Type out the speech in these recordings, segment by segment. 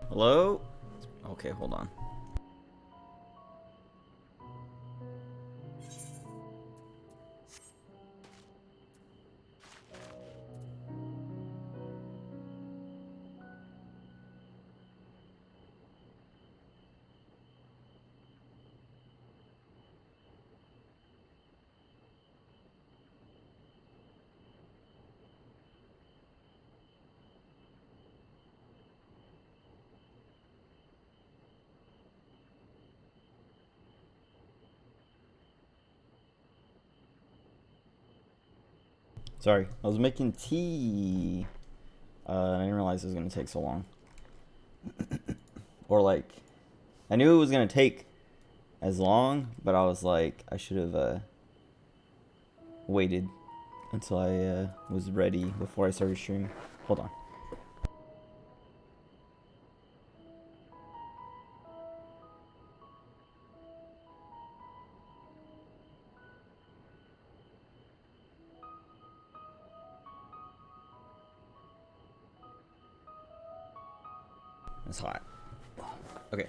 Hello? Okay, hold on. Sorry, I was making tea. I didn't realize it was gonna take so long. Or like, I knew it was gonna take as long, but I was like, I should have waited until I was ready before I started streaming. Hold on. It's hot. Okay.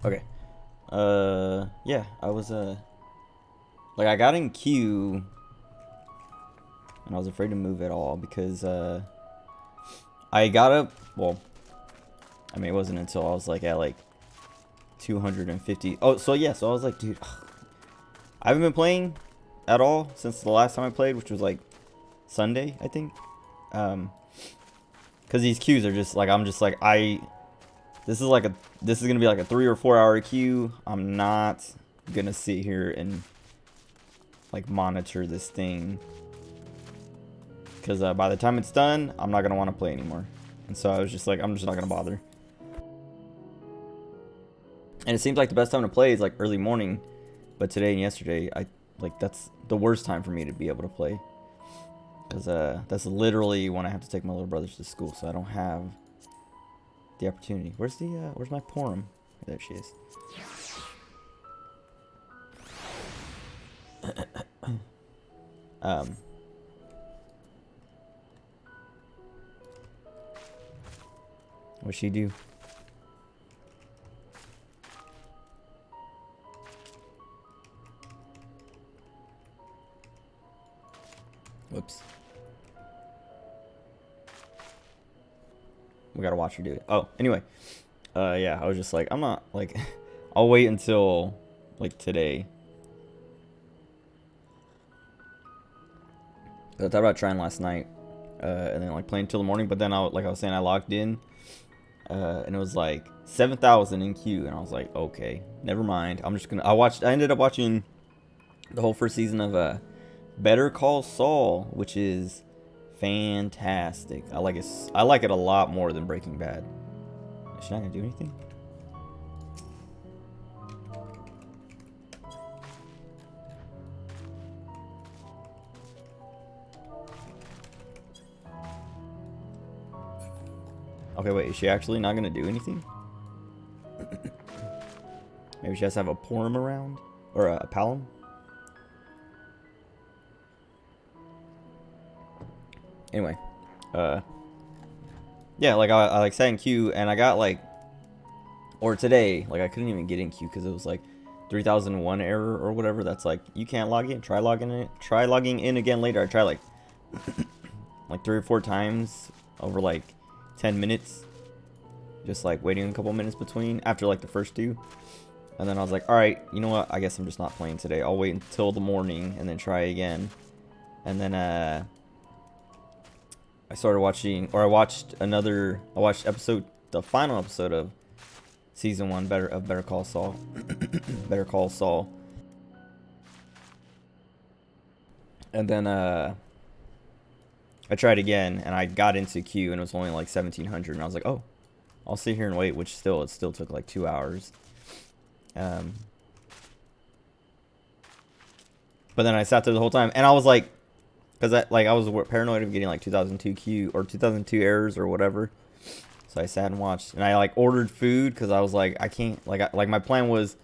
Okay. Yeah, I was like I got in queue, and I was afraid to move at all because I got up. Well, I mean, it wasn't until I was like at like 250. Oh, so yeah, so I was like, dude, I haven't been playing at all since the last time I played, which was like Sunday, I think. Because these queues are just like, I'm just like, this is gonna be like a 3 or 4 hour queue. I'm not gonna sit here and like monitor this thing, because by the time it's done, I'm not gonna want to play anymore. And so I was just like, I'm just not gonna bother. And it seems like the best time to play is like early morning, but today and yesterday, that's the worst time for me to be able to play, because that's literally when I have to take my little brothers to school, so I don't have the opportunity. Where's my Porum? There she is. um What'd she do? Whoops. We gotta watch her do it. Oh, anyway. Yeah, I was just like, I'm not, like, I'll wait until, like, today. I thought about trying last night, and then, like, playing till the morning, but then, like I was saying, I logged in, and it was, like, 7,000 in queue, and I was like, okay, never mind. I ended up watching the whole first season of, Better Call Saul, which is fantastic. I like it a lot more than Breaking Bad. Is she not gonna do anything? Okay, wait, is she actually not gonna do anything? Maybe she has to have a Porum around? Or a Palom? Anyway, yeah, like I like sat in queue, and I got like, or today, like I couldn't even get in queue because it was like 3001 error or whatever. That's like, you can't log in. Try logging in again later. I tried like 3 or 4 times over like 10 minutes, just like waiting a couple minutes between after like the first 2. And then I was like, all right, you know what? I guess I'm just not playing today. I'll wait until the morning and then try again. And then I started watching, or I watched the final episode of season 1 Better Call Saul. Better Call Saul. And then I tried again, and I got into queue, and it was only like 1,700, and I was like, oh, I'll sit here and wait, which it still took like 2 hours. But then I sat there the whole time, and I was like, because I was paranoid of getting like 2002 queue or 2002 errors or whatever. So I sat and watched, and I like ordered food because I was like, I can't, like my plan was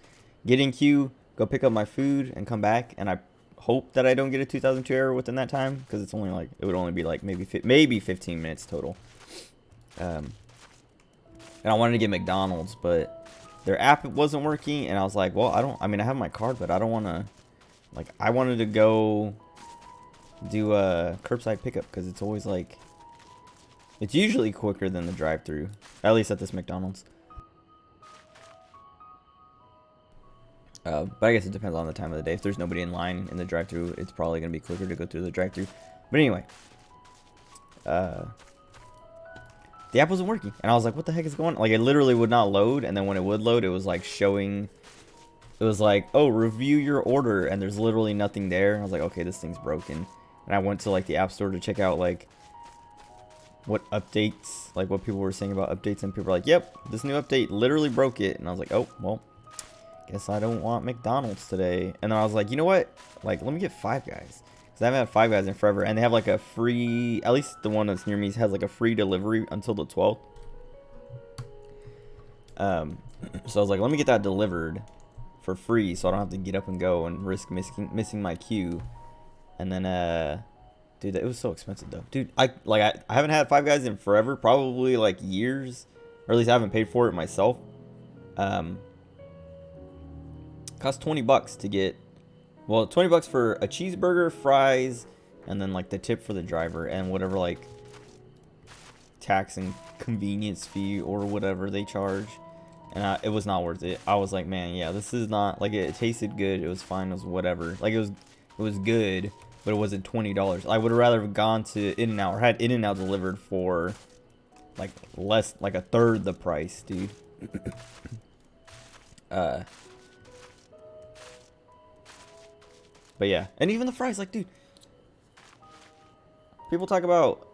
get in queue, go pick up my food, and come back, and I hope that I don't get a 2002 error within that time, because it's only like, it would only be like maybe 15 minutes total. And I wanted to get McDonald's, but their app wasn't working, and I was like, well, I mean, I have my card, but I don't want to, like, I wanted to go do a curbside pickup, because it's always like, it's usually quicker than the drive-thru, at least at this McDonald's. But I guess it depends on the time of the day. If there's nobody in line in the drive-thru, it's probably gonna be quicker to go through the drive-thru. But anyway, the app wasn't working, and I was like, "What the heck is going on?" Like, it literally would not load, and then when it would load, it was like showing. It was like, "Oh, review your order," and there's literally nothing there. I was like, "Okay, this thing's broken." And I went to like the app store to check out like what updates, like what people were saying about updates, and people were like, "Yep, this new update literally broke it." And I was like, "Oh, well, guess I don't want McDonald's today." And then I was like, you know what? Like, let me get Five Guys. Because I haven't had Five Guys in forever. And they have like a free, at least the one that's near me has like a free delivery until the 12th. So I was like, let me get that delivered for free so I don't have to get up and go and risk missing my queue. And then, dude, it was so expensive though. Dude, I haven't had Five Guys in forever, probably like years. Or at least I haven't paid for it myself. Cost $20 to get, well, $20 for a cheeseburger, fries, and then like the tip for the driver and whatever like tax and convenience fee or whatever they charge. And it was not worth it. I was like, man, yeah, this is not, like, it tasted good, it was fine, it was whatever, like it was good, but it wasn't $20. I would have rather have gone to In-N-Out or had In-N-Out delivered for like less, like a third the price, dude. But yeah, and even the fries, like, dude, people talk about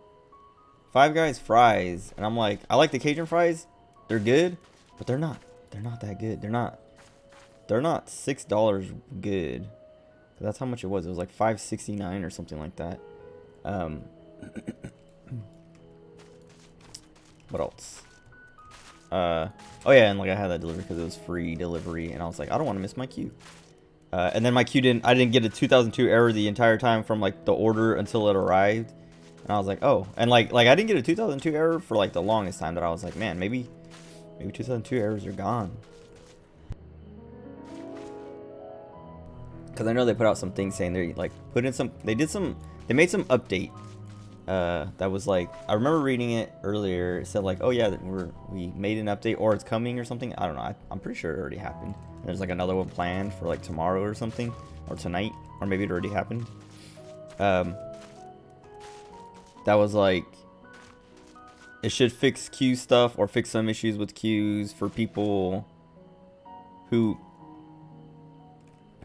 Five Guys fries, and I'm like, I like the Cajun fries, they're good, but they're not that good. They're not $6 good. That's how much it was. It was like $5.69 or something like that. What else? Oh yeah, and like I had that delivery because it was free delivery, and I was like, I don't want to miss my queue. And then my queue I didn't get a 2002 error the entire time from like the order until it arrived. And I was like, oh, and like I didn't get a 2002 error for like the longest time, that I was like, man, maybe 2002 errors are gone. Because I know they put out some things saying they like put in some, they made some update that was like, I remember reading it earlier. It said like, oh yeah, we made an update, or it's coming or something. I don't know. I'm pretty sure it already happened. There's like another one planned for like tomorrow or something, or tonight, or maybe it already happened. That was like, it should fix queue stuff or fix some issues with queues for people who,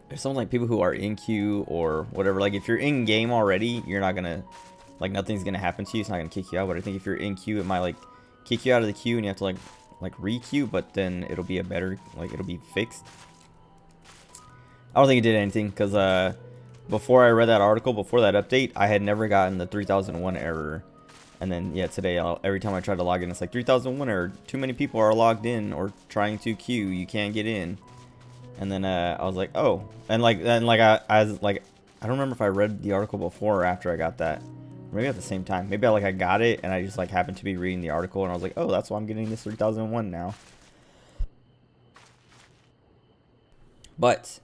there's something like people who are in queue or whatever. Like if you're in game already, you're not gonna, like nothing's gonna happen to you. It's not gonna kick you out. But I think if you're in queue, it might like kick you out of the queue and you have to like re-queue, but then it'll be a better, like it'll be fixed. I don't think it did anything because before I read that article, before that update, I had never gotten the 3001 error. And then yeah, today every time I try to log in, it's like 3001 error. Too many people are logged in or trying to queue. You can't get in. And then I was like, oh, and I don't remember if I read the article before or after I got that. Maybe at the same time. Maybe I got it and I just like happened to be reading the article and I was like, oh, that's why I'm getting this 3001 now. But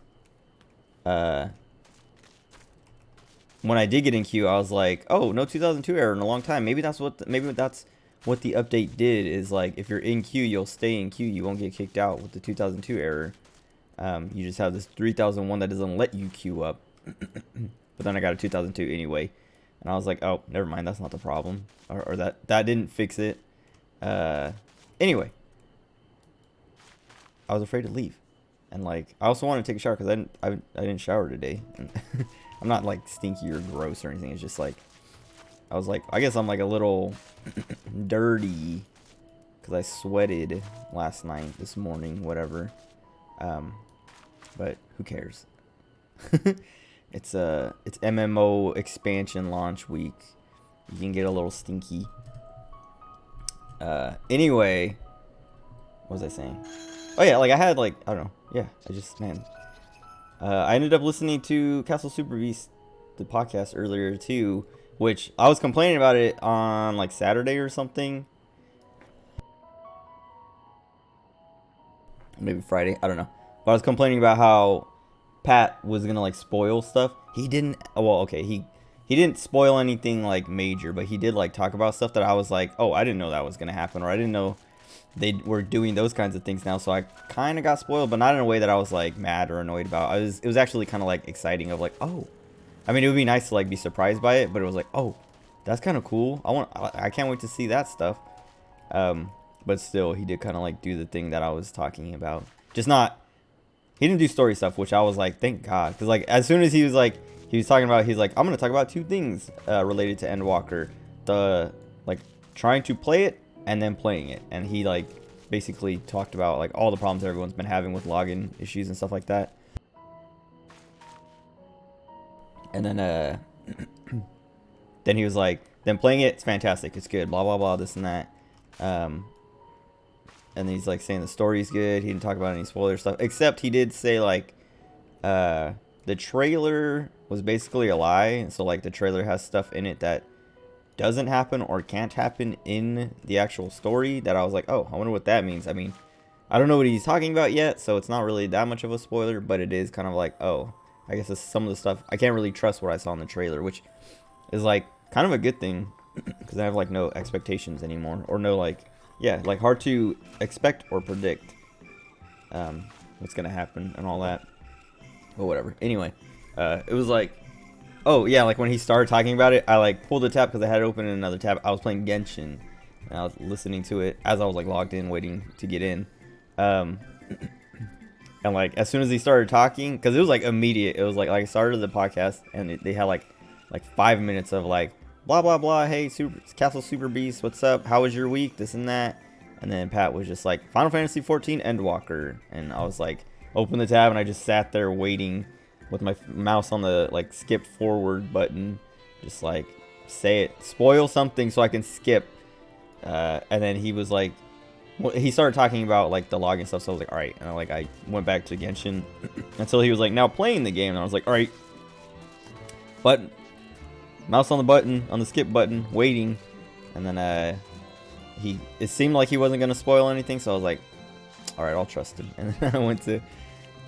when I did get in queue, I was like, oh, no 2002 error in a long time. Maybe that's what the update did, is like if you're in queue, you'll stay in queue. You won't get kicked out with the 2002 error. You just have this 3001 that doesn't let you queue up. But then I got a 2002 anyway. And I was like, oh, never mind. That's not the problem. Or that didn't fix it. Anyway. I was afraid to leave. And like, I also wanted to take a shower because I didn't shower today. I'm not like stinky or gross or anything. It's just like, I was like, I guess I'm like a little dirty because I sweated last night, this morning, whatever. But who cares? It's MMO expansion launch week. You can get a little stinky. Anyway, what was I saying? Oh yeah, like I had like I don't know. Yeah, I just man. I ended up listening to Castle Super Beast, the podcast earlier too, which I was complaining about it on like Saturday or something. Maybe Friday, I don't know. But I was complaining about how Pat was gonna like spoil stuff. He didn't. Well, okay, he didn't spoil anything like major, but he did like talk about stuff that I was like, oh, I didn't know that was gonna happen, or I didn't know they were doing those kinds of things now. So I kind of got spoiled, but not in a way that I was like mad or annoyed about. It was actually kind of like exciting of like, oh, I mean, it would be nice to like be surprised by it, but it was like, oh, that's kind of cool. I can't wait to see that stuff. But still, he did kind of like do the thing that I was talking about. Just not, he didn't do story stuff, which I was like, thank God. Because like, as soon as he was talking about, he's like, I'm going to talk about two things related to Endwalker. The, like, trying to play it and then playing it. And he like, basically talked about like all the problems everyone's been having with login issues and stuff like that. And then, then he was like, then playing it, it's fantastic. It's good, blah, blah, blah, this and that. And he's like saying the story's good. He didn't talk about any spoiler stuff, except he did say like the trailer was basically a lie. So like the trailer has stuff in it that doesn't happen or can't happen in the actual story that I was like, oh, I wonder what that means. I mean, I don't know what he's talking about yet, so it's not really that much of a spoiler, but it is kind of like, oh, I guess it's some of the stuff I can't really trust what I saw in the trailer, which is like kind of a good thing because I have like no expectations anymore, or no like, yeah, like hard to expect or predict what's gonna happen and all that. But whatever. Anyway, it was like, oh yeah, like when he started talking about it, I like pulled the tab because I had it open in another tab. I was playing Genshin and I was listening to it as I was like logged in, waiting to get in. And like as soon as he started talking, because it was like immediate. It was like I started the podcast and they had like 5 minutes of like blah blah blah. Hey, Castle Super Beast, what's up? How was your week? This and that. And then Pat was just like Final Fantasy 14 Endwalker, and I was like, open the tab, and I just sat there waiting with my mouse on the like skip forward button, just like say it, spoil something so I can skip. And then he was like, he started talking about like the login stuff, so I was like, all right. And I went back to Genshin until he was like, now playing the game, and I was like, all right, button, mouse on the button, on the skip button, waiting. And then it seemed like he wasn't gonna spoil anything, so I was like, all right, I'll trust him. And then I went to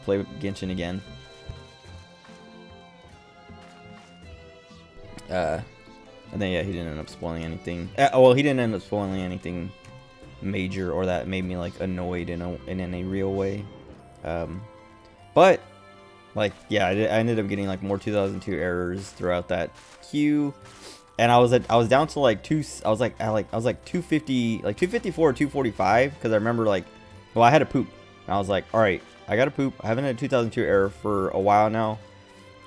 play with Genshin again. And then yeah, he didn't end up spoiling anything. Well, he didn't end up spoiling anything major or that made me like annoyed in any real way. But like yeah, I ended up getting like more 2002 errors throughout that queue, and I was down to like I was like 250, like 254 or 245, because I remember like, well, I had to poop, and I was like, all right, I gotta poop. I haven't had a 2002 error for a while now.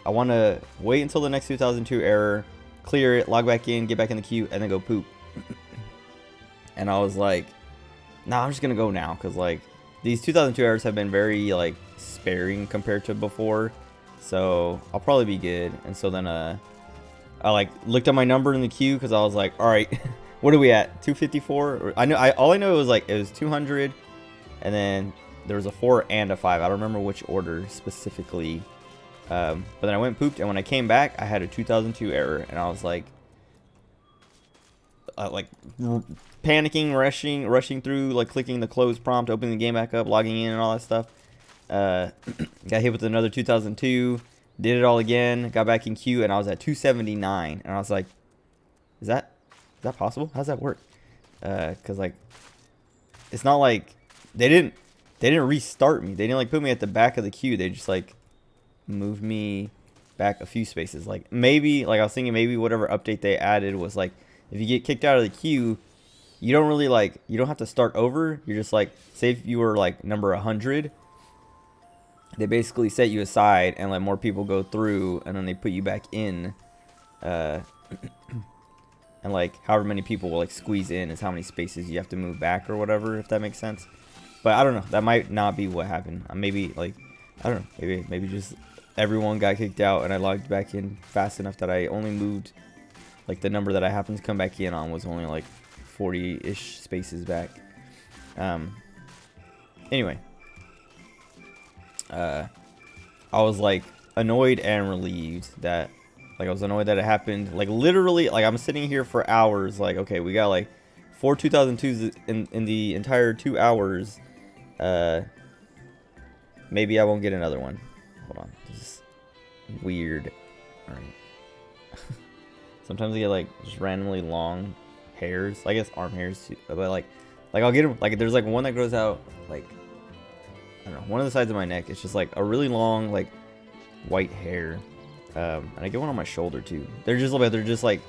I want to wait until the next 2002 error, clear it, log back in, get back in the queue, and then go poop. And I was like, nah, I'm just gonna go now, because like these 2002 errors have been very like sparing compared to before, so I'll probably be good. And so then I like looked at my number in the queue, because I was like, all right, what are we at? 254? All I know was like it was 200, and then there was a 4 and a 5. I don't remember which order specifically. But then I went and pooped, and when I came back, I had a 2002 error, and I was like panicking, rushing through, like clicking the close prompt, opening the game back up, logging in, and all that stuff. Got hit with another 2002, did it all again, got back in queue, and I was at 279, and I was like, is that possible? How's that work? Because like, it's not like they didn't restart me. They didn't like put me at the back of the queue. They just like moved me back a few spaces. Like maybe, like I was thinking maybe whatever update they added was like, if you get kicked out of the queue, you don't really like, you don't have to start over. You're just like, say if you were like number 100, they basically set you aside and let more people go through, and then they put you back in, and like however many people will like squeeze in is how many spaces you have to move back or whatever, if that makes sense. But I don't know, that might not be what happened. Maybe like, I don't know, maybe just everyone got kicked out and I logged back in fast enough that I only moved, like the number that I happened to come back in on was only like 40-ish spaces back. Anyway, I was like annoyed and relieved that, like, I was annoyed that it happened. Like, literally, like, I'm sitting here for hours. Like, okay, we got like 4 2002s in the entire 2 hours. Maybe I won't get another one. Hold on, this is weird. All right. Sometimes I get like just randomly long hairs. I guess arm hairs too, but like I'll get them. Like, there's like one that grows out like, I don't know, one of the sides of my neck. It's just like a really long like white hair. And I get one on my shoulder too. They're just like,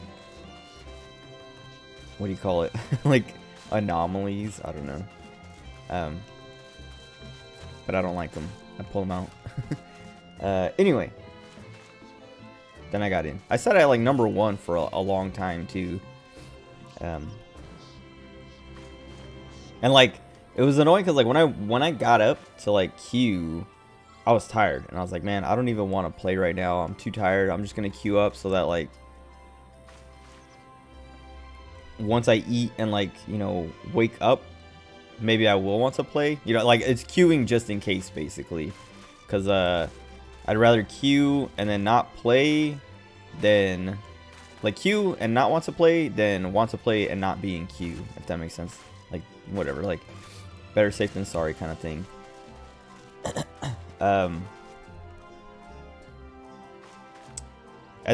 what do you call it? Like anomalies. I don't know. But I don't like them. I pull them out. Anyway, then I got in. I sat at like number 1 for a long time too. And like, it was annoying because like when I got up to like queue, I was tired and I was like, man, I don't even want to play right now. I'm too tired. I'm just gonna queue up so that like once I eat and like, you know, wake up, maybe I will want to play. You know, like, it's queuing just in case basically, because I'd rather queue and then not play than like queue and not want to play than want to play and not be in queue, if that makes sense. Like, whatever, like, better safe than sorry kind of thing. And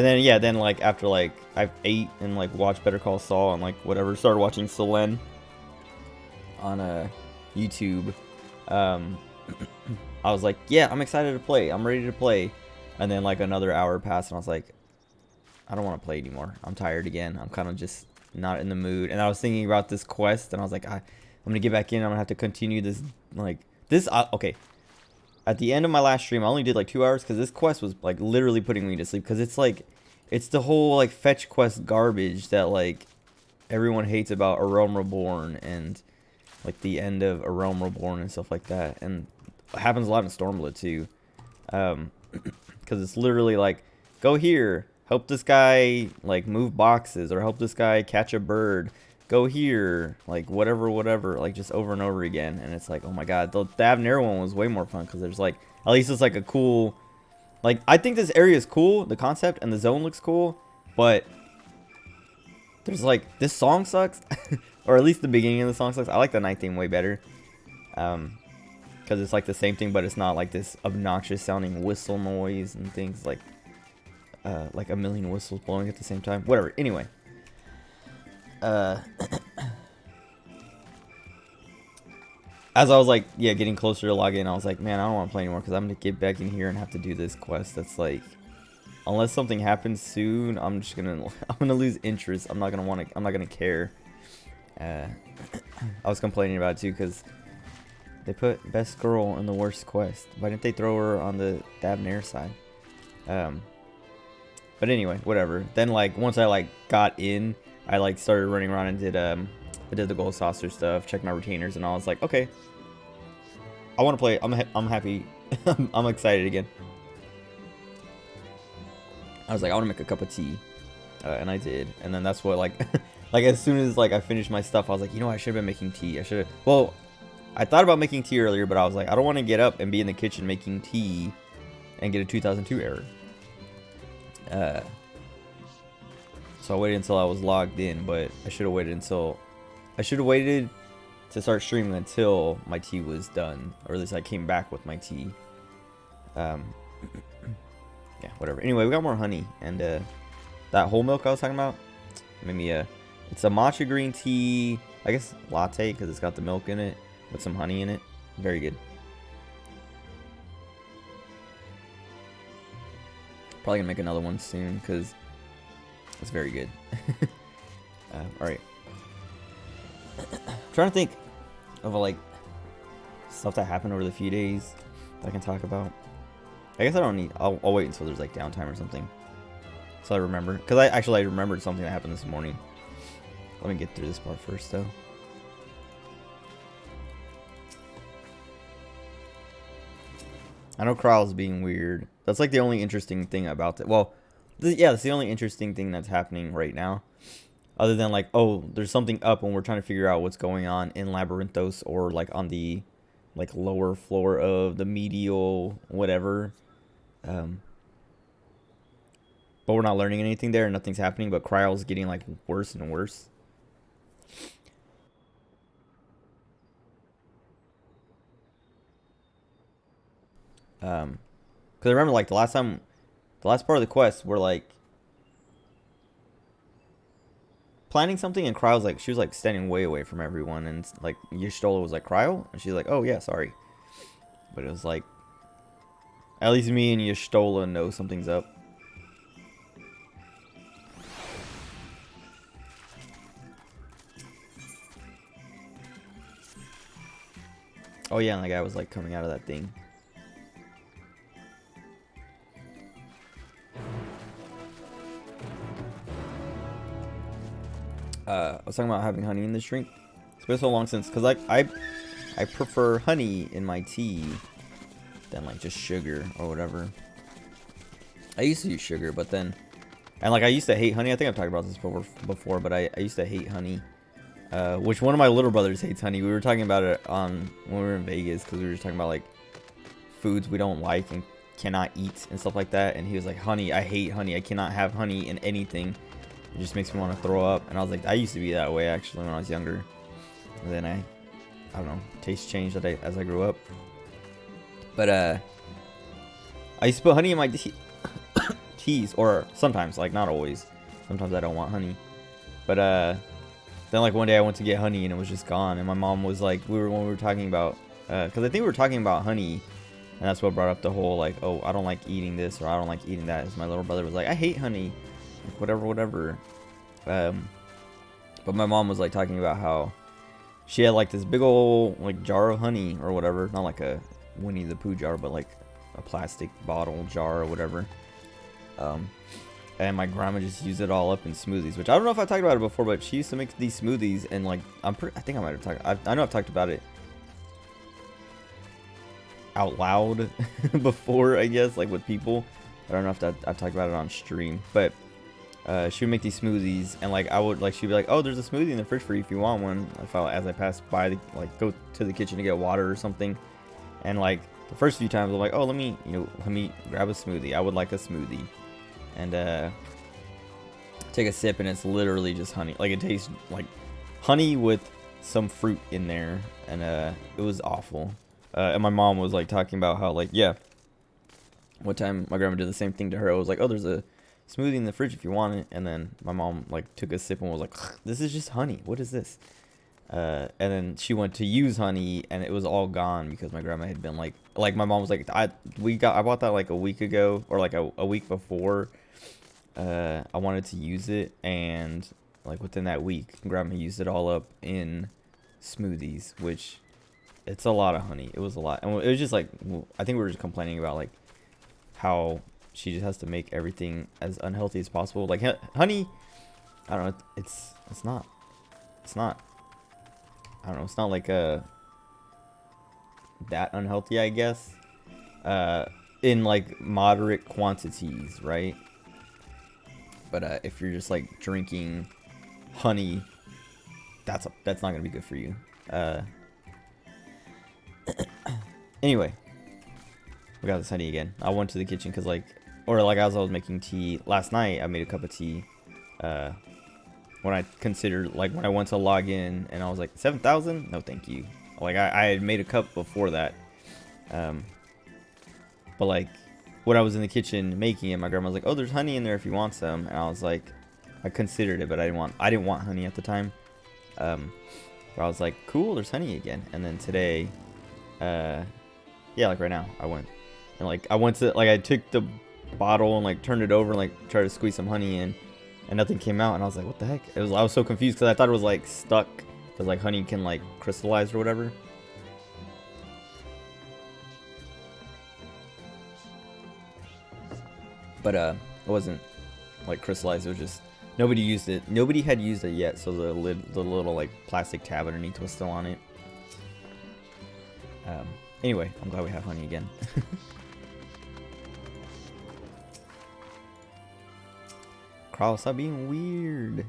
then, yeah, then, like, after, like, I've ate and, like, watched Better Call Saul and, like, whatever, started watching Selene on YouTube. I was like, yeah, I'm excited to play. I'm ready to play. And then, like, another hour passed, and I was like, I don't want to play anymore. I'm tired again. I'm kind of just not in the mood. And I was thinking about this quest, and I was like, I'm going to get back in. I'm going to have to continue this, like, this, okay. At the end of my last stream, I only did like 2 hours because this quest was like literally putting me to sleep. Because it's like, it's the whole like fetch quest garbage that like everyone hates about A Realm Reborn and like the end of A Realm Reborn and stuff like that. And it happens a lot in Stormblood too. Because it's literally like, go here, help this guy like move boxes, or help this guy catch a bird. Go here, like whatever, like just over and over again. And it's like, oh my god, the Avnera one was way more fun because there's like, at least it's like a cool, like, I think this area is cool, the concept and the zone looks cool, but there's like, this song sucks. Or at least the beginning of the song sucks. I like the night theme way better, because it's like the same thing, but it's not like this obnoxious sounding whistle noise and things like a million whistles blowing at the same time. Whatever. Anyway. As I was like, yeah, getting closer to log in, I was like, man, I don't want to play anymore because I'm gonna get back in here and have to do this quest. That's like, unless something happens soon, I'm gonna lose interest. I'm not gonna care. I was complaining about it too because they put best girl in the worst quest. Why didn't they throw her on the Avnera side? But anyway, whatever. Then like once I like got in, I like started running around and did I did the gold saucer stuff, checked my retainers, and I was like, okay, I want to play. I'm happy. I'm excited again. I was like, I want to make a cup of tea, and I did. And then that's what like like as soon as like I finished my stuff, I was like, you know, I should have been making tea. I should have. Well, I thought about making tea earlier, but I was like, I don't want to get up and be in the kitchen making tea and get a 2002 error. So I waited until I was logged in, but I should have waited to start streaming until my tea was done, or at least I came back with my tea. Yeah, whatever. Anyway, we got more honey, and that whole milk I was talking about, maybe it's a matcha green tea, I guess latte, because it's got the milk in it with some honey in it. Very good. Probably gonna make another one soon because it's very good. Alright. Trying to think of like stuff that happened over the few days that I can talk about. I guess I don't need. I'll wait until there's like downtime or something, so I remember. Because I remembered something that happened this morning. Let me get through this part first, though. I know Kral's being weird. That's like the only interesting thing about it. Well, yeah, that's the only interesting thing that's happening right now. Other than like, oh, there's something up when we're trying to figure out what's going on in Labyrinthos, or like on the like lower floor of the medial whatever. Um, but we're not learning anything there. Nothing's happening. But Cryol's getting like worse and worse. Because I remember like the last part of the quest, we're like planning something, and Cryol's like, she was like standing way away from everyone, and like Y'shtola was like, Cryol, and she's like, oh yeah, sorry. But it was like, at least me and Y'shtola know something's up. Oh yeah, and the guy was like coming out of that thing. I was talking about having honey in this drink. It's been so long since, cause like I prefer honey in my tea than like just sugar or whatever. I used to use sugar, but then, and like I used to hate honey. I think I've talked about this before, but I used to hate honey. Which one of my little brothers hates honey. We were talking about it on when we were in Vegas, because we were just talking about like foods we don't like and cannot eat and stuff like that. And he was like, honey, I hate honey. I cannot have honey in anything. It just makes me want to throw up. And I was like, I used to be that way actually when I was younger. And then I don't know, taste changed as I grew up. But I used to put honey in my teas, or sometimes, like not always. Sometimes I don't want honey. But then like one day I went to get honey and it was just gone. And my mom was like, when we were talking about, because I think we were talking about honey, and that's what brought up the whole like, oh, I don't like eating this, or I don't like eating that. As my little brother was like, I hate honey, like whatever. But my mom was like talking about how she had like this big old like jar of honey or whatever, not like a Winnie the Pooh jar, but like a plastic bottle jar or whatever. And my grandma just used it all up in smoothies, which I don't know if I talked about it before, but she used to make these smoothies, and like I think I might have talked. I know I've talked about it out loud before, I guess, like with people. I don't know if I've talked about it on stream, but she would make these smoothies, and like I would like, she'd be like, oh, there's a smoothie in the fridge for you if you want one. As I passed by, go to the kitchen to get water or something, and like the first few times I'm like, oh, let me grab a smoothie. I would like a smoothie, and take a sip, and it's literally just honey. Like it tastes like honey with some fruit in there, and it was awful. And my mom was like talking about how like, yeah, one time my grandma did the same thing to her. I was like, oh, there's a smoothie in the fridge if you want it, and then my mom like took a sip and was like, this is just honey, what is this? And then she went to use honey, and it was all gone because my grandma had been like my mom was like, I bought that like a week ago, or like a week before I wanted to use it, and like within that week grandma used it all up in smoothies, which it's a lot of honey. It was a lot, and it was just like, I think we were just complaining about like how she just has to make everything as unhealthy as possible. Like honey, I don't know, it's not I don't know, it's not like that unhealthy, I guess, in like moderate quantities, right? But if you're just like drinking honey, that's not gonna be good for you. Anyway, we got this honey again. I went to the kitchen because like, or like as I was making tea last night, I made a cup of tea. When I considered, like when I went to log in, and I was like, 7,000? No, thank you. Like I had made a cup before that. But like when I was in the kitchen making it, my grandma was like, oh, there's honey in there if you want some. And I was like, I considered it, but I didn't want honey at the time. But I was like, cool, there's honey again. And then today, yeah, like right now, I went to, like, I took the bottle and like turned it over and like tried to squeeze some honey in, and nothing came out. And I was like, what the heck? I was so confused because I thought it was like stuck, because like honey can like crystallize or whatever. But it wasn't like crystallized. It was just nobody used it. Nobody had used it yet, so the little like plastic tab underneath was still on it. Anyway, I'm glad we have honey again. Carl, stop being weird.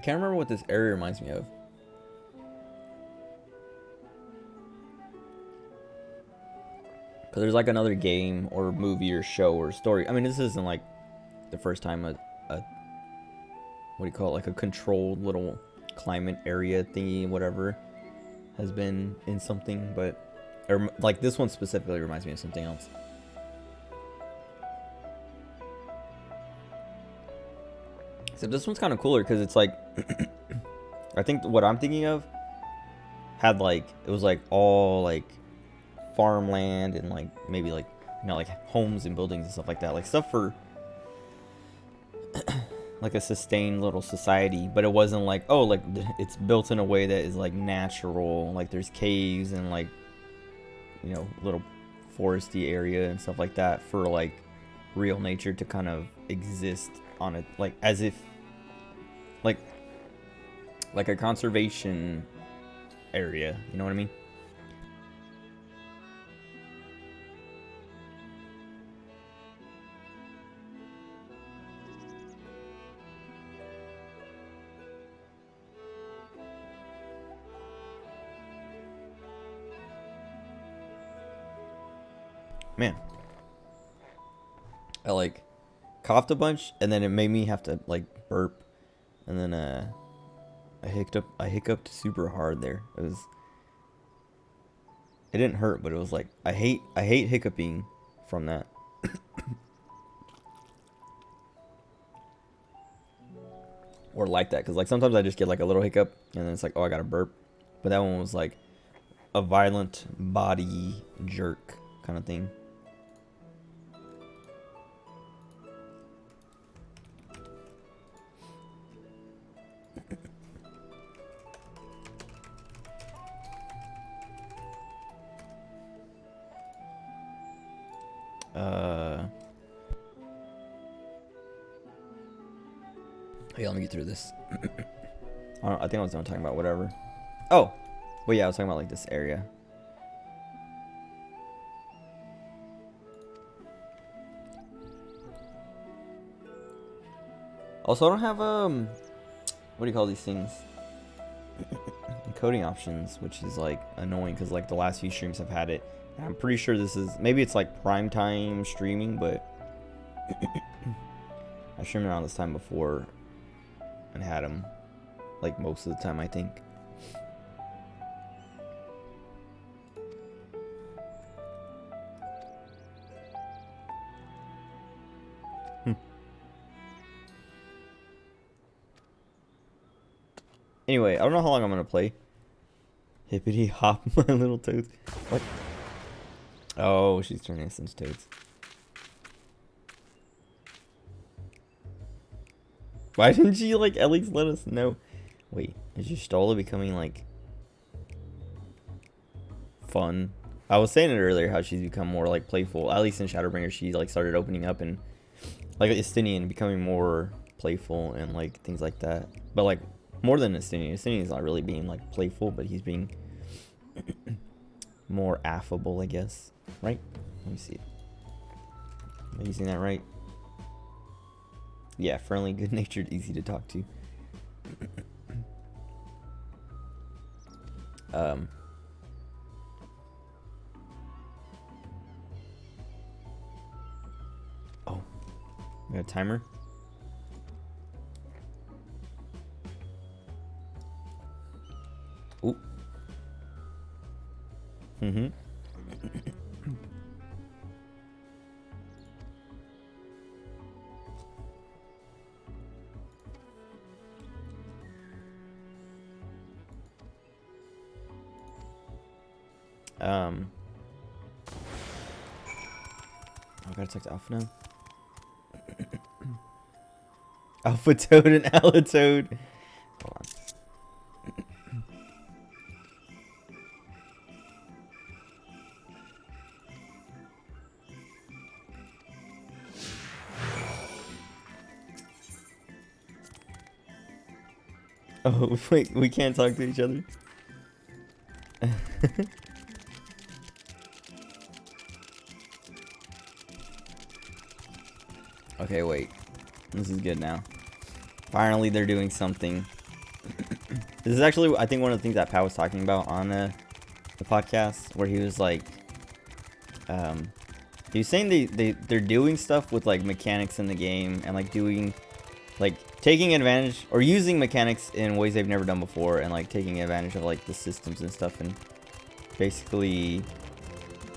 I can't remember what this area reminds me of. Because there's like another game or movie or show or story. I mean, this isn't like the first time a what do you call it? Like a controlled little climate area thingy, whatever, has been in something. But, or like this one specifically reminds me of something else. So this one's kind of cooler because it's like, I think what I'm thinking of had like, it was like all like farmland and like maybe like, you know, like homes and buildings and stuff like that, like stuff for like a sustained little society. But it wasn't like, oh, like it's built in a way that is like natural, like there's caves and like, you know, little foresty area and stuff like that for like real nature to kind of exist on it, like as if like a conservation area, you know what I mean? Man, I like coughed a bunch and then it made me have to like burp, and then I hiccuped super hard there. It didn't hurt, but it was like I hate hiccuping from that. Or like that, because like sometimes I just get like a little hiccup and then it's like, oh, I gotta burp. But that one was like a violent body jerk kind of thing. Hey, let me get through this. I think I was done talking about whatever. Oh, well, yeah, I was talking about like this area. Also, I don't have what do you call these things? Encoding options, which is like annoying because like the last few streams have had it. And I'm pretty sure this is, maybe it's like prime time streaming, but I streamed around this time before and had them like most of the time, I think. Anyway, I don't know how long I'm gonna play. Hippity hop, my little toads. What? Oh, she's turning us into toads. Why didn't she like at least let us know? Wait, is your Stola becoming like fun? I was saying it earlier how she's become more like playful. At least in Shadowbringer, she like started opening up and like Estinian becoming more playful and like things like that. But like more than Estinian. Estinian's not really being like playful, but he's being more affable, I guess. Right? Let me see it. Am I using that right? Yeah, friendly, good-natured, easy to talk to. Oh, we got a timer. Ooh. Mm-hmm. I gotta talk to Alpha now. Alpha Toad and Alatoad. Hold on. Oh, wait, we can't talk to each other? Okay, wait. This is good now. Finally, they're doing something. This is actually, I think, one of the things that Pat was talking about on the podcast, where he was like, he was saying they're doing stuff with like mechanics in the game and like doing, like taking advantage or using mechanics in ways they've never done before, and like taking advantage of like the systems and stuff, and basically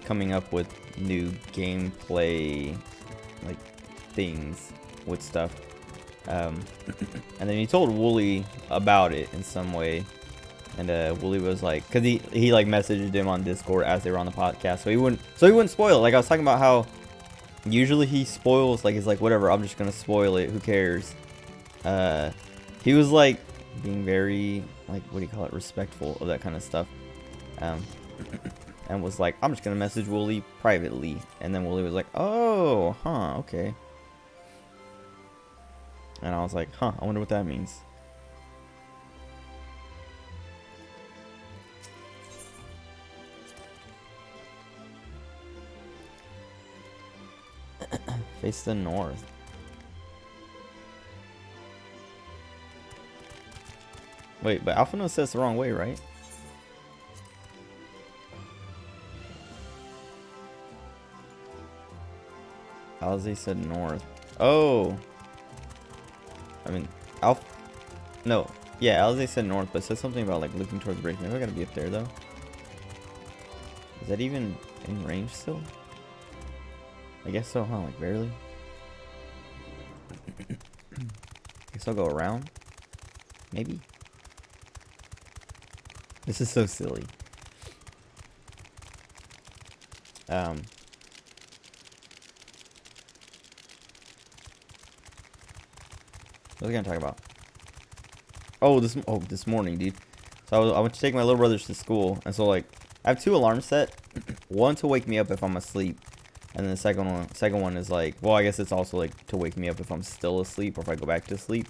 coming up with new gameplay like things with stuff. And then he told Wooly about it in some way, and Wooly was like, cause he like messaged him on Discord as they were on the podcast, so he wouldn't spoil it. Like I was talking about how usually he spoils, like he's like, whatever, I'm just gonna spoil it, who cares. He was like being very, like, what do you call it, respectful of that kind of stuff, and was like, I'm just gonna message Wooly privately. And then Wooly was like, oh, huh, okay. And I was like, huh, I wonder what that means. Face the north. Wait, but Alphino says the wrong way, right? Alze said north. Oh. I mean, no. Yeah, Alze said north, but said something about like looking towards break. Maybe I gotta be up there though. Is that even in range still? I guess so, huh? Like barely. Guess I'll go around. Maybe. This is so silly. What was I gonna talk about? Oh, this morning, dude. So I went to take my little brothers to school, and so like I have 2 alarms set. One to wake me up if I'm asleep, and then the second one is like, well, I guess it's also like to wake me up if I'm still asleep or if I go back to sleep.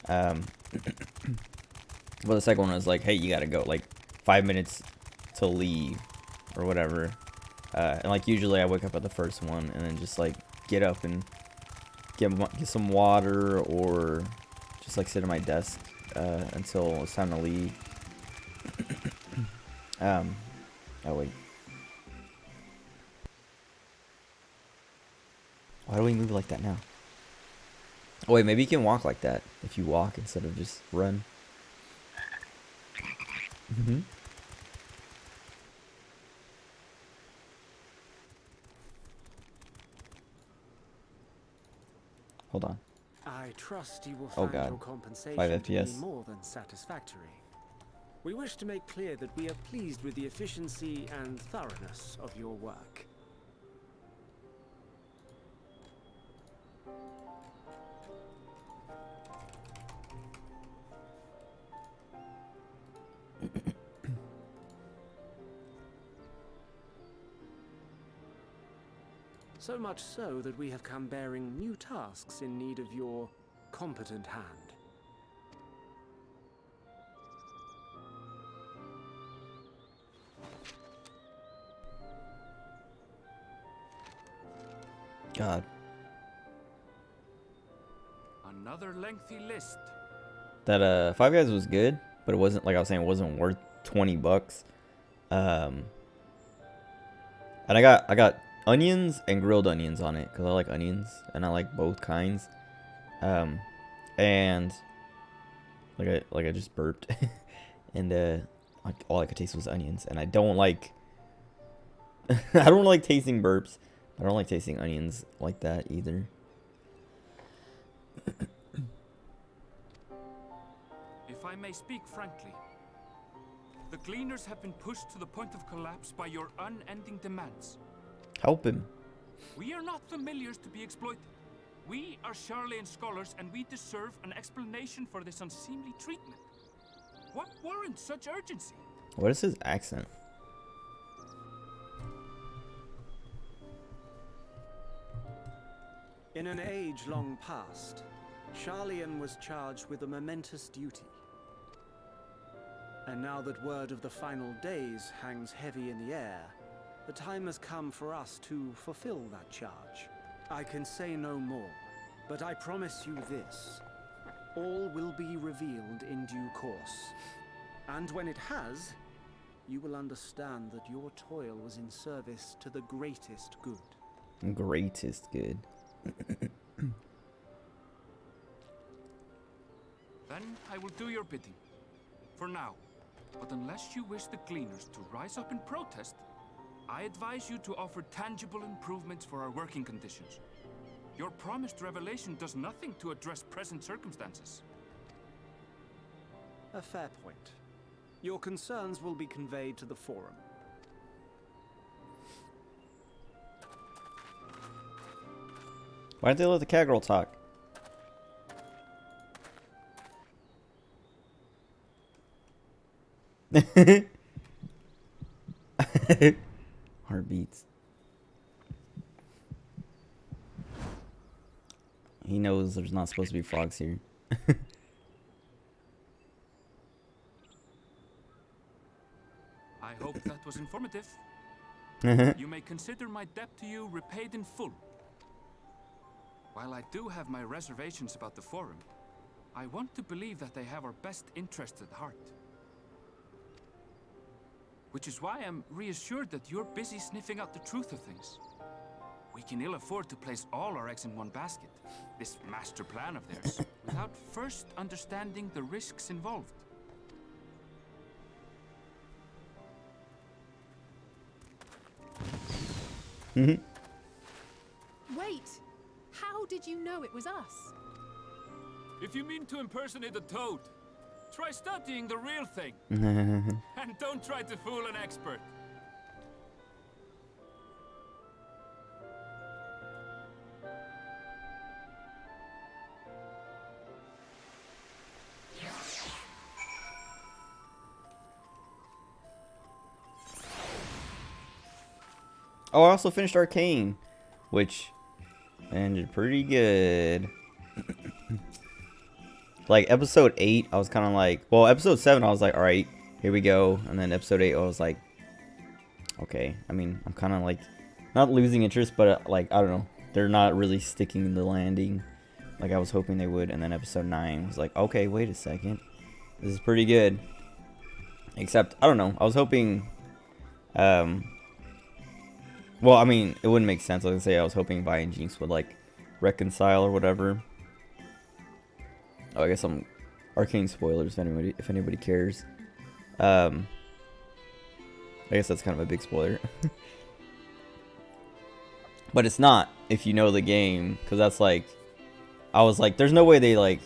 But the second one is like, hey, you gotta go, like 5 minutes to leave or whatever. And like usually I wake up at the first one and then just like get up and get some water, or just like sit at my desk until it's time to leave. Oh wait. Why do we move like that now? Oh wait, maybe you can walk like that if you walk instead of just run. Hold on. I trust you will Oh find god. your compensation 5 to be FPS. more than satisfactory. We wish to make clear that we are pleased with the efficiency and thoroughness of your work. So much so that we have come bearing new tasks in need of your competent hand. God. Another lengthy list. That Five Guys was good, but it wasn't, like I was saying, it wasn't worth $20. And I got onions and grilled onions on it because I like onions and I like both kinds. And like I just burped, and like all I could taste was onions, and I don't like I don't like tasting burps. I don't like tasting onions like that either. If I may speak frankly, the Gleaners have been pushed to the point of collapse by your unending demands. Help him. We are not familiars to be exploited. We are Charlian scholars, and we deserve an explanation for this unseemly treatment. What warrants such urgency? What is his accent? In an age long past, Charlian was charged with a momentous duty. And now that word of the final days hangs heavy in the air, the time has come for us to fulfill that charge. I can say no more, but I promise you this. All will be revealed in due course. And when it has, you will understand that your toil was in service to the greatest good. Greatest good. Then I will do your bidding. For now. But unless you wish the Gleaners to rise up in protest, I advise you to offer tangible improvements for our working conditions. Your promised revelation does nothing to address present circumstances. A fair point. Your concerns will be conveyed to the Forum. Why did they let the cat girl talk? Heartbeats. He knows there's not supposed to be frogs here. I hope that was informative. You may consider my debt to you repaid in full. While I do have my reservations about the Forum, I want to believe that they have our best interests at heart. Which is why I'm reassured that you're busy sniffing out the truth of things. We can ill afford to place all our eggs in one basket, this master plan of theirs, without first understanding the risks involved. Mm-hmm. Wait! How did you know it was us? If you mean to impersonate a toad, try studying the real thing. And don't try to fool an expert. Oh, I also finished Arcane, which ended pretty good. Like episode 8, I was kind of like, well, episode 7, I was like, all right, here we go. And then episode 8, I was like, okay. I mean, I'm kind of like not losing interest, but like, I don't know, they're not really sticking the landing like I was hoping they would. And then episode 9 was like, okay, wait a second, this is pretty good. Except, I don't know, I was hoping, well, I mean, it wouldn't make sense. Like I say, I was hoping Vi and Jinx would like reconcile or whatever. Oh, I guess some Arcane spoilers if anybody cares. I guess that's kind of a big spoiler. But it's not if you know the game, because that's like, I was like, there's no way they like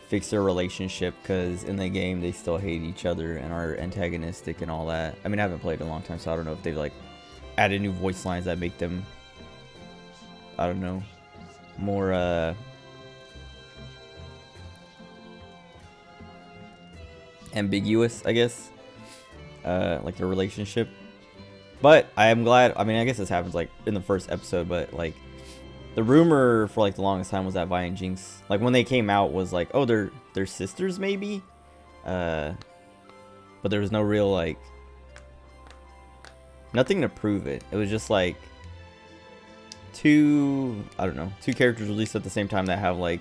fix their relationship, because in the game they still hate each other and are antagonistic and all that. I mean, I haven't played in a long time, so I don't know if they've like added new voice lines that make them, I don't know, more ambiguous, I guess, like their relationship. But I am glad, I mean, I guess this happens like in the first episode, but like the rumor for like the longest time was that Vi and Jinx, like when they came out, was like, oh, they're sisters maybe, but there was no real like nothing to prove it. It was just like two characters released at the same time that have like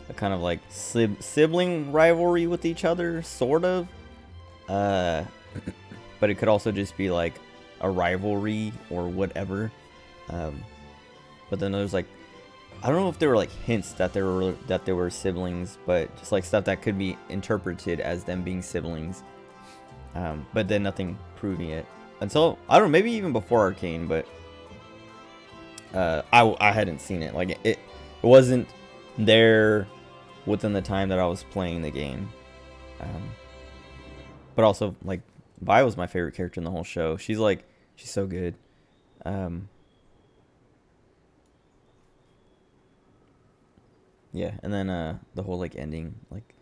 a kind of like sibling rivalry with each other, sort of, but it could also just be like a rivalry or whatever. But then there's like, I don't know if there were like hints that they were siblings, but just like stuff that could be interpreted as them being siblings. But then nothing proving it until, I don't know, maybe even before Arcane, but I hadn't seen it. Like it wasn't there within the time that I was playing the game. But also like Vi was my favorite character in the whole show. She's so good. Yeah, and then the whole like ending, like,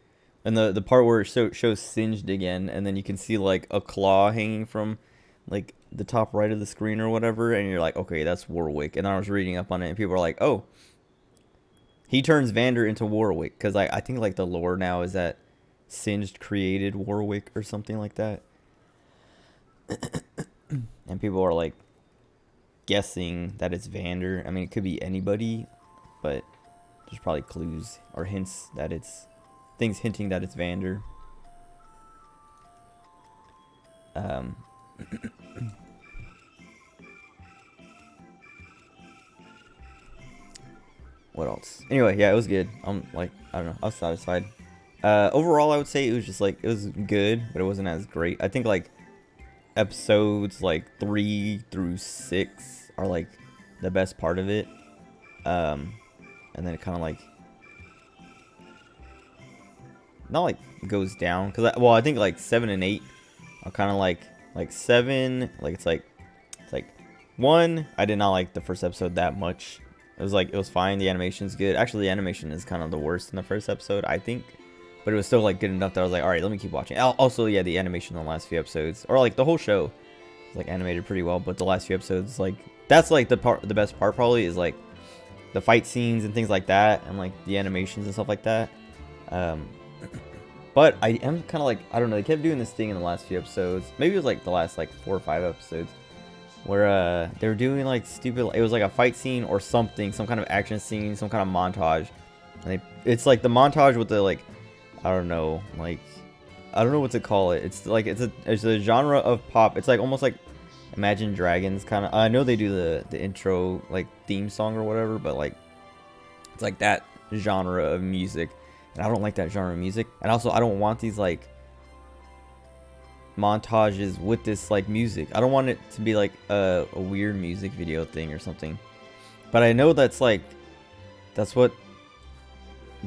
and the part where it shows Singed again, and then you can see like a claw hanging from like the top right of the screen or whatever, and you're like, okay, that's Warwick. And I was reading up on it, and people are like, oh, he turns Vander into Warwick, because I think like the lore now is that Singed created Warwick or something like that. And people are like guessing that it's Vander. I mean, it could be anybody, but there's probably clues or hints that it's things hinting that it's Vander. What else? Anyway, yeah, it was good. Like, I don't know, I was satisfied. Overall, I would say it was just like, it was good, but it wasn't as great. I think like episodes like 3 through 6 are like the best part of it. And then it kind of like, not like goes down, because well, I think like 7 and 8 are kind of like 7, like it's like 1, I did not like the first episode that much. It was fine. The animation's good. Actually, the animation is kind of the worst in the first episode, I think. But it was still like good enough that I was like, all right, let me keep watching. Also, yeah, the animation in the last few episodes, or like the whole show, is like animated pretty well. But the last few episodes, like that's like the best part probably is like the fight scenes and things like that, and like the animations and stuff like that. But I am kind of like, I don't know. They kept doing this thing in the last few episodes. Maybe it was like the last like 4 or 5 episodes, where they were doing like stupid, it was like a fight scene or something, some kind of action scene, some kind of montage, and it's like the montage with the like, I don't know, like, I don't know what to call it. It's like it's a genre of pop. It's like almost like Imagine Dragons kind of. I know they do the intro like theme song or whatever, but like it's like that genre of music, and I don't like that genre of music. And also I don't want these like montages with this like music. I don't want it to be like a weird music video thing or something. But I know that's like, that's what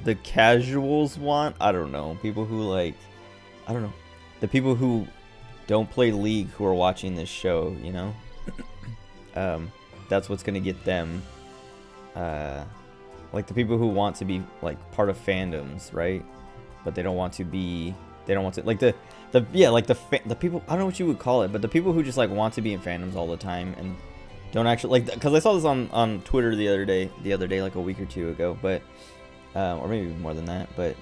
the casuals want. I don't know. People who like, I don't know. The people who don't play League who are watching this show, you know? That's what's gonna get them. Like the people who want to be like part of fandoms, right? But they don't want to be, they don't want to, like the people, I don't know what you would call it, but the people who just like want to be in fandoms all the time and don't actually like, because I saw this on Twitter the other day like a week or 2 ago, but or maybe more than that, but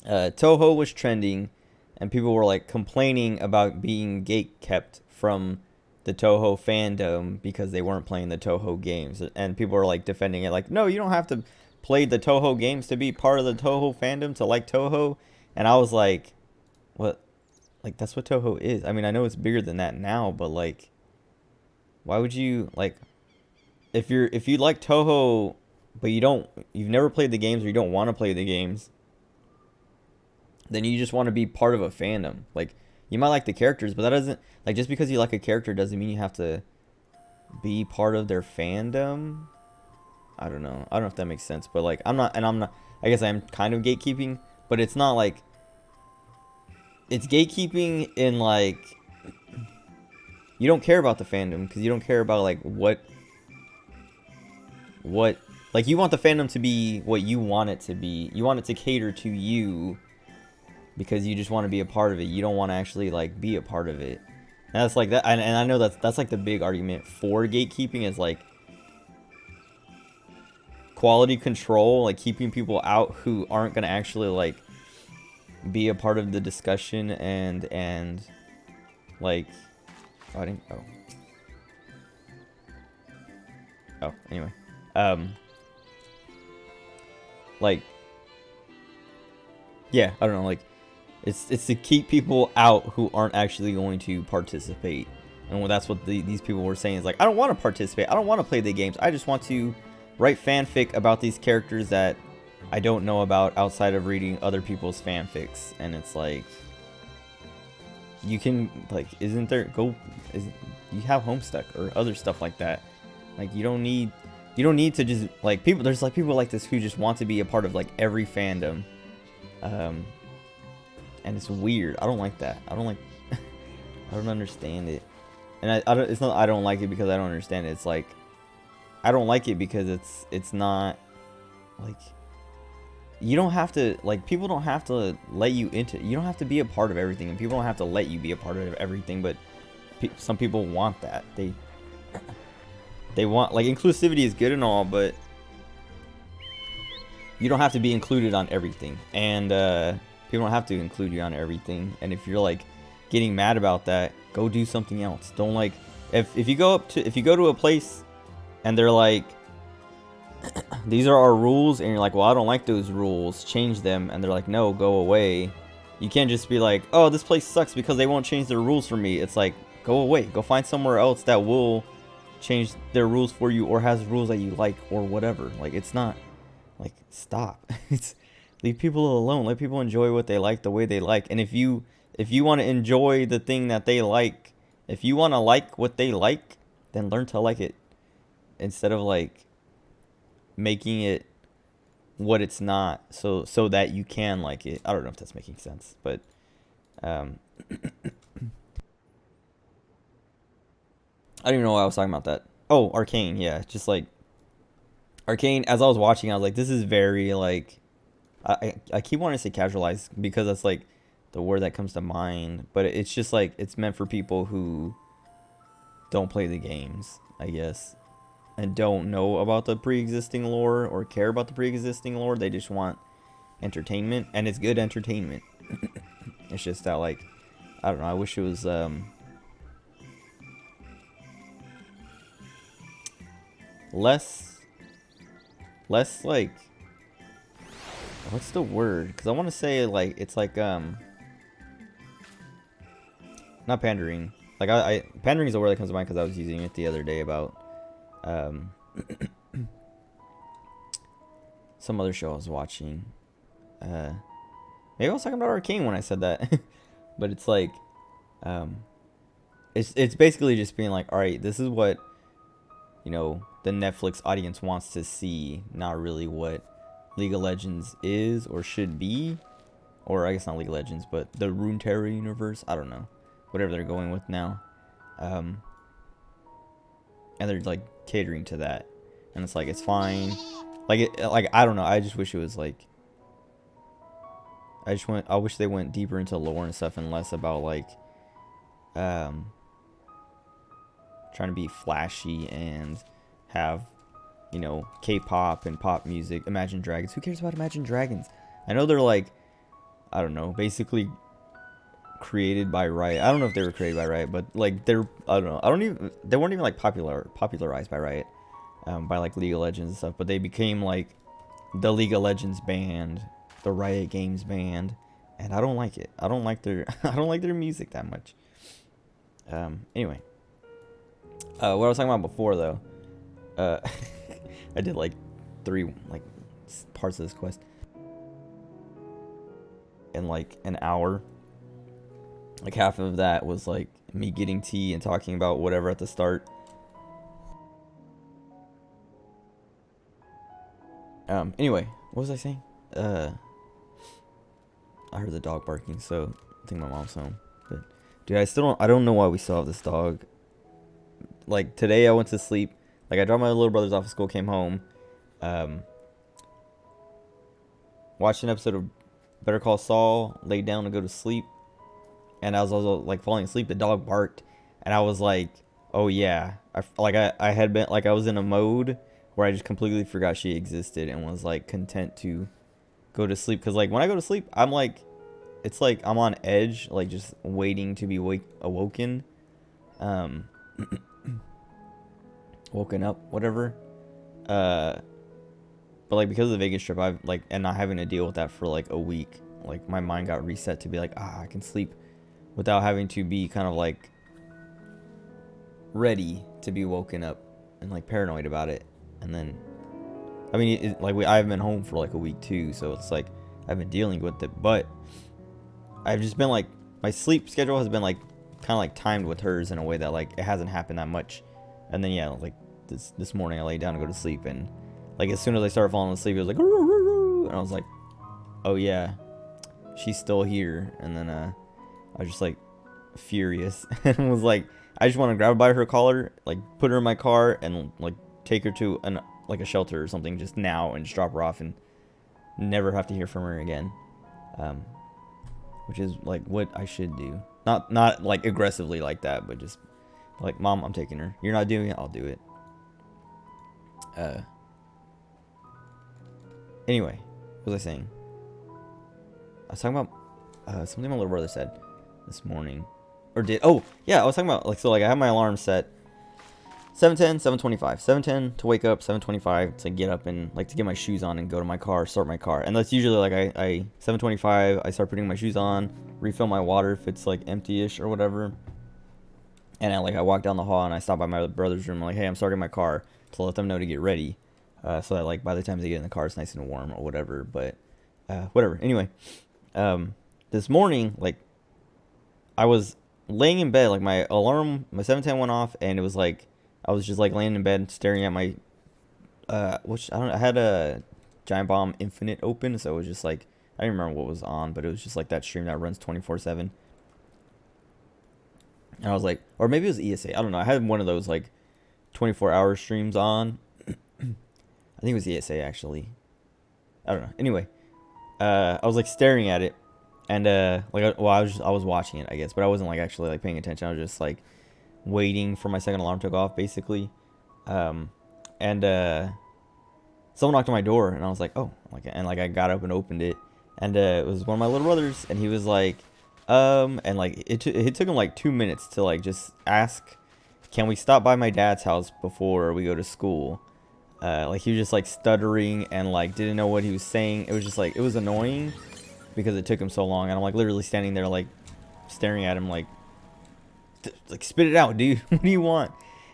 Toho was trending and people were like complaining about being gatekept from the Toho fandom because they weren't playing the Toho games, and people were like defending it like, no, you don't have to play the Toho games to be part of the Toho fandom to like Toho. And I was like, what? Like, that's what Toho is. I mean, I know it's bigger than that now, but like, why would you like, if you like Toho but you've never played the games or you don't want to play the games, then you just want to be part of a fandom. Like, you might like the characters, but that doesn't, like, just because you like a character doesn't mean you have to be part of their fandom. I don't know. I don't know if that makes sense, but like, I'm not, I guess I'm kind of gatekeeping, but it's not like, it's gatekeeping in like, you don't care about the fandom because you don't care about like what, like, you want the fandom to be what you want it to be. You want it to cater to you because you just want to be a part of it. You don't want to actually like be a part of it. And that's like that, and I know that's like the big argument for gatekeeping is like quality control, like keeping people out who aren't going to actually like be a part of the discussion and like, oh, I didn't, anyway, like, yeah, I don't know, like, it's to keep people out who aren't actually going to participate. And that's what these people were saying, is like, I don't want to participate, I don't want to play the games, I just want to write fanfic about these characters that I don't know about outside of reading other people's fanfics. And it's like, you can, like, you have Homestuck or other stuff like that. Like, you don't need to just, like, there's like people like this who just want to be a part of like every fandom. And it's weird. I don't like that. I don't understand it. And it's not, I don't like it because I don't understand it. It's like, I don't like it because it's not, like, you don't have to, like, people don't have to let you into, you don't have to be a part of everything, and people don't have to let you be a part of everything, but some people want that. They want, like, inclusivity is good and all, but you don't have to be included on everything, and people don't have to include you on everything. And if you're like getting mad about that, go do something else. Don't, like, if you go to a place and they're like, these are our rules, and you're like, well, I don't like those rules, change them, and they're like, no, go away. You can't just be like, oh, this place sucks because they won't change their rules for me. It's like, go away, go find somewhere else that will change their rules for you, or has rules that you like, or whatever. Like, it's not, like, stop. It's, leave people alone, let people enjoy what they like the way they like. And if you want to enjoy the thing that they like, if you want to like what they like, then learn to like it, instead of like making it what it's not, so that you can like it. I don't know if that's making sense, but I don't even know why I was talking about that. Oh, Arcane, yeah, just like Arcane. As I was watching, I was like, this is very like, I keep wanting to say casualized because that's like the word that comes to mind, but it's just like it's meant for people who don't play the games, I guess, and don't know about the pre-existing lore or care about the pre-existing lore. They just want entertainment, and it's good entertainment. It's just that, like, I don't know, I wish it was less like, what's the word? Because I want to say like it's like not pandering. Like I pandering is the word that comes to mind because I was using it the other day about some other show I was watching. Maybe I was talking about Arcane when I said that. But it's like it's basically just being like, all right, this is what, you know, the Netflix audience wants to see, not really what League of Legends is or should be. Or I guess not League of Legends, but the Runeterra universe. I don't know, whatever they're going with now. And they're like catering to that, and it's like, it's fine. Like I don't know, I just wish it was like, I wish they went deeper into lore and stuff and less about like trying to be flashy and have, you know, K-pop and pop music. Imagine Dragons, who cares about Imagine Dragons? I know they're like, I don't know, basically created by Riot. I don't know if they were created by Riot, but like they're, I don't know, they weren't even like popularized by Riot, by like League of Legends and stuff, but they became like the League of Legends band, the Riot Games band, and I don't like it. I don't like their I don't like their music that much. Anyway, what I was talking about before though, I did like 3 like parts of this quest in like an hour. Like half of that was like me getting tea and talking about whatever at the start. Anyway, what was I saying? I heard the dog barking, so I think my mom's home. But dude, I don't know why we still have this dog. Like today I went to sleep. Like I dropped my little brothers off at school, came home, watched an episode of Better Call Saul, laid down to go to sleep. And as I was like falling asleep, the dog barked, and I was like, "Oh yeah!" I had been like, I was in a mode where I just completely forgot she existed and was like content to go to sleep. Cause like when I go to sleep, I'm like, it's like I'm on edge, like just waiting to be awoken, woken up, whatever. But like because of the Vegas trip, I've like, and not having to deal with that for like a week, like my mind got reset to be like, I can sleep without having to be kind of like ready to be woken up and like paranoid about it. And then, I mean, I've been home for like a week too, so it's like I've been dealing with it. But I've just been like, my sleep schedule has been like kind of like timed with hers in a way that like it hasn't happened that much. And then yeah, like this morning I laid down to go to sleep, and like as soon as I started falling asleep, it was like, and I was like, oh yeah, she's still here. And then I was just like furious and was like, I just want to grab her by her collar, like put her in my car and like take her to like a shelter or something just now and just drop her off and never have to hear from her again. Which is like what I should do. Not like aggressively like that, but just like, Mom, I'm taking her. You're not doing it, I'll do it. Anyway, what was I saying? I was talking about something my little brother said this morning. Or did, oh yeah, I was talking about like, so like I have my alarm set 7:10, 7:25. 7:10 to wake up, 7:25 to get up and like to get my shoes on and go to my car, start my car. And that's usually like I 7:25 I start putting my shoes on, refill my water if it's like empty-ish or whatever. And I walk down the hall and I stop by my brother's room. I'm like, hey, I'm starting my car to let them know to get ready, so that like by the time they get in the car it's nice and warm or whatever. But whatever. Anyway, this morning like I was laying in bed, like my alarm, my 7:10 went off, and it was like I was just like laying in bed staring at my which I don't know, I had a Giant Bomb Infinite open, so it was just like I don't remember what was on, but it was just like that stream that runs 24/7. And I was like, or maybe it was ESA, I don't know. I had one of those like 24-hour streams on. I think it was ESA actually. I don't know. Anyway, I was like staring at it, and like well, I was watching it, I guess, but I wasn't like actually like paying attention. I was just like waiting for my second alarm to go off, basically. And someone knocked on my door, and I was like, oh, like I got up and opened it, and it was one of my little brothers, and he was like, and like it took him like 2 minutes to like just ask, can we stop by my dad's house before we go to school? Like he was just like stuttering and like didn't know what he was saying. It was just like, it was annoying because it took him so long, and I'm like literally standing there like staring at him like spit it out, dude. What do you want?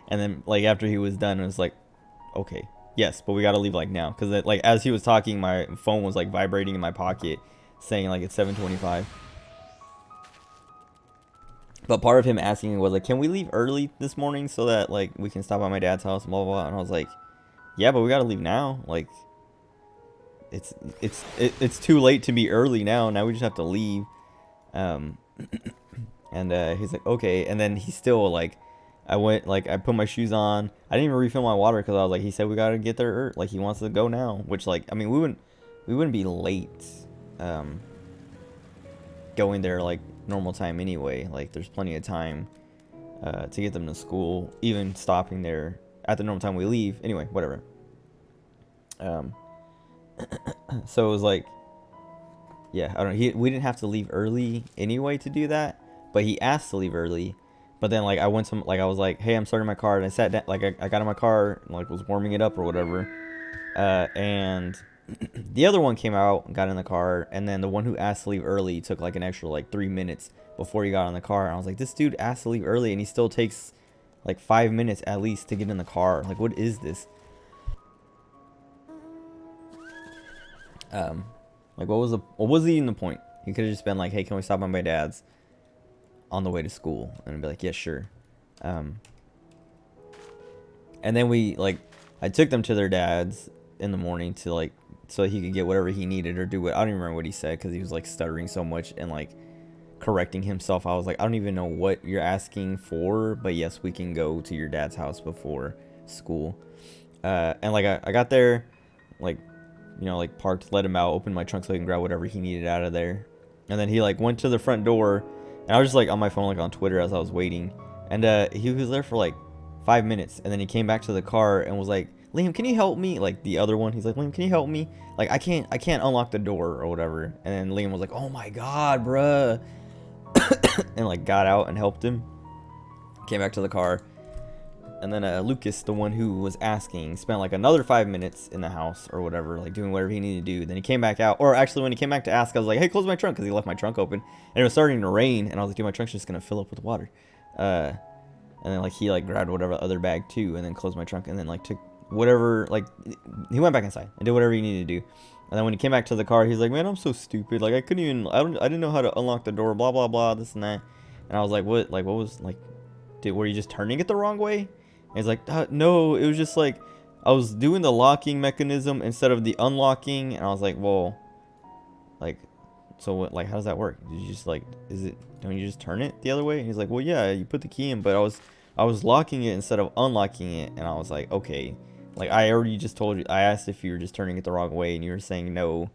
And then like after he was done, it was like, okay, yes, but we gotta leave like now, because like as he was talking, my phone was like vibrating in my pocket saying like it's 7:25. But part of him asking was like, can we leave early this morning so that like we can stop by my dad's house and blah blah blah. And I was like, yeah, but we gotta leave now. Like it's too late to be early now. Now we just have to leave. And he's like, okay. And then he still like, I put my shoes on. I didn't even refill my water because I was like, he said we gotta get there. Like he wants to go now, which like, I mean, we wouldn't be late, going there like normal time anyway. Like there's plenty of time, to get them to school, even stopping there at the normal time we leave. Anyway, whatever. So it was like, yeah, I don't know. We didn't have to leave early anyway to do that, but he asked to leave early. But then like I was like, hey, I'm starting my car, and I sat down, like I got in my car and like was warming it up or whatever. And the other one came out and got in the car, and then the one who asked to leave early took like an extra like 3 minutes before he got in the car. And I was like, this dude asked to leave early and he still takes like 5 minutes at least to get in the car. Like, what is this? Like what was even the point? He could have just been like, hey, can we stop by my dad's on the way to school? And I'd be like, yeah, sure. And then I took them to their dad's in the morning to like, so he could get whatever he needed or do what, I don't even remember what he said because he was like stuttering so much and like correcting himself. I was like, I don't even know what you're asking for, but yes, we can go to your dad's house before school. And like I got there, like, you know, like parked, let him out, opened my trunk so he can grab whatever he needed out of there. And then he like went to the front door, and I was just like on my phone, like on Twitter as I was waiting. And he was there for like 5 minutes, and then he came back to the car and was like, Liam, can you help me? Like the other one, he's like, Liam, can you help me? Like I can't unlock the door or whatever. And then Liam was like, oh my god, bruh. And like got out and helped him. Came back to the car. And then Lucas, the one who was asking, spent like another 5 minutes in the house or whatever, like doing whatever he needed to do. Then he came back out, or actually when he came back to ask, I was like, hey, close my trunk, because he left my trunk open, and it was starting to rain, and I was like, dude, my trunk's just gonna fill up with water. And then like he like grabbed whatever other bag too, and then closed my trunk, and then like took whatever, like he went back inside and did whatever he needed to do. And then when he came back to the car, he's like, man, I'm so stupid, like I didn't know how to unlock the door, blah blah blah, this and that. And I was like, what was like, were you just turning it the wrong way? And he's like, no, it was just like I was doing the locking mechanism instead of the unlocking. And I was like, well, like, so what, like, how does that work? Did you just like, don't you just turn it the other way? And he's like, well, yeah, you put the key in, but I was locking it instead of unlocking it. And I was like, okay, like I already just told you, I asked if you were just turning it the wrong way, and you were saying no,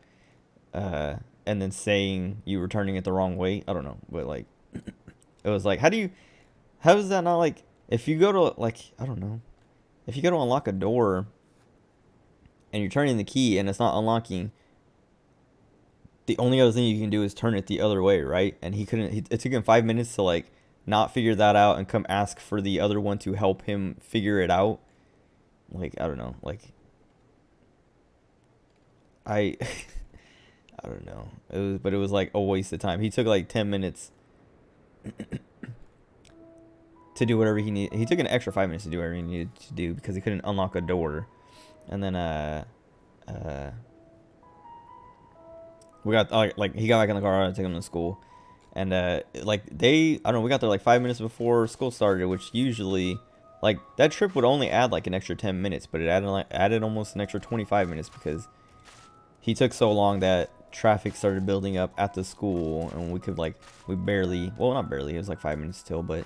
and then saying you were turning it the wrong way. I don't know, but like, it was like, how is that not like, if you go to, like, I don't know, if you go to unlock a door and you're turning the key and it's not unlocking, the only other thing you can do is turn it the other way, right? And it took him 5 minutes to, like, not figure that out and come ask for the other one to help him figure it out. Like, I don't know. Like, I I don't know. But it was like a waste of time. He took like 10 minutes to do whatever he needed. He took an extra 5 minutes to do whatever he needed to do because he couldn't unlock a door. And then we got like he got back in the car. I took him to school, and like I don't know, we got there like 5 minutes before school started, which usually like that trip would only add like an extra 10 minutes, but it added almost an extra 25 minutes because he took so long that traffic started building up at the school, and we barely, well, not barely, it was like 5 minutes till, but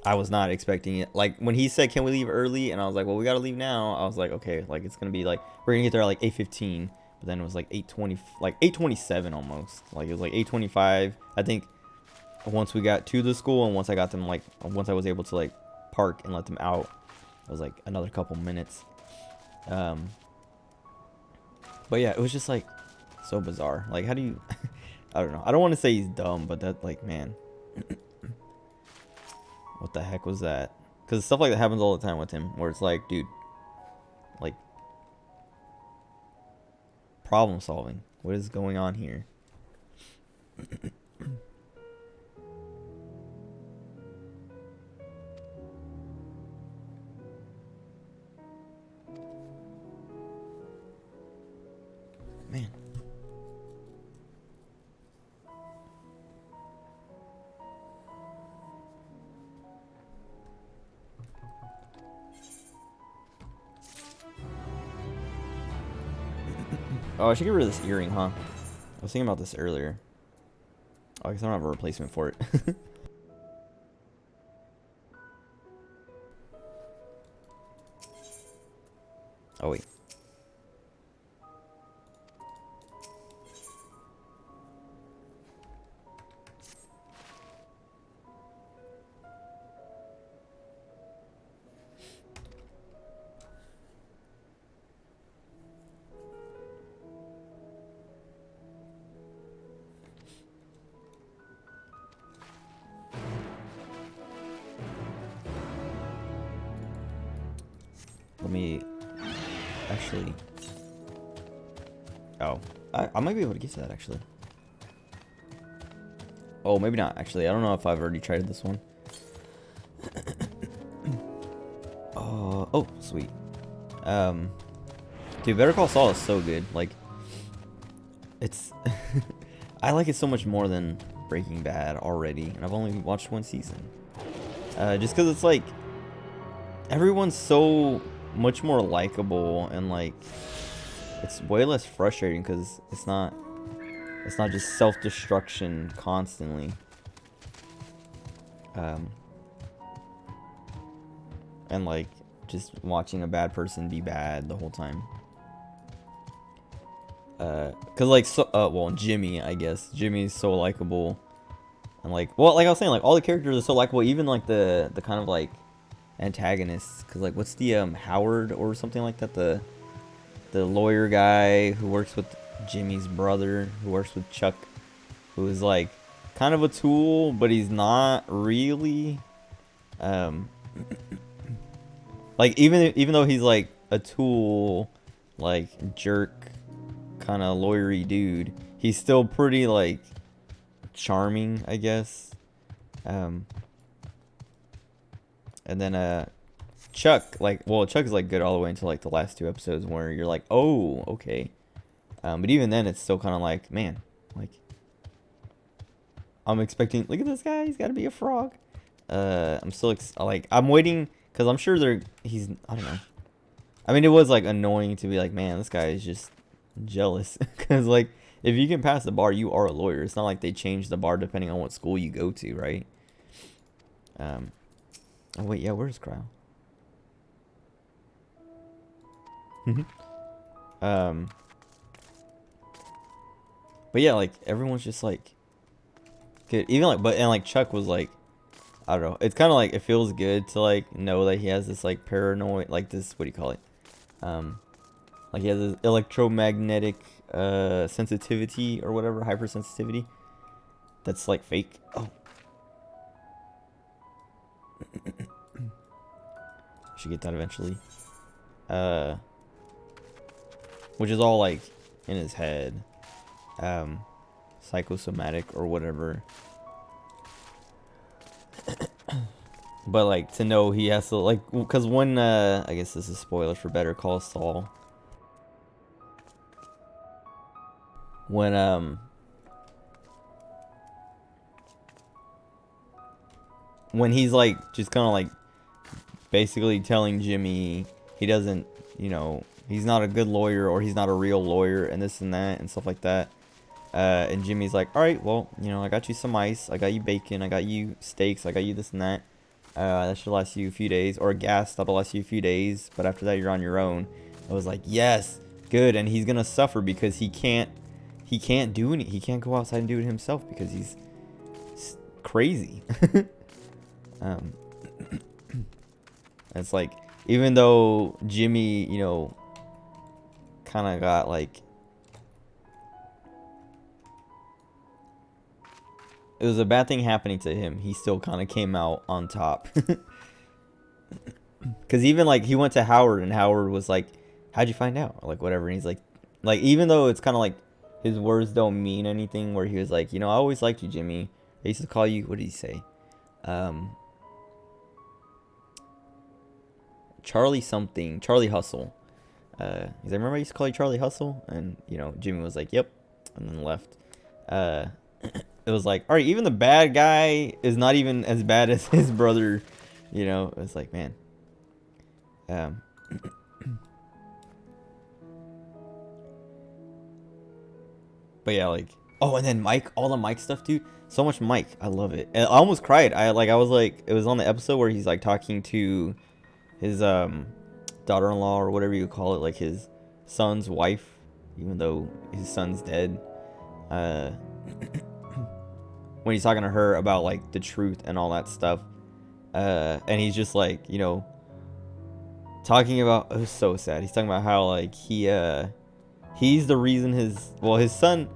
I was not expecting it. Like when he said, "Can we leave early?" and I was like, "Well, we gotta leave now." I was like, "Okay, like it's gonna be like we're gonna get there at like 8:15," but then it was like 8:20, like 8:27 almost. Like it was like 8:25. I think once we got to the school and once I got them once I was able to like park and let them out, it was like another couple minutes. But yeah, it was just like so bizarre. Like, how do you? I don't know. I don't want to say he's dumb, but that like, man. What the heck was that? Because stuff like that happens all the time with him, where it's like, dude, like, problem solving. What is going on here? Man. Oh, I should get rid of this earring, huh? I was thinking about this earlier. Oh, I guess I don't have a replacement for it. Oh, wait. Let me actually. Oh, I might be able to get to that actually. Oh, maybe not actually. I don't know if I've already tried this one. Oh, sweet. Dude, Better Call Saul is so good. Like, it's I like it so much more than Breaking Bad already, and I've only watched one season. Just because it's like everyone's so much more likable, and like it's way less frustrating because it's not just self-destruction constantly. And like just watching a bad person be bad the whole time. Cause like well, Jimmy, I guess Jimmy's so likable, and like, well, like I was saying, like all the characters are so likable, even like the kind of like antagonists. Cause like, what's the Howard or something like that, the lawyer guy who works with Jimmy's brother, who works with Chuck, who is like kind of a tool, but he's not really. Like even though he's like a tool, like jerk, kind of lawyery dude, he's still pretty like charming, I guess. And then Chuck, like, well, Chuck is like good all the way until like the last two episodes where you're like, oh, okay. But even then, it's still kind of like, man, like, I'm expecting. Look at this guy. He's got to be a frog. I'm still like, I'm waiting because I'm sure he's. I don't know. I mean, it was like annoying to be like, man, this guy is just jealous because like, if you can pass the bar, you are a lawyer. It's not like they change the bar depending on what school you go to, right? Oh wait, yeah, where's Kyle? But yeah, like everyone's just like good. Even like, and like Chuck was like, I don't know. It's kind of like it feels good to like know that he has this like paranoid, like this. What do you call it? Like he has this electromagnetic sensitivity or whatever, hypersensitivity. that's like fake. Oh. Should get that eventually. Which is all like in his head. Psychosomatic or whatever. But like to know he has to like, because when I guess this is spoilers for Better Call Saul. When he's like just kind of like basically telling Jimmy he doesn't, you know, he's not a good lawyer, or he's not a real lawyer, and this and that and stuff like that. And Jimmy's like, all right, well, you know, I got you some ice, I got you bacon, I got you steaks, I got you this and that. That should last you a few days, or gas that'll last you a few days, but after that you're on your own. I was like, yes, good. And he's gonna suffer because he can't do any, he can't go outside and do it himself because he's crazy. It's like, even though Jimmy, you know, kind of got like, it was a bad thing happening to him, he still kind of came out on top. Because even like he went to Howard, and Howard was like, how'd you find out, or like whatever, and he's like even though it's kind of like his words don't mean anything, where he was like, you know, I always liked you, Jimmy, I used to call you, what did he say, Charlie something, Charlie Hustle. He's like, remember I used to call you Charlie Hustle? And, you know, Jimmy was like, yep, and then left. It was like, all right, even the bad guy is not even as bad as his brother, you know. It was like, man. But yeah, like, oh, and then Mike, all the Mike stuff, dude. So much Mike, I love it. And I almost cried. I was like, it was on the episode where he's like talking to his daughter-in-law, or whatever you call it, like his son's wife, even though his son's dead. When he's talking to her about like the truth and all that stuff, and he's just like, you know, talking about, it was so sad. He's talking about how like he's the reason his son,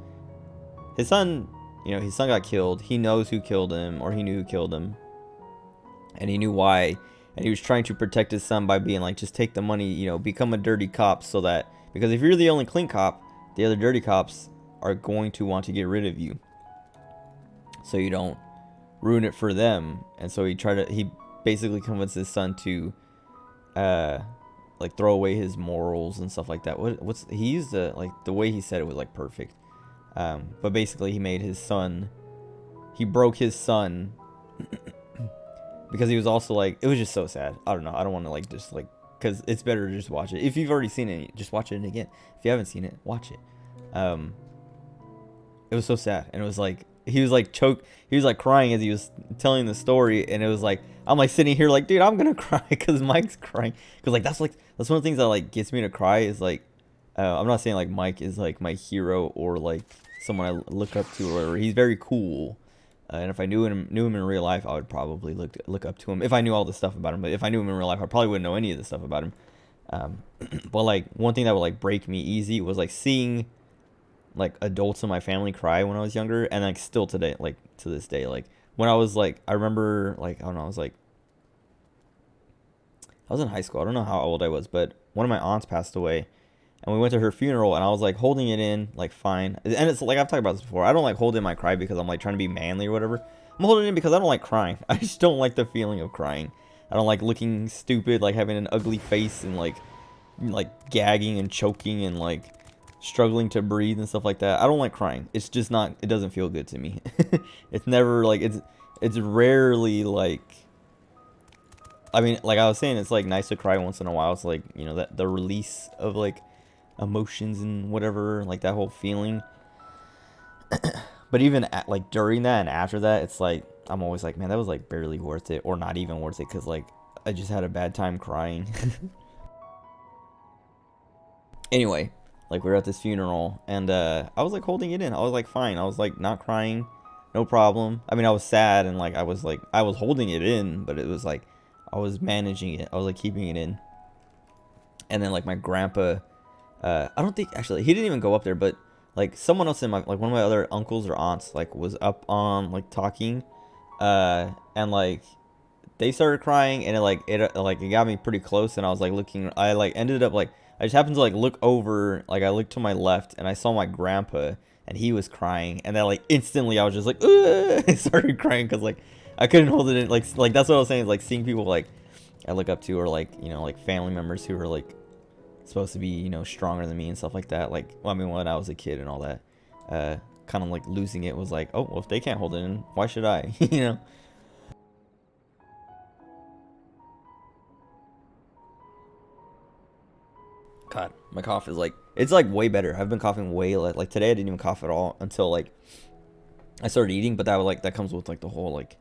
you know, his son got killed. He knows who killed him, or he knew who killed him, and he knew why. And he was trying to protect his son by being like, just take the money, you know, become a dirty cop, so that, because if you're the only clean cop, the other dirty cops are going to want to get rid of you, so you don't ruin it for them. And so he basically convinced his son to like throw away his morals and stuff like that. He used like the way he said it was like perfect. But basically he made his son, he broke his son because he was also like, it was just so sad. I don't know, I don't want to like just like, because it's better to just watch it. If you've already seen it, just watch it again. If you haven't seen it, watch it. It was so sad, and it was like, he was like he was like crying as he was telling the story, and it was like, I'm like sitting here like, dude, I'm gonna cry because Mike's crying, because like that's one of the things that like gets me to cry is like, I'm not saying like Mike is like my hero or like someone I look up to or whatever. He's very cool, and if I knew him in real life, I would probably look up to him if I knew all the stuff about him. But if I knew him in real life, I probably wouldn't know any of the stuff about him. But like one thing that would like break me easy was like seeing like adults in my family cry when I was younger, and like still today, like to this day, like when I was like, I remember like, I don't know, I was in high school, I don't know how old I was, but one of my aunts passed away, and we went to her funeral, and I was like holding it in, like fine, and it's like, I've talked about this before, I don't like hold in my cry because I'm like trying to be manly or whatever. I'm holding it in because I don't like crying. I just don't like the feeling of crying. I don't like looking stupid, like having an ugly face and like gagging and choking and like struggling to breathe and stuff like that. I don't like crying. It's just not, it doesn't feel good to me. It's never like, it's rarely like, I mean, like I was saying, it's like nice to cry once in a while. It's like, you know, that the release of like emotions and whatever, like that whole feeling. But even like during that and after that, it's like, I'm always like, man, that was like barely worth it, or not even worth it, because like I just had a bad time crying. Anyway, like we were at this funeral, and I was like holding it in. I was like fine. I was like not crying, no problem. I mean, I was sad, and like I was holding it in, but it was like I was managing it. I was like keeping it in. And then like my grandpa, I don't think, actually he didn't even go up there, but like someone else in my, like one of my other uncles or aunts, like was up on like talking, and like they started crying, and it got me pretty close, and I was like looking, I like ended up like, I just happened to like look over, like I looked to my left and I saw my grandpa, and he was crying, and then like instantly I was just like, I started crying because like I couldn't hold it in, like that's what I was saying, is like seeing people like I look up to, or like, you know, like family members who are like supposed to be, you know, stronger than me and stuff like that. Like, well, I mean, when I was a kid and all that, kind of like losing it was like, oh, well, if they can't hold it in, why should I? You know. God, my cough is like, it's like way better. I've been coughing way less. Like today I didn't even cough at all until like I started eating, but that was like, that comes with like the whole like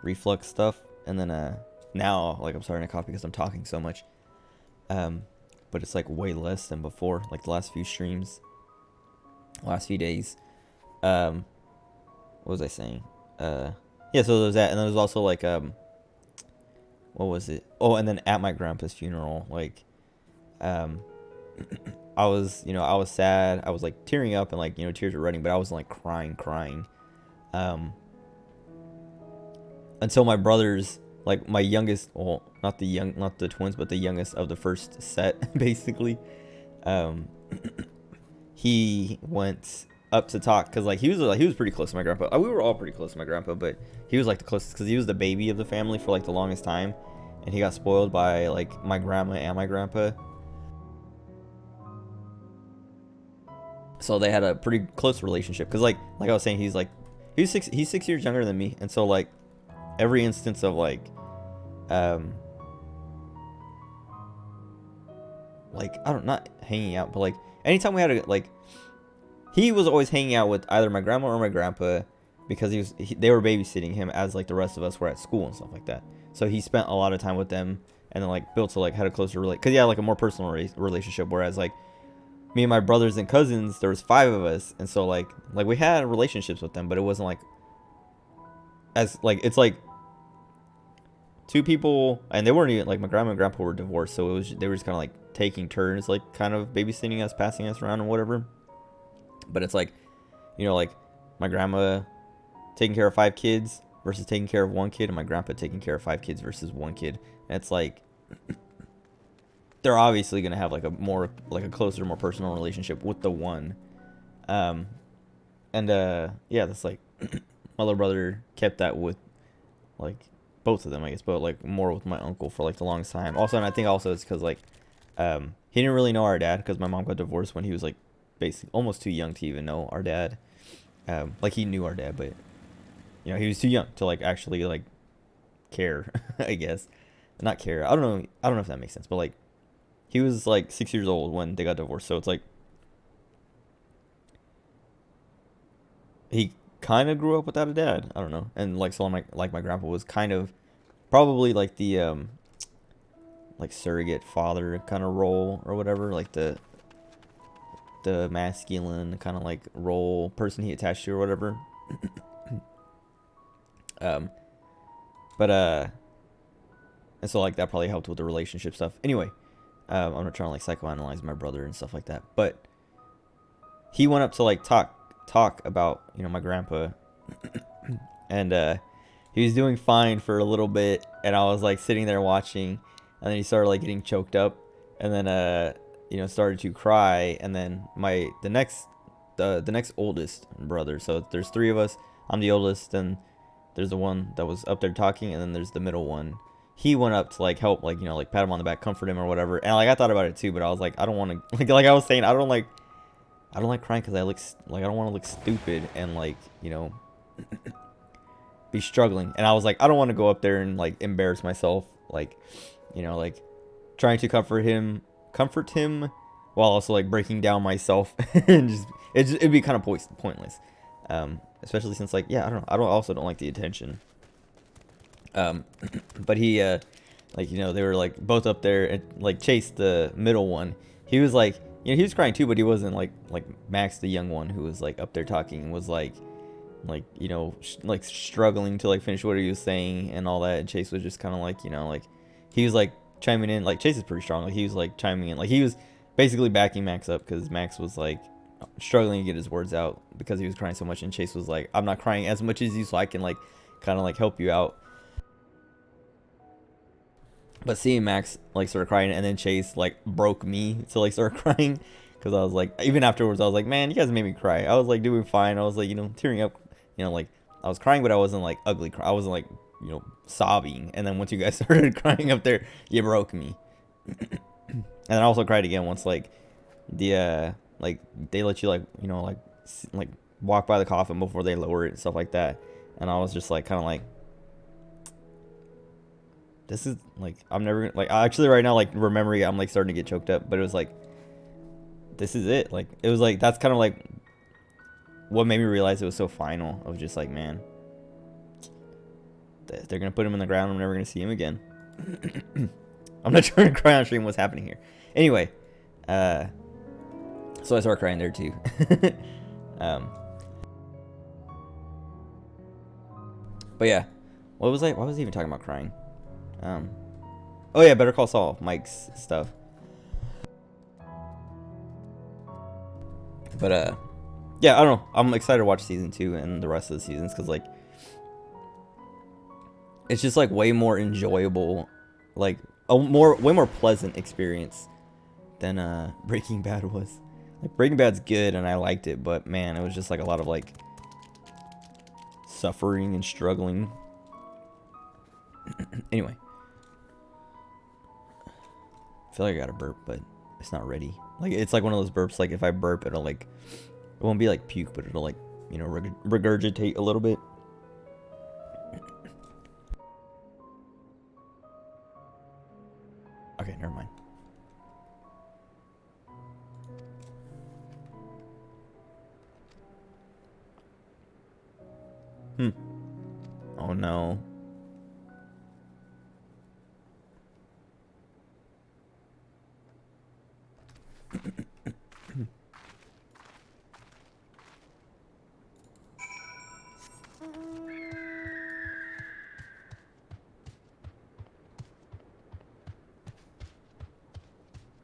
reflux stuff. And then now like I'm starting to cough because I'm talking so much. But it's like way less than before, like the last few streams, last few days. What was I saying? Yeah, so there's that, and then there's also like what was it? Oh, and then at my grandpa's funeral, like I was, you know, I was sad. I was like tearing up, and like, you know, tears were running, but I wasn't like crying. Until my brothers, like my youngest, well, not the twins, but the youngest of the first set, basically, he went up to talk, because like he was pretty close to my grandpa. We were all pretty close to my grandpa, but he was like the closest because he was the baby of the family for like the longest time, and he got spoiled by like my grandma and my grandpa. So they had a pretty close relationship, because like I was saying, he's 6 years younger than me, and so like every instance of like I don't, not hanging out, but like anytime we had a, like, he was always hanging out with either my grandma or my grandpa, because they were babysitting him as like the rest of us were at school and stuff like that. So he spent a lot of time with them, and then like built to like had a closer because he had like a more personal relationship, whereas like me and my brothers and cousins, there was 5 of us, and so like we had relationships with them, but it wasn't like as like, it's like 2 people, and they weren't even like, my grandma and grandpa were divorced, so they were just kind of like taking turns, like kind of babysitting us, passing us around and whatever. But it's like, you know, like my grandma taking care of 5 kids versus taking care of 1 kid, and my grandpa taking care of 5 kids versus 1 kid. And it's like they're obviously gonna have like a closer, more personal relationship with the one. Yeah, that's like my little brother kept that with like both of them, I guess, but like more with my uncle for like the longest time. Also, and I think also it's because like he didn't really know our dad, because my mom got divorced when he was like basically almost too young to even know our dad. Like he knew our dad, but you know, he was too young to like actually like care. I guess, not care. I don't know if that makes sense, but like he was like 6 years old when they got divorced, so it's like he kind of grew up without a dad. I don't know, and like so my grandpa was kind of probably like the like surrogate father kind of role or whatever, like the masculine kind of like role, person he attached to or whatever. But and so like that probably helped with the relationship stuff. Anyway, I'm not trying to like psychoanalyze my brother and stuff like that, but he went up to like talk about, you know, my grandpa, and he was doing fine for a little bit, and I was like sitting there watching, and then he started like getting choked up, and then you know, started to cry, and then the next oldest brother, so there's 3 of us, I'm the oldest, and there's the one that was up there talking, and then there's the middle one. He went up to like help, like, you know, like pat him on the back, comfort him or whatever, and like I thought about it too, but I was like, I don't want to like I was saying, I don't like crying because I don't want to look stupid and like, you know, be struggling, and I was like, I don't want to go up there and like embarrass myself, like, you know, like trying to comfort him while also like breaking down myself, and it'd be kind of pointless, especially since like, yeah, I also don't like the attention. But he like, you know, they were like both up there, and like Chase, the middle one, he was like, you know, he was crying too, but he wasn't like Max, the young one, who was like up there talking, was like you know, like struggling to like finish what he was saying and all that, and Chase was just kind of like, you know, like he was like chiming in, like Chase is pretty strong, like he was like chiming in, like he was basically backing Max up, because Max was like struggling to get his words out because he was crying so much, and Chase was like, I'm not crying as much as you, so I can like kind of like help you out. But seeing Max like start crying, and then Chase like broke me to like start crying, because I was like, even afterwards I was like, man, you guys made me cry. I was like doing fine. I was like, you know, tearing up, you know, like I was crying, but I wasn't like ugly cry. I wasn't like, you know, sobbing. And then once you guys started crying up there, you broke me. And I also cried again once like like they let you like, you know, like walk by the coffin before they lower it and stuff like that. And I was just like kind of like, this is like, I'm never like, actually right now like remembering it, I'm like starting to get choked up. But it was like, this is it. Like it was like, that's kind of like what made me realize it was so final. I was just like, man, they're gonna put him in the ground. I'm never gonna see him again. I'm not trying to cry on stream. What's happening here? Anyway, so I started crying there too. But yeah, what was I? Why was I even talking about crying? Oh yeah, Better Call Saul, Mike's stuff. But yeah, I don't know. I'm excited to watch season 2 and the rest of the seasons, because like it's just like way more enjoyable, like a way more pleasant experience than Breaking Bad was. Like Breaking Bad's good and I liked it, but man, it was just like a lot of like suffering and struggling. Anyway, I feel like I got a burp, but it's not ready. Like it's like one of those burps, like if I burp, it'll like, it won't be like puke, but it'll like, you know, regurgitate a little bit. Okay, never mind. Oh no.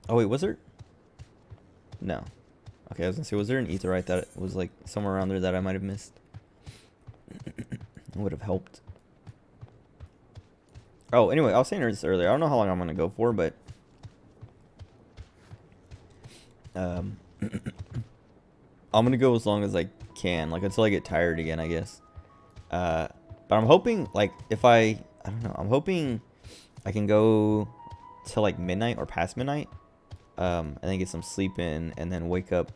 Oh wait, was there? No. Okay, I was gonna say, was there an etherite that was like somewhere around there that I might have missed? It would have helped. Oh, anyway, I was saying this earlier. I don't know how long I'm gonna go for, but I'm gonna go as long as I can, like until I get tired again, I guess. But I'm hoping, like, if I don't know, I'm hoping I can go till like midnight or past midnight, and then get some sleep in, and then wake up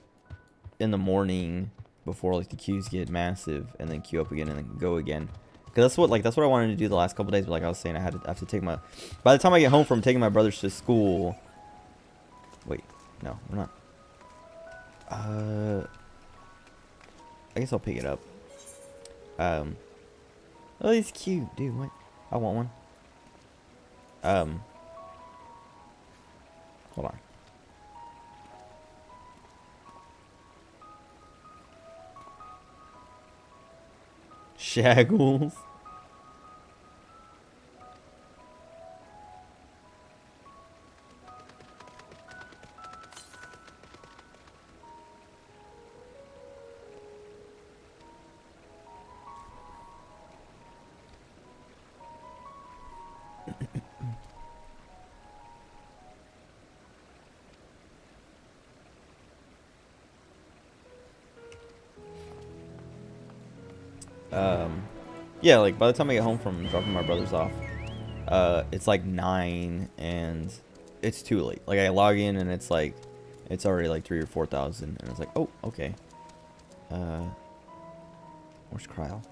in the morning before like the queues get massive, and then queue up again and then go again. Because that's what I wanted to do the last couple days. But like I was saying, I have to take my, by the time I get home from taking my brothers to school. Wait, no, we're not. I guess I'll pick it up. Oh, he's cute, dude. What? I want one. Hold on. Shaggles. Yeah, like by the time I get home from dropping my brothers off, it's like 9 and it's too late. Like I log in and it's like, it's already like 3,000 or 4,000, and it's like, oh, okay. Where's Cryle?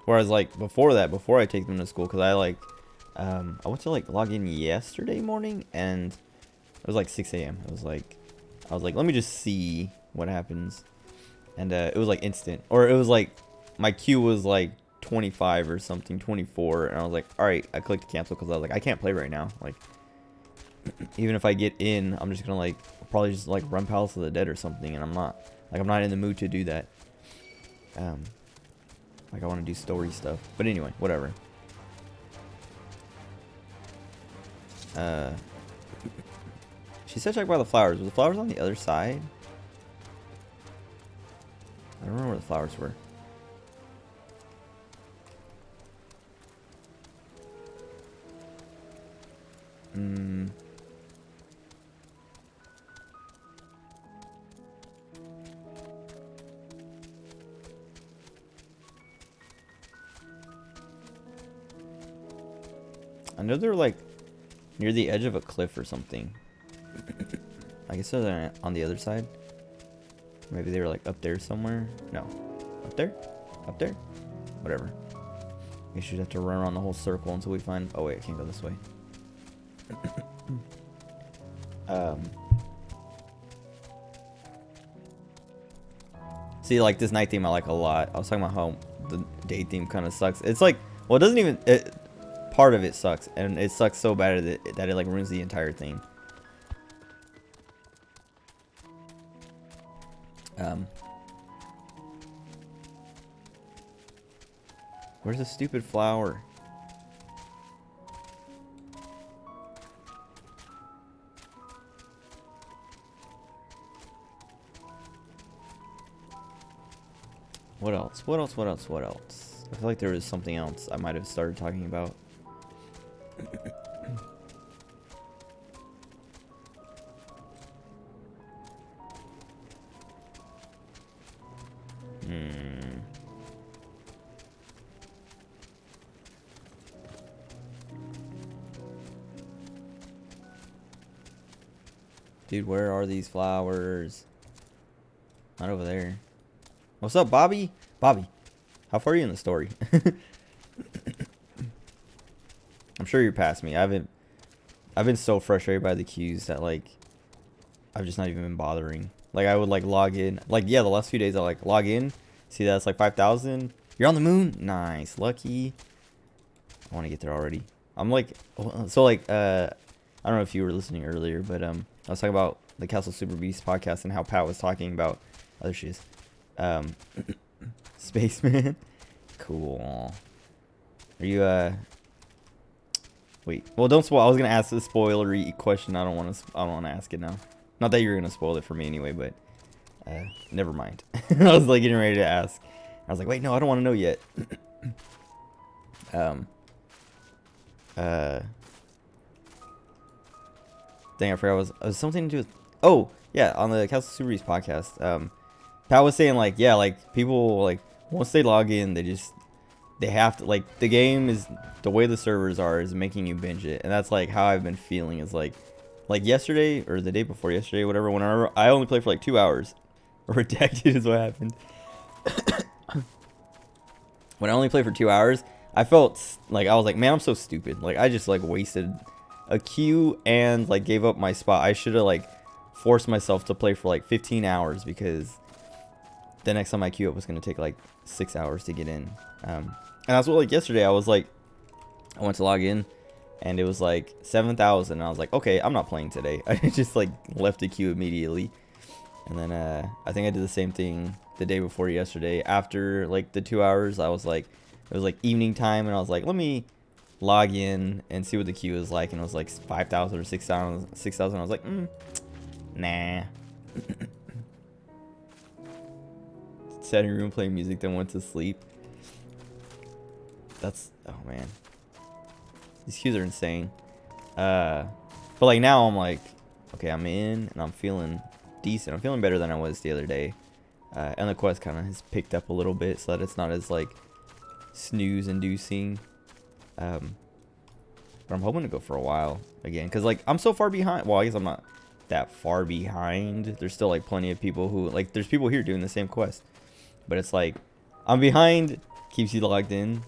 Whereas like before that, before I take them to school, because I like, I went to like log in yesterday morning and it was like 6 a.m. It was like, I was like, let me just see what happens. And it was like instant, or it was like my queue was like 25 or something, 24, and I was like, all right, I clicked cancel because I was like, I can't play right now. Like, even if I get in, I'm just gonna like probably just like run Palace of the Dead or something, and I'm not in the mood to do that. Like I want to do story stuff, but anyway, whatever. She said check by the flowers. Were the flowers on the other side? I don't remember where the flowers were. I know they're like near the edge of a cliff or something. I guess they're on the other side. Maybe they were like up there somewhere. No. Up there? Up there? Whatever. We should have to run around the whole circle until we find... Oh wait, I can't go this way. See, like this night theme I like a lot. I was talking about how the day theme kind of sucks. It's like, well, it doesn't even... part of it sucks, and it sucks so bad that it like ruins the entire thing. Where's the stupid flower? What else? What else? What else? What else? I feel like there was something else I might have started talking about. Dude, where are these flowers? Not over there. What's up, Bobby? Bobby, how far are you in the story? I'm sure you're past me. I've been so frustrated by the queues that like I've just not even been bothering. Like I would like log in. Like yeah, the last few days I like log in, see that's like 5,000. You're on the moon? Nice. Lucky. I want to get there already. I'm like so like I don't know if you were listening earlier, but I was talking about the Castle Super Beast podcast and how Pat was talking about other shit. Spaceman. Cool. Are you wait. Well, don't spoil. I was gonna ask a spoilery question. I don't want to ask it now. Not that you're gonna spoil it for me anyway, but never mind. I was like getting ready to ask. I was like, wait, no, I don't want to know yet. Dang, I forgot. It was something to do with. Oh yeah, on the Castle Super Beast podcast. Pat was saying like, yeah, like people like once they log in, they have to like the game is the way the servers are is making you binge it, and that's like how I've been feeling is like yesterday or the day before yesterday, whatever. Whenever I only played for like 2 hours, redacted is what happened. When I only played for 2 hours, I felt like I was like, man, I'm so stupid. Like I just like wasted a queue and like gave up my spot. I should have like forced myself to play for like 15 hours because the next time I queue up was going to take like 6 hours to get in. And that's what like yesterday I was like, I went to log in and it was like 7,000 and I was like, okay, I'm not playing today. I just like left the queue immediately. And then I think I did the same thing the day before yesterday. After like the 2 hours, I was like, it was like evening time and I was like, let me log in and see what the queue is like, and it was like 5,000 or 6,000. I was like, nah. Sat in your room playing music, then went to sleep. That's, oh man, these queues are insane. But like now I'm like, okay, I'm in and I'm feeling decent. I'm feeling better than I was the other day. And the quest kind of has picked up a little bit so that it's not as like snooze inducing. But I'm hoping to go for a while again because like I'm so far behind. Well, I guess I'm not that far behind. There's still like plenty of people who like there's people here doing the same quest, but it's like I'm behind, keeps you logged in.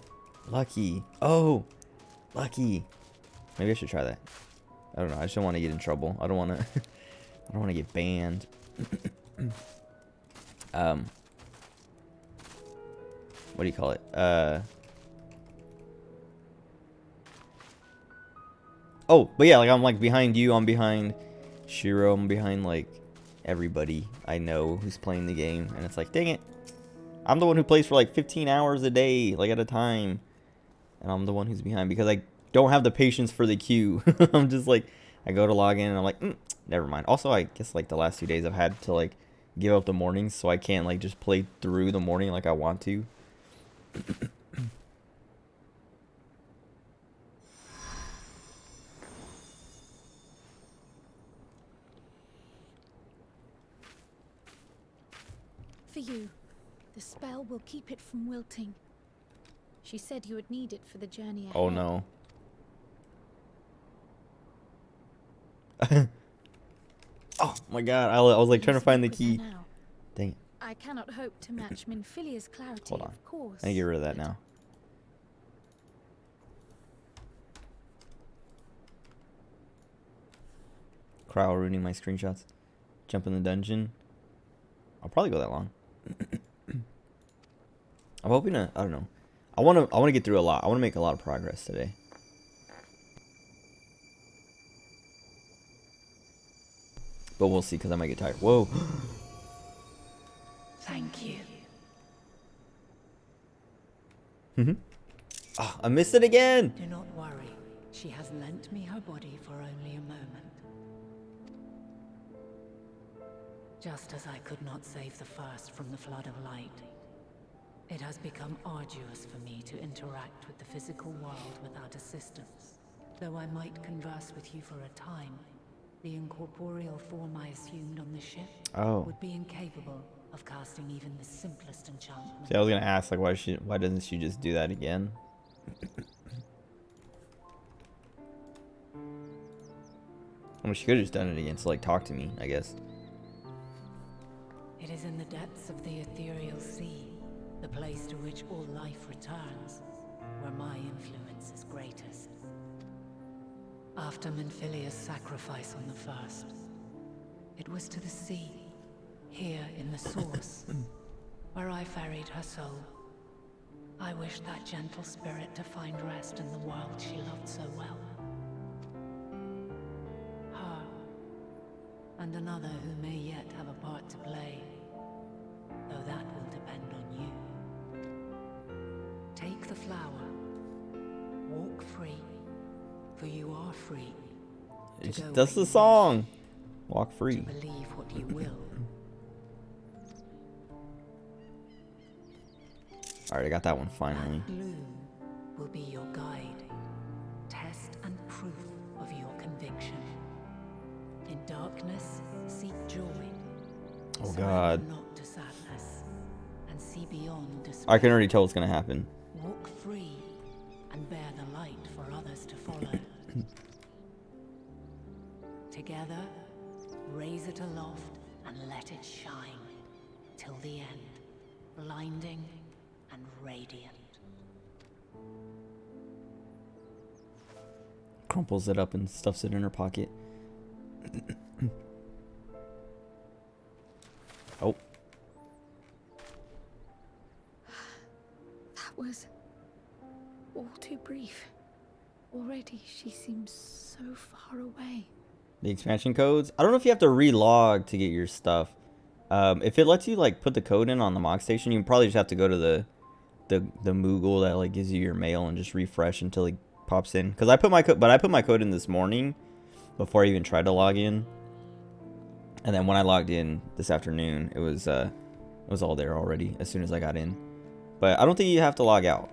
Lucky. Oh, lucky. Maybe I should try that. I don't know. I just don't want to get in trouble. I don't want to I don't want to get banned. What do you call it? Oh, but yeah, like I'm like behind you, I'm behind Shiro, I'm behind like everybody I know who's playing the game, and it's like, dang it, I'm the one who plays for like 15 hours a day, like at a time, and I'm the one who's behind because I don't have the patience for the queue. I'm just like, I go to log in and I'm like, Never mind. Also, I guess like the last 2 days I've had to like give up the mornings, so I can't like just play through the morning like I want to. For you. The spell will keep it from wilting. She said you would need it for the journey ahead. Oh no. Oh my god, I was like trying to find the key. Dang it. I cannot hope to match Minfilia's clarity, Hold on. of course. I need to get rid of that now. Crowd ruining my screenshots. Jump in the dungeon. I'll probably go that long. I'm hoping to, I don't know. I want to get through a lot. I want to make a lot of progress today. But we'll see, because I might get tired. Whoa. Thank you. Oh, I missed it again. Do not worry. She has lent me her body for only a moment. Just as I could not save the first from the flood of light, it has become arduous for me to interact with the physical world without assistance. Though I might converse with you for a time, the incorporeal form I assumed on the ship would be incapable of casting even the simplest enchantment. See, I was gonna ask, like, why doesn't she just do that again? I mean, she could have just done it again to like talk to me, I guess. It is in the depths of the ethereal sea, the place to which all life returns, where my influence is greatest. After Minfilia's sacrifice on the first, it was to the sea, here in the source, where I ferried her soul. I wish that gentle spirit to find rest in the world she loved so well. Her, and another who may yet have a part to play, though that will depend on you. Take the flower, walk free, for you are free. That's the song. Walk free. To believe what you will. Alright, I got that one finally. That gloom will be your guide, test and proof of your conviction. In darkness, seek joy. Oh god. Not to sadness, and see beyond despair. I can already tell what's gonna happen. Walk free and bear the light for others to follow. Together, raise it aloft and let it shine till the end, blinding and radiant. Crumples it up and stuffs it in her pocket. Oh. That was all too brief. Already she seems so far away. The expansion codes? I don't know if you have to relog to get your stuff. If it lets you like put the code in on the Mog Station, you probably just have to go to the Moogle that like gives you your mail and just refresh until it pops in. Because I put my code in this morning before I even tried to log in. And then when I logged in this afternoon, it was all there already as soon as I got in. But I don't think you have to log out.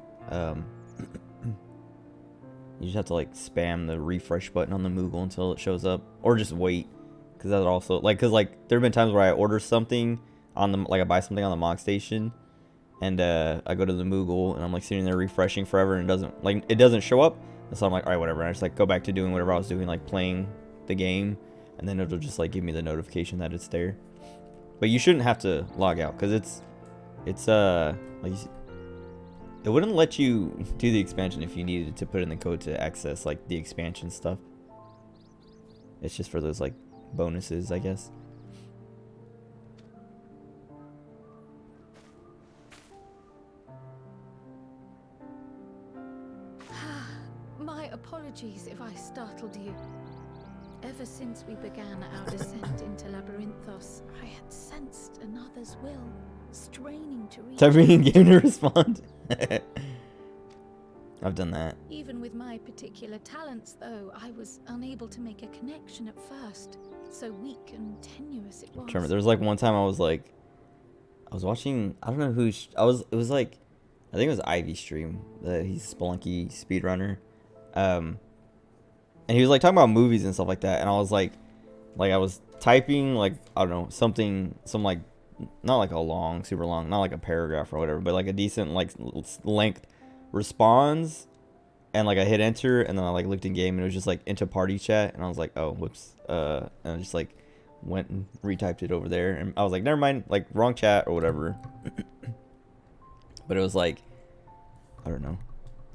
You just have to like spam the refresh button on the Moogle until it shows up, or just wait, because that also because there have been times where I order something on the I buy something on the Mog Station, and I go to the Moogle and I'm like sitting there refreshing forever and it doesn't show up, and so I'm like, all right, whatever, and I just like go back to doing whatever I was doing, like playing the game, and then it'll just like give me the notification that it's there. But you shouldn't have to log out, because it's like it wouldn't let you do the expansion if you needed to put in the code to access like the expansion stuff. It's just for those like bonuses, I guess. My apologies if I startled you. Ever since we began our descent into Labyrinthos, I had sensed another's will, straining to reach. Type me in game to respond. I've done that. Even with my particular talents, though, I was unable to make a connection at first. So weak and tenuous it was. Remember, there was like one time I was watching, I don't know who, it was like, I think it was Ivy's stream, he's Spelunky speedrunner, and he was like talking about movies and stuff like that, and I was like I was typing like, I don't know, some like, not like a long, super long, not like a paragraph or whatever, but like a decent like length response, and like I hit enter, and then I like looked in game, and it was just like into party chat, and I was like, oh, whoops, and I just like went and retyped it over there, and I was like, never mind, like wrong chat or whatever. But it was like, I don't know,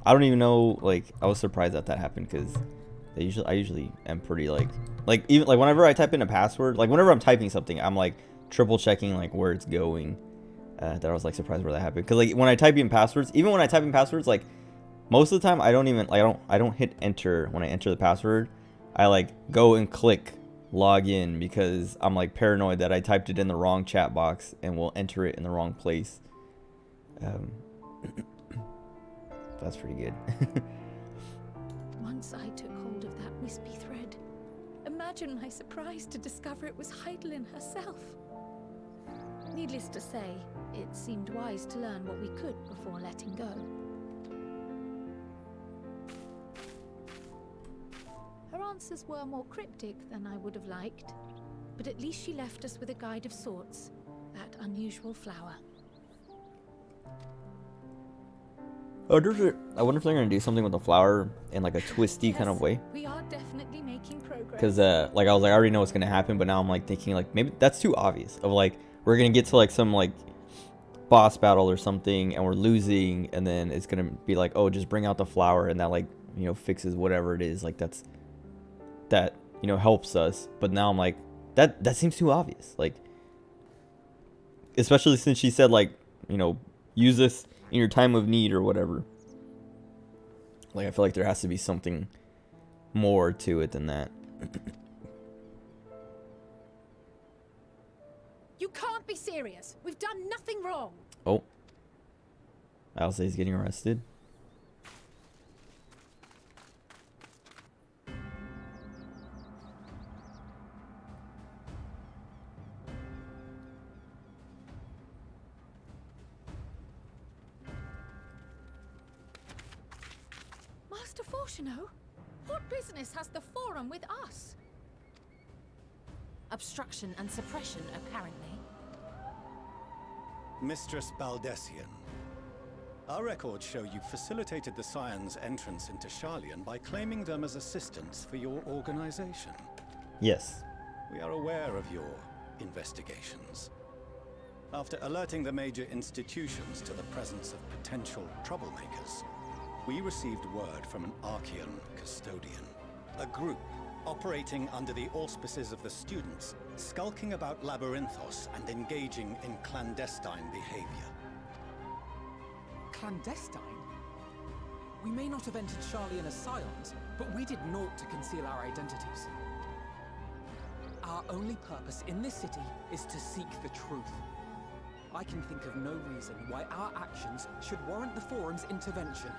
I don't even know, like I was surprised that happened, because I usually am pretty like even like whenever I type in a password, like whenever I'm typing something, I'm like triple checking like where it's going. That I was like surprised where that happened, because like when I type in passwords, even when I type in passwords, like most of the time I don't even like I don't hit enter when I enter the password. I like go and click log in, because I'm like paranoid that I typed it in the wrong chat box and will enter it in the wrong place. That's pretty good. Once I took hold of that wispy thread, imagine my surprise to discover it was Heidelin herself. Needless to say, it seemed wise to learn what we could before letting go. Her answers were more cryptic than I would have liked, but at least she left us with a guide of sorts, that unusual flower. I wonder if they're gonna do something with the flower in like a twisty kind of way. We are definitely making progress. Because like I was like, I already know what's gonna happen, but now I'm like thinking like maybe that's too obvious. Of like we're gonna get to like some like boss battle or something, and we're losing, and then it's gonna be like, oh, just bring out the flower, and that like, you know, fixes whatever it is. Like that you know, helps us. But now I'm like, that seems too obvious. Like, especially since she said like, you know, use this in your time of need or whatever. Like I feel like there has to be something more to it than that. You can't be serious. We've done nothing wrong. Oh, Alcé's getting arrested. Master Fortuno, what business has the Forum with us? Obstruction and suppression, apparently. Mistress Baldessian, our records show you facilitated the Scions' entrance into Sharlayan by claiming them as assistants for your organization. Yes. We are aware of your investigations. After alerting the major institutions to the presence of potential troublemakers, we received word from an Archean custodian, a group operating under the auspices of the students, skulking about Labyrinthos and engaging in clandestine behavior. Clandestine? We may not have entered Sharlayan as Scions, but we did naught to conceal our identities. Our only purpose in this city is to seek the truth. I can think of no reason why our actions should warrant the Forum's intervention.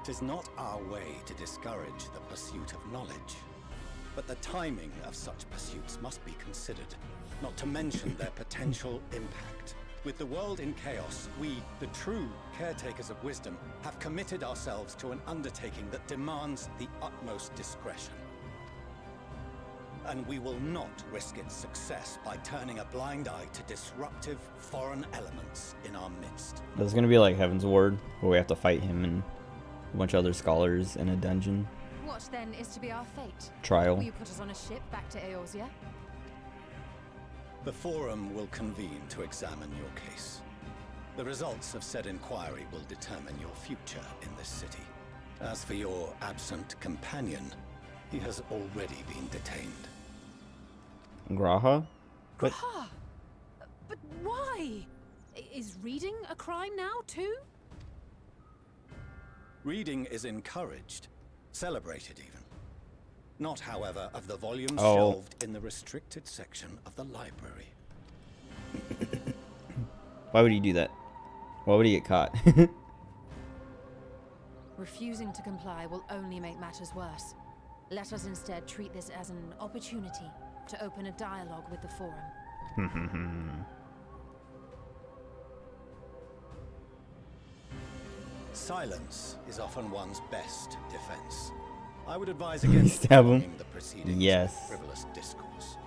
'Tis not our way to discourage the pursuit of knowledge, but the timing of such pursuits must be considered, not to mention their potential impact. With the world in chaos, we, the true caretakers of wisdom, have committed ourselves to an undertaking that demands the utmost discretion. And we will not risk its success by turning a blind eye to disruptive foreign elements in our midst. There's gonna be like Heaven's Ward, where we have to fight him and a bunch of other scholars in a dungeon. What then is to be our fate? Trial. Will you put us on a ship back to Eorzea? The Forum will convene to examine your case. The results of said inquiry will determine your future in this city. As for your absent companion, he has already been detained. Graha? What? Graha! But why? Is reading a crime now, too? Reading is encouraged, celebrated even. Not, however, of the volumes Oh. shelved in the restricted section of the library. Why would he do that? Why would he get caught? Refusing to comply will only make matters worse. Let us instead treat this as an opportunity to open a dialogue with the Forum. Silence is often one's best defense. I would advise against Stab him. prolonging the proceedings Yes. with frivolous discourse.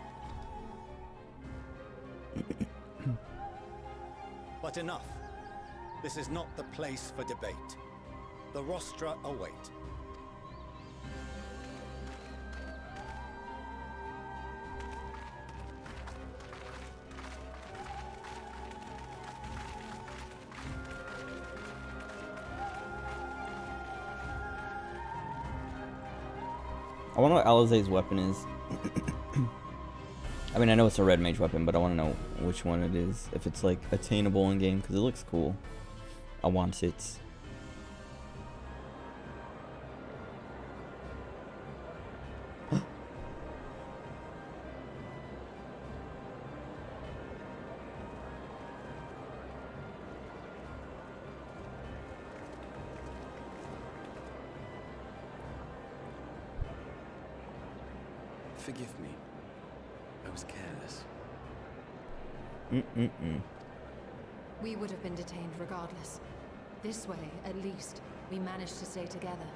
But enough. This is not the place for debate. The rostra await. I wonder what Alizé's weapon is. I mean, I know it's a red mage weapon, but I want to know which one it is. If it's like attainable in game, because it looks cool. I want it. Forgive me. I was careless. We would have been detained regardless. This way, at least, we managed to stay together.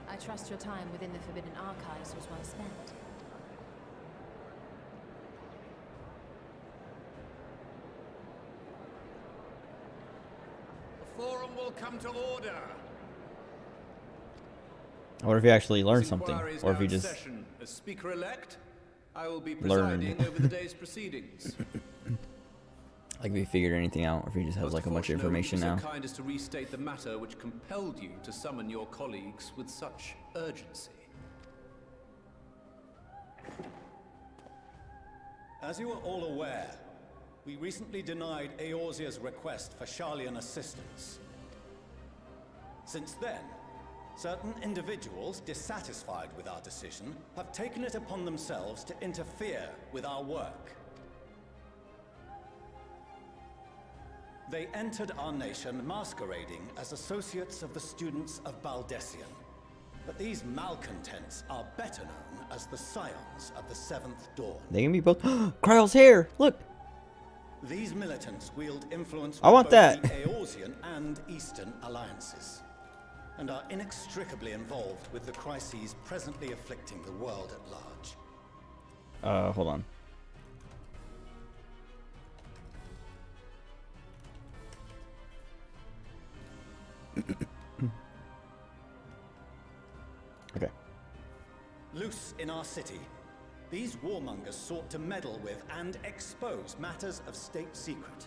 I trust your time within the Forbidden Archives was well spent. The Forum will come to order. I wonder if he actually learned This something, inquiry is or if now he in just session. As Speaker-elect, I will be learned. presiding over the day's proceedings. like if he figured anything out, or if he just has Most like a bunch of fortunately, information you were now. so kind as to restate the matter which compelled you to summon your colleagues with such urgency. As you are all aware, we recently denied Eorzea's request for Sharlayan assistance. Since then, certain individuals dissatisfied with our decision have taken it upon themselves to interfere with our work. They entered our nation masquerading as associates of the students of Baldessian. But these malcontents are better known as the Scions of the Seventh Dawn. They can be both. Kryle's hair! Look! These militants wield influence I want with both that. the Eorzean and Eastern alliances, and are inextricably involved with the crises presently afflicting the world at large. Hold on. Okay. Loose in our city, these warmongers sought to meddle with and expose matters of state secret.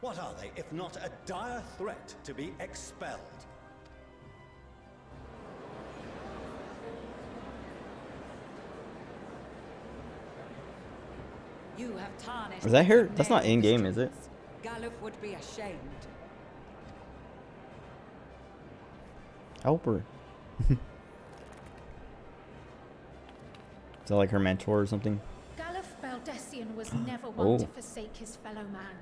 What are they, if not a dire threat to be expelled? You have tarnished. Is that her? the That's not name of the in-game, is it? students. Galuf would be ashamed. Help her. Is that like her mentor or something? Galuf Baldessian was never one to Oh. forsake his fellow man.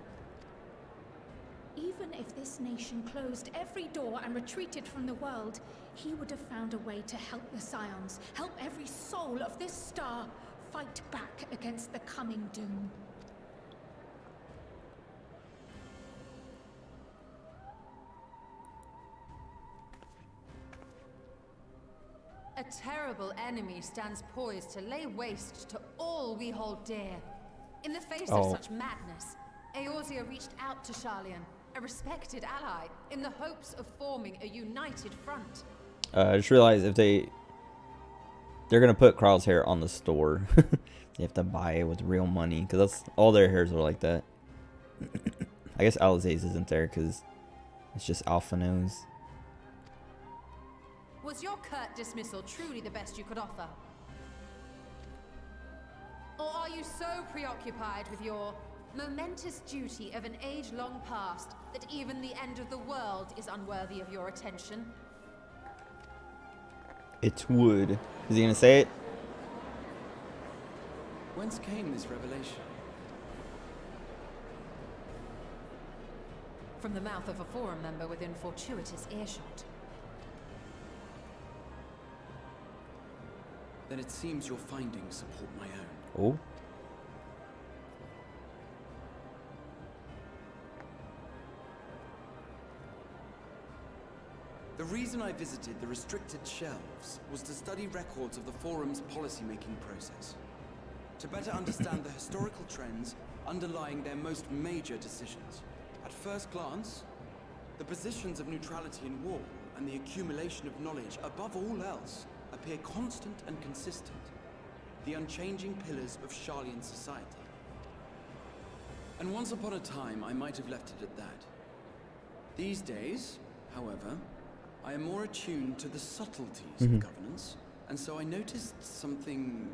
Even if this nation closed every door and retreated from the world, he would have found a way to help the Scions, help every soul of this star fight back against the coming doom. A terrible enemy stands poised to lay waste to all we hold dear. In the face of such madness, Eorzea reached out to Sharlayan, a respected ally, in the hopes of forming a united front. I just realized if they're gonna put Kryle's hair on the store, you have to buy it with real money, because that's all their hairs are like that. I guess Alizé's isn't there because it's just Alpha Nose. Was your curt dismissal truly the best you could offer? Or are you so preoccupied with your momentous duty of an age long past that even the end of the world is unworthy of your attention? It's wood. Is he gonna say it? Whence came this revelation? From the mouth of a Forum member within fortuitous earshot. Then it seems your findings support my own. Oh. The reason I visited the restricted shelves was to study records of the Forum's policymaking process, to better understand the historical trends underlying their most major decisions. At first glance, the positions of neutrality in war and the accumulation of knowledge above all else appear constant and consistent, the unchanging pillars of Sharlayan society. And once upon a time, I might have left it at that. These days, however, I am more attuned to the subtleties of governance, and so I noticed something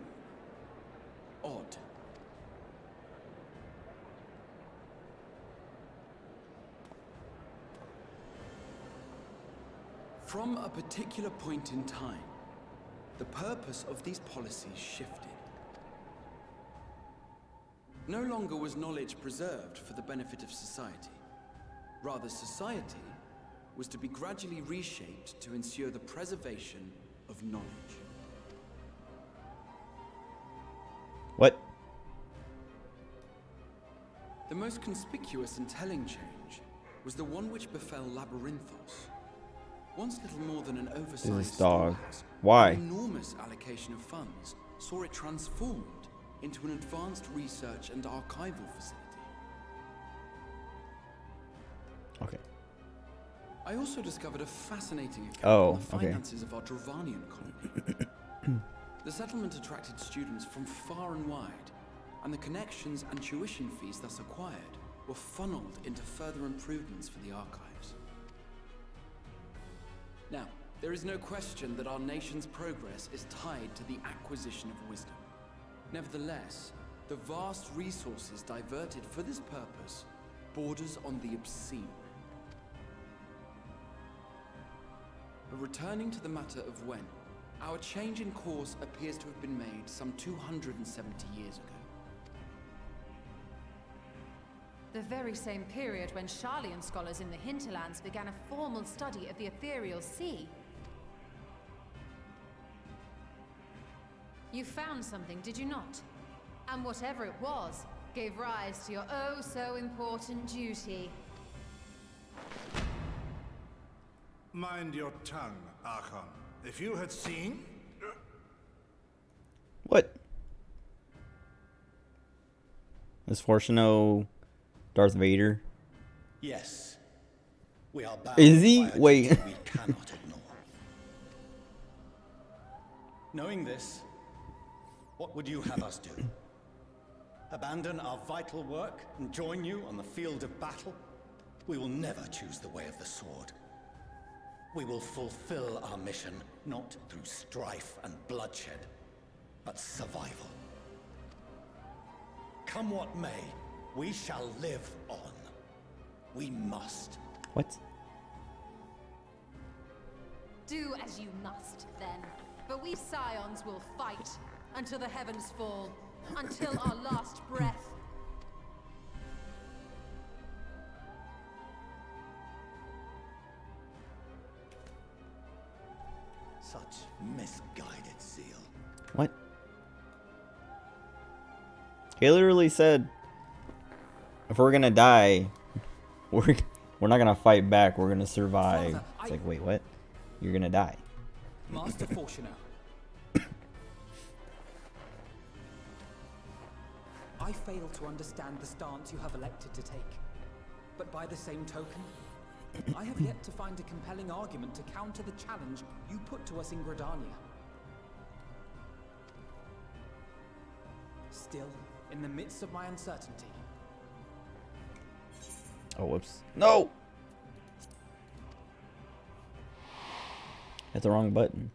odd. From a particular point in time, the purpose of these policies shifted. No longer was knowledge preserved for the benefit of society. Rather, society was to be gradually reshaped to ensure the preservation of knowledge. What? The most conspicuous and telling change was the one which befell Labyrinthos. Once little more than an oversized This dog. storehouse, Why? an enormous allocation of funds saw it transformed into an advanced research and archival facility. Okay. I also discovered a fascinating account Oh, of the okay. finances of our Dravanian colony. The settlement attracted students from far and wide, and the connections and tuition fees thus acquired were funneled into further improvements for the archives. Now, there is no question that our nation's progress is tied to the acquisition of wisdom. Nevertheless, the vast resources diverted for this purpose borders on the obscene. But returning to the matter of when, our change in course appears to have been made some 270 years ago. The very same period when Sharlayan scholars in the hinterlands began a formal study of the ethereal sea. You found something, did you not? And whatever it was, gave rise to your oh-so-important duty. Mind your tongue, Archon. If you had seen... What? Is Fortuno Darth Vader? Yes. We are bound Is he? by a Wait. duty we cannot ignore. Knowing this, what would you have us do? Abandon our vital work and join you on the field of battle? We will never choose the way of the sword. We will fulfill our mission, not through strife and bloodshed, but survival. Come what may, we shall live on. We must. What? Do as you must, then. But we Scions will fight until the heavens fall, until our last breath. Such misguided zeal. What? He literally said, if we're gonna die, we're not gonna fight back, we're gonna survive. Father, It's like, wait, what? You're gonna die. Master Fortuno. I fail to understand the stance you have elected to take. But by the same token, I have yet to find a compelling argument to counter the challenge you put to us in Gridania. Still, in the midst of my uncertainty, Oh, whoops. No! Hit the wrong button.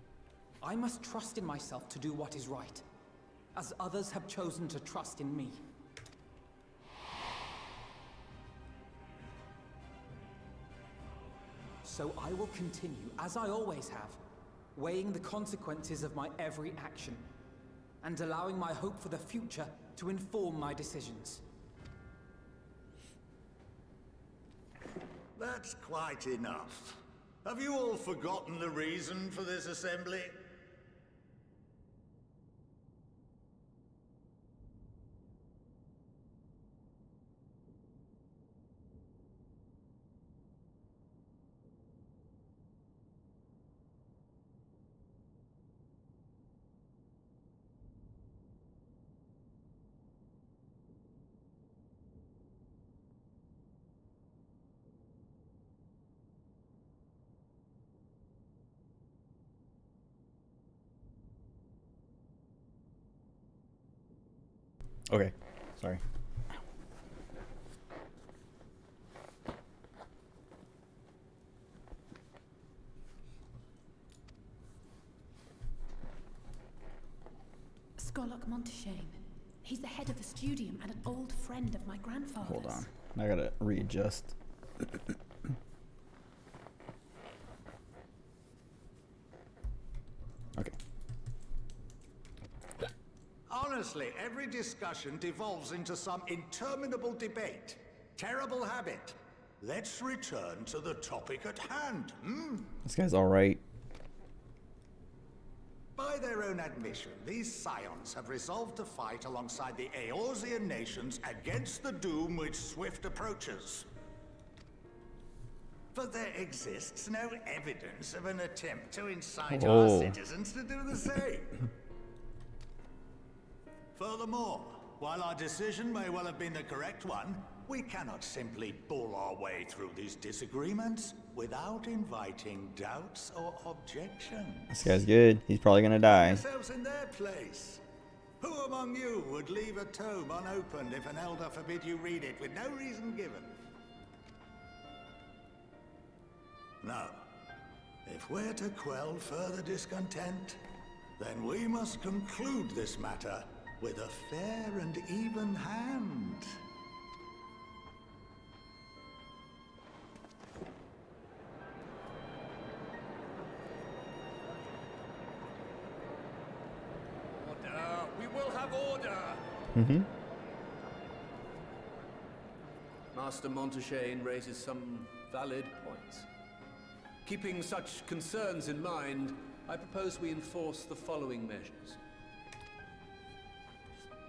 I must trust in myself to do what is right, as others have chosen to trust in me. So I will continue, as I always have, weighing the consequences of my every action, and allowing my hope for the future to inform my decisions. That's quite enough. Have you all forgotten the reason for this assembly? Okay, sorry. Skolok Monteshane. He's the head of the studium and an old friend of my grandfather's. Hold on. I gotta readjust. Okay. Honestly, every discussion devolves into some interminable debate. Terrible habit. Let's return to the topic at hand, hmm? This guy's alright. By their own admission, these scions have resolved to fight alongside the Eorzean nations against the doom which swift approaches. But there exists no evidence of an attempt to incite our citizens to do the same. Furthermore, while our decision may well have been the correct one, we cannot simply bull our way through these disagreements without inviting doubts or objections. This guy's good. He's probably gonna die. Yourselves in their place. Who among you would leave a tome unopened if an elder forbid you read it with no reason given? No. If we're to quell further discontent, then we must conclude this matter with a fair and even hand. We will have order! Mm-hmm. Master Monteshane raises some valid points. Keeping such concerns in mind, I propose we enforce the following measures.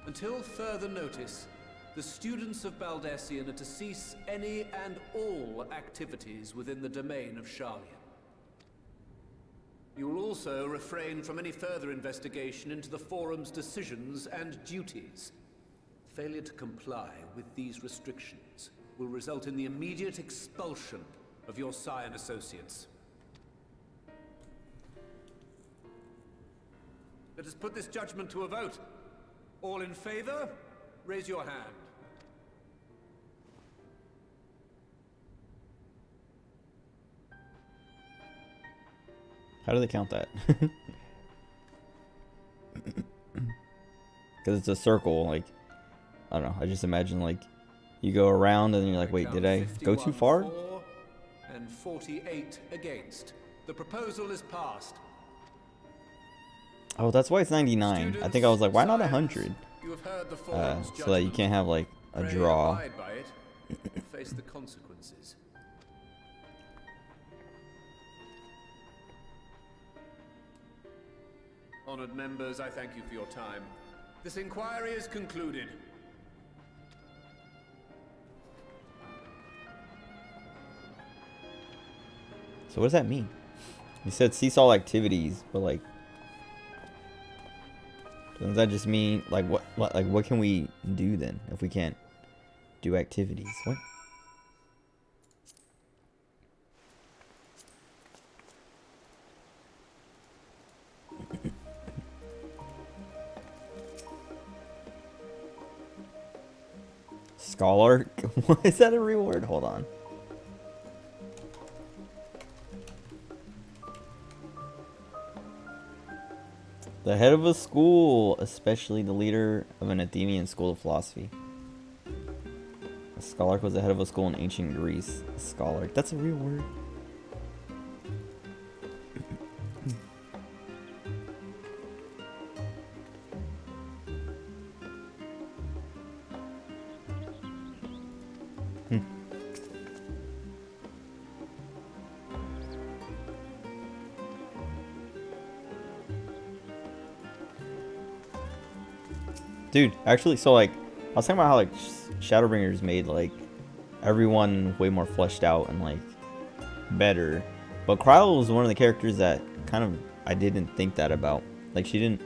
Until further notice, the students of Baldessian are to cease any and all activities within the domain of Sharlian. You will also refrain from any further investigation into the Forum's decisions and duties. Failure to comply with these restrictions will result in the immediate expulsion of your Scion associates. Let us put this judgment to a vote. All in favor, raise your hand. How do they count that? Because it's a circle, like, I don't know, I just imagine, like, you go around and you're like, wait, did I go too far? For and 48 against. The proposal is passed. Oh, that's why it's 99. I think I was like, why not 100? You have heard the Forum's So that you can't have, like, a draw. Abide by it, or face the consequences. Honored members, I thank you for your time. This inquiry is concluded. So what does that mean? You said cease all activities, but like, does that just mean like what can we do then if we can't do activities? What? Scholar? Is that a real word? Hold on. The head of a school, especially the leader of an Athenian school of philosophy. A scholar was the head of a school in ancient Greece. A scholar. That's a real word. Dude, actually, so like, I was talking about how like Shadowbringers made like everyone way more fleshed out and like better, but Kryl was one of the characters that kind of I didn't think that about. Like she didn't,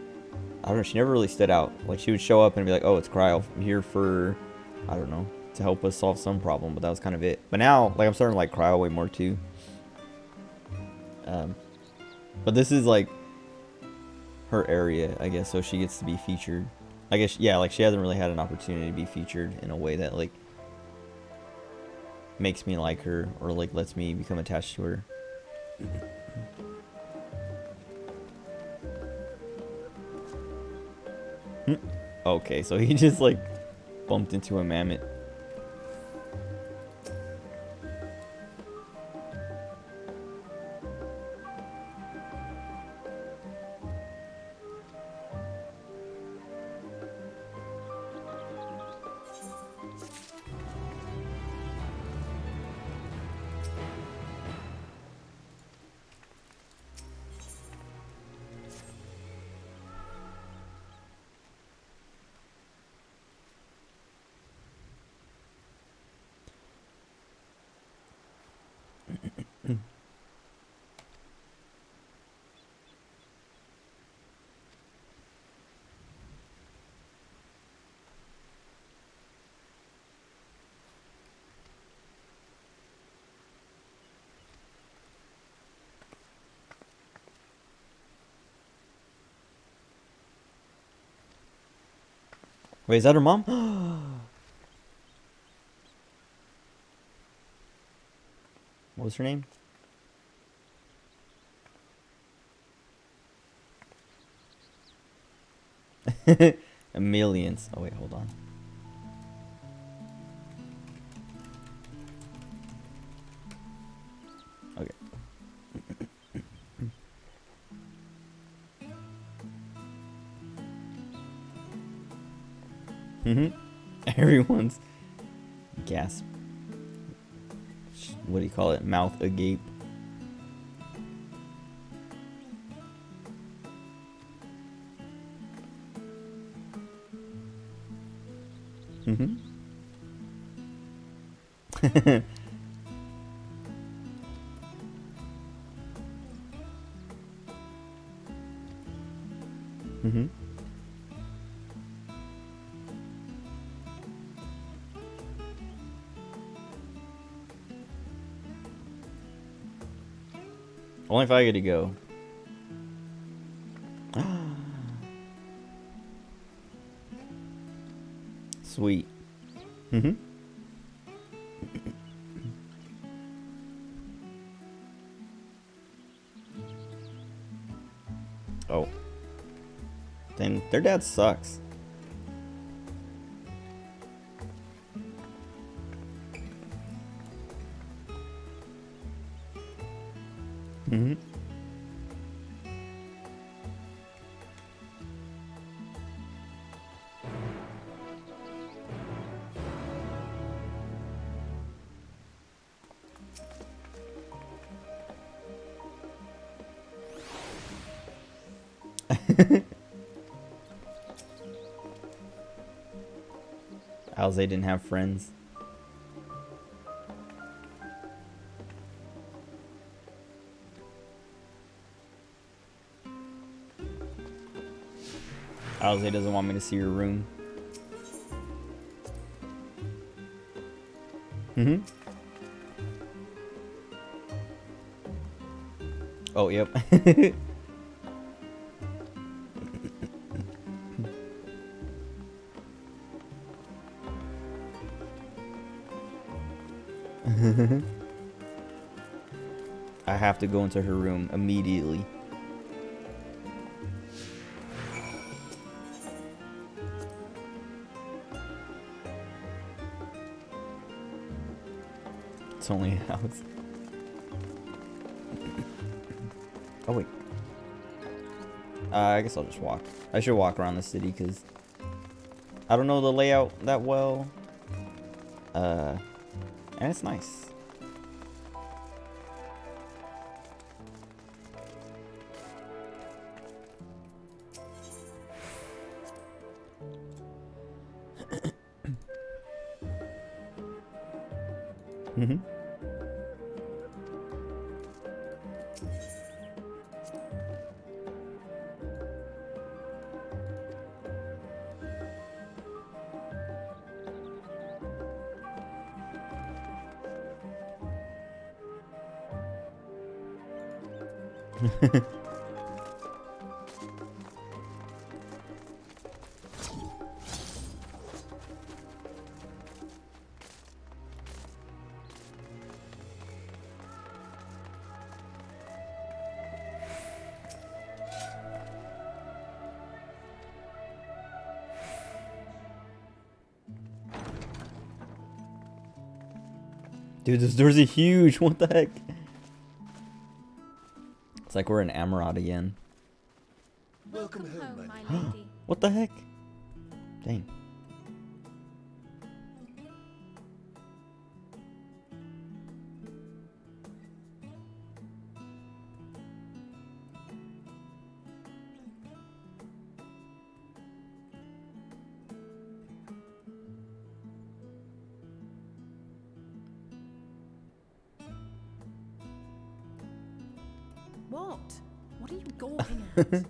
I don't know, she never really stood out. Like she would show up and be like, oh, it's Kryl, I'm here for, I don't know, to help us solve some problem, but that was kind of it. But now, like I'm starting to like Kryl way more too. But this is like her area, I guess, so she gets to be featured. I guess, yeah, like she hasn't really had an opportunity to be featured in a way that like makes me like her or like lets me become attached to her. Okay, so he just like bumped into a mammoth. Wait, is that her mom? What was her name? Millions. Oh wait, hold on. Okay. Everyone's gasp. What do you call it? Mouth agape. Only if I get to go. Sweet. Oh. Then their dad sucks. Alze didn't have friends. Alze doesn't want me to see your room. Oh, yep. I have to go into her room immediately. It's only a house. Oh wait. I guess I'll just walk. I should walk around the city because I don't know the layout that well. And it's nice. Dude, those doors are huge. What the heck? It's like we're in Amarot again. Welcome home, my lady. What the heck? Dang. What? What are you gawping at?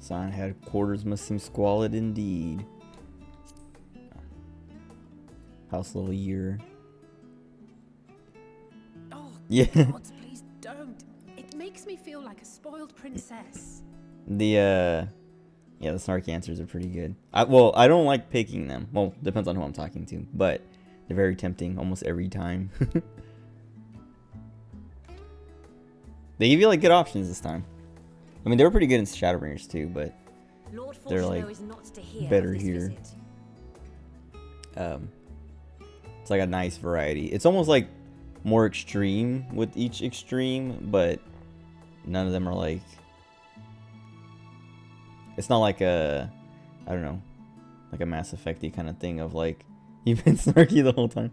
Sign headquarters must seem squalid indeed. House level year. Oh, Yeah. God, please don't. It makes me feel like a spoiled princess. The snarky answers are pretty good. I don't like picking them. Well, depends on who I'm talking to, but they're very tempting almost every time. They give you like good options this time. I mean, they were pretty good in Shadowbringers too, but they're like better here. It's like a nice variety. It's almost like more extreme with each extreme, but none of them are like. It's not like a, I don't know, like a Mass Effect-y kind of thing of like you've been snarky the whole time.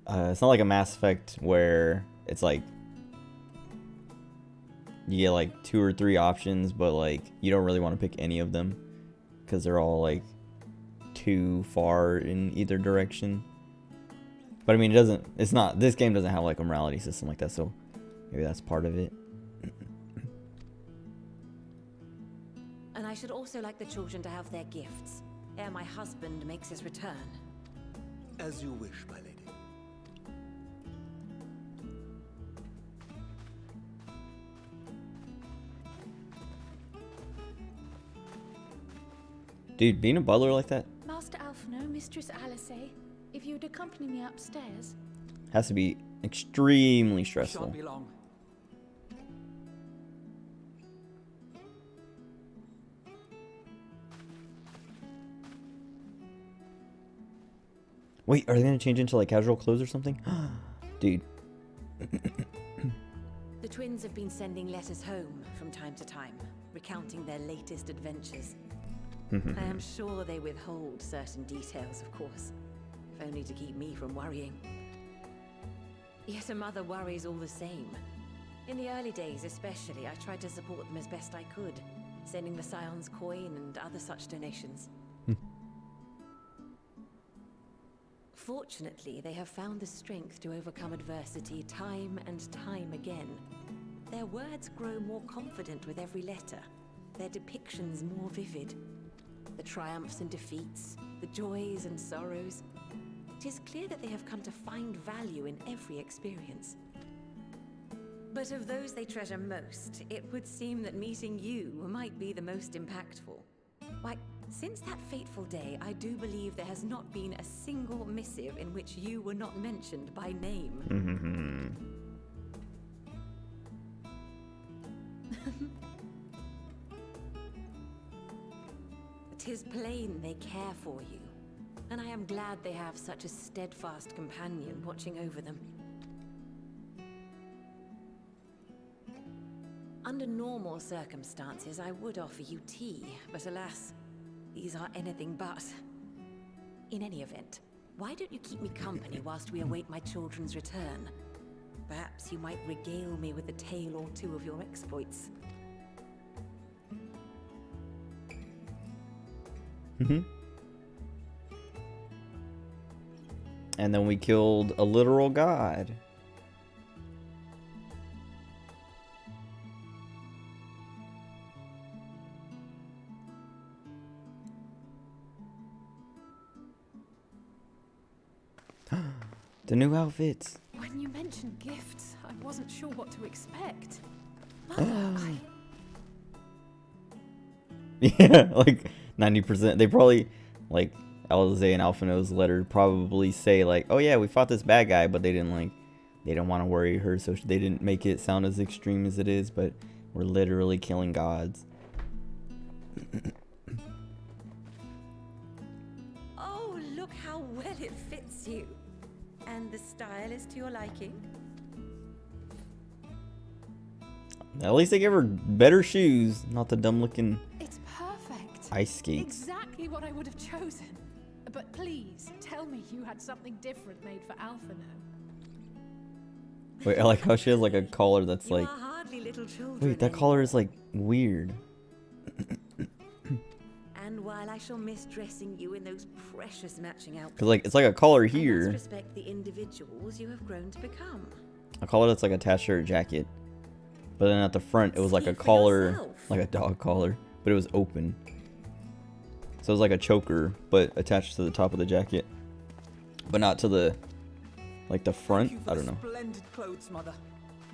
It's not like a Mass Effect where it's like you get like 2 or 3 options, but like you don't really want to pick any of them because they're all like too far in either direction. But I mean, this game doesn't have like a morality system like that, so maybe that's part of it. And I should also like the children to have their gifts, ere my husband makes his return. As you wish, my lady. Dude, being a butler like that Master Alphino, Mistress Alice, if you would accompany me upstairs. has to be extremely stressful. Shan't be long. Wait, are they gonna change into like casual clothes or something? Dude. The twins have been sending letters home from time to time, recounting their latest adventures. I am sure they withhold certain details, of course, if only to keep me from worrying. Yet a mother worries all the same. In the early days especially, I tried to support them as best I could, sending the Scion's coin and other such donations. Fortunately, they have found the strength to overcome adversity time and time again. Their words grow more confident with every letter, their depictions more vivid. The triumphs and defeats, the joys and sorrows. It is clear that they have come to find value in every experience. But of those they treasure most, it would seem that meeting you might be the most impactful. Why, since that fateful day, I do believe there has not been a single missive in which you were not mentioned by name. Tis plain they care for you, and I am glad they have such a steadfast companion watching over them. Under normal circumstances, I would offer you tea, but alas, these are anything but. In any event, why don't you keep me company whilst we await my children's return? Perhaps you might regale me with a tale or two of your exploits. And then we killed a literal god. The new outfits. When you mentioned gifts, I wasn't sure what to expect. Mother, Yeah, like 90%. They probably, like, Alize and Alphino's letter probably say, like, oh yeah, we fought this bad guy, but they didn't want to worry her, so they didn't make it sound as extreme as it is, but we're literally killing gods. Oh, look how well it fits you. And the style is to your liking? At least they gave her better shoes, not the dumb looking It's perfect. ice skates. Exactly what I would have chosen. But please, tell me you had something different made for Alphino. Wait, I like how she has like a collar that's You like... are hardly little children Wait, that collar is like weird. And while I shall miss dressing you in those precious matching outfits, Cause like it's like a collar I must here. respect the individuals you have grown to become. A collar that's like attached to her jacket. But then at the front it was like a Speak for collar, yourself. like a dog collar, but it was open. So it was like a choker, but attached to the top of the jacket. But not to the, like the front, Thank you for I don't know. the splendid clothes, Mother.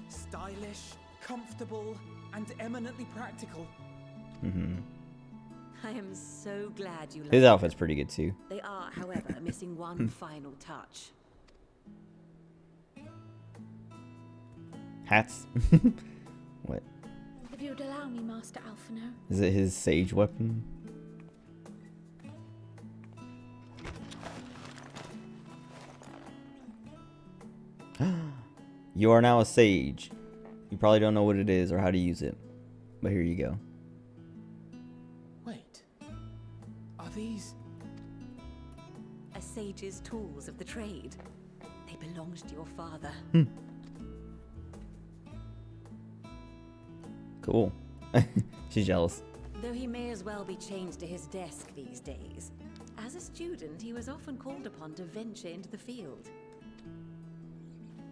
Stylish, comfortable, and eminently practical. Mm-hmm. I am so glad you like His them. outfit's pretty good too. They are, however, missing one final touch. Hats. What? If you'd allow me, Master Alphino. Is it his sage weapon? You are now a sage. You probably don't know what it is or how to use it. But here you go. Wait. Are these... A sage's tools of the trade. They belonged to your father. Cool. She's jealous. Though he may as well be chained to his desk these days. As a student, he was often called upon to venture into the field.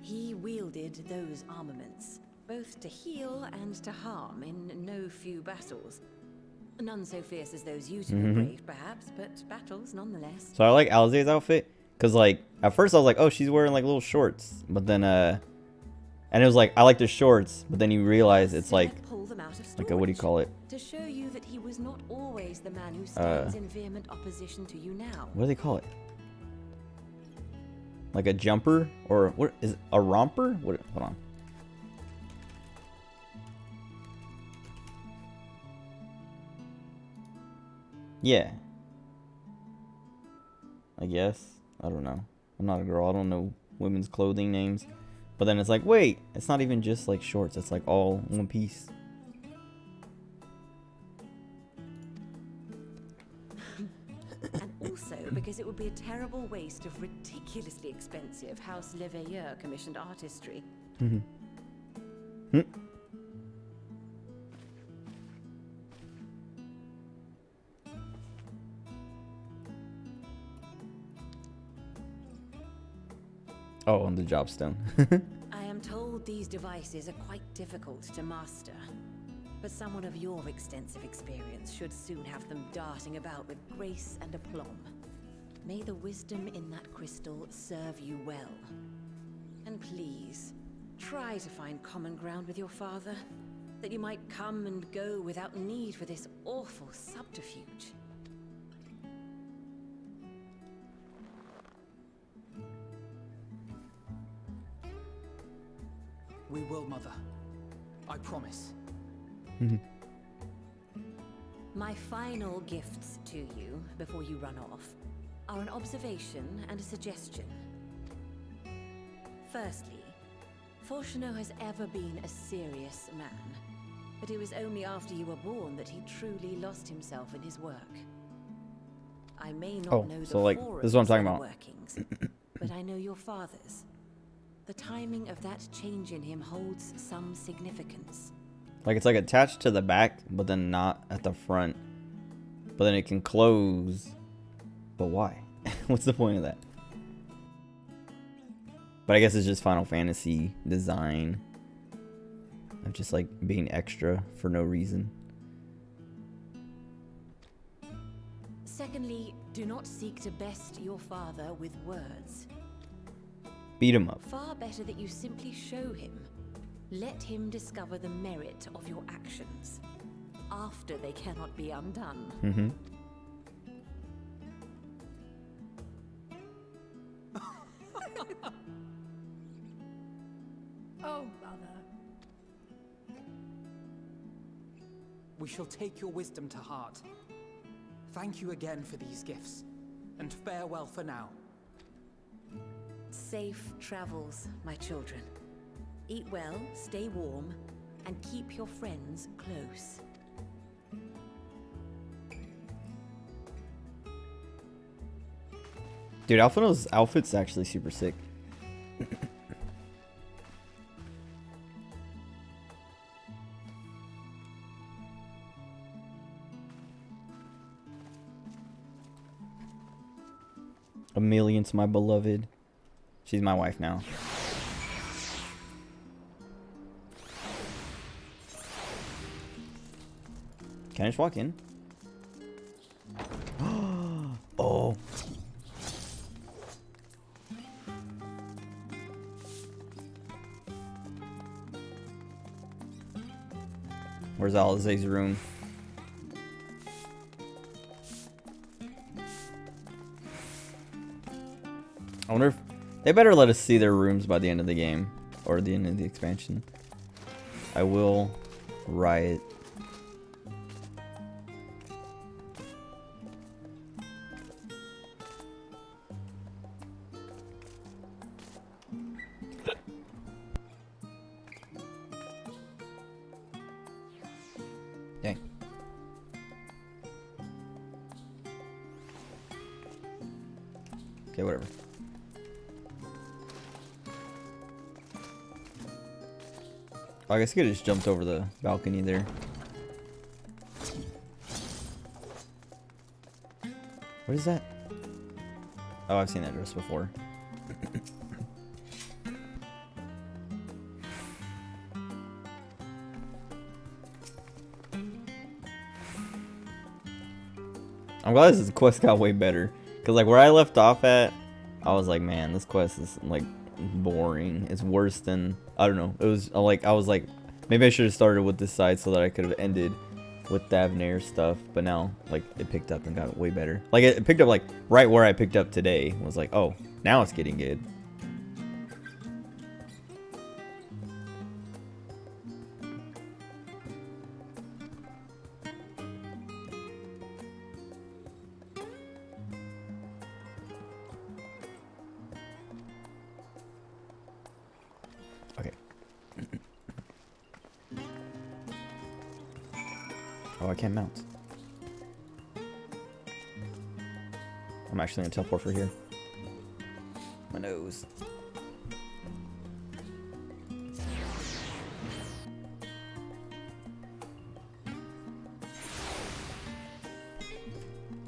He wielded those armaments, both to heal and to harm in no few battles. None so fierce as those you two have braved, perhaps, but battles nonetheless. So I like Alize's outfit. Cause like, at first I was like, oh, she's wearing like little shorts. But then, and it was like, I like the shorts. But then you realize it's like Pull them out of a, what do you call it? To show you that he was not always the man who stands in vehement opposition to you now. What do they call it? Like a jumper? Or what is it? A romper? What? Hold on. Yeah. I guess. I don't know. I'm not a girl. I don't know women's clothing names. But then it's like, wait, it's not even just like shorts. It's like all one piece. And also because it would be a terrible waste of ridiculously expensive House Leveilleur commissioned artistry. Oh, on the jobstone. I am told these devices are quite difficult to master. But someone of your extensive experience should soon have them darting about with grace and aplomb. May the wisdom in that crystal serve you well. And please, try to find common ground with your father, that you might come and go without need for this awful subterfuge. We will, Mother. I promise. My final gifts to you, before you run off, are an observation and a suggestion. Firstly, Fortuno has ever been a serious man, but it was only after you were born that he truly lost himself in his work. I may not know so the like, this is what I'm talking about. workings, but I know your father's. The timing of that change in him holds some significance. Like it's like attached to the back, but then not at the front. But then it can close. But why? What's the point of that? But I guess it's just Final Fantasy design. Of just like being extra for no reason. Secondly, do not seek to best your father with words. Beat him up. Far better that you simply show him. Let him discover the merit of your actions. After they cannot be undone. Oh, Mother. We shall take your wisdom to heart. Thank you again for these gifts, and farewell for now. Safe travels, my children. Eat well, stay warm, and keep your friends close. Dude, Alphino's outfit's actually super sick. Amelian's my beloved. She's my wife now. Can I just walk in? Oh. Where's Alizé's room? I wonder if they better let us see their rooms by the end of the game or the end of the expansion. I will riot. Dang. Okay, whatever. Oh, I guess I could have just jumped over the balcony there. What is that? Oh, I've seen that dress before. I'm glad this quest got way better. Because, like, where I left off at, I was like, man, this quest is, like, boring. It's worse than, I don't know. It was, like, I was like, maybe I should have started with this side so that I could have ended with the Avnair stuff. But now, like, it picked up and got way better. Like, it picked up, like, right where I picked up today. It was like, oh, now it's getting good. Okay. Oh, I can't mount. I'm actually gonna teleport for here. My nose.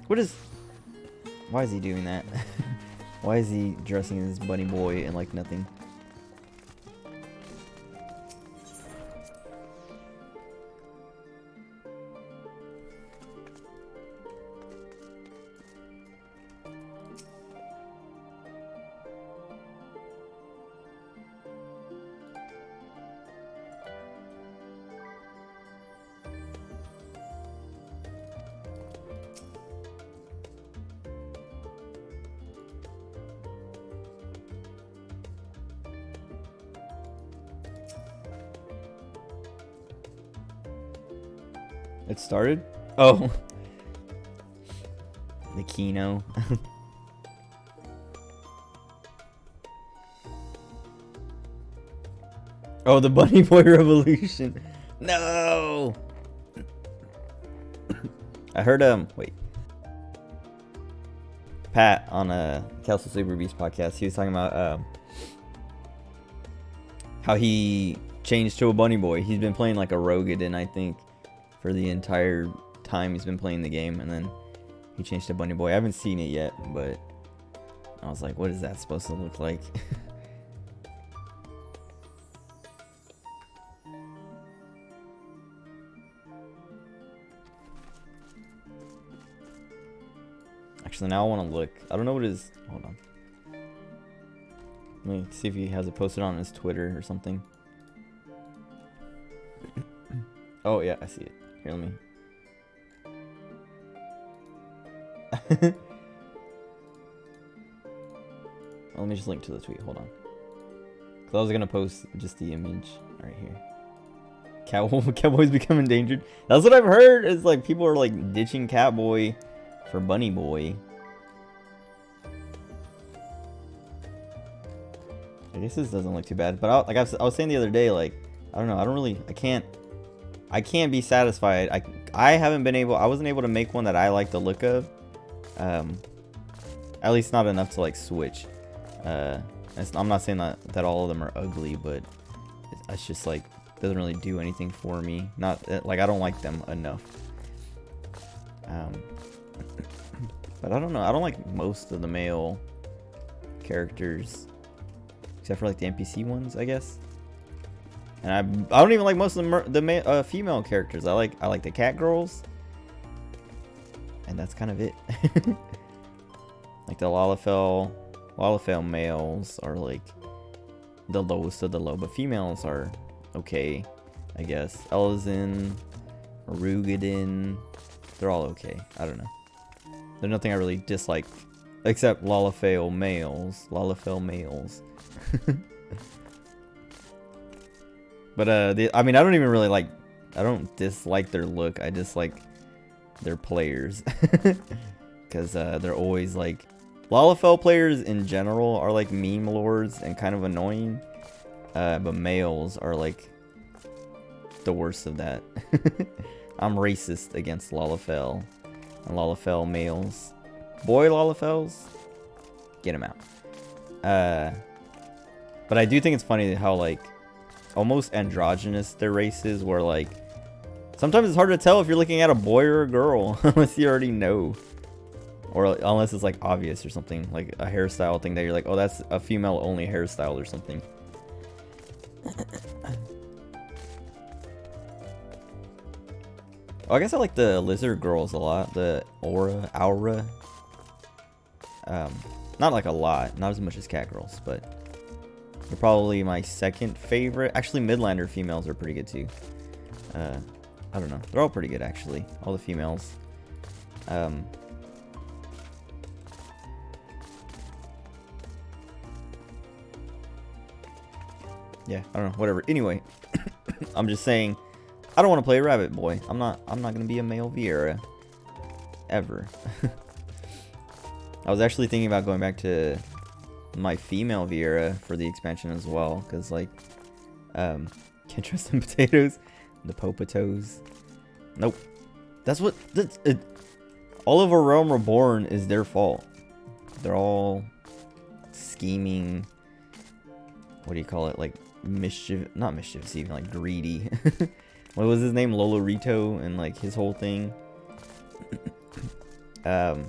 What is... Why is he doing that? Why is he dressing as bunny boy and like nothing? It started? Oh. The Kino. Oh, the Bunny Boy Revolution. No. I heard wait. Pat on Castle Super Beast podcast, he was talking about how he changed to a bunny boy. He's been playing like a Rogadin, I think, for the entire time he's been playing the game, and then he changed to bunny boy. I haven't seen it yet, but I was like, what is that supposed to look like? Actually, now I want to look. I don't know what his... Hold on. Let me see if he has it posted on his Twitter or something. Oh, yeah, I see it. Here, let me... Let me just link to the tweet. Hold on. Because I was going to post just the image right here. Catboy's become endangered. That's what I've heard. Is like people are like ditching Catboy for Bunny Boy. I guess this doesn't look too bad, but like I was saying the other day, like I don't know, I can't be satisfied. I wasn't able to make one that I like the look of. At least not enough to like switch. I'm not saying that all of them are ugly, but it's just like doesn't really do anything for me. Not like I don't like them enough. But I don't know. I don't like most of the male characters, except for like the NPC ones, I guess. And I don't even like most of the female characters. I like the cat girls, and that's kind of it. Like the Lalafell males are like the lowest of the low, but females are okay, I guess. Elizin, Rugadin, they're all okay. I don't know. There's nothing I really dislike except Lalafell males. But I mean, I don't even really like. I don't dislike their look. I dislike their players, because they're always like. Lalafell players in general are like meme lords and kind of annoying, but males are like the worst of that. I'm racist against Lalafell and Lalafell males. Boy Lalafells, get them out. But I do think it's funny how like almost androgynous their race is, where like sometimes it's hard to tell if you're looking at a boy or a girl unless you already know. Or unless it's like obvious or something, like a hairstyle thing that you're like, oh, that's a female only hairstyle or something. Oh, I guess I like the lizard girls a lot. The Aura. Not like a lot, not as much as cat girls, but they're probably my second favorite. Actually, Midlander females are pretty good too. I don't know, they're all pretty good actually, all the females. Yeah, I don't know, whatever. Anyway, I'm just saying, I don't want to play Rabbit Boy. I'm not gonna be a male Vieira ever. I was actually thinking about going back to my female Vieira for the expansion as well, because like, can't trust them potatoes, the Popatos. Nope, all of A Realm Reborn is their fault. They're all scheming. What do you call it? Like not mischievous, even like greedy. What was his name? Lolorito, and like his whole thing. Oh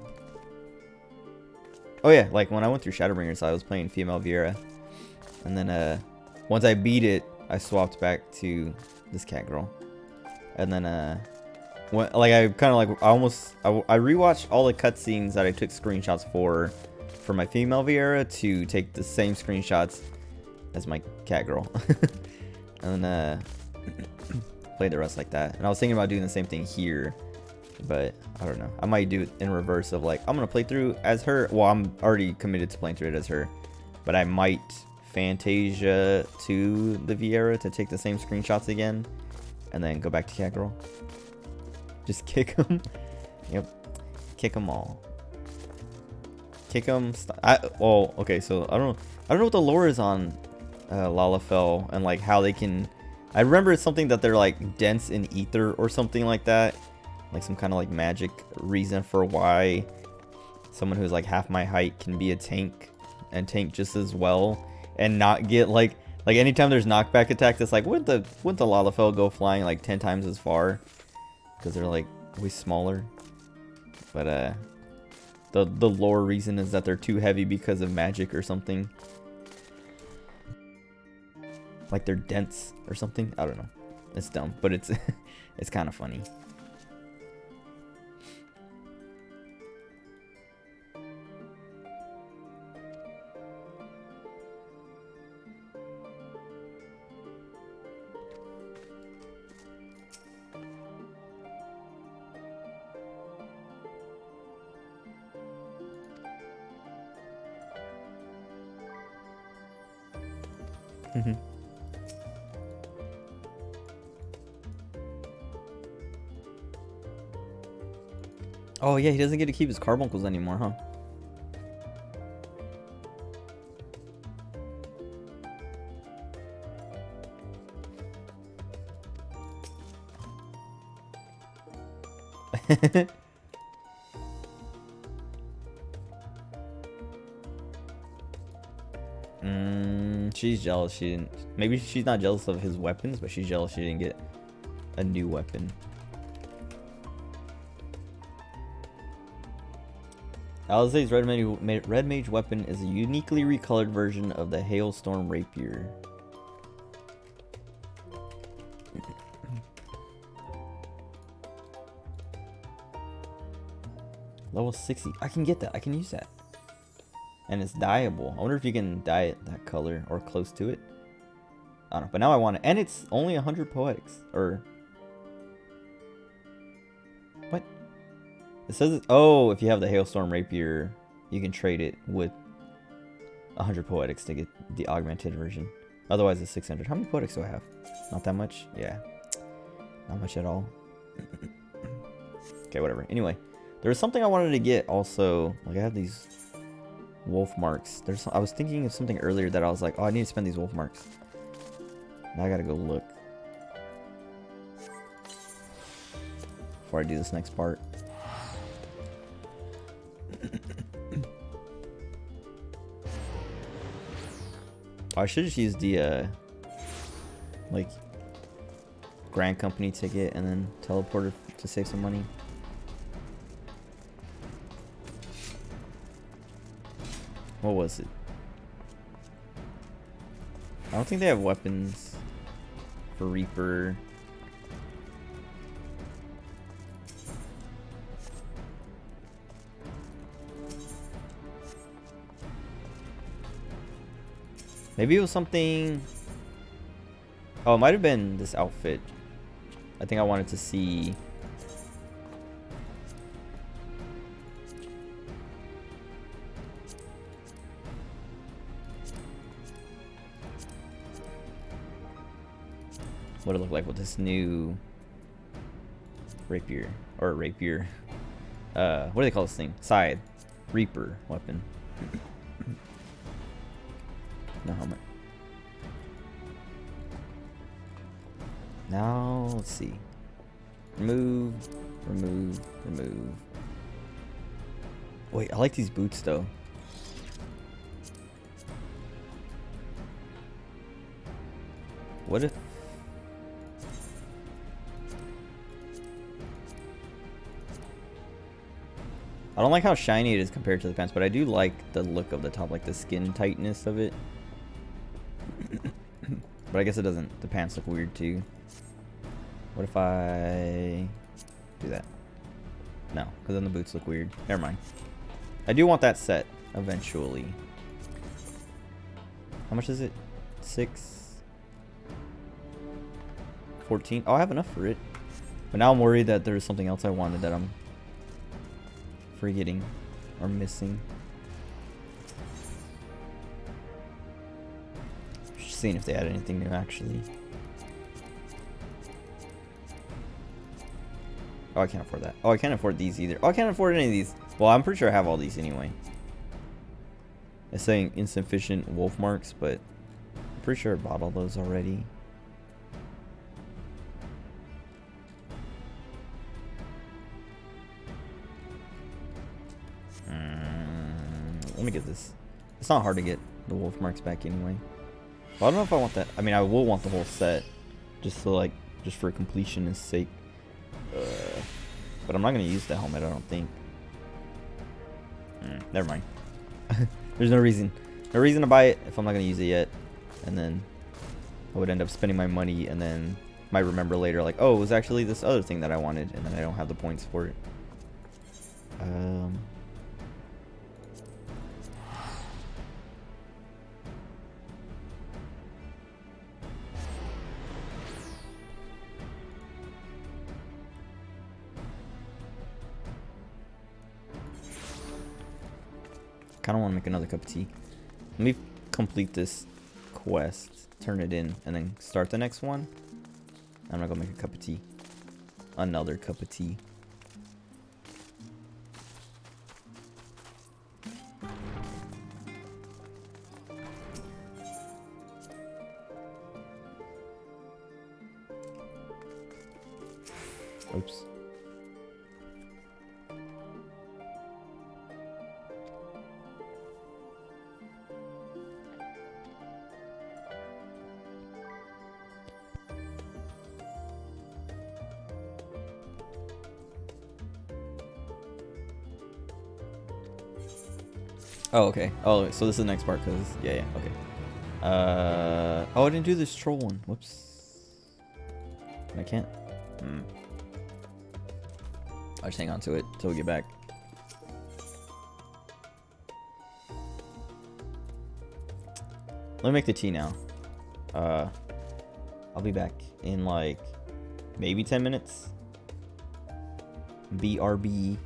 yeah, like when I went through Shadowbringers, I was playing female Vieira, and then once I beat it, I swapped back to this cat girl, and then like I kind of like I rewatched all the cutscenes that I took screenshots for my female Vieira to take the same screenshots as my cat girl, and then played the rest like that. And I was thinking about doing the same thing here, but I don't know. I might do it in reverse of like, I'm gonna play through as her. Well, I'm already committed to playing through it as her, but I might Fantasia to the Vieira to take the same screenshots again, and then go back to cat girl. Just kick them. Yep, kick them all. Kick them. Well, okay. So I don't know what the lore is on Lalafell and like how they can. I remember it's something that they're like dense in ether or something like that, like some kind of like magic reason for why someone who's like half my height can be a tank and tank just as well and not get like anytime there's knockback attacks, it's like wouldn't the Lalafell go flying like 10 times as far because they're like way smaller. But the lore reason is that they're too heavy because of magic or something. Like they're dense or something. I don't know. It's dumb, but it's it's kind of funny. Oh yeah, he doesn't get to keep his carbuncles anymore, huh? She's jealous she didn't. Maybe she's not jealous of his weapons, but she's jealous she didn't get a new weapon. Alizé's red mage weapon is a uniquely recolored version of the Hailstorm Rapier. Level 60. I can get that. I can use that. And it's dyeable. I wonder if you can dye it that color or close to it. I don't know. But now I want it. And it's only 100 poetics. Or... what? It says... oh, if you have the Hailstorm Rapier, you can trade it with 100 poetics to get the augmented version. Otherwise, it's 600. How many poetics do I have? Not that much? Yeah. Not much at all. Okay, whatever. Anyway. There was something I wanted to get also. Like, I have these wolf marks. I was thinking of something earlier that I was like, oh, I need to spend these wolf marks. Now I gotta go look. Before I do this next part. Oh, I should just use the, like, Grand Company ticket and then teleporter to save some money. What was it? I don't think they have weapons for Reaper. Maybe it was something... oh, it might have been this outfit. I think I wanted to see... what it looked like with this new rapier. Or rapier. What do they call this thing? Scythe. Reaper weapon. No helmet. Now, let's see. Remove, remove, remove. Wait, I like these boots though. What if... I don't like how shiny it is compared to the pants, but I do like the look of the top, like the skin tightness of it. But I guess it doesn't, the pants look weird too. What if I do that? No, because then the boots look weird. Never mind. I do want that set eventually. How much is it? 6? 14? Oh, I have enough for it. But now I'm worried that there's something else I wanted that I'm forgetting or missing. Just seeing if they add anything new actually. Oh, I can't afford that. Oh, I can't afford these either. Oh, I can't afford any of these. Well, I'm pretty sure I have all these anyway. It's saying insufficient wolf marks, but I'm pretty sure I bought all those already. Let me get this. It's not hard to get the wolf marks back anyway. Well, I don't know if I want that. I mean, I will want the whole set, just so like, just for completionist sake. But I'm not gonna use the helmet, I don't think. Never mind. There's no reason to buy it if I'm not gonna use it yet, and then I would end up spending my money, and then might remember later like, oh, it was actually this other thing that I wanted, and then I don't have the points for it. Kind of want to make another cup of tea. Let me complete this quest, turn it in, and then start the next one. I'm gonna go make a cup of tea. Another cup of tea. Oops. Oh, okay. Oh, so this is the next part, cause yeah, okay. Oh, I didn't do this troll one. Whoops. I can't. I'll just hang on to it till we get back. Let me make the tea now. I'll be back in like maybe 10 minutes. BRB.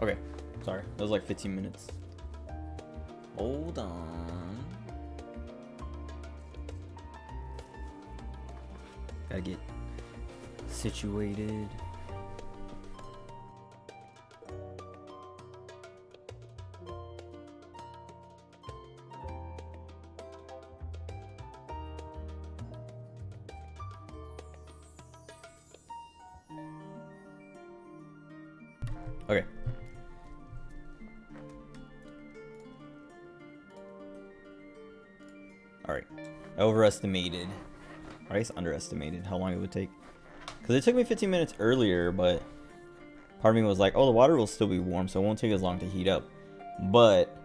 Okay, sorry. That was like 15 minutes. Hold on. Gotta get situated. Okay. Alright. I overestimated. Or I guess underestimated how long it would take. Because it took me 15 minutes earlier, but part of me was like, oh, the water will still be warm, so it won't take as long to heat up. But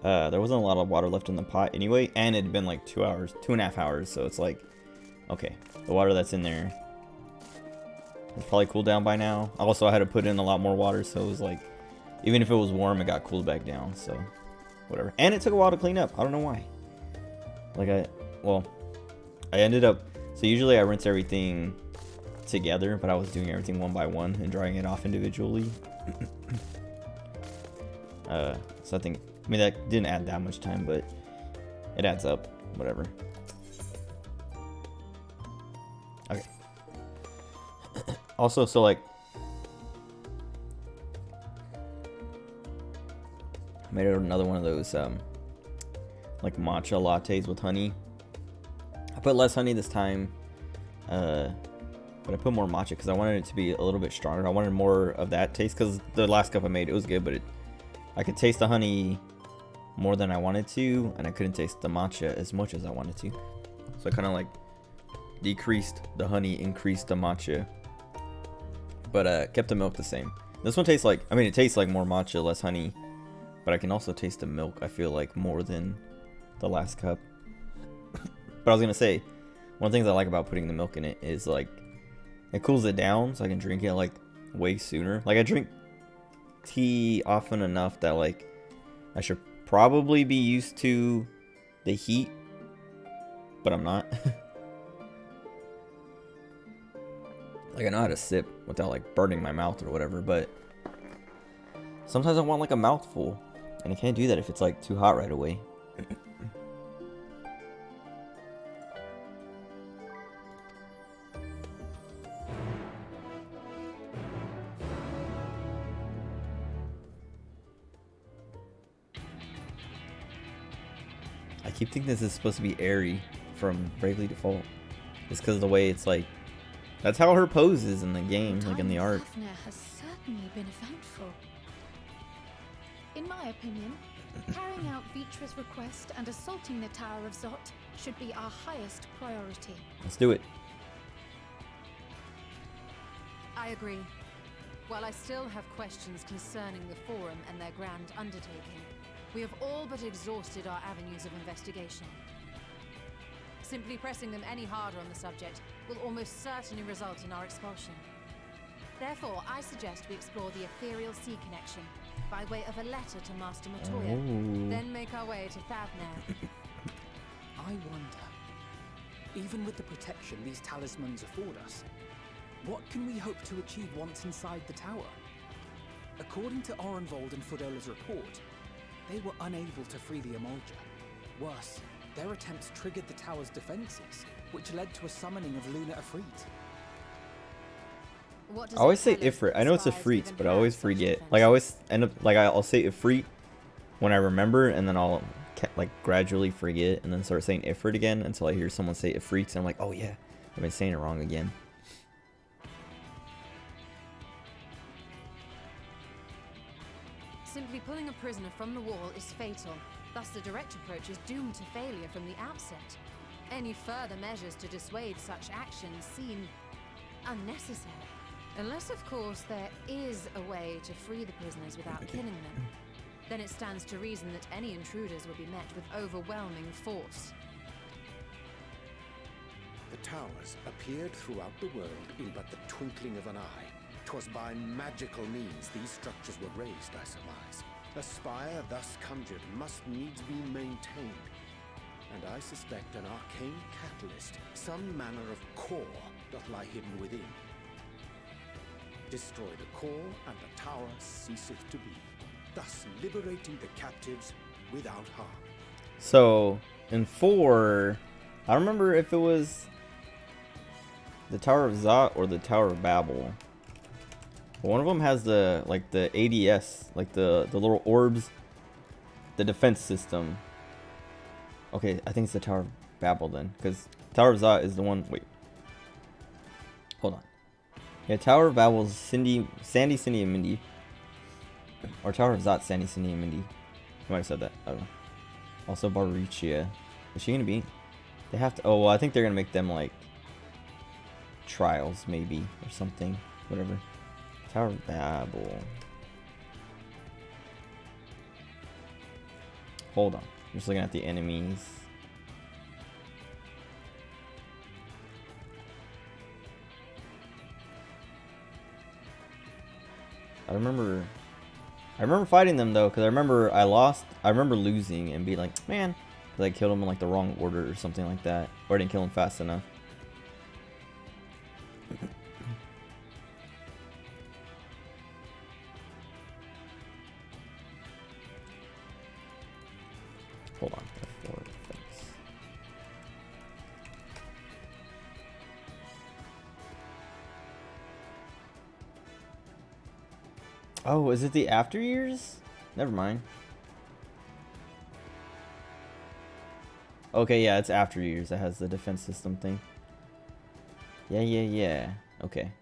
there wasn't a lot of water left in the pot anyway, and it had been like 2 hours, 2.5 hours, so it's like, okay, the water that's in there it's probably cooled down by now. Also, I had to put in a lot more water, so it was like, even if it was warm, it got cooled back down, so whatever. And it took a while to clean up. I don't know why. Like, I ended up, so usually I rinse everything together, but I was doing everything one by one and drying it off individually. So I think, I mean, that didn't add that much time, but it adds up, whatever. Okay. Also, so like, I made another one of those like matcha lattes with honey. I put less honey this time, but I put more matcha because I wanted it to be a little bit stronger. I wanted more of that taste because the last cup I made, it was good, but I could taste the honey more than I wanted to, and I couldn't taste the matcha as much as I wanted to. So I kind of like decreased the honey, increased the matcha, but kept the milk the same. This one tastes like, I mean, it tastes like more matcha, less honey, but I can also taste the milk, I feel like, more than the last cup. But I was gonna say, one of the things I like about putting the milk in it is like, it cools it down so I can drink it like way sooner. Like, I drink tea often enough that like I should probably be used to the heat, but I'm not. Like, I know how to sip without like burning my mouth or whatever, but sometimes I want like a mouthful, and I can't do that if it's like too hot right away. I keep thinking this is supposed to be Aerie from Bravely Default. Just because of the way it's like, that's how her pose is in the game, like in the art. Fafnir has certainly been eventful. In my opinion, carrying out Vitra's request and assaulting the Tower of Zot should be our highest priority. Let's do it. I agree. While I still have questions concerning the Forum and their grand undertaking, we have all but exhausted our avenues of investigation. Simply pressing them any harder on the subject will almost certainly result in our expulsion. Therefore, I suggest we explore the ethereal sea connection by way of a letter to Master Matoya, then make our way to Thavner. I wonder, even with the protection these talismans afford us, what can we hope to achieve once inside the tower? According to Orenvold and Fodola's report, they were unable to free the Emolja. Worse, their attempts triggered the tower's defenses, which led to a summoning of Luna Ifrit. I always say Ifrit. I know it's Ifrit, but I always forget. Like, I always end up, like, I'll say Ifrit when I remember, and then I'll like gradually forget, and then start saying Ifrit again until I hear someone say Ifrit, and I'm like, oh yeah, I've been saying it wrong again. Simply pulling a prisoner from the wall is fatal. Thus, the direct approach is doomed to failure from the outset. Any further measures to dissuade such actions seem unnecessary. Unless, of course, there is a way to free the prisoners without killing them. Then it stands to reason that any intruders will be met with overwhelming force. The towers appeared throughout the world in but the twinkling of an eye. 'Twas by magical means these structures were raised, I surmise. A spire thus conjured must needs be maintained, and I suspect an arcane catalyst, some manner of core, doth lie hidden within. Destroy the core, and the tower ceaseth to be, thus liberating the captives without harm. So, in 4, I don't remember if it was the Tower of Zot or the Tower of Babel. But one of them has the, like, the ADS, like the little orbs, the defense system. Okay, I think it's the Tower of Babel then, because Tower of Zot is the one. Wait, hold on. Yeah, Tower of Babel is Sandy, Cindy, and Mindy. Or Tower of Zot, Sandy, Cindy, and Mindy. I might have said that. I don't know. Also, Barichia. Is she gonna be? They have to. Oh, well, I think they're gonna make them like trials, maybe, or something. Whatever. Tower of Babel. Hold on. I'm just looking at the enemies. I remember fighting them though, because I remember I lost. I remember losing and being like, man, because I killed them in like the wrong order or something like that, or I didn't kill them fast enough. Hold on. F4 effects. Oh, is it the after years? Never mind. Okay, yeah, it's after years. That has the defense system thing. Yeah. Okay.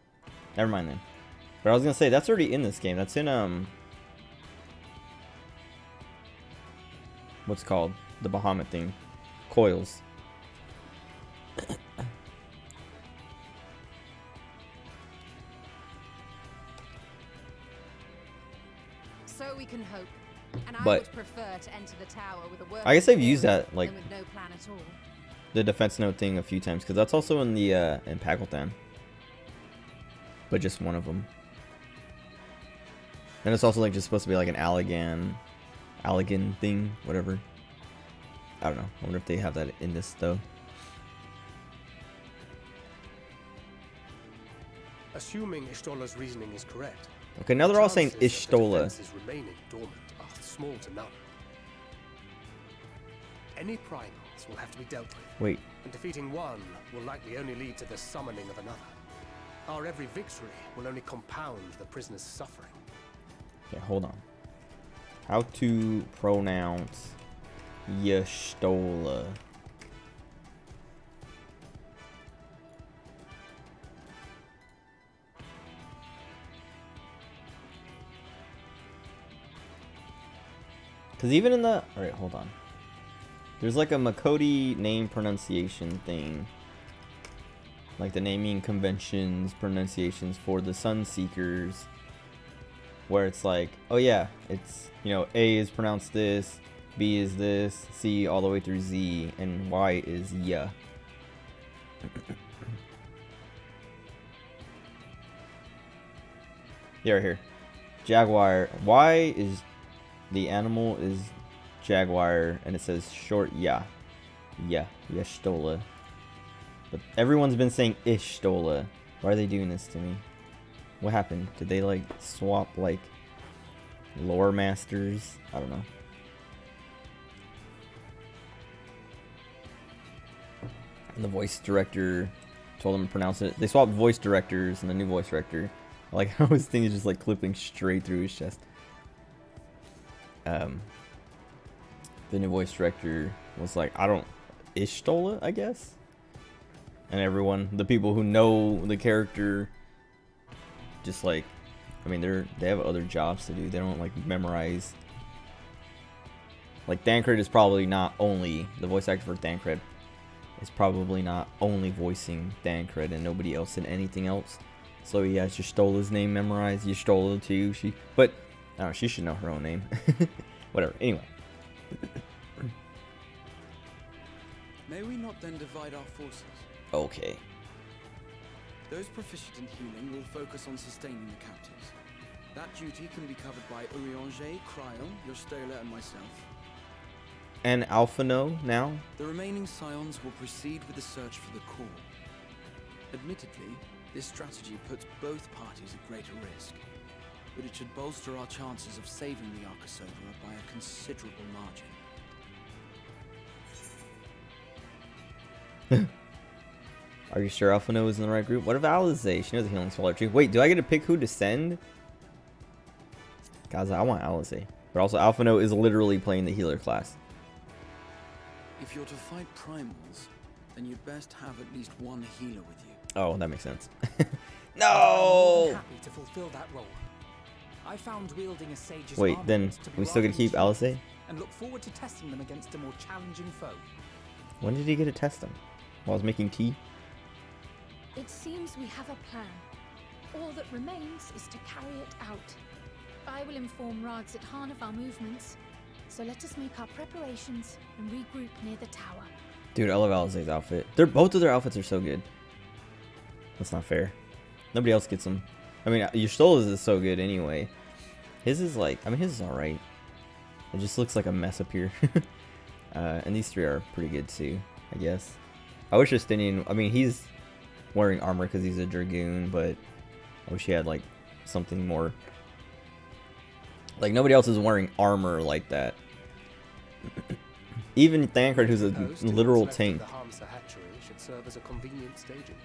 Never mind then. But I was gonna say, that's already in this game. That's in, what's it called? The Bahamut thing. Coils. So we can hope. And I But would prefer to enter the tower with a I guess I've used area that, like, than with no plan at all. the defense note thing a few times, because that's also in the, in Packleton. But just one of them. And it's also, like, just supposed to be, like, an Allegan thing, whatever. I don't know. I wonder if they have that in this, though. Assuming Ishtola's reasoning is correct. Okay, now they're all saying Ishtola. Remaining dormant are small to none. Any primals will have to be dealt with. Wait. And defeating one will likely only lead to the summoning of another. Our every victory will only compound the prisoner's suffering. Okay, hold on. How to pronounce Y'shtola? Because even in the... Alright, hold on. There's like a Makoti name pronunciation thing. Like the naming conventions, pronunciations for the Sunseekers. Where it's like, oh yeah, it's, you know, A is pronounced this, B is this, C all the way through Z, and Y is ya. Yeah, right here. Jaguar. Y is... The animal is jaguar, and it says short ya. Yeah, Y'shtola. But everyone's been saying Ishtola. Why are they doing this to me? What happened? Did they like swap like lore masters? I don't know. And the voice director told them to pronounce it. They swapped voice directors, and the new voice director, I like how his thing is just like clipping straight through his chest. The new voice director was like, I don't, Ishtola, I guess. And everyone, the people who know the character, just like, I mean, they have other jobs to do. They don't like memorize. Like Thancred is probably not only the voice actor for Thancred is probably not only voicing Thancred and nobody else in anything else. So he has Y'shtola's name memorized. Y'shtola too. But I don't know, she should know her own name. Whatever. Anyway. May we not then divide our forces? Okay. Those proficient in healing will focus on sustaining the captives. That duty can be covered by Urianger, Cryle, Y'shtola, and myself. And Alphino now? The remaining scions will proceed with the search for the core. Admittedly, This strategy puts both parties at greater risk, but it should bolster our chances of saving the Arcosovera by a considerable margin. Are you sure Alphino is in the right group? What if Alizé? She knows the healing spell tree. Wait, do I get to pick who to send? Guys, I want Alizé. But also, Alphino is literally playing the healer class. If you're to fight primals, then you'd best have at least one healer with you. Oh, that makes sense. I'm No! happy to fulfill that role. I found wielding a sage's Wait, then armaments to be we still get to keep rather Alizé? and look forward to testing them against a more challenging foe. When did he get to test them? While I was making tea? It seems we have a plan. All that remains is to carry it out. I will inform Rags at Han of our movements, so let us make our preparations and regroup near the tower. Dude, I love Alizé's outfit. Both of their outfits are so good. That's not fair. Nobody else gets them. I mean, Y'shtola's is so good anyway. His is like, I mean, his is alright. It just looks like a mess up here. And these three are pretty good too, I guess. I wish Justinian, I mean, he's wearing armor because he's a Dragoon, but I wish he had like something more. Like, nobody else is wearing armor like that. Even Thancred, who's a literal tank. The Harmsa hatchery should serve as a convenient staging.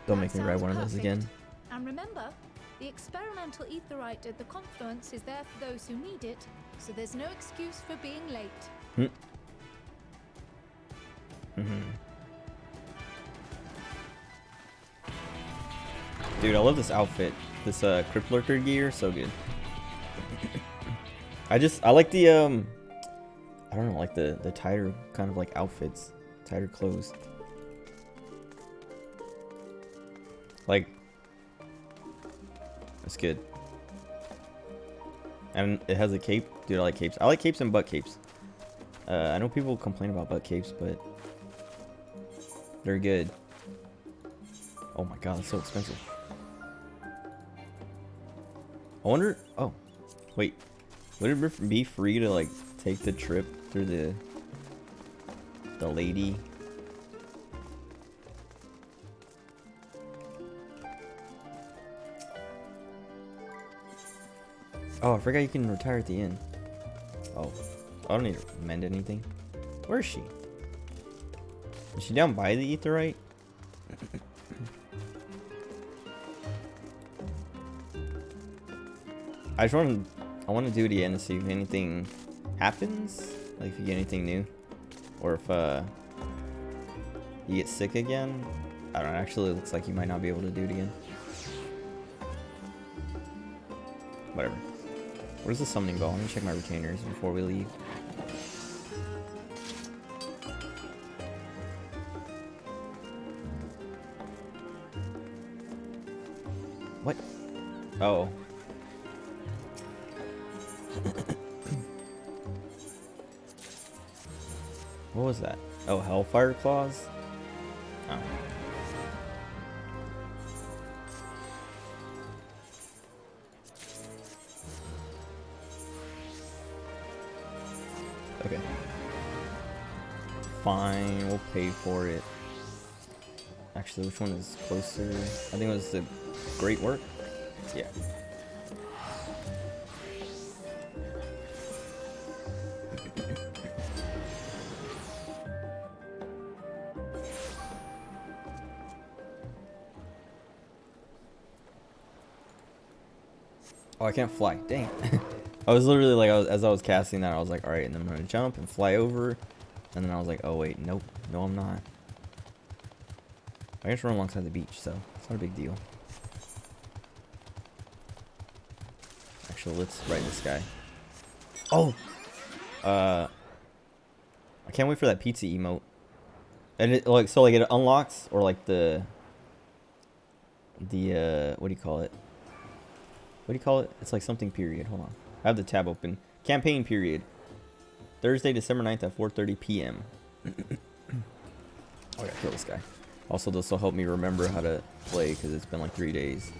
Don't make me write one of those again. And remember, the experimental aetherite at the confluence is there for those who need it, so there's no excuse for being late. Dude, I love this outfit. This Crypt Lurker gear, so good. I like the I don't know, like the tighter kind of like outfits, tighter clothes. Like, it's good. And it has a cape. Dude, I like capes. I like capes and butt capes. I know people complain about butt capes, but they're good. Oh my god, it's so expensive. I wonder. Oh, wait. Would it be free to like take the trip through the lady? Oh, I forgot you can retire at the end. Oh, I don't need to mend anything. Where is she? Is she down by the aetherite? I want to do it again to see if anything happens, like if you get anything new, or if you get sick again. I don't know. Actually, it looks like you might not be able to do it again. Whatever. Where's the summoning ball? Let me check my retainers before we leave. What? Oh. What was that? Oh, Hellfire Claws? Oh. Okay. Fine, we'll pay for it. Actually, which one is closer? I think it was the Great Work? Yeah. Oh, I can't fly. Dang. I was literally like, as I was casting that, I was like, alright, and then I'm going to jump and fly over. And then I was like, oh wait, nope. No, I'm not. I just run alongside the beach, so it's not a big deal. Actually, let's ride this guy. Oh! I can't wait for that pizza emote. And it, like, so like it unlocks, or like the what do you call it? What do you call it? It's like something period. Hold on. I have the tab open. Campaign period. Thursday, December 9th at 4:30 p.m. Oh, I gotta kill this guy. Also, this will help me remember how to play because it's been like 3 days.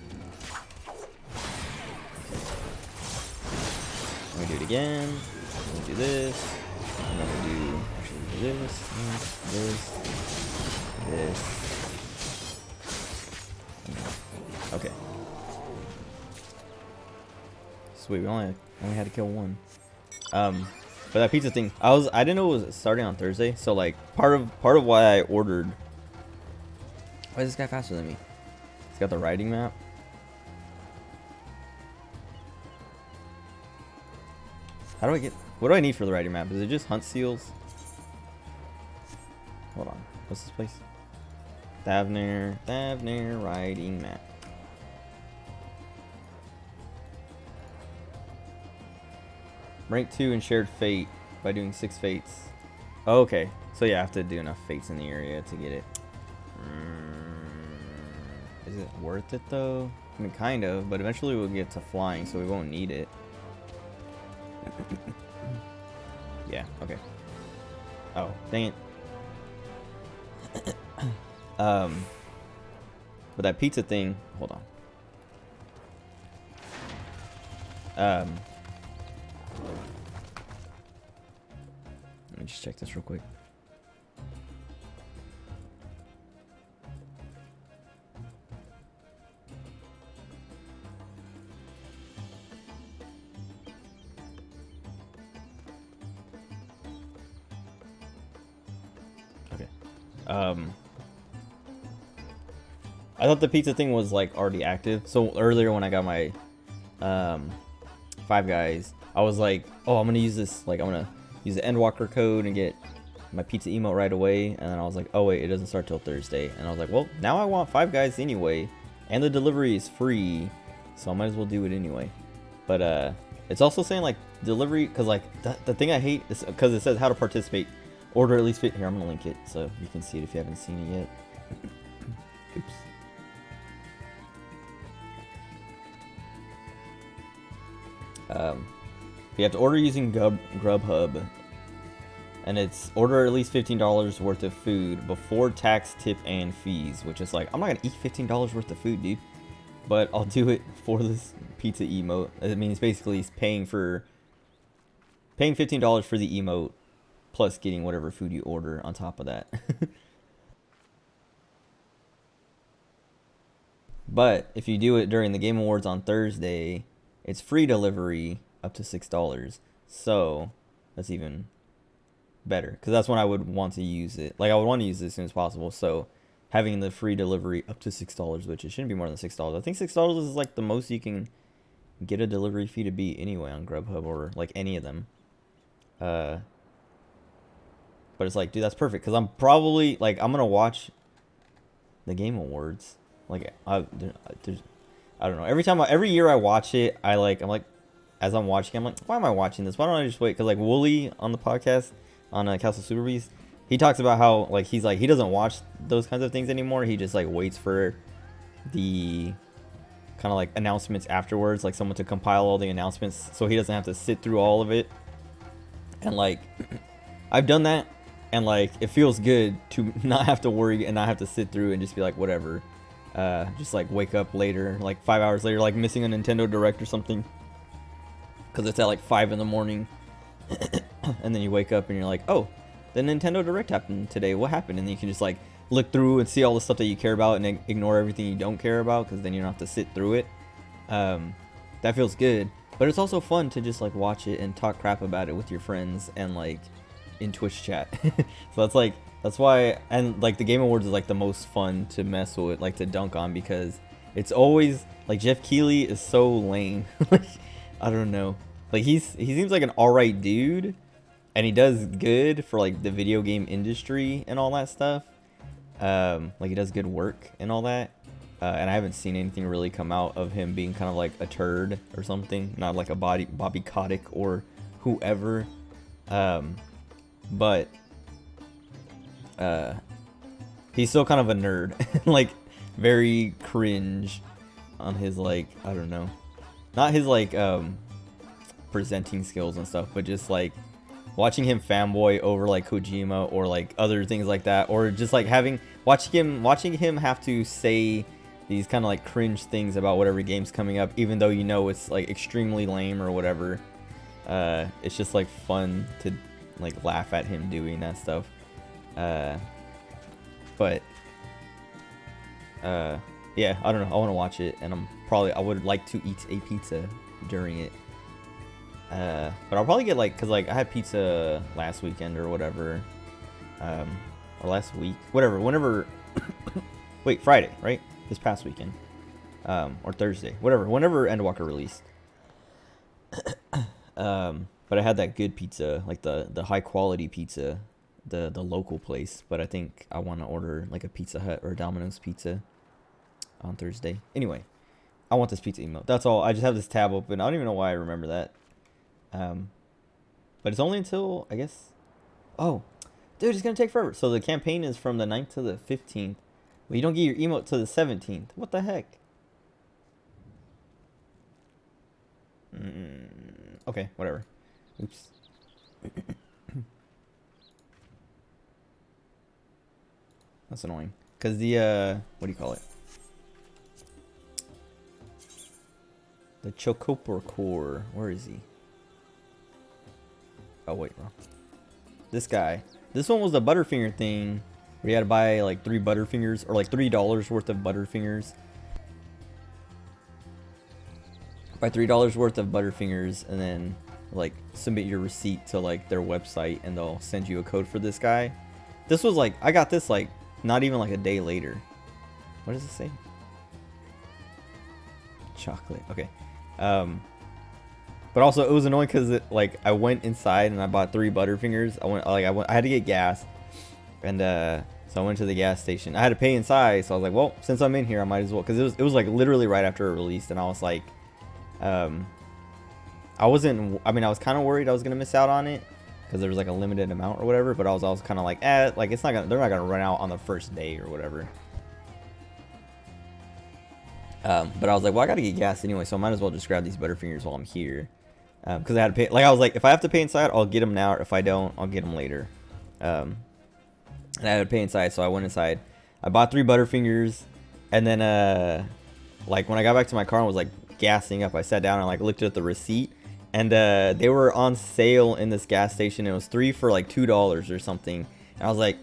Let me do it again. Let me do this. And then we do actually do this, this, this. Sweet, we only had to kill one. But that pizza thing, I didn't know it was starting on Thursday. So like part of why I ordered. Why is this guy faster than me? He's got the riding map. How do I get? What do I need for the riding map? Is it just hunt seals? Hold on. What's this place? Thavner riding map. Rank 2 in shared fate by doing 6 fates. Oh, okay. So yeah, I have to do enough fates in the area to get it. Is it worth it though? I mean, kind of, but eventually we'll get to flying, so we won't need it. Yeah, okay. Oh, dang it. But that pizza thing, hold on. Let me just check this real quick. Okay. I thought the pizza thing was like already active. So earlier when I got my Five Guys, I was like, oh, I'm gonna use this, like I'm gonna use the Endwalker code and get my pizza emote right away. And then I was like, oh wait, it doesn't start till Thursday. And I was like, well, now I want Five Guys anyway, and the delivery is free, so I might as well do it anyway. But it's also saying like delivery, because like the thing I hate is because it says how to participate. Order at least fit. Here, I'm gonna link it so you can see it if you haven't seen it yet. Oops. You have to order using Grubhub, and it's order at least $15 worth of food before tax, tip, and fees, which is like, I'm not gonna eat $15 worth of food, dude, but I'll do it for this pizza emote. I mean, it's basically paying $15 for the emote plus getting whatever food you order on top of that. But if you do it during the Game Awards on Thursday, it's free delivery up to $6. So that's even better, because that's when I would want to use it. Like I would want to use it as soon as possible. So having the free delivery up to $6, which it shouldn't be more than $6. I think $6 is like the most you can get a delivery fee to be anyway on Grubhub or like any of them. But it's like, dude, that's perfect, because I'm probably like, I'm gonna watch the Game Awards. Like I don't know. Every year I watch it, I'm like, as I'm watching, I'm like, why am I watching this? Why don't I just wait? Because like Wooly on the podcast on Castle Super Beast, he talks about how like he's like, he doesn't watch those kinds of things anymore. He just like waits for the kind of like announcements afterwards, like someone to compile all the announcements, so he doesn't have to sit through all of it. And like I've done that, and like it feels good to not have to worry and not have to sit through and just be like, whatever. Just like wake up later, like 5 hours later, like missing a Nintendo Direct or something, because it's at like 5 in the morning. And then you wake up and you're like, oh, the Nintendo Direct happened today, what happened? And then you can just like look through and see all the stuff that you care about and ignore everything you don't care about, because then you don't have to sit through it. That feels good, but it's also fun to just like watch it and talk crap about it with your friends and like in Twitch chat. So that's why, and like the Game Awards is like the most fun to mess with, like to dunk on, because it's always like Jeff Keighley is so lame. Like I don't know, like he seems like an alright dude, and he does good for like the video game industry and all that stuff. Like he does good work and all that. And I haven't seen anything really come out of him being kind of like a turd or something, not like a Bobby Kotick or whoever. But he's still kind of a nerd. Like very cringe on his like, I don't know, not his like presenting skills and stuff, but just like watching him fanboy over like Kojima or like other things like that, or just like watching him have to say these kind of like cringe things about whatever game's coming up, even though you know it's like extremely lame or whatever. It's just like fun to like laugh at him doing that stuff. But yeah, I don't know, I want to watch it, and I would like to eat a pizza during it. But I'll probably get like, cause like I had pizza last weekend or whatever, or last week, whatever. Whenever, wait, Friday, right? This past weekend, or Thursday, whatever. Whenever Endwalker released. But I had that good pizza, like the high quality pizza, the local place. But I think I want to order like a Pizza Hut or a Domino's pizza on Thursday. Anyway, I want this pizza emote. That's all. I just have this tab open. I don't even know why I remember that. But it's only until, I guess, oh, dude, it's gonna take forever. So the campaign is from the 9th to the 15th. But you don't get your emote to the 17th. What the heck? Okay, whatever. Oops. That's annoying. Because the, what do you call it? The Chocopor Core. Where is he? Oh, wait, wrong. This guy. This one was the Butterfinger thing. Where you had to buy like 3 Butterfingers. Or like $3 worth of Butterfingers. Buy $3 worth of Butterfingers. And then like submit your receipt to like their website. And they'll send you a code for this guy. This was like, I got this like not even like a day later. What does it say? Chocolate. Okay. But also it was annoying because like I went inside and I bought 3 Butterfingers. I had to get gas, and so I went to the gas station. I had to pay inside, so I was like, well, since I'm in here, I might as well, because it was like literally right after it released, and I was like, I was kind of worried I was gonna miss out on it because there was like a limited amount or whatever. But I was also kind of like, like they're not gonna run out on the first day or whatever. But I was like, well, I gotta get gas anyway, so I might as well just grab these Butterfingers while I'm here. Because I had to pay, like I was like, if I have to pay inside, I'll get them now, or if I don't, I'll get them later. And I had to pay inside, so I went inside. I bought 3 Butterfingers, and then like when I got back to my car and was like gassing up, I sat down and like looked at the receipt, and they were on sale in this gas station. It was 3 for like $2 or something. And I was like,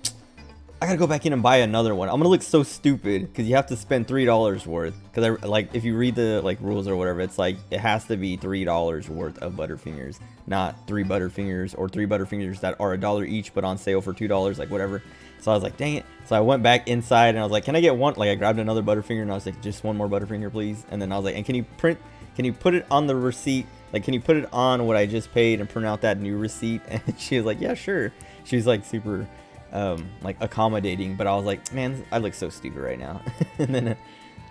I gotta go back in and buy another one. I'm gonna look so stupid because you have to spend $3 worth. Because like if you read the like rules or whatever, it's like it has to be $3 worth of Butterfingers, not 3 Butterfingers or 3 Butterfingers that are $1 each but on sale for $2, like whatever. So I was like, dang it. So I went back inside and I was like, can I get one? Like I grabbed another Butterfinger and I was like, just one more Butterfinger, please. And then I was like, and can you put it on the receipt? Like, can you put it on what I just paid and print out that new receipt? And she was like, yeah, sure. She was like super like accommodating, but I was like, man, I look so stupid right now. And then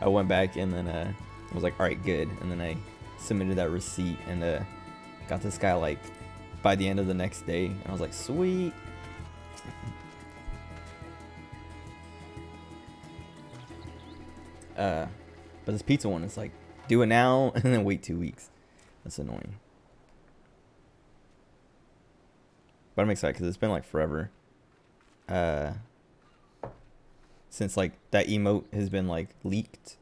I went back and then I was like, all right, good. And then I submitted that receipt and got this guy like by the end of the next day. And I was like, sweet. But this pizza one is like, do it now and then wait 2 weeks. That's annoying. But I'm excited because it's been like forever. Since like that emote has been like leaked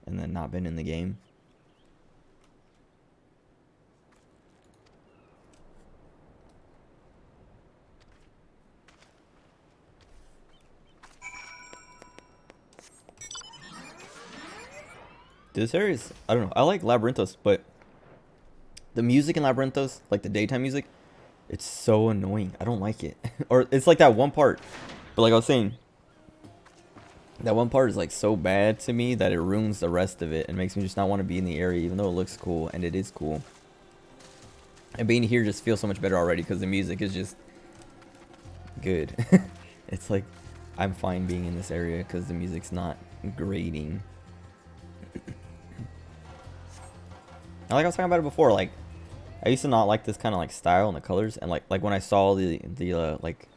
and then not been in the game. This area is, I don't know, I like Labyrinthos, but the music in Labyrinthos, like the daytime music, it's so annoying. I don't like it. Or it's like that one part. But like I was saying, that one part is like so bad to me that it ruins the rest of it and makes me just not want to be in the area, even though it looks cool, and it is cool. And being here just feels so much better already because the music is just good. It's like I'm fine being in this area because the music's not grating. Like I was talking about it before, like I used to not like this kind of like style and the colors, and like when I saw the like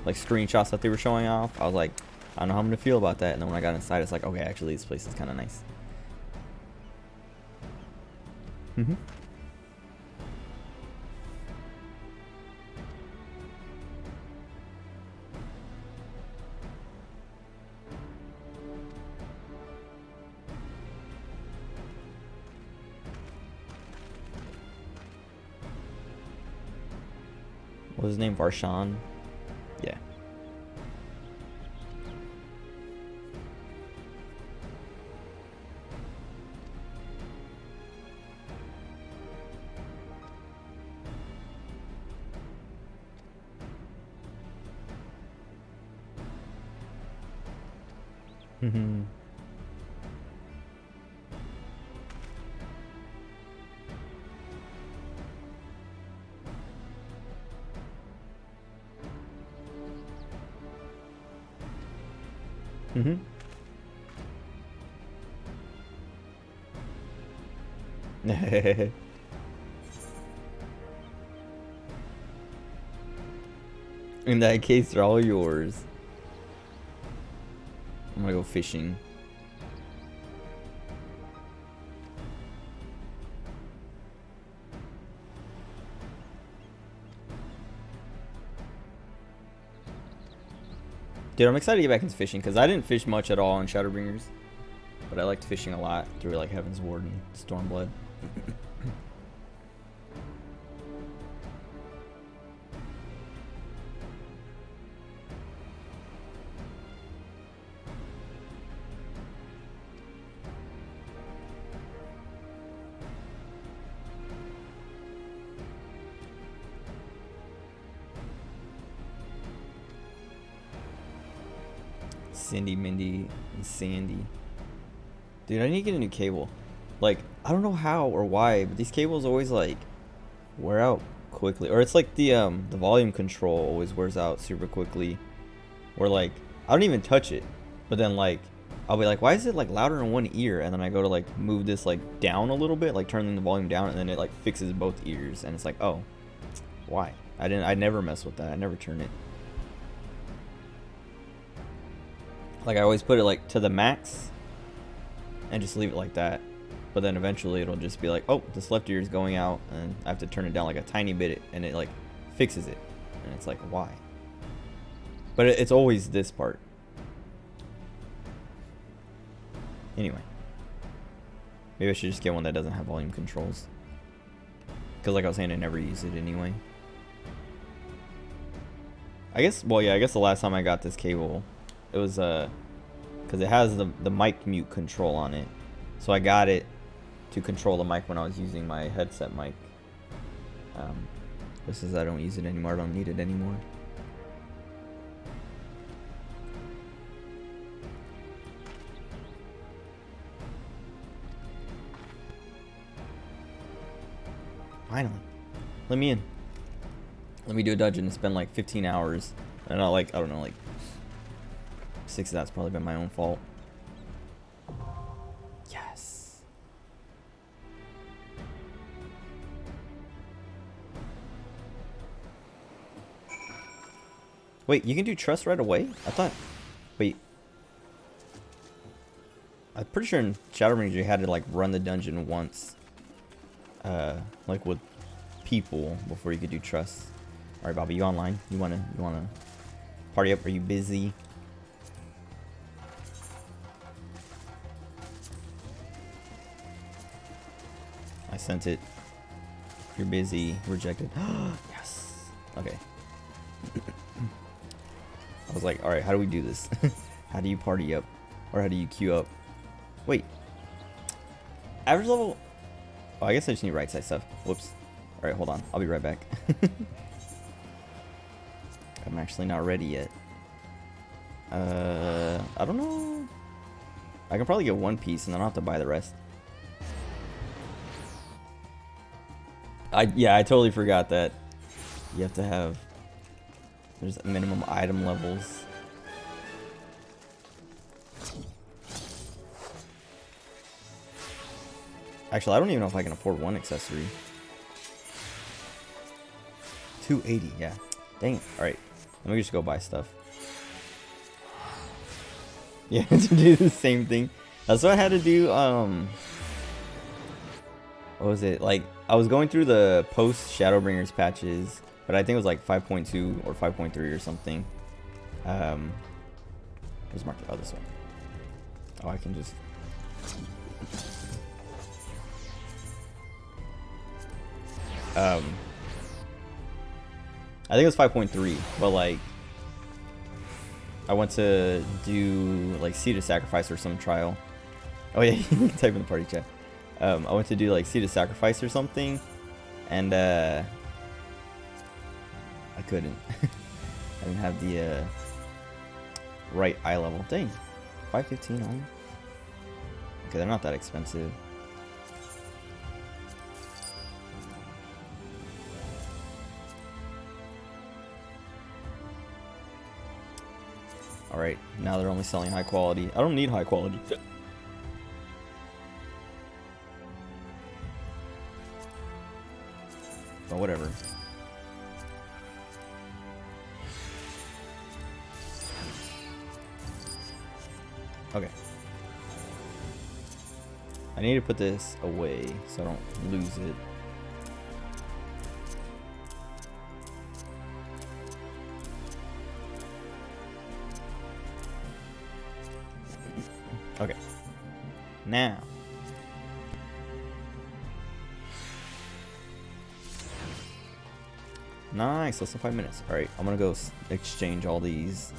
screenshots that they were showing off, I was like, I don't know how I'm gonna feel about that. And then when I got inside, it's like, okay, actually this place is kind of nice. What was his name? Varshan? Yeah. Mm-hmm. Mm-hmm. In that case, they're all yours. I'm gonna go fishing. Dude, I'm excited to get back into fishing because I didn't fish much at all in Shadowbringers, but I liked fishing a lot through like Heaven's Ward and Stormblood. Cindy, Mindy, and Sandy. Dude, I need to get a new cable. Like, I don't know how or why, but these cables always like wear out quickly. Or it's like the volume control always wears out super quickly. Or like I don't even touch it. But then like I'll be like, why is it like louder in one ear? And then I go to like move this like down a little bit, like turning the volume down, and then it like fixes both ears. And it's like, oh, why? I never mess with that. I never turn it. Like I always put it like to the max and just leave it like that. But then eventually it'll just be like, oh, this left ear is going out, and I have to turn it down like a tiny bit, and it like fixes it. And it's like, why? But it's always this part. Anyway. Maybe I should just get one that doesn't have volume controls. Because like I was saying, I never use it anyway. I guess, well, yeah, I guess the last time I got this cable, it was because it has the mic mute control on it, so I got it to control the mic when I was using my headset mic. This is I don't use it anymore. I don't need it anymore. Finally, let me in. Let me do a dungeon and spend like 15 hours, and not like, I don't know, like 6 of that's probably been my own fault. Yes. Wait, you can do trust right away? I thought. Wait. I'm pretty sure in Shadowbringers you had to like run the dungeon once, like with people before you could do trust. All right, Bobby, you online? You wanna party up? Are you busy? I sent it. If you're busy, rejected. Yes. Okay. I was like, all right, how do we do this? How do you party up, or how do you queue up? Wait. Average level. Oh, I guess I just need right side stuff. Whoops. All right, hold on. I'll be right back. I'm actually not ready yet. I don't know. I can probably get one piece and then I'll have to buy the rest. Yeah, I totally forgot that you have to have, there's minimum item levels. Actually, I don't even know if I can afford one accessory. 280, yeah. Dang it. Alright, let me just go buy stuff. Yeah, to do the same thing. That's what I had to do, what was it? Like, I was going through the post Shadowbringers patches, but I think it was like 5.2 or 5.3 or something. Where's marked? Oh, this one. Oh, I can just. I think it was 5.3, but like, I went to do like Seed of Sacrifice or some trial. Oh yeah, you can type in the party chat. I went to do like Seed of Sacrifice or something, and I couldn't. I didn't have the right eye level. Dang. 515 on. Okay, they're not that expensive. Alright, now they're only selling high quality. I don't need high quality. But whatever. Okay. I need to put this away so I don't lose it. Okay. Now. Nice, less than 5 minutes. Alright, I'm gonna go exchange all these.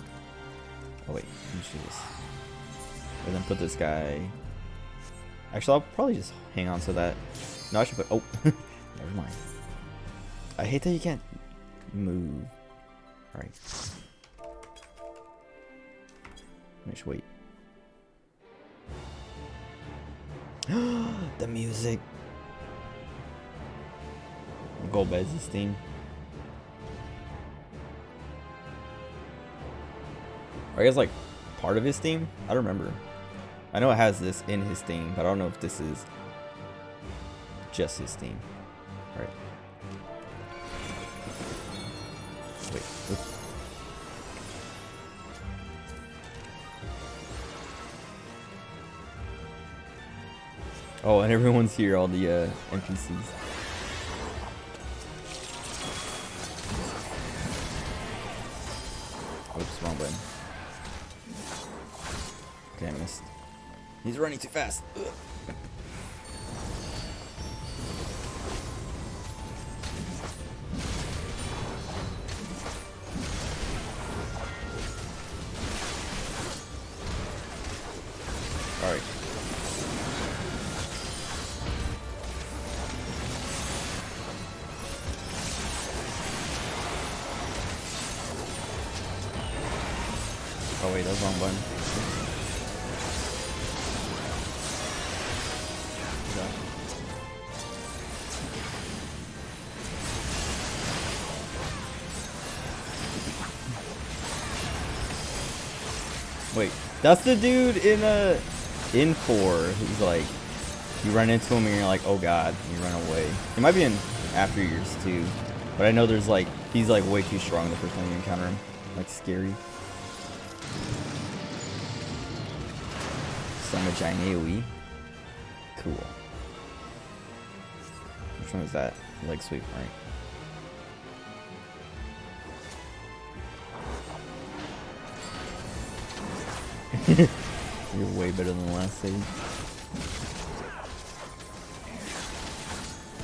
Oh wait, let me do this. And then put this guy. Actually, I'll probably just hang on to that. No, I should put. Oh, never mind. I hate that you can't move. Alright. Just wait. The music. Golbez's theme. Are you guys like part of his theme? I don't remember. I know it has this in his theme, but I don't know if this is just his theme. Alright. Wait. Oops. Oh, and everyone's here, all the NPCs. Oops, wrong button. Okay, I missed. He's running too fast. Ugh. All right. Oh wait, that's wrong button. Wait, that's the dude in 4 who's like, you run into him and you're like, oh god, and you run away. It might be in after years too, but I know there's like, he's like way too strong the first time you encounter him, like scary. Summon giant AoE. Cool. Which one is that? Leg sweep, right? You're way better than the last stage.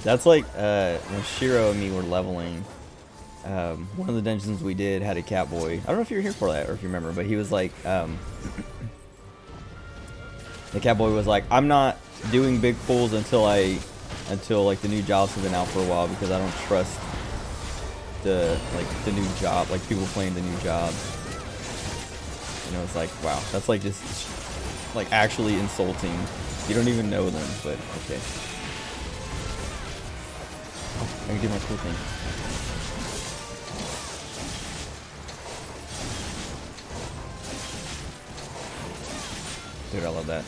That's like when Shiro and me were leveling. One of the dungeons we did had a Catboy. I don't know if you were here for that or if you remember, but he was like, the Catboy was like, I'm not doing big pulls until like the new jobs have been out for a while because I don't trust the new job, like people playing the new jobs. You know, it's like, wow, that's like just like actually insulting. You don't even know them, but okay. Oh, I can do my cool thing. Dude, I love that.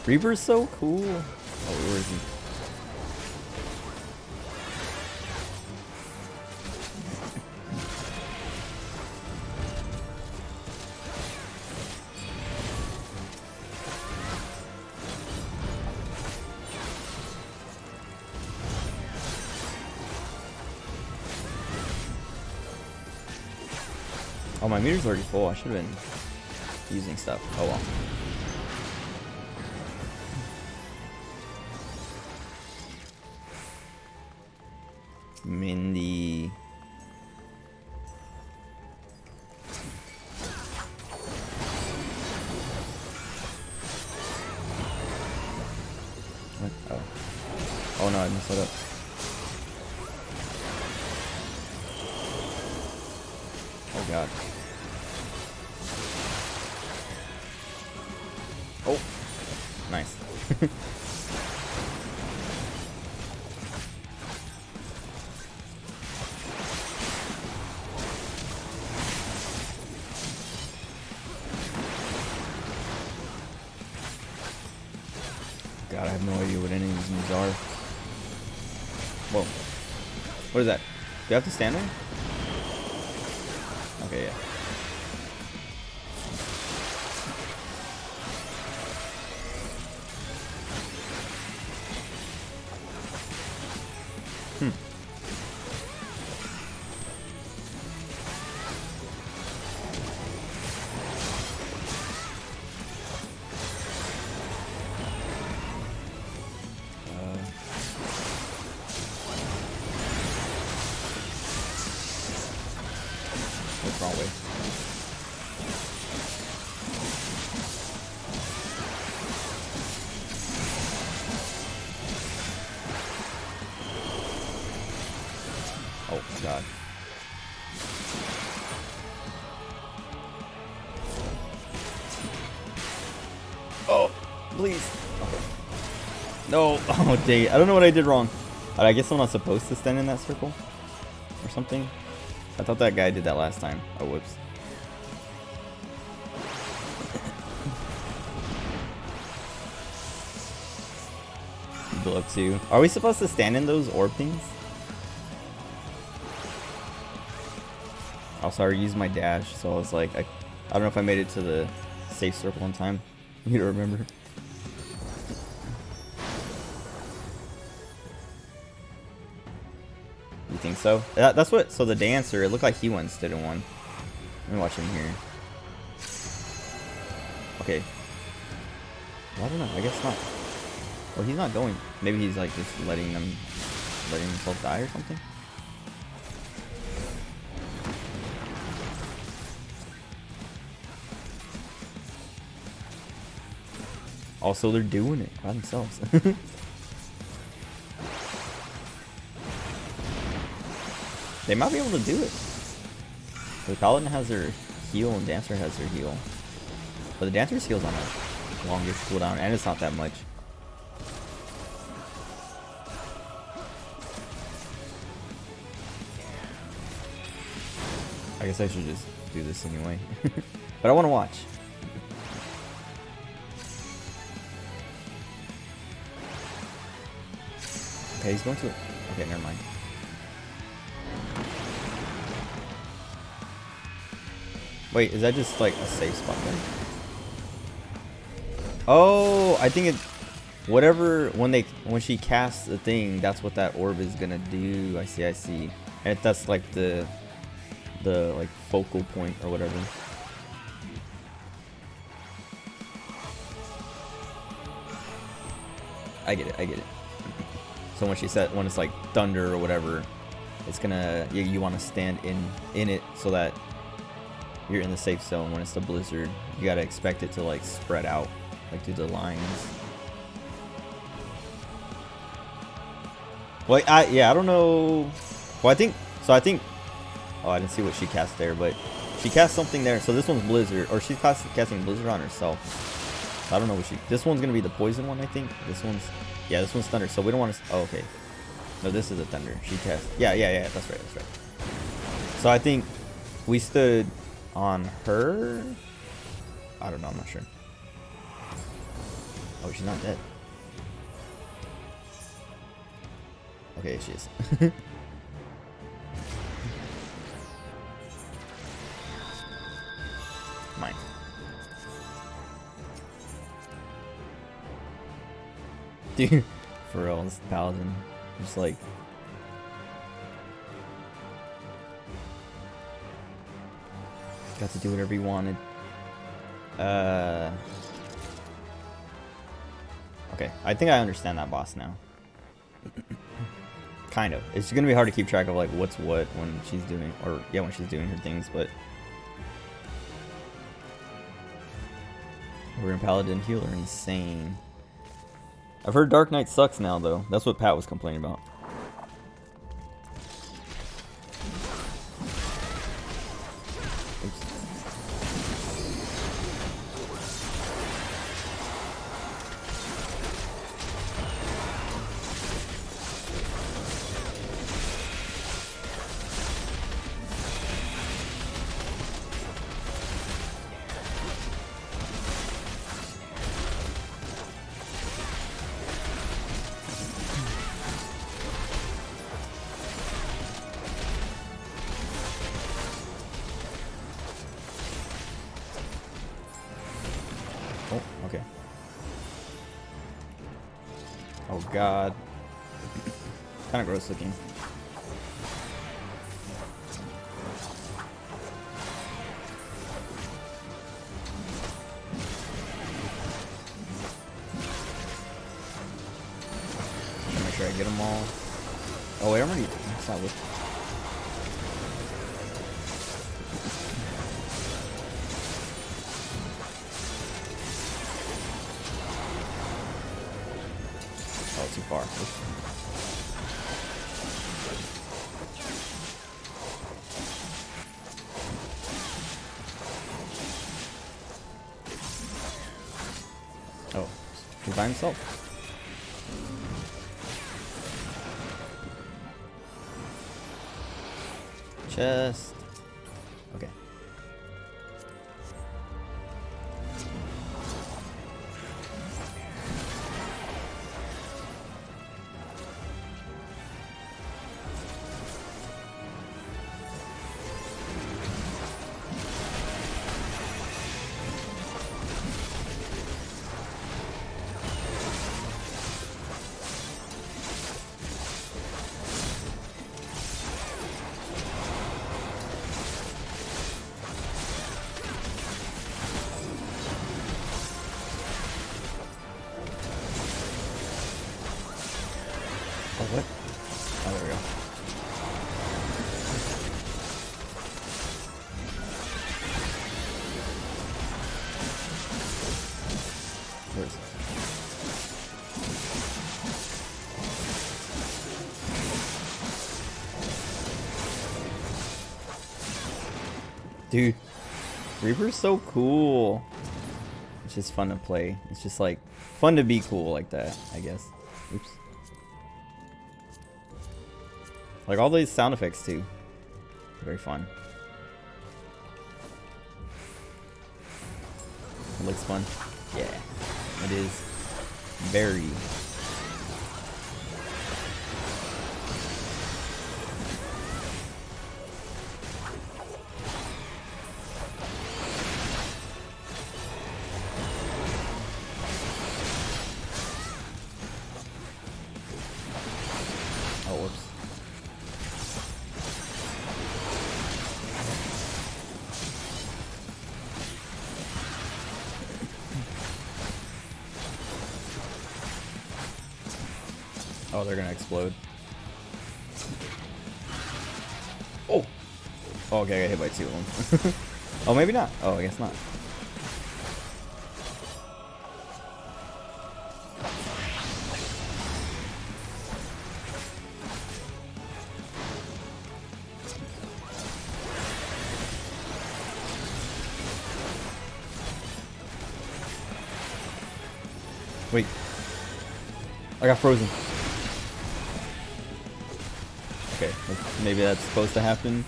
Reaper's so cool. Oh, where is he? Oh, my meter's already full. I should have been using stuff. Oh well. Mindy. What? Oh. Oh no, I messed it up. Oh god. nice. God, I have no idea what any of these moves are. Whoa. What is that? Do you have to stand there? Okay, yeah. What's wrong way? Oh God. Oh, please. Okay. No. Oh, dang it. I don't know what I did wrong. I guess I'm not supposed to stand in that circle or something. I thought that guy did that last time. Oh, whoops. Blow up too. Are we supposed to stand in those orb things? Also, I used my dash, so I was like, I don't know if I made it to the safe circle in time. You don't remember? You think so? That's what. So the dancer, it looked like he went instead of one. Let me watch him here. Okay. Well, I don't know. I guess not. Well, he's not going. Maybe he's like just letting himself die or something. Also, they're doing it by themselves. They might be able to do it. The paladin has their heal and dancer has their heal. But the dancer's heal's on a longer cooldown, and it's not that much. I guess I should just do this anyway. But I want to watch. Okay, he's going to it. Okay, never mind. Wait, is that just like a safe spot then? Oh, I think it. Whatever when she casts the thing, that's what that orb is gonna do. I see, I see. And that's like the like focal point or whatever. I get it, I get it. So when she said when it's like thunder or whatever, it's gonna you want to stand in it so that you're in the safe zone. When it's the blizzard, you gotta expect it to like spread out, like through the lines. Well, I don't know. Well, I think oh, I didn't see what she cast there, but she cast something there. So this one's blizzard, or she's casting blizzard on herself. So I don't know what this one's gonna be the poison one, I think. This one's thunder. So we don't want to. Oh, okay. No, this is a thunder. She cast. Yeah. That's right. So I think we stood on her. I don't know. I'm not sure. Oh, she's not dead. Okay, she is. Mine. Dude, for real, this paladin. Just like. Got to do whatever he wanted. Okay, I think I understand that boss now. Kind of. It's gonna be hard to keep track of like what's what when she's doing, or yeah, when she's doing her things, but. We're in Paladin Healer, insane. I've heard Dark Knight sucks now though. That's what Pat was complaining about. Oops. Oh, okay. Oh god. Kind of gross looking. Make sure I get them all. Oh wait, I'm already. That's not with. Oh, too far. Oh, he's by himself. Chest. Okay. Oh, what? Oh, there we go. Where is it? Dude, Reaper's so cool. It's just fun to play. It's just like fun to be cool like that, I guess. Oops. Like all these sound effects too. Very fun. It looks fun. Yeah, it is. Very. Oh, whoops. Oh, they're gonna explode. Oh! Oh, okay, I got hit by two of them. Oh, maybe not. Oh, I guess not. Wait. I got frozen. Okay, maybe that's supposed to happen.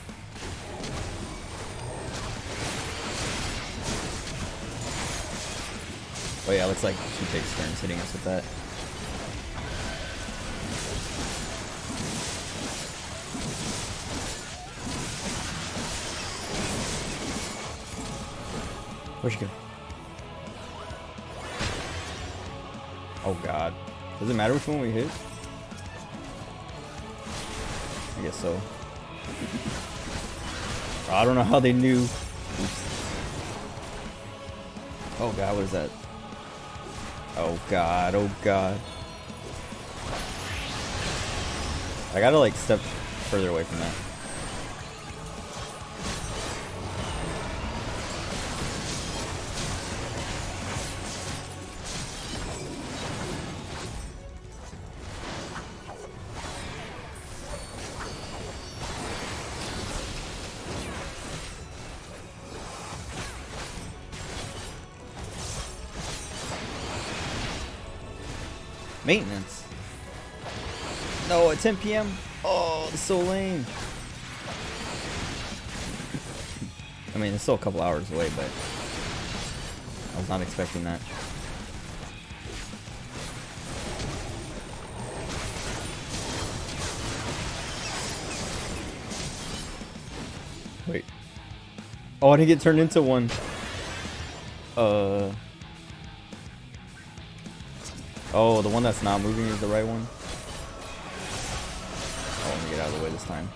Oh yeah, looks like she takes turns hitting us with that. Where'd she go? Oh god. Does it matter which one we hit? I guess so. I don't know how they knew. Oops. Oh god, what is that? Oh god, oh god. I gotta like step further away from that. Maintenance. No, at 10 p.m. Oh, it's so lame. I mean, it's still a couple hours away, but I was not expecting that. Wait. Oh, I didn't get turned into one. Oh, the one that's not moving is the right one. Oh, let me get out of the way this time.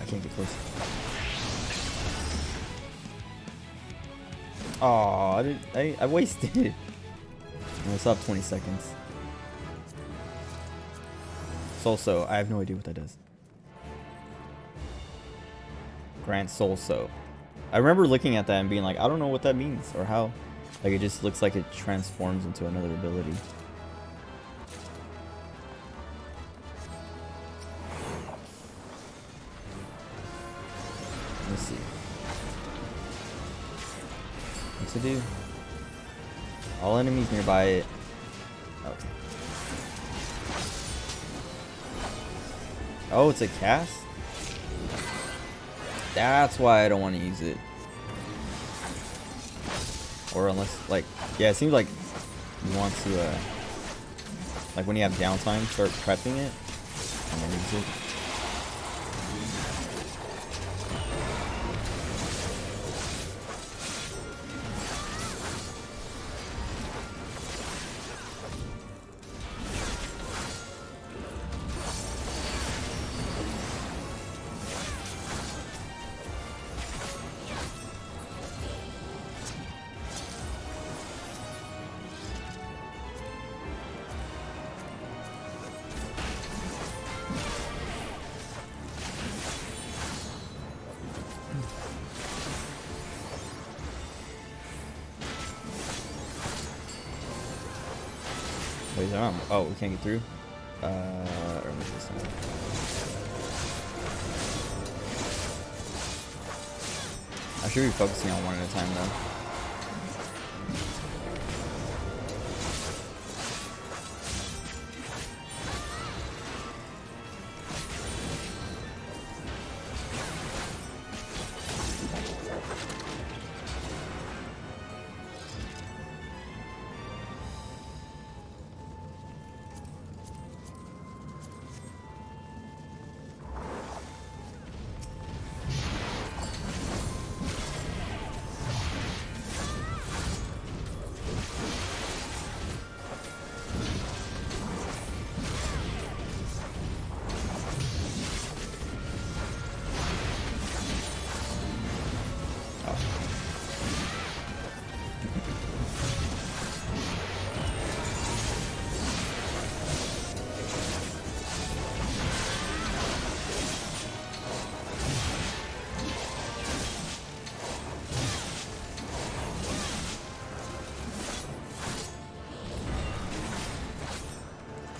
I can't get close. Oh, I wasted it. I still have 20 seconds. Solso, I have no idea what that does. Grant Solso. I remember looking at that and being like, I don't know what that means or how. Like, it just looks like it transforms into another ability. Let's see. What's it do? All enemies nearby it. Okay. Oh, it's a cast? That's why I don't want to use it. Or unless, like, yeah, it seems like you want to, like when you have downtime, start prepping it and then use it. Wait, oh, we can't get through? Or maybe this time. I should be focusing on one at a time though.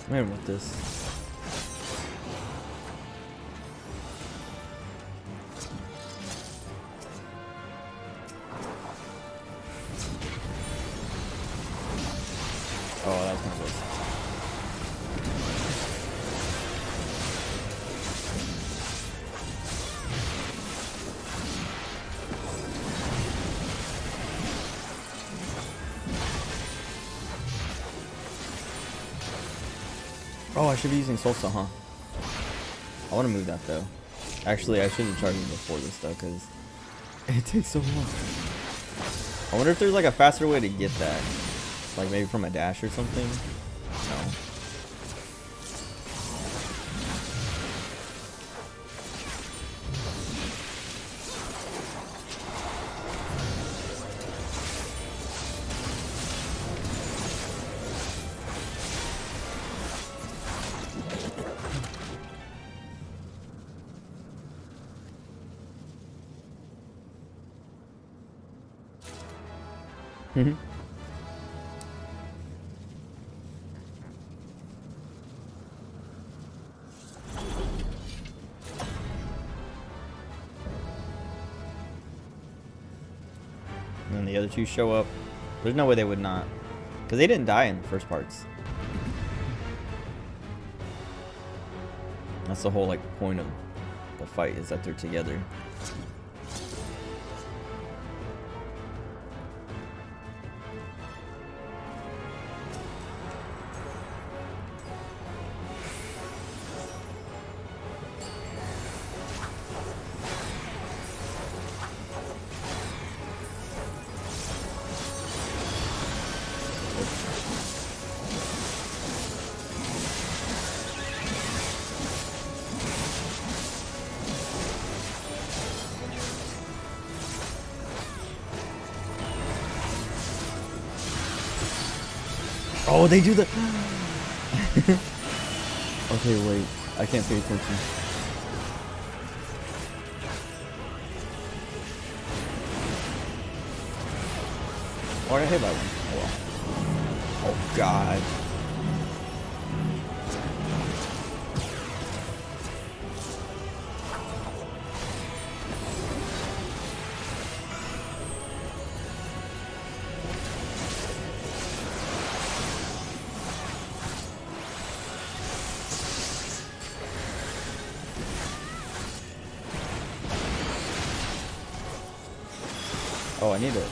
Man, with this. Oh, that's kind of close. Oh, I should be using Solsa, huh? I want to move that though. Actually, I shouldn't charge him before this though, because it takes so long. I wonder if there's like a faster way to get that. Like maybe from a dash or something? No. Mm-hmm. And then the other two show up. There's no way they would not. Because they didn't die in the first parts. That's the whole like point of the fight, is that they're together. Oh, they do the. Okay, wait. I can't pay attention. Oh, I got hit by one. Oh, well. Oh God. Oh, I need it.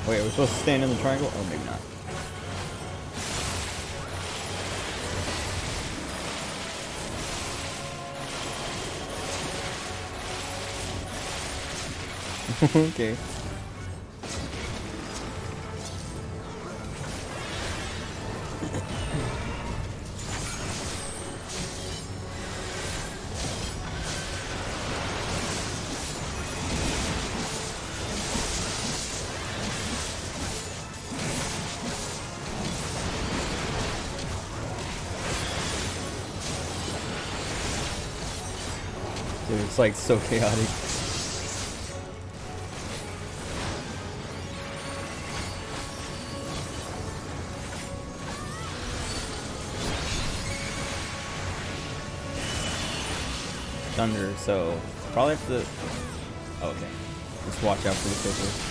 Wait, are we supposed to stand in the triangle? Oh, maybe not. Okay. Dude, it's like so chaotic. Thunder, so probably have to. Oh, okay. Just watch out for the fizzle.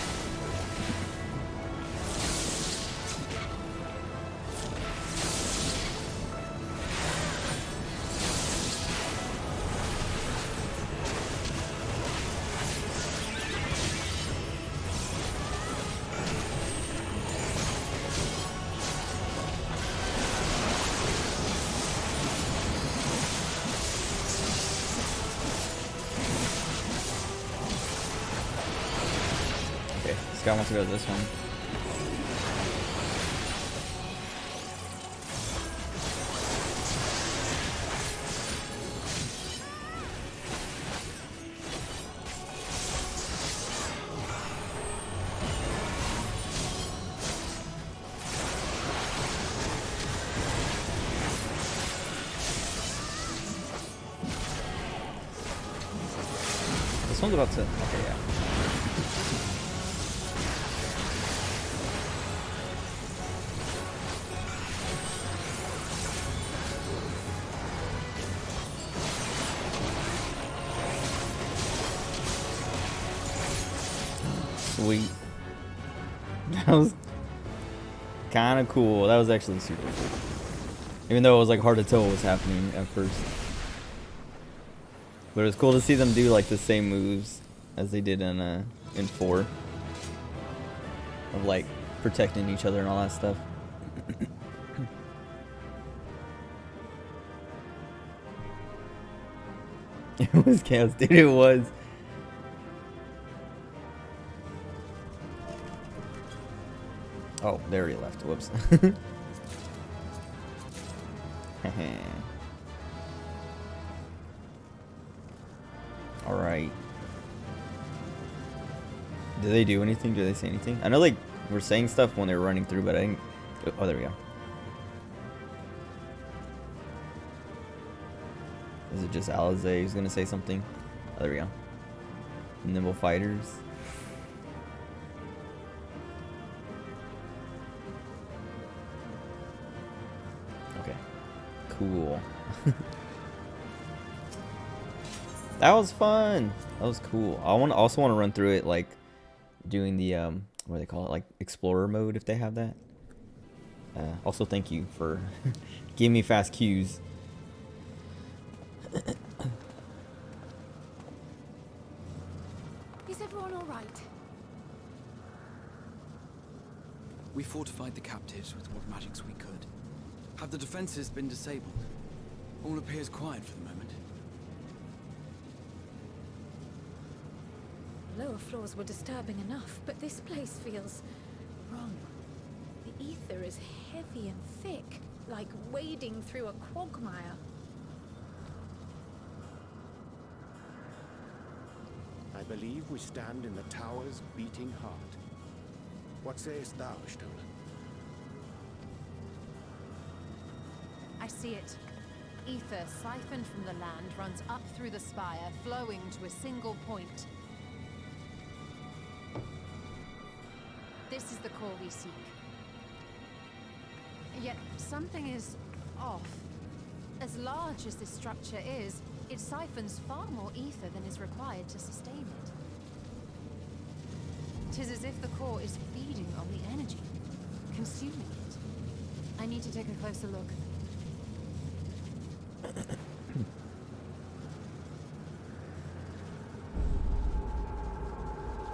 Okay, this guy wants to go to this one. This one's about to. Okay, yeah. Sweet. That was kind of cool. That was actually super cool. Even though it was like hard to tell what was happening at first. But it was cool to see them do like the same moves as they did in 4. Of like protecting each other and all that stuff. It was chaos, dude. It was. Oh, there he left. Whoops. Alright. Did they do anything? Did they say anything? I know like we're saying stuff when they were running through, but I didn't. Oh, there we go. Is it just Alize who's gonna say something? Oh, there we go. Nimble fighters. Okay. Cool. That was fun. That was cool. I also want to run through it like doing the what do they call it, like explorer mode if they have that. Also, thank you for giving me fast cues. Is everyone all right? We fortified the captives with what magics we could. Have the defenses been disabled? All appears quiet for the moment. Lower floors were disturbing enough, but this place feels wrong. ether is heavy and thick, like wading through a quagmire. I believe we stand in the tower's beating heart. What sayest thou, Stolen? I see it. Ether siphoned from the land runs up through the spire, flowing to a single point. This is the core we seek. Yet something is off. As large as this structure is, it siphons far more ether than is required to sustain it. 'Tis as if the core is feeding on the energy, consuming it. I need to take a closer look.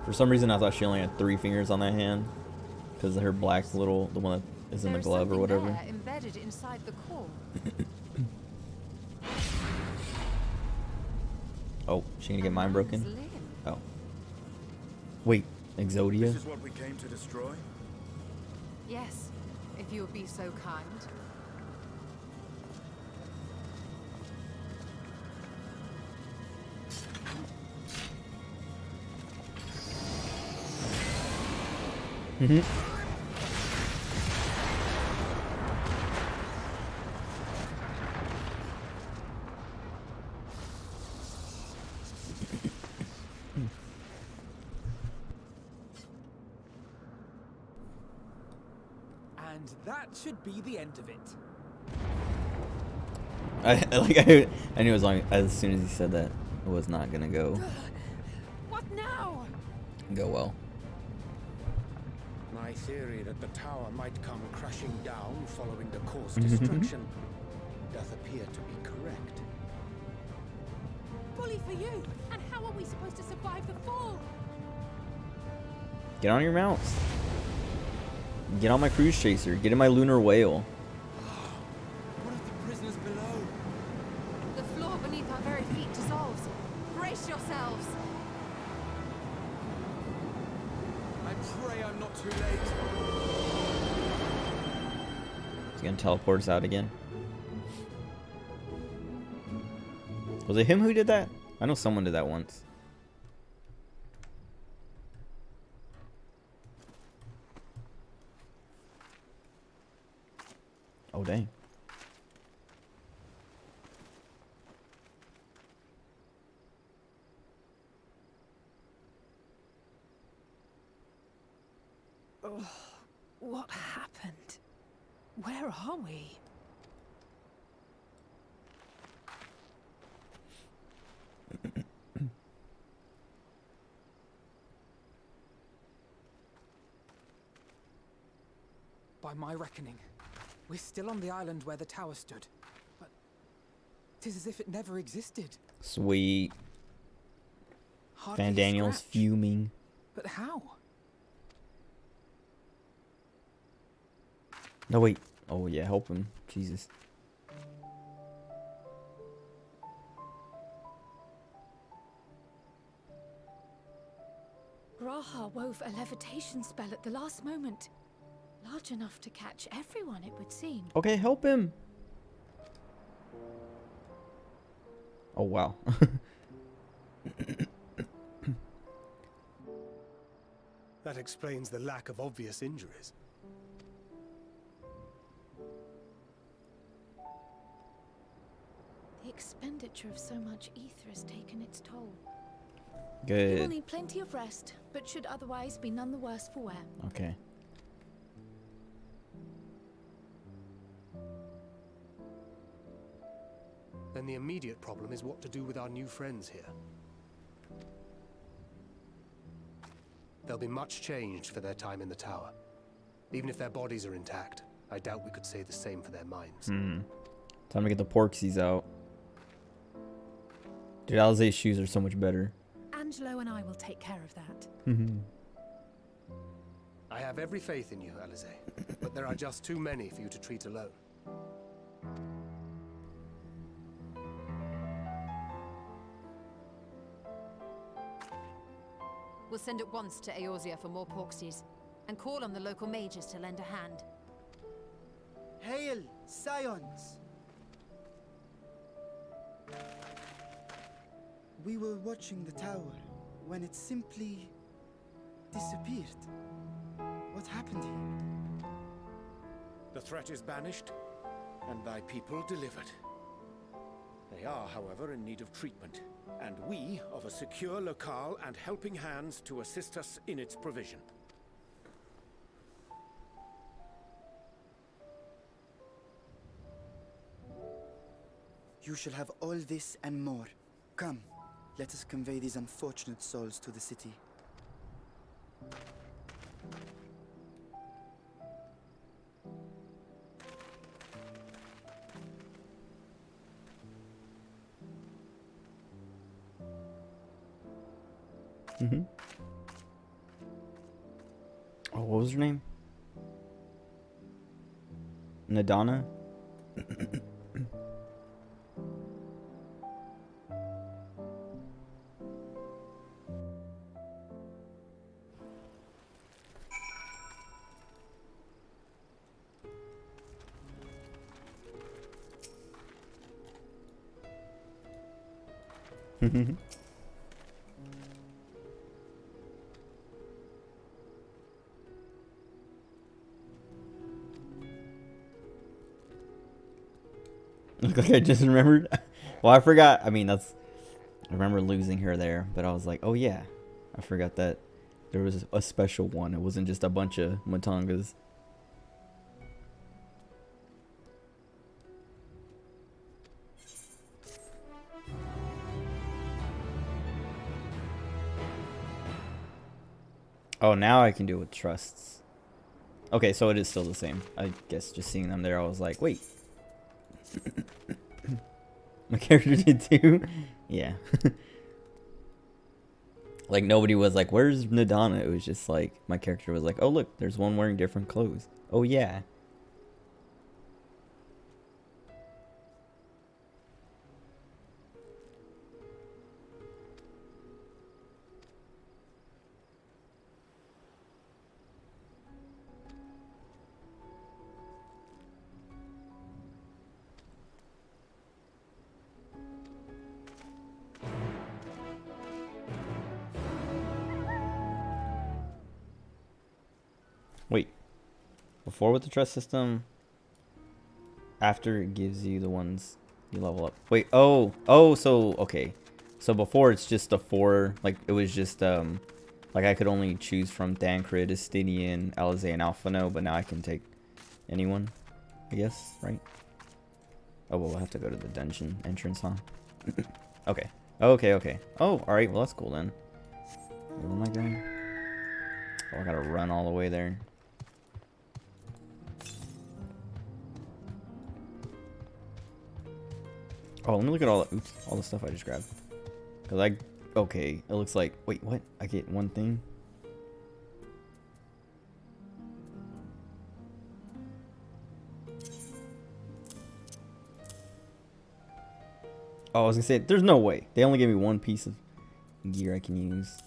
For some reason, I thought she only had 3 fingers on that hand, because of her black little, the one that is in the glove or whatever. There embedded inside the core. Oh, she gonna get mine broken? Oh. Wait, Exodia? This is what we came to destroy? Yes, if you would be so kind. Mm-hmm. And that should be the end of it. I knew as soon as he said that, it was not gonna go well. My theory that the tower might come crashing down following the core's destruction doth appear to be correct. Bully for you! And how are we supposed to survive the fall? Get on your mounts. Get on my cruise chaser. Get in my lunar whale. What of the prisoners below? The floor beneath our very feet dissolves. Brace yourselves. I pray I'm not too late. He's gonna teleport us out again. Was it him who did that? I know someone did that once. Oh, dang. Oh, what happened? Where are we? By my reckoning, we're still on the island where the tower stood. But 'tis as if it never existed. Sweet. Hardly Van a Daniel's scratch. fuming. But how? No, wait. Oh, yeah, help him. Jesus. Raha wove a levitation spell at the last moment. Large enough to catch everyone, it would seem. Okay, help him. Oh, wow. That explains the lack of obvious injuries. The expenditure of so much ether has taken its toll. Good. You will need plenty of rest, but should otherwise be none the worse for wear. Okay. Then the immediate problem is what to do with our new friends here. They'll be much changed for their time in the tower. Even if their bodies are intact, I doubt we could say the same for their minds. Time to get the porksies out. Dude, Alize's shoes are so much better. Angelo and I will take care of that. I have every faith in you, Alize, but there are just too many for you to treat alone. We'll send at once to Eorzea for more porksies, and call on the local mages to lend a hand. Hail, scions! We were watching the tower when it simply disappeared. What happened here? The threat is banished, and thy people delivered. They are, however, in need of treatment, and we of a secure locale and helping hands to assist us in its provision. You shall have all this and more. Come, let us convey these unfortunate souls to the city. Mm-hmm. Oh, what was her name? Nadana? Look like I just remembered. Well, I forgot. I mean, I remember losing her there, but I was like, oh yeah, I forgot that there was a special one. It wasn't just a bunch of Matangas. Oh, now I can do it with trusts. Okay, so it is still the same. I guess just seeing them there, I was like, wait. My character did too? Yeah. Like, nobody was like, where's Nadana? It was just like, my character was like, oh, look, there's one wearing different clothes. Oh, yeah. Wait, before with the trust system, after it gives you the ones you level up. Wait, so okay. So before it's just the 4, like it was just like I could only choose from Thancred, Estinian, Alizé, and Alphano, but now I can take anyone, I guess, right? Oh, well, we'll have to go to the dungeon entrance, huh? Okay. Okay. Oh, alright, well that's cool then. Where am I going? Oh, I gotta run all the way there. Oh, let me look at all the stuff I just grabbed. Cause okay, it looks like, wait, what? I get one thing? Oh, I was gonna say, there's no way. They only gave me one piece of gear I can use.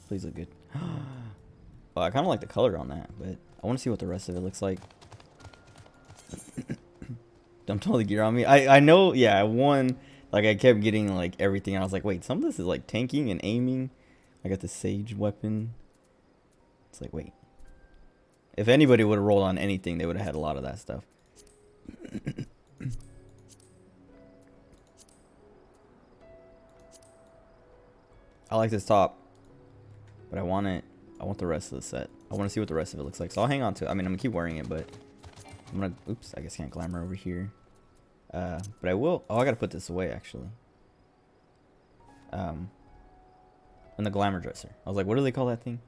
Please look good. Well, I kind of like the color on that, but I want to see what the rest of it looks like. Dumped all the gear on me. I know, yeah, I won. Like, I kept getting, like, everything. I was like, wait, some of this is, like, tanking and aiming. I got the Sage weapon. It's like, wait. If anybody would have rolled on anything, they would have had a lot of that stuff. I like this top. But I want the rest of the set. I want to see what the rest of it looks like. So I'll hang on to it. I mean, I'm going to keep wearing it, but I'm going to... Oops, I guess I can't glamour over here. But I will... Oh, I got to put this away, actually. In the glamour dresser. I was like, what do they call that thing?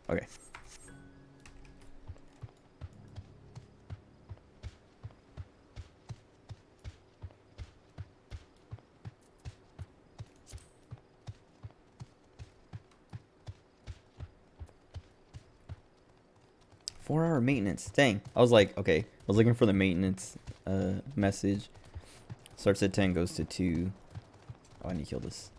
Okay. Four-hour maintenance. Dang. I was like, okay. I was looking for the maintenance message. Starts at 10, goes to 2. Oh, I need to kill this.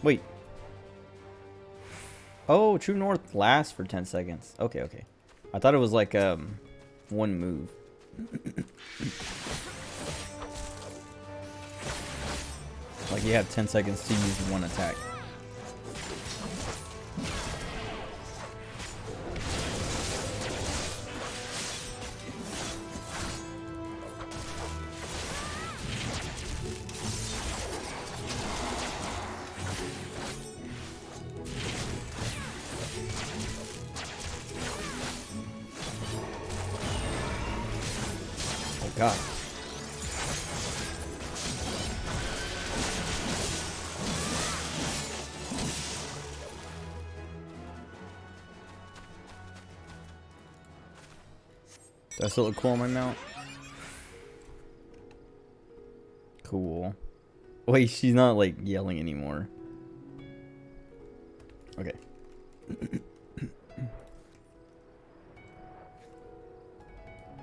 Wait. Oh, True North lasts for 10 seconds. Okay, okay. I thought it was like one move. Like you have 10 seconds to use one attack. Oh god. Do I still look cool on my mount? Cool. Wait, she's not like yelling anymore. Okay.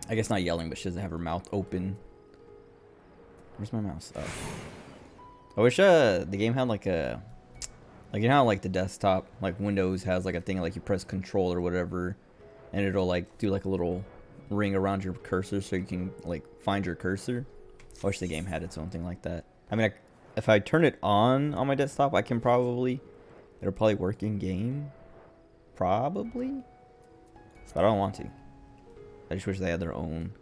I guess not yelling, but she doesn't have her mouth open. Where's my mouse? Oh. I wish the game had like a, like you know how like the desktop, like Windows has like a thing like you press Control or whatever, and it'll like do like a little ring around your cursor so you can like find your cursor. I wish the game had its own thing like that. I mean, if I turn it on my desktop, I can probably, it'll probably work in game, probably, but I don't want to. I just wish they had their own,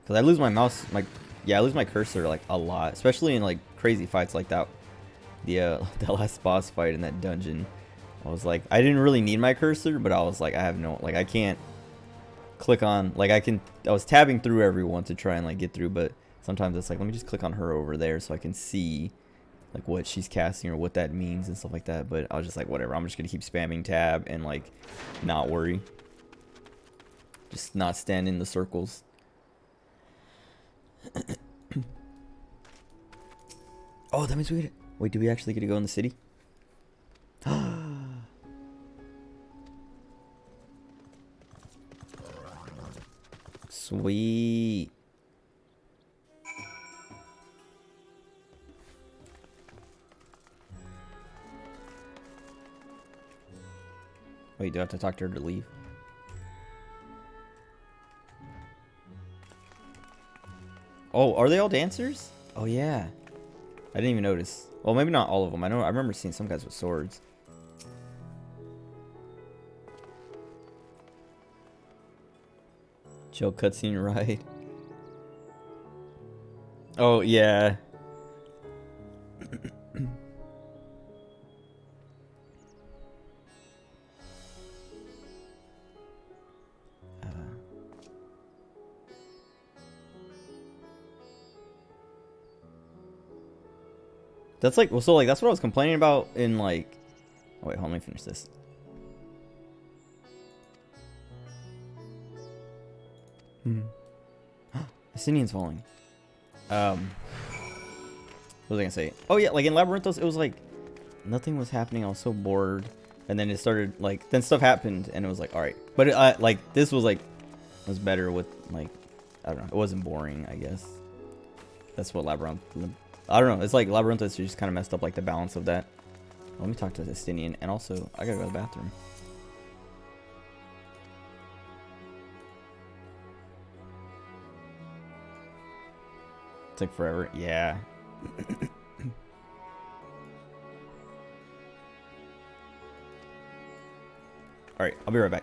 because I lose my mouse, I lose my cursor like a lot, especially in like crazy fights like that. The last boss fight in that dungeon, I was like, I didn't really need my cursor, but I was like, I have no, like I can't click on, like I was tabbing through everyone to try and like get through, but sometimes it's like, let me just click on her over there so I can see like what she's casting or what that means and stuff like that. But I was just like, whatever, I'm just gonna keep spamming tab and like not worry, just not stand in the circles. Oh, that means wait, do we actually get to go in the city? Sweet. Wait, do I have to talk to her to leave? Oh, are they all dancers? Oh yeah. I didn't even notice. Well, maybe not all of them. I remember seeing some guys with swords. Chill cutscene, right? Oh yeah. That's like, well, so like that's what I was complaining about in like, oh wait, hold on, let me finish this. Asinian's falling. What was I gonna say? Oh yeah, like in Labyrinthos, it was like nothing was happening. I was so bored, and then it started like, then stuff happened, and it was like, all right. But it, like this was like, was better with like, I don't know, it wasn't boring. I guess that's what Labyrinth. I don't know. It's like Labyrinthos just kind of messed up like the balance of that. Let me talk to Estinian, and also I gotta go to the bathroom. It's like forever. Yeah. All right, I'll be right back.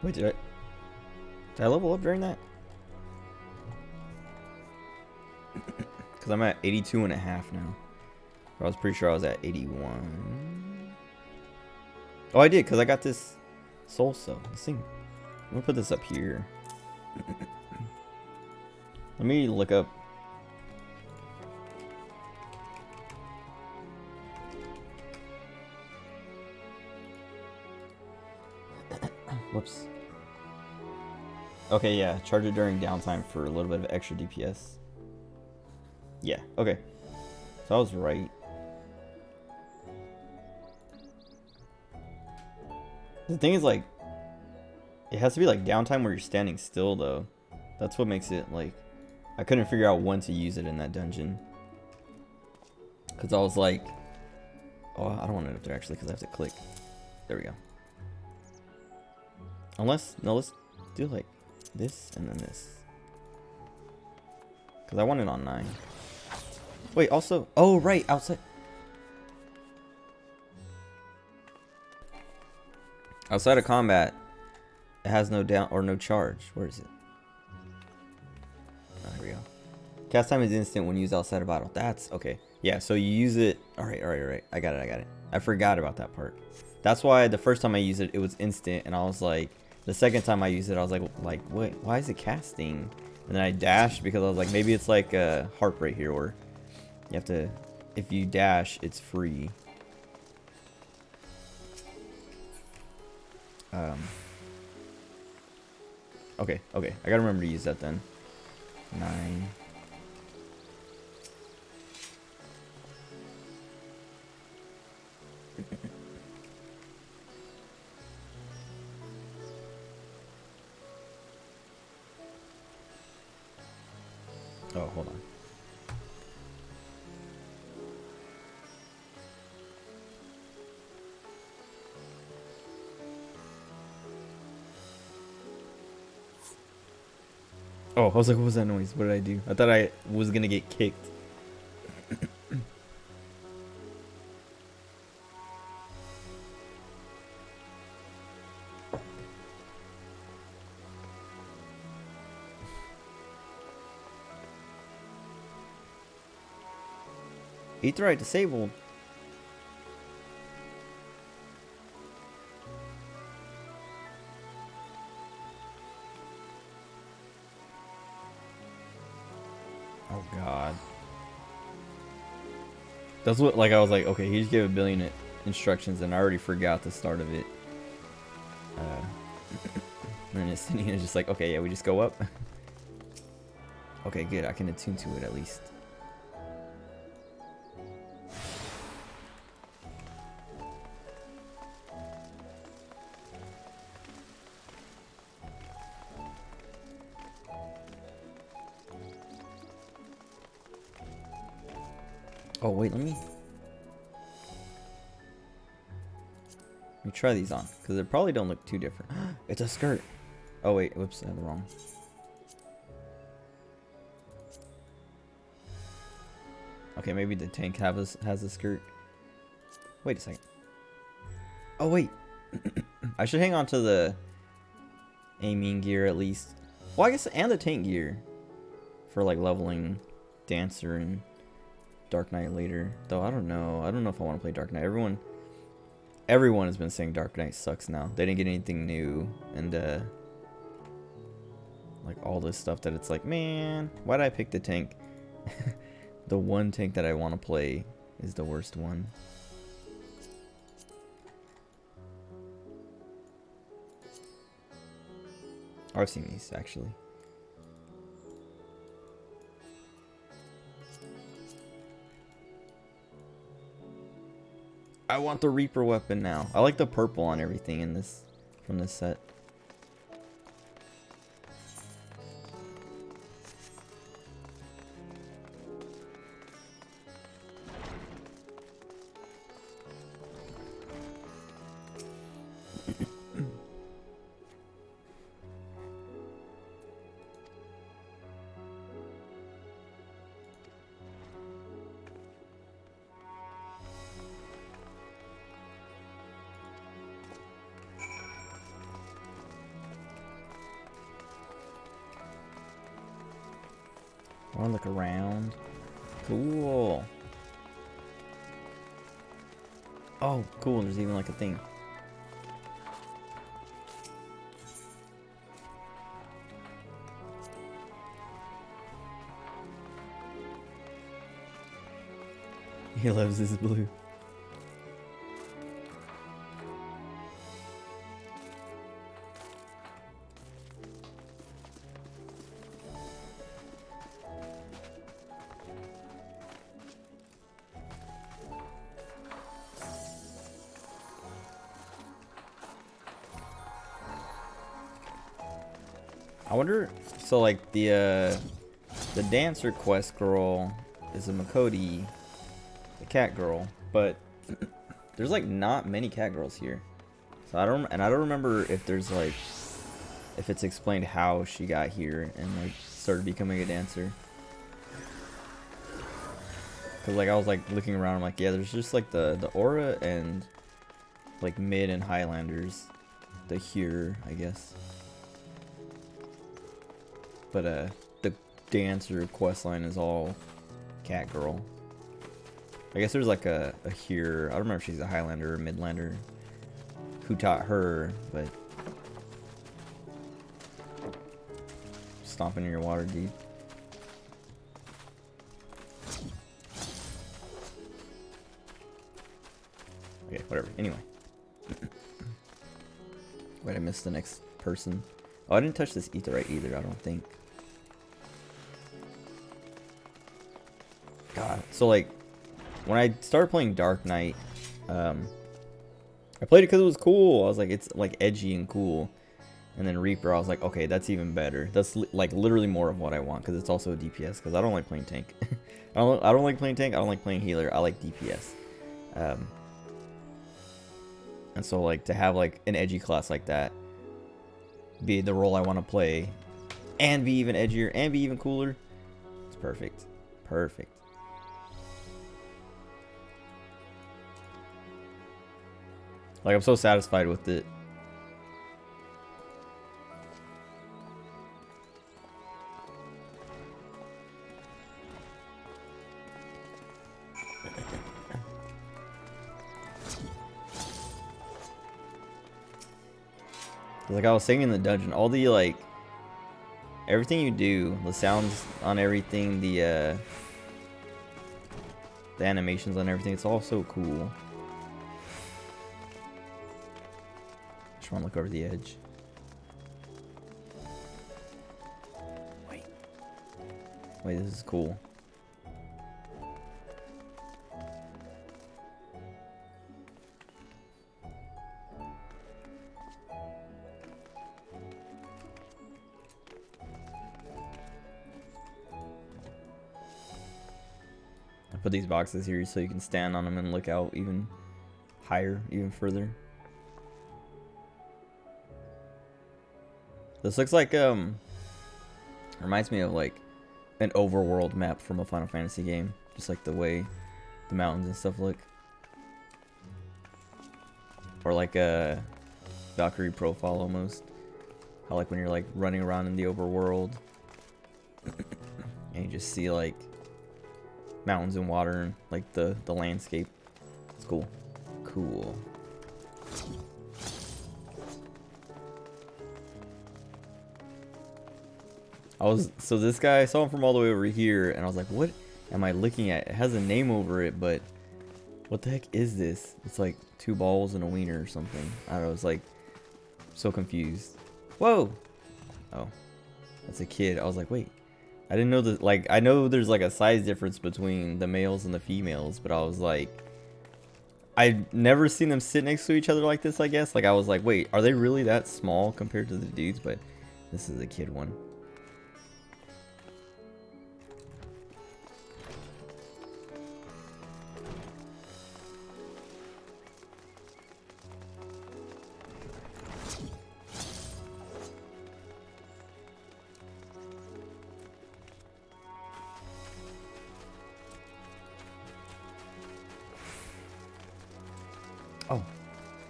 Wait, did I level up during that? Because I'm at 82 and a half now. I was pretty sure I was at 81. Oh, I did, because I got this soul cell. This thing. I'm going to put this up here. Let me look up. Whoops. Okay, yeah. Charge it during downtime for a little bit of extra DPS. Yeah, okay. So I was right. The thing is, like, it has to be like downtime where you're standing still, though. That's what makes it like, I couldn't figure out when to use it in that dungeon. Because I was like, oh, I don't want it up there actually because I have to click. There we go. Unless, no, let's do like this and then this. Because I want it on 9. Wait, also, oh, right, outside. Outside of combat, it has no down or no charge. Where is it? Oh, here we go. Cast time is instant when used outside of battle. That's okay. Yeah, so you use it. All right. I got it. I forgot about that part. That's why the first time I used it, it was instant, and I was like, the second time I used it, I was like, wait, why is it casting? And then I dashed because I was like, maybe it's like a harp right here, where you have to, if you dash, it's free. Okay, I gotta remember to use that then. 9. Oh, hold on. Oh, I was like, what was that noise? What did I do? I thought I was gonna get kicked. Aetheryte disabled. Oh god. That's what, like, I was like, okay, he just gave a billion instructions and I already forgot the start of it. And then it's just like, okay, yeah, we just go up. Okay, good, I can attune to it at least. Oh wait, let me try these on, because they probably don't look too different. It's a skirt. Oh wait, whoops, I had the wrong. Okay, maybe the tank has a skirt. Wait a second. Oh wait, I should hang on to the aiming gear at least. Well, I guess, and the tank gear for like leveling Dancer and Dark Knight later. Though I don't know if I want to play Dark Knight. Everyone has been saying Dark Knight sucks now. They didn't get anything new, and like all this stuff that it's like, man, why did I pick the tank? The one tank that I want to play is the worst one. I've seen these actually. I want the Reaper weapon now. I like the purple on everything in this, from this set. I want to look around. Cool. Oh, cool. There's even like a thing. He loves his blue. I wonder, so like the dancer quest girl is a Makoti, the cat girl, but there's like not many cat girls here. So I don't remember if there's like, if it's explained how she got here and like started becoming a dancer. Cause like I was like looking around, I'm like, yeah, there's just like the aura and like mid and highlanders, the here, I guess. But the dancer quest line is all cat girl. I guess there's like a here. I don't remember if she's a Highlander or Midlander who taught her, but stomping in your water, dude. Okay, whatever. Anyway. Wait, I missed the next person. Oh, I didn't touch this etherite either, I don't think. God. So like, when I started playing Dark Knight, I played it because it was cool. I was like, it's like edgy and cool. And then Reaper, I was like, okay, that's even better. That's like literally more of what I want, because it's also a DPS. Because I don't like playing tank. I don't like playing tank. I don't like playing healer. I like DPS. And so like to have like an edgy class like that be the role I want to play, and be even edgier and be even cooler, it's perfect. Perfect. Like, I'm so satisfied with it. Like I was saying in the dungeon, all the like, everything you do, the sounds on everything, the animations on everything, it's all so cool. Just want to look over the edge. Wait, this is cool. I put these boxes here so you can stand on them and look out even higher, even further. This looks like reminds me of like an overworld map from a Final Fantasy game, just like the way the mountains and stuff look, or like a Valkyrie profile almost. How like when you're like running around in the overworld and you just see like mountains and water and like the landscape. It's cool. Cool. So this guy, I saw him from all the way over here, and I was like, what am I looking at? It has a name over it, but what the heck is this? It's like 2 balls and a wiener or something. I don't know, I was like so confused. Whoa! Oh, that's a kid. I was like, wait. I didn't know that, like, I know there's like a size difference between the males and the females, but I was like, I've never seen them sit next to each other like this, I guess. Like, I was like, wait, are they really that small compared to the dudes? But this is a kid one.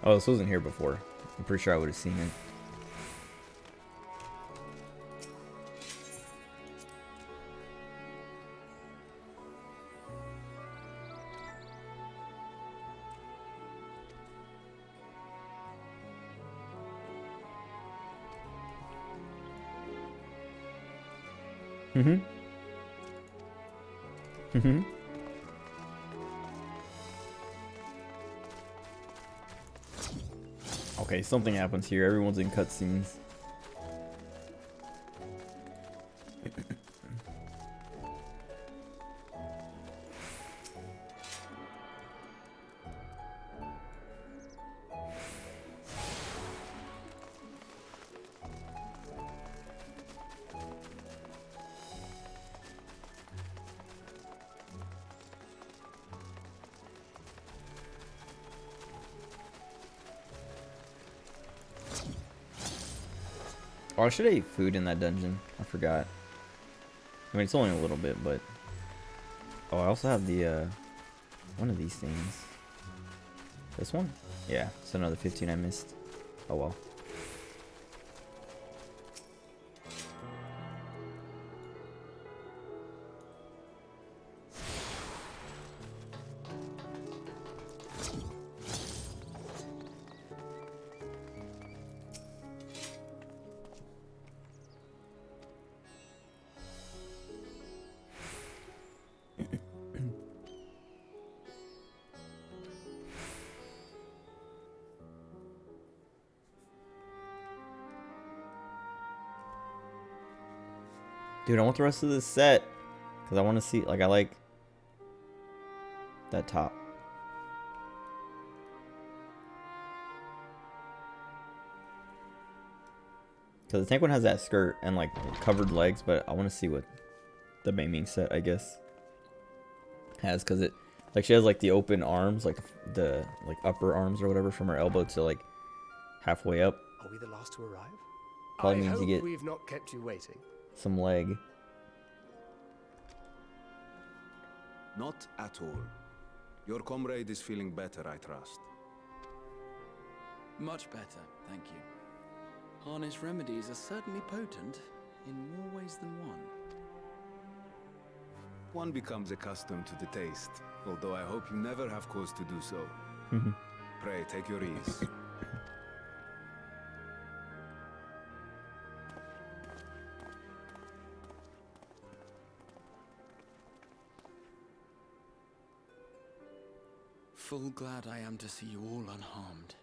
Oh, this wasn't here before. I'm pretty sure I would have seen it. Mm-hmm. Mm-hmm. Okay, something happens here. Everyone's in cutscenes. Oh, I should have ate food in that dungeon. I forgot. I mean, it's only a little bit, but... Oh, I also have the, one of these things. This one? Yeah, it's another 15 I missed. Oh well. Dude, I want the rest of this set. Because I want to see, like, I like that top. Because the tank one has that skirt and, like, covered legs, but I want to see what the main set, I guess, has. Because it, like, she has, like, the open arms, like, the like, upper arms or whatever from her elbow to, like, halfway up. Are we the last to arrive? Probably I means hope you get we've not kept you waiting. some leg. Not at all. Your comrade is feeling better, I trust. Much better, thank you. Harness remedies are certainly potent, in more ways than one. One becomes accustomed to the taste, although I hope you never have cause to do so. Pray, take your ease. Full glad I am to see you all unharmed.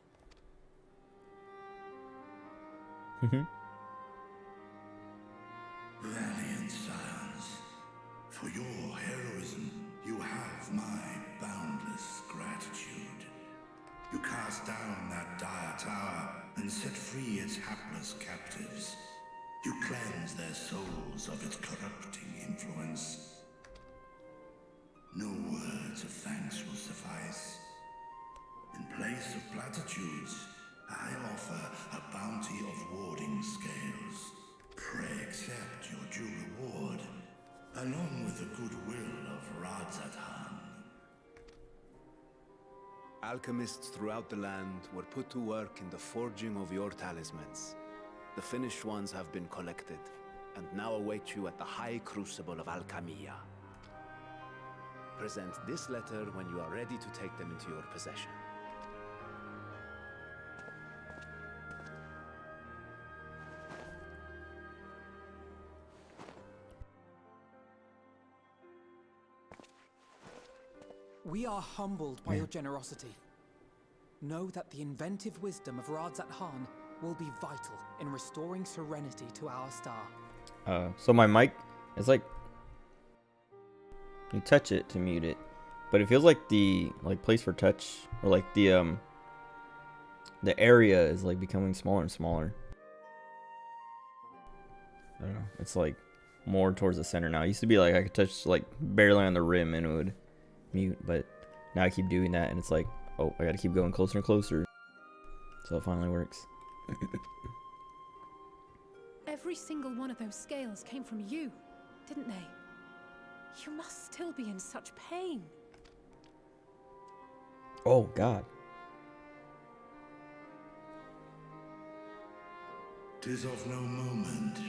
Valiant scions, for your heroism, you have my boundless gratitude. You cast down that dire tower and set free its hapless captives. You cleanse their souls of its corrupting influence. No words of thanks will suffice. In place of platitudes, I offer a bounty of warding scales. Pray accept your due reward, along with the goodwill of Radzathan. Alchemists throughout the land were put to work in the forging of your talismans. The finished ones have been collected, and now await you at the High Crucible of Alchemia. Present this letter when you are ready to take them into your possession. We are humbled by your generosity. Know that the inventive wisdom of Radzathan will be vital in restoring serenity to our star. So my mic is like, you touch it to mute it, but it feels like the place for touch, or like the area is like becoming smaller and smaller. I don't know. It's like more towards the center now. It used to be like I could touch like barely on the rim and it would mute, but now I keep doing that and it's like, oh, I gotta keep going closer and closer. So it finally works. Every single one of those scales came from you, didn't they? You must still be in such pain. Oh, God. 'Tis of no moment.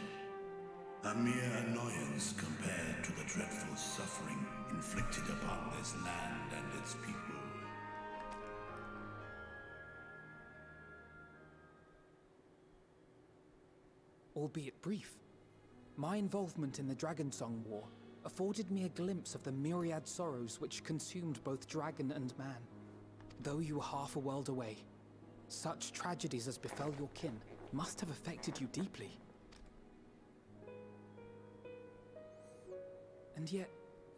A mere annoyance compared to the dreadful suffering inflicted upon this land and its people. Albeit brief. My involvement in the Dragonsong War afforded me a glimpse of the myriad sorrows which consumed both dragon and man. Though you were half a world away, such tragedies as befell your kin must have affected you deeply. And yet,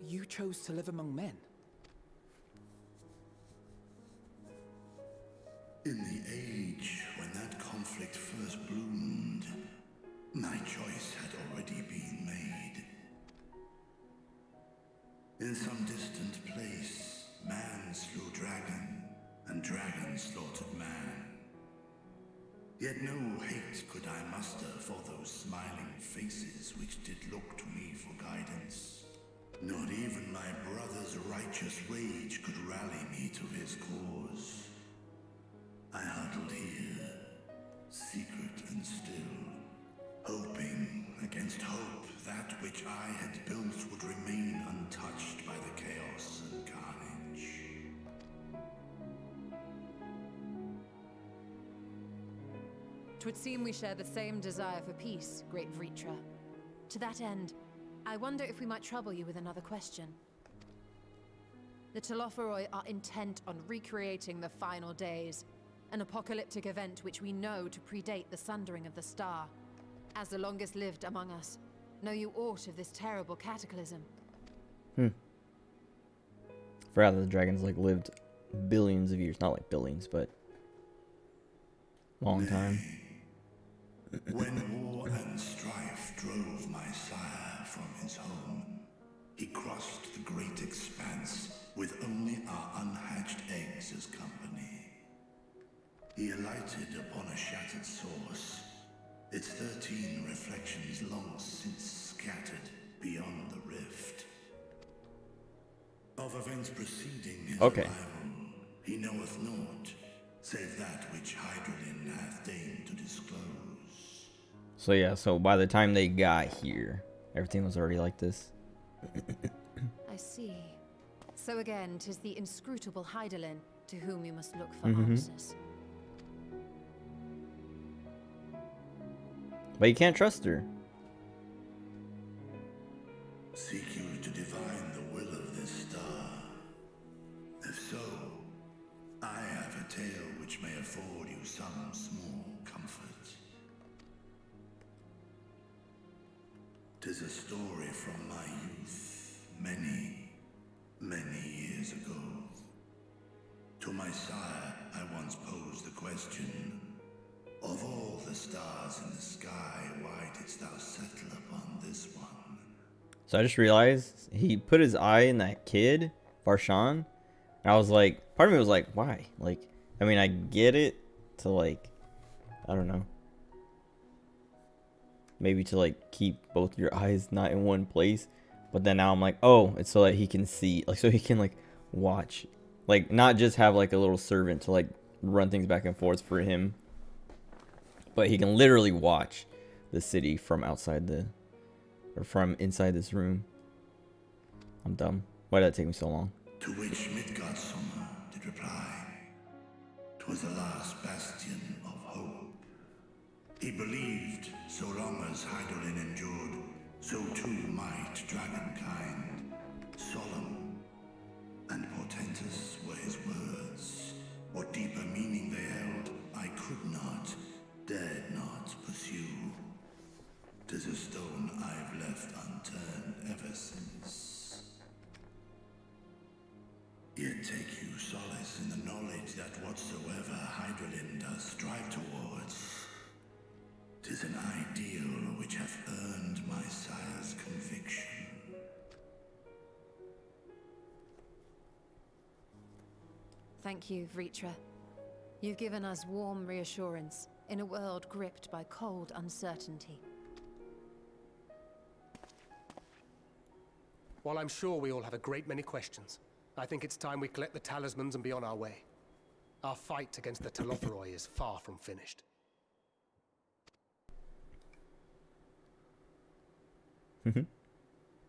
you chose to live among men. In the age when that conflict first bloomed, my choice had already been made. In some distant place, man slew dragon, and dragon slaughtered man. Yet no hate could I muster for those smiling faces which did look to me for guidance. Not even my brother's righteous rage could rally me to his cause. I huddled here, secret and still, hoping against hope that which I had built would remain untouched by the chaos and carnage. 'Twould seem we share the same desire for peace, great Vritra. To that end, I wonder if we might trouble you with another question. The Telophoroi are intent on recreating the final days, an apocalyptic event which we know to predate the sundering of the star. As the longest lived among us, know you aught of this terrible cataclysm? Forgot that the dragons like lived billions of years. Not like billions, but long time. When war and strife drove my sire from his home, he crossed the great expanse with only our unhatched eggs as company. He alighted upon a shattered source, its 13 reflections long since scattered beyond the rift. Of events preceding his arrival, he knoweth naught, save that which Hydralin hath deigned to disclose. So yeah, so by the time they got here, everything was already like this. I see. So again, 'tis the inscrutable Hydaelyn to whom you must look for answers. But you can't trust her. Seek you to divine the will of this star? If so, I have a tale which may afford you some small comfort. 'Tis a story from my youth, many, many years ago. To my sire, I once posed the question, of all the stars in the sky, why didst thou settle upon this one? So I just realized he put his eye in that kid, Varshan. And I was like, part of me was like, why? Like, I mean, I get it to like, I don't know. Maybe to like keep both your eyes not in one place. But then now I'm like, oh, it's so that he can see, like, so he can like watch. Like, not just have like a little servant to like run things back and forth for him. But he can literally watch the city from outside the, or from inside this room. I'm dumb. Why did that take me so long? To which Midgard Summer did reply, 'twas the last bastion of hope. He believed so long as Hydaelyn endured, so too might dragonkind. Solemn and portentous were his words. What deeper meaning they held, I could not, dared not pursue. 'Tis a stone I've left unturned ever since. Yet take you solace in the knowledge that whatsoever Hydralin does strive towards, 'tis an ideal which hath earned my sire's conviction. Thank you, Vritra. You've given us warm reassurance in a world gripped by cold uncertainty. While I'm sure we all have a great many questions, I think it's time we collect the talismans and be on our way. Our fight against the Telophoroi is far from finished.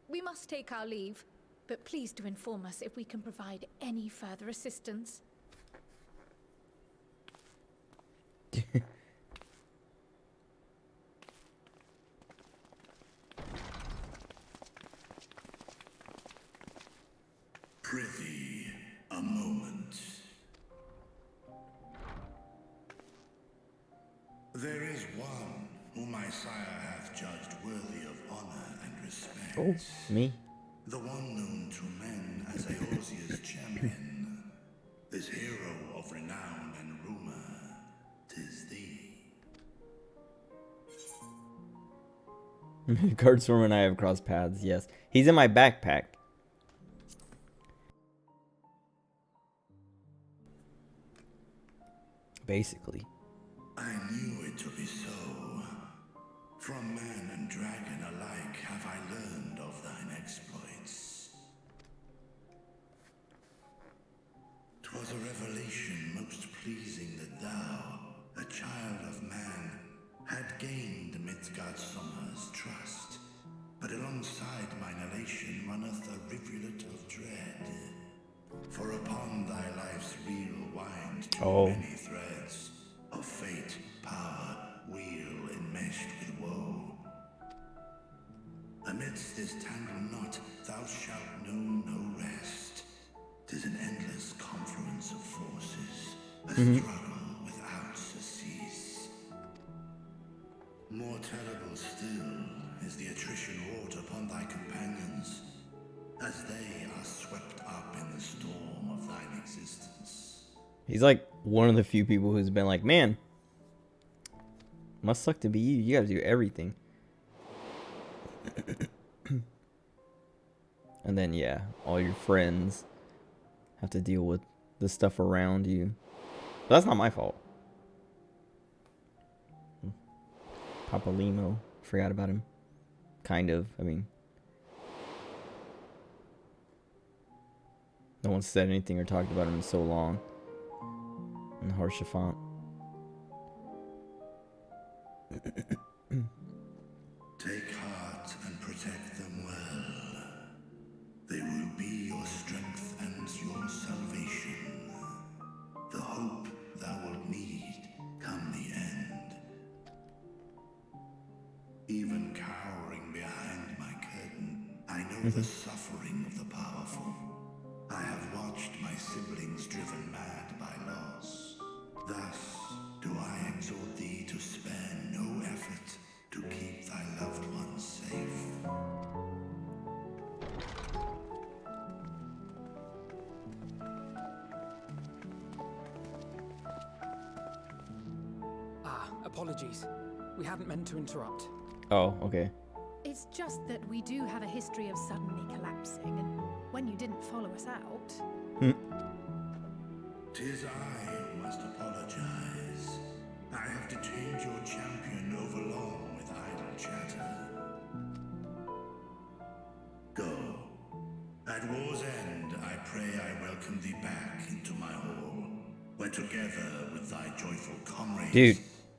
We must take our leave, but please do inform us if we can provide any further assistance. Prithee, a moment. There is one whom my sire hath judged worthy of honor and respect. Oh, me? The one known to men as Eorzea's champion. This hero of renown and rumor, 'tis thee. Guardstorm and I have crossed paths, yes. He's in my backpack. Basically. I knew it to be so. From man and dragon alike have I learned of thine exploits. 'Twas a revelation most pleasing that thou, a child of man, had gained Midgardsummer's trust. But alongside mine elation runneth a rivulet of dread. For upon thy life's reel wind too many threads of fate, power, wheel enmeshed with woe. Amidst this tangled knot thou shalt know no rest. 'Tis an endless confluence of forces, a struggle without surcease. More terrible still is the attrition wrought upon thy companions, as they are swept up in the storm of thine existence. He's like one of the few people who's been like, man, must suck to be you. You gotta do everything. And then, yeah, all your friends have to deal with the stuff around you. But that's not my fault. Papa Limo. Forgot about him. Kind of. I mean, no one said anything or talked about him in so long. And Harshafant. Take heart and protect them well. They will be your strength and your salvation. The hope thou wilt need come the end. Even cowering behind my curtain, I know the suffering of the powerful. I have watched my siblings driven mad by loss. Thus do I exhort thee to spare no effort to keep thy loved ones safe. Apologies. We hadn't meant to interrupt. Oh, okay. It's just that we do have a history of suddenly collapsing, and when you didn't follow us out... Tis I who must apologize. I have detained your champion overlong with idle chatter. Go. At war's end, I pray I welcome thee back into my hall, where together with thy joyful comrades, dude,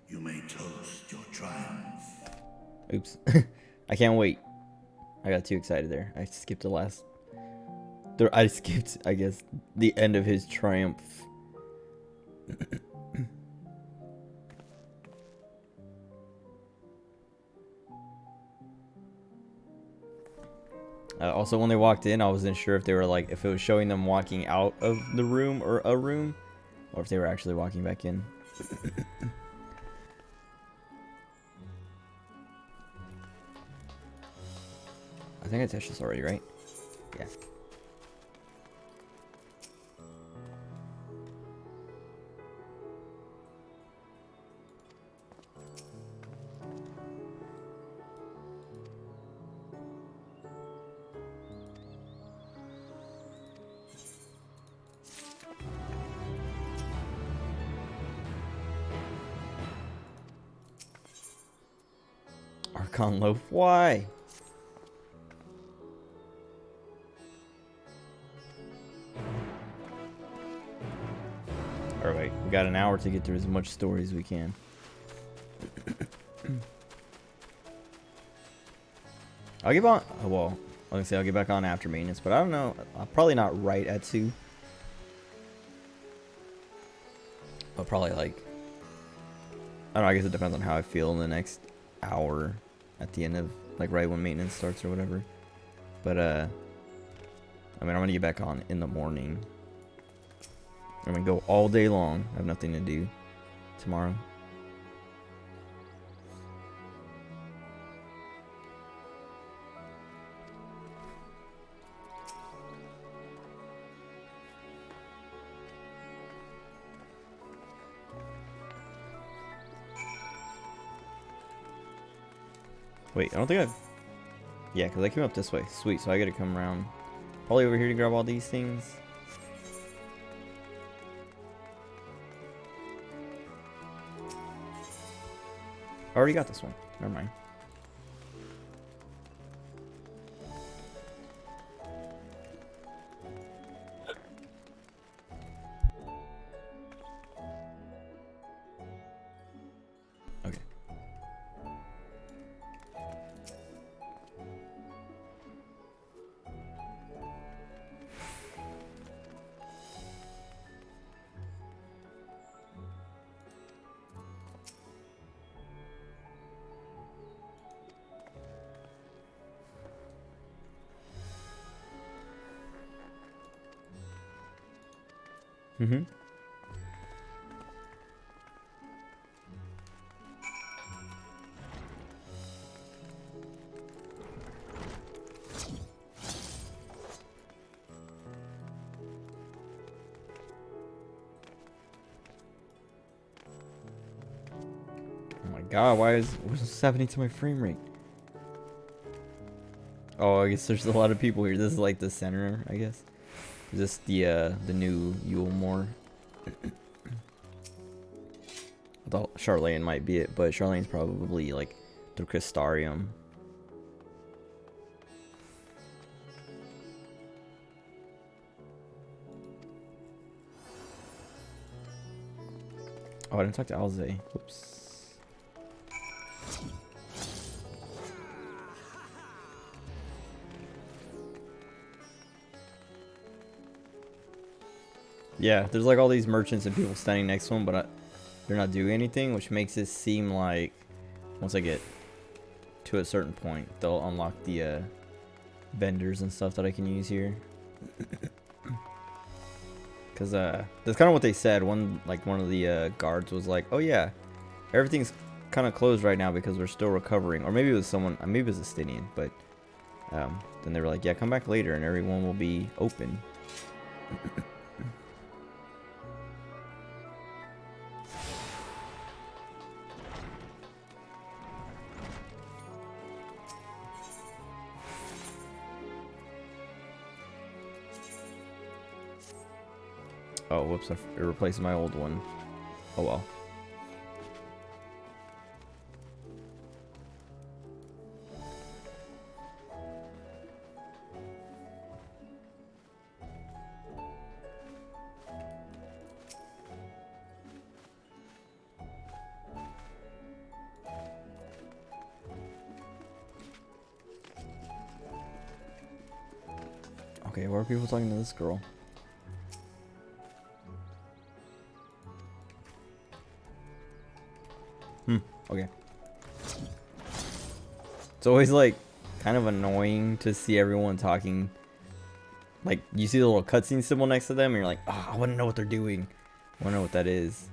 you may toast your triumph. Oops. I can't wait. I got too excited there. I skipped the last... I skipped, I guess, the end of his triumph. Also, when they walked in, I wasn't sure if they were like, if it was showing them walking out of the room or a room, or if they were actually walking back in. I think I touched this already, right? Yeah. Archon Loaf, why? Alright, we got an hour to get through as much story as we can. I'll get on, well, like I say, I'll get back on after maintenance, but I don't know, I'm probably not right at 2. But probably like, I don't know, I guess it depends on how I feel in the next hour at the end of, like right when maintenance starts or whatever. But I mean, I'm gonna get back on in the morning. I'm gonna go all day long. I have nothing to do tomorrow. Wait, I don't think I've... Yeah, because I came up this way. Sweet, so I gotta come around. Probably over here to grab all these things. I already got this one. Never mind. Okay. Mm-hmm. Oh my god, what's happening to my frame rate? Oh, I guess there's a lot of people here. This is like the center, I guess. Is this the new Yulmore? I thought Charlene might be it, but Charlene's probably like through Crystarium. Oh, I didn't talk to Alze. Whoops. Yeah, there's like all these merchants and people standing next to them, but they're not doing anything, which makes it seem like once I get to a certain point, they'll unlock the vendors and stuff that I can use here. Because that's kind of what they said. One of the guards was like, "Oh yeah, everything's kind of closed right now because we're still recovering." Or maybe it was someone, maybe it was a Stinian, but then they were like, "Yeah, come back later and everyone will be open." Oh, whoops, it replaced my old one. Oh well. Okay, why are people talking to this girl? Okay. It's always like kind of annoying to see everyone talking. Like you see the little cutscene symbol next to them and you're like, oh, I want to know what they're doing. I want to know what that is.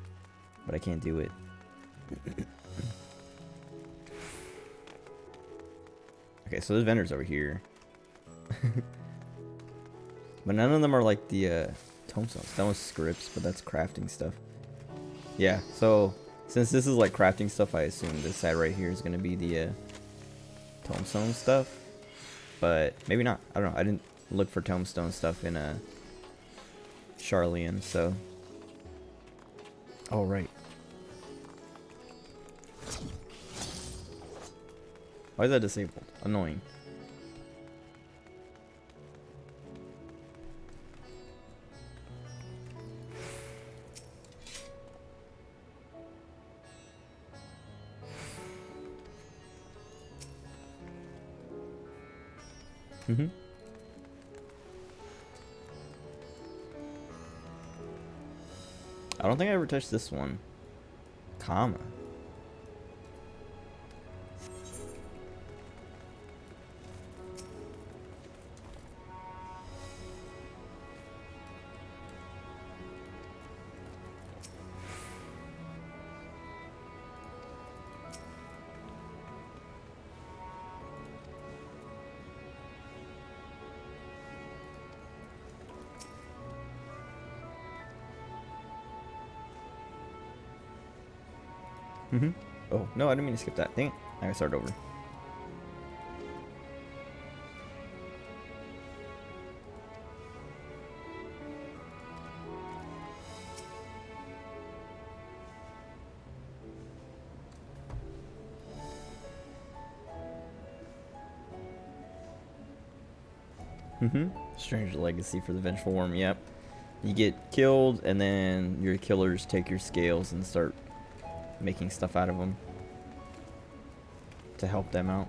But I can't do it. Okay, so there's vendors over here. But none of them are like the tombstones. That was scripts, but that's crafting stuff. Yeah, so since this is like crafting stuff, I assume this side right here is going to be the tombstone stuff. But maybe not. I don't know. I didn't look for tombstone stuff in Charlean, so. Oh, right. Why is that disabled? Annoying. Mm-hmm. I don't think I ever touched this one. Comma. Oh, no, I didn't mean to skip that. Dang it. I gotta start over. Strange legacy for the Vengeful Worm, yep. You get killed, and then your killers take your scales and start making stuff out of them to help them out.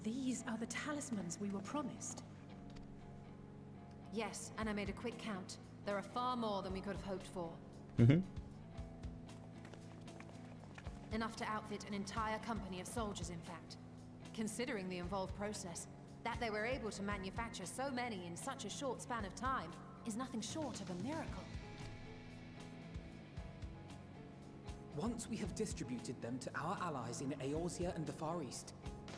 These are the talismans we were promised. Yes, and I made a quick count. There are far more than we could have hoped for. Enough to outfit an entire company of soldiers, in fact. Considering the involved process, that they were able to manufacture so many in such a short span of time is nothing short of a miracle. Once we have distributed them to our allies in Eorzea and the Far East,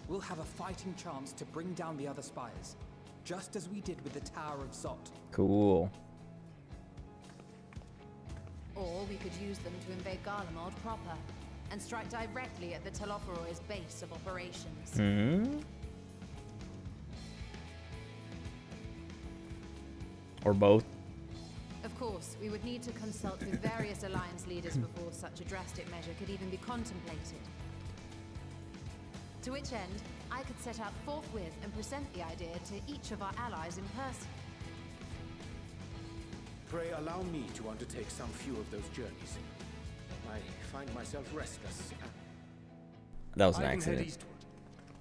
we'll have a fighting chance to bring down the other spires, just as we did with the Tower of Zot. Cool. Or we could use them to invade Garlemald proper, and strike directly at the Telophoroid's base of operations. Or both. Of course, we would need to consult with various alliance leaders before such a drastic measure could even be contemplated. To which end, I could set out forthwith and present the idea to each of our allies in person. Pray allow me to undertake some few of those journeys. I find myself restless. That was an I can head accident. eastward.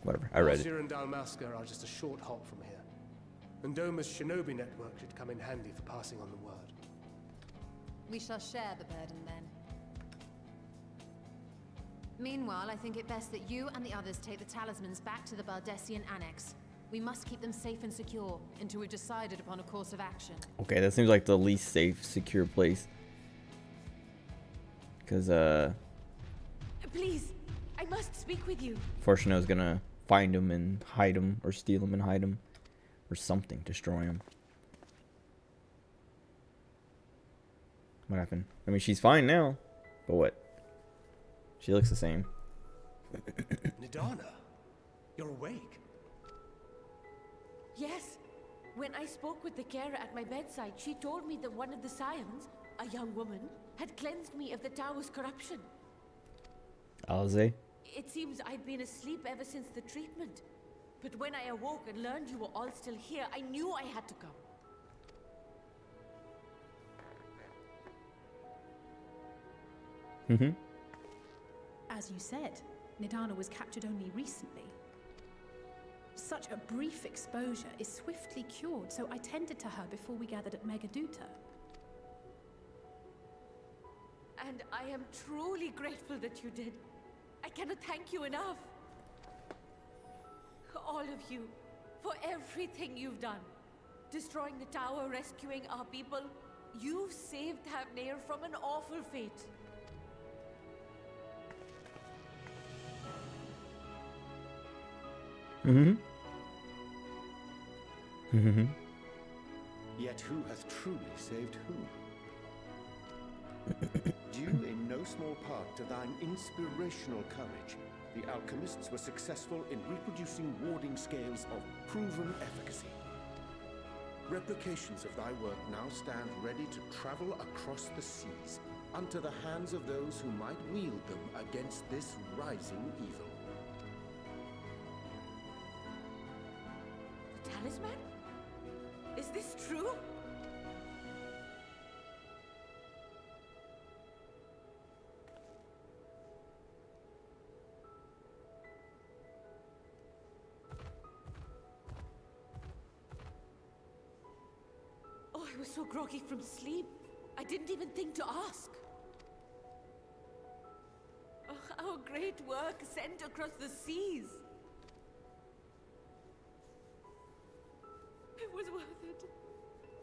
Whatever, I read it. Eorzea and Dalmasca are just a short hop from here. And Doma's shinobi network should come in handy for passing on the word. We shall share the burden then. Meanwhile, I think it best that you and the others take the talismans back to the Baldessian Annex. We must keep them safe and secure until we've decided upon a course of action. Okay, that seems like the least safe, secure place. Because, Please, I must speak with you. Fortuno's gonna find him and hide him, or steal him and hide him, or something, destroy him. What happened? I mean, she's fine now, but what? She looks the same. Nidana, you're awake. Yes. When I spoke with the carer at my bedside, she told me that one of the scions, a young woman, had cleansed me of the tower's corruption. Alze? It seems I'd been asleep ever since the treatment. But when I awoke and learned you were all still here, I knew I had to come. As you said, Nidana was captured only recently. Such a brief exposure is swiftly cured, so I tended to her before we gathered at Megaduta. And I am truly grateful that you did. I cannot thank you enough. All of you, for everything you've done. Destroying the tower, rescuing our people. You've saved Havnair from an awful fate. Yet who hath truly saved who? Due in no small part to thine inspirational courage, the alchemists were successful in reproducing warding scales of proven efficacy. Replications of thy work now stand ready to travel across the seas, unto the hands of those who might wield them against this rising evil. The talisman? Is this true? Oh, I was so groggy from sleep. I didn't even think to ask. Oh, our great work sent across the seas. It was worth it.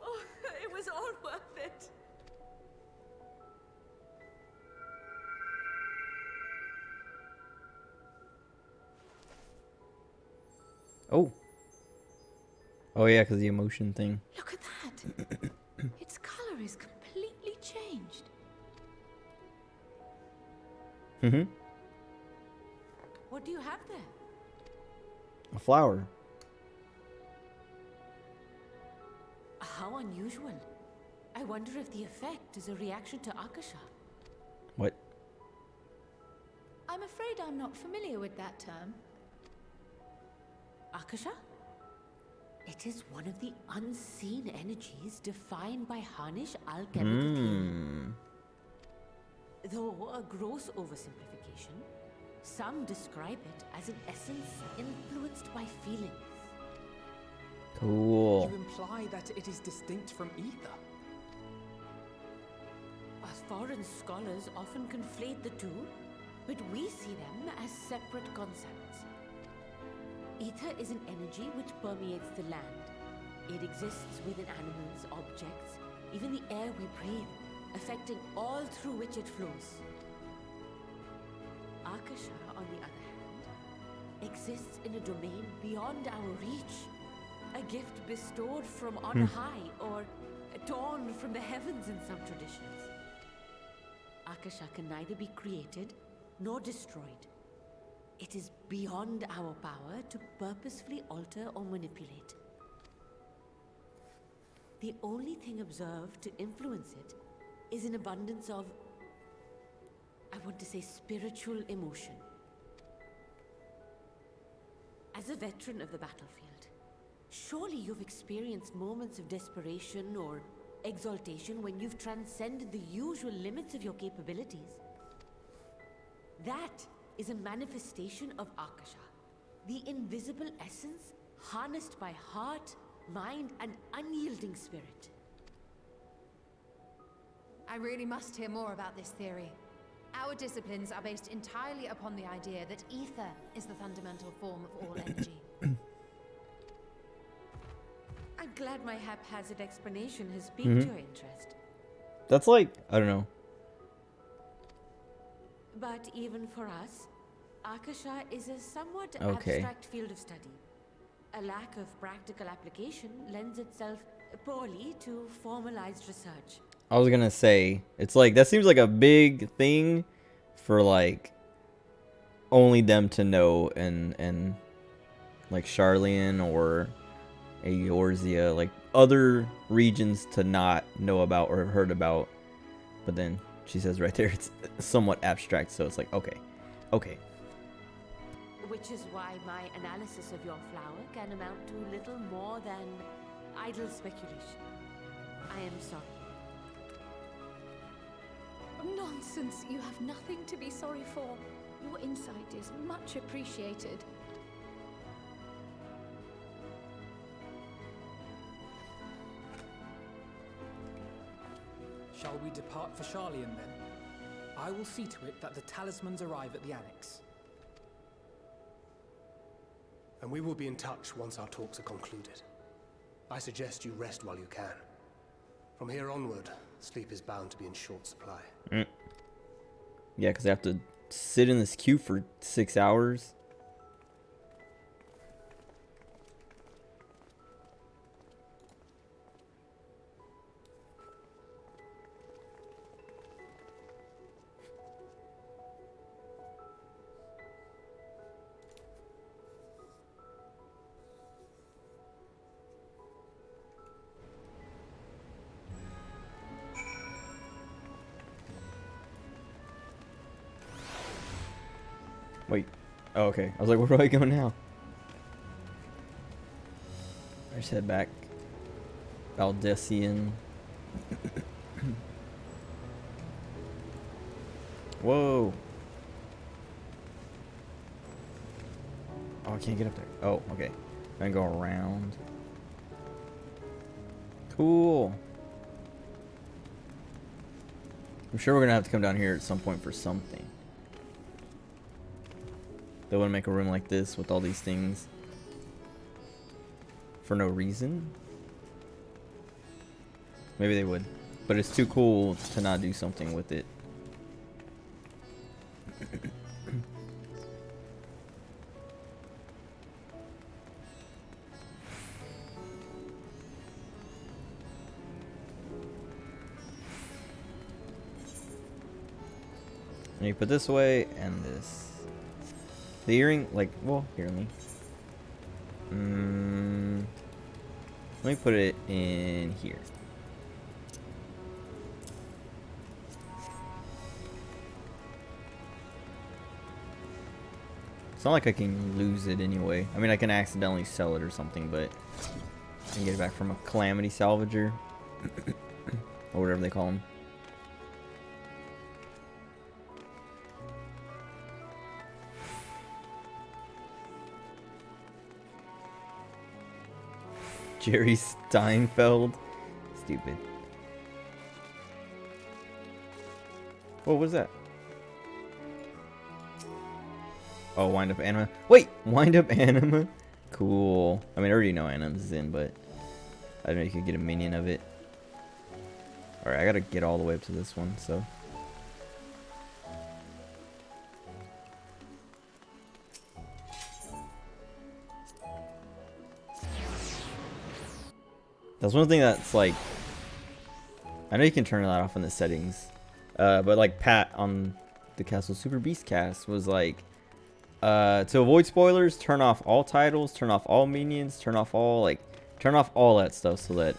Oh, it was all worth it. Oh. Oh yeah, because the emotion thing. Look at that. Its color is completely changed. Mm-hmm. What do you have there? A flower. How unusual. I wonder if the effect is a reaction to Akasha. What? I'm afraid I'm not familiar with that term. Akasha? It is one of the unseen energies defined by Harnish alchemical theory. Though a gross oversimplification, some describe it as an essence influenced by feelings. Cool. You imply that it is distinct from ether. Foreign scholars often conflate the two, but we see them as separate concepts. Ether is an energy which permeates the land. It exists within animals, objects, even the air we breathe, affecting all through which it flows. Akasha, on the other hand, exists in a domain beyond our reach. A gift bestowed from on high, or torn from the heavens in some traditions. Akasha can neither be created nor destroyed. It is beyond our power to purposefully alter or manipulate. The only thing observed to influence it is an abundance of, I want to say, spiritual emotion. As a veteran of the battlefield, surely you've experienced moments of desperation or exaltation when you've transcended the usual limits of your capabilities. That is a manifestation of Akasha, the invisible essence harnessed by heart, mind, and unyielding spirit. I really must hear more about this theory. Our disciplines are based entirely upon the idea that ether is the fundamental form of all energy. I'm glad my haphazard explanation has piqued your interest. That's like, I don't know. But even for us, Akasha is a somewhat abstract field of study. A lack of practical application lends itself poorly to formalized research. I was gonna say, it's like, that seems like a big thing for like only them to know, and like Charlian or Eorzea, like other regions to not know about or have heard about. But then she says right there it's somewhat abstract, so it's like, okay. Which is why my analysis of your flower can amount to little more than idle speculation. I am sorry. Nonsense. You have nothing to be sorry for. Your insight is much appreciated. Shall we depart for Charlian then? I will see to it that the talismans arrive at the Annex. And we will be in touch once our talks are concluded. I suggest you rest while you can. From here onward, sleep is bound to be in short supply. Yeah, because I have to sit in this queue for 6 hours. Wait. Oh, okay. I was like, where do I go now? I just head back. Valdesian. Whoa. Oh, I can't get up there. Oh, okay. I can go around. Cool. I'm sure we're gonna have to come down here at some point for something. They want to make a room like this with all these things for no reason. Maybe they would, but it's too cool to not do something with it. And you put this away and this. The earring, like, well, here, let me put it in here. It's not like I can lose it anyway. I mean, I can accidentally sell it or something, but I can get it back from a calamity salvager. Or whatever they call them. Jerry Steinfeld. Stupid. What was that? Oh, wind up anima. Wait, wind up anima? Cool. I mean, I already know anima's in, but I don't know, you could get a minion of it. Alright, I gotta get all the way up to this one, so. That's one thing that's like, I know you can turn that off in the settings, but like Pat on the Castle Super Beast cast was like, to avoid spoilers, turn off all titles, turn off all minions, turn off all that stuff so that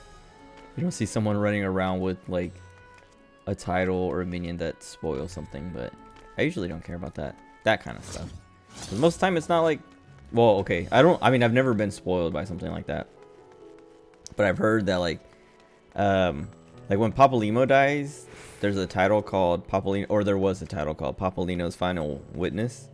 you don't see someone running around with like a title or a minion that spoils something. But I usually don't care about that kind of stuff. 'Cause most of the time it's not like, well, okay, I mean, I've never been spoiled by something like that. But I've heard that like when Papolimo dies, there's a title called Papolino, or there was a title called Papolino's Final Witness.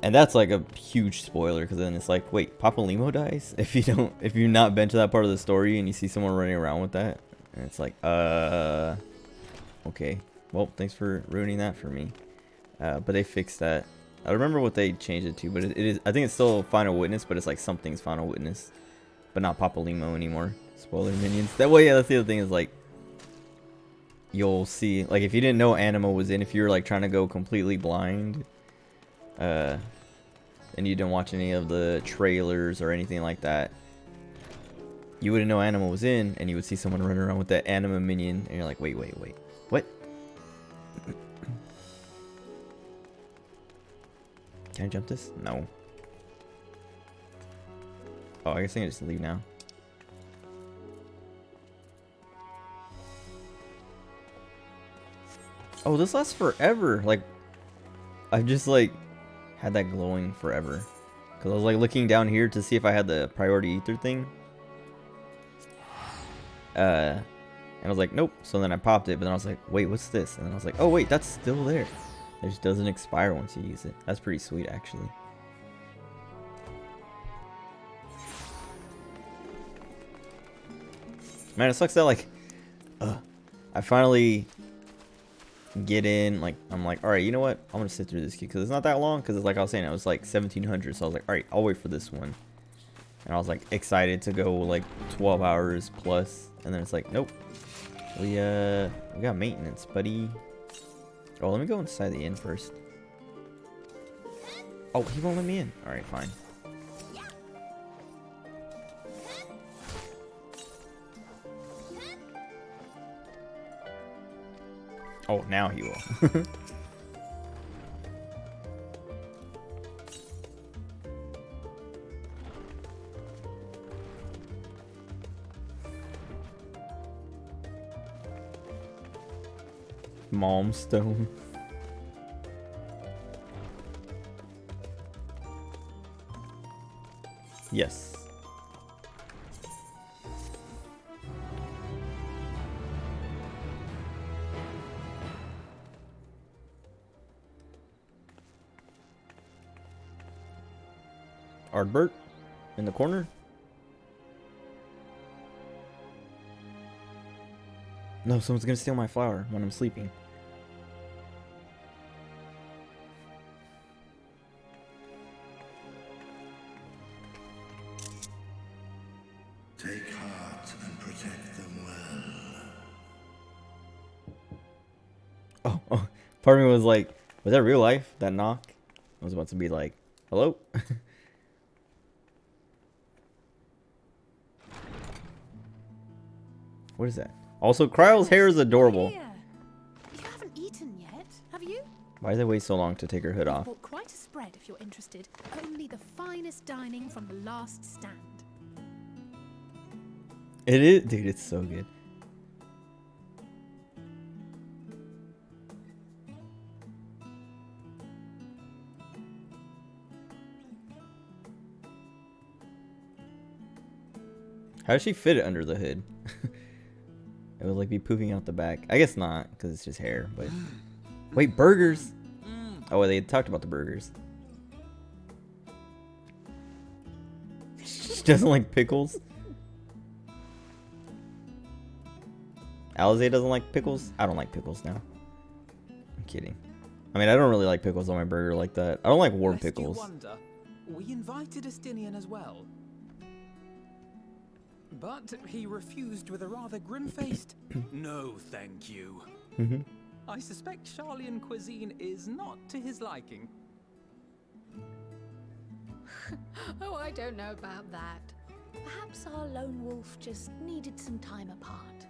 And that's like a huge spoiler, because then it's like, wait, Papolimo dies? If you've not been to that part of the story and you see someone running around with that, and it's like, okay, well, thanks for ruining that for me. But they fixed that. I don't remember what they changed it to, but it is, I think it's still Final Witness, but it's like something's Final Witness, but not Papolimo anymore. Spoiler minions. That way, yeah, that's the other thing, is like, you'll see, like, if you didn't know Anima was in, if you were like trying to go completely blind, and you didn't watch any of the trailers or anything like that, you wouldn't know Anima was in, and you would see someone running around with that Anima minion, and you're like, wait, what? Can I jump this? No. Oh, I guess I can just leave now. Oh, this lasts forever. Like, I've just like had that glowing forever, because I was like looking down here to see if I had the priority ether thing, and I was like, nope. So then I popped it, but then I was like, wait, what's this? And then I was like, oh wait, that's still there. It just doesn't expire once you use it. That's pretty sweet, actually. Man, it sucks that like I finally get in, like, I'm like, all right, you know what, I'm gonna sit through this queue, because it's not that long, because it's like I was saying, it was like 1700, so I was like, all right, I'll wait for this one, and I was like excited to go like 12 hours plus, and then it's like, nope, we got maintenance, buddy. Oh, let me go inside the inn first. Oh, he won't let me in. All right, fine. Oh, now he will. Malmstone. Yes. Ardbert in the corner. No, someone's gonna steal my flower when I'm sleeping. Take heart and protect them well. Oh, part of me was like, was that real life? That knock? I was about to be like, hello? What is that? Also, Kryle's hair is adorable. You haven't eaten yet. Why did they wait so long to take her hood off? Bought quite a spread if you're interested. Only the finest dining from the last stand. It is, dude. It's so good. How does she fit it under the hood? It would like be pooping out the back. I guess not, because it's just hair. But wait, burgers. Oh, they talked about the burgers. She doesn't like pickles. Alize doesn't like pickles. I don't like pickles now. I'm kidding. I mean, I don't really like pickles on my burger like that. I don't like warm Lest you pickles. wonder, we invited Estinian as well. But he refused with a rather grim-faced, "No, thank you." I suspect Charlian cuisine is not to his liking. Oh, I don't know about that. Perhaps our lone wolf just needed some time apart.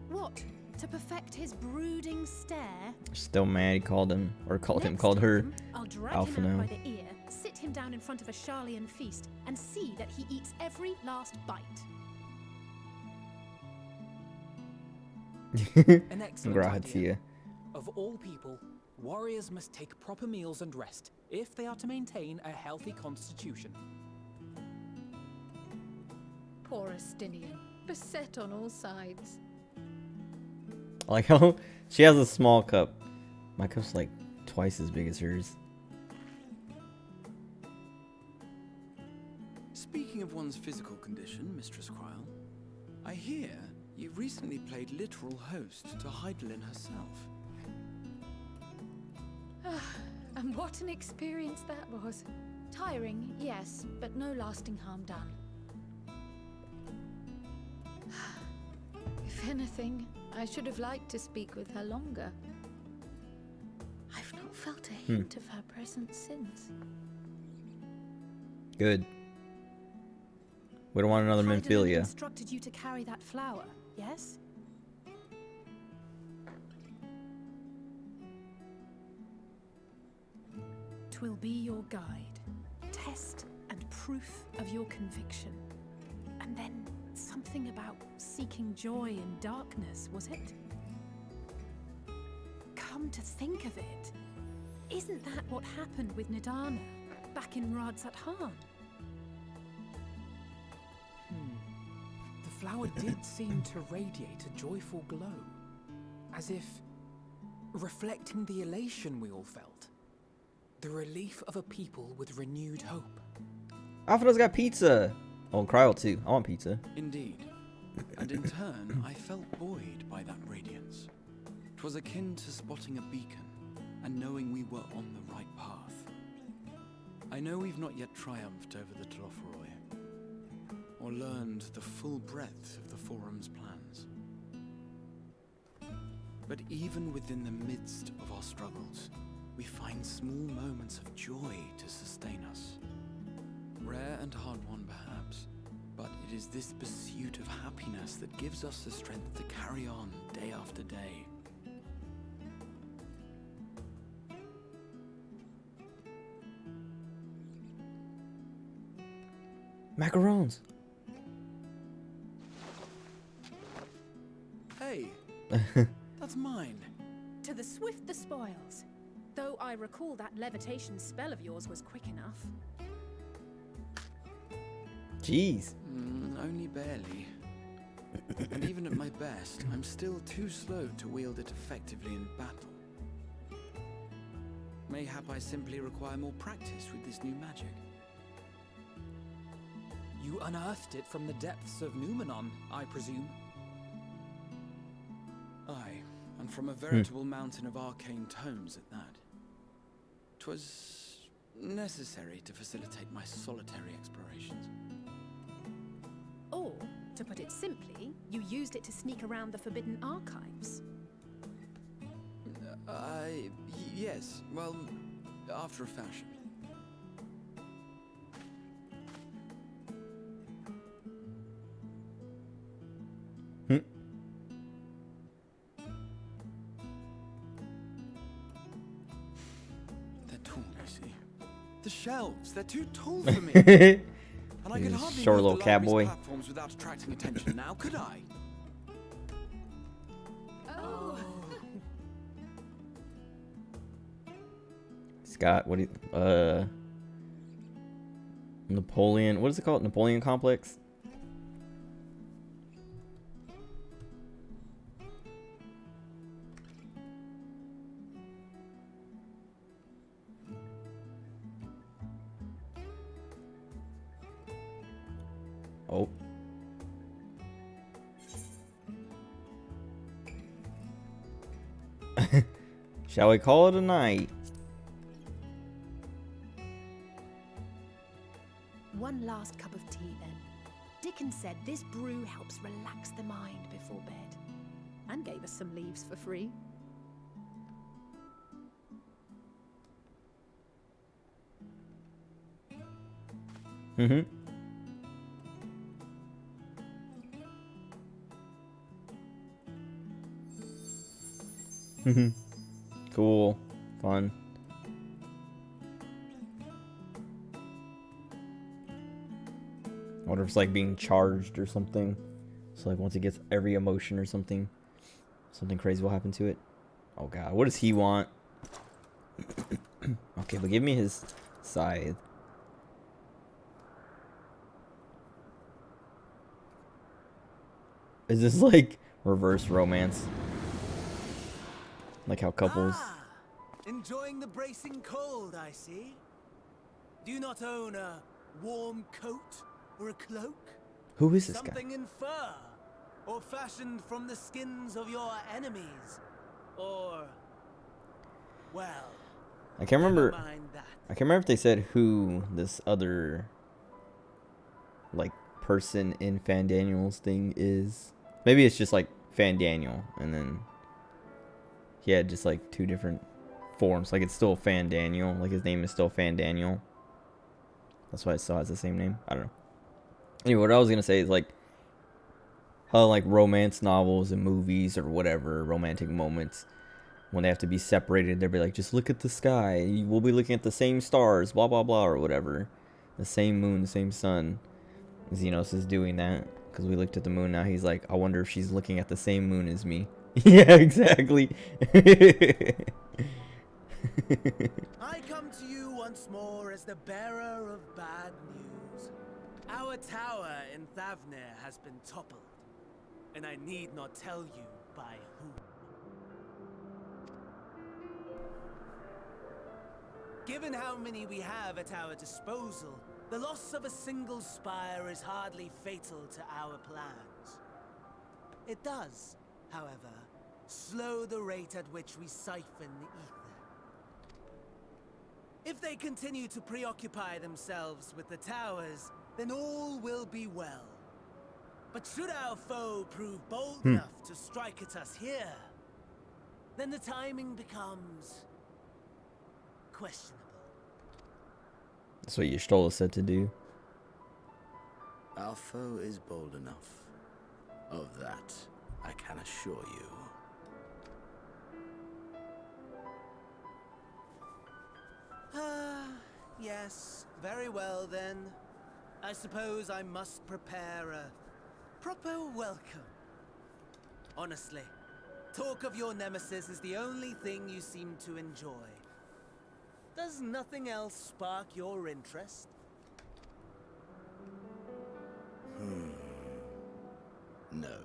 What? To perfect his brooding stare? Still mad he called him, or called Next her time, I'll drag alpha him out now. by the ear, sit him down in front of a Charlian feast, and see that he eats every last bite. An excellent idea. Of all people, warriors must take proper meals and rest if they are to maintain a healthy constitution. Poor Estinian, beset on all sides. I like how she has a small cup. My cup's like twice as big as hers. Speaking of one's physical condition, Mistress Cryle, I hear you recently played literal host to Heidelin herself. And what an experience that was. Tiring, yes, but no lasting harm done. If anything, I should have liked to speak with her longer. I've not felt a hint of her presence since. Good. We don't want another Heidelin Minfilia. instructed you to carry that flower, yes? Twill be your guide, test and proof of your conviction. And then something about seeking joy in darkness, was it? Come to think of it, isn't that what happened with Nidana back in Radzat-Han? The flower did seem to radiate a joyful glow, as if reflecting the elation we all felt. The relief of a people with renewed hope. Alfredo's got pizza. Oh, Cryle too. I want pizza. Indeed. And in turn, I felt buoyed by that radiance. 'Twas akin to spotting a beacon and knowing we were on the right path. I know we've not yet triumphed over the Tlofroi, or learned the full breadth of the Forum's plans. But even within the midst of our struggles, we find small moments of joy to sustain us. Rare and hard-won perhaps, but it is this pursuit of happiness that gives us the strength to carry on day after day. Macarons. Hey, that's mine. To the swift the spoils. Though I recall that levitation spell of yours was quick enough. Jeez. Only barely. And even at my best, I'm still too slow to wield it effectively in battle. Mayhap I simply require more practice with this new magic. You unearthed it from the depths of Numenon, I presume? Aye, and from a veritable mountain of arcane tomes at that. 'Twas necessary to facilitate my solitary explorations. Or, to put it simply, you used it to sneak around the Forbidden Archives. Yes, well, after a fashion. tall, you see. The shelves, they're too tall for me. And I could He's a hardly short move little the cat library's boy. platforms without attracting attention now, could I? Oh. Scott, what do you, Napoleon, what is it called? Napoleon complex? Oh. Shall we call it a night? One last cup of tea, then. Dickon said this brew helps relax the mind before bed. And gave us some leaves for free. Mm-hmm. Mm-hmm. Cool. Fun. I wonder if it's like being charged or something. So like once it gets every emotion or something, something crazy will happen to it. Oh god, what does he want? Okay, but give me his scythe. Is this like reverse romance? Like how couples... Enjoying the bracing cold, I see. Do you not own a warm coat or a cloak? Who is this guy? Something in fur, or fashioned from the skins of your enemies, or, well, I can't remember. never mind that. I can't remember if they said who this other like person in Fandaniel's thing is. Maybe it's just like Fandaniel, and then he had just like two different forms. Like it's still Fandaniel. Like his name is still Fandaniel. That's why it still has the same name. I don't know. Anyway, what I was gonna say is like how like romance novels and movies or whatever romantic moments, when they have to be separated, they'll be like, just look at the sky. We'll be looking at the same stars, blah blah blah, or whatever. The same moon, the same sun. Xenos is doing that because we looked at the moon. Now he's like, I wonder if she's looking at the same moon as me. Yeah, exactly. I come to you once more as the bearer of bad news. Our tower in Thavnir has been toppled, and I need not tell you by whom. Given how many we have at our disposal, the loss of a single spire is hardly fatal to our plans. It does, however, slow the rate at which we siphon the ether. If they continue to preoccupy themselves with the towers, then all will be well. But should our foe prove bold enough to strike at us here, then the timing becomes questionable. That's what Y'shtola said to do. Our foe is bold enough. Of that, I can assure you. Yes, very well then. I suppose I must prepare a proper welcome. Honestly, talk of your nemesis is the only thing you seem to enjoy. Does nothing else spark your interest? No.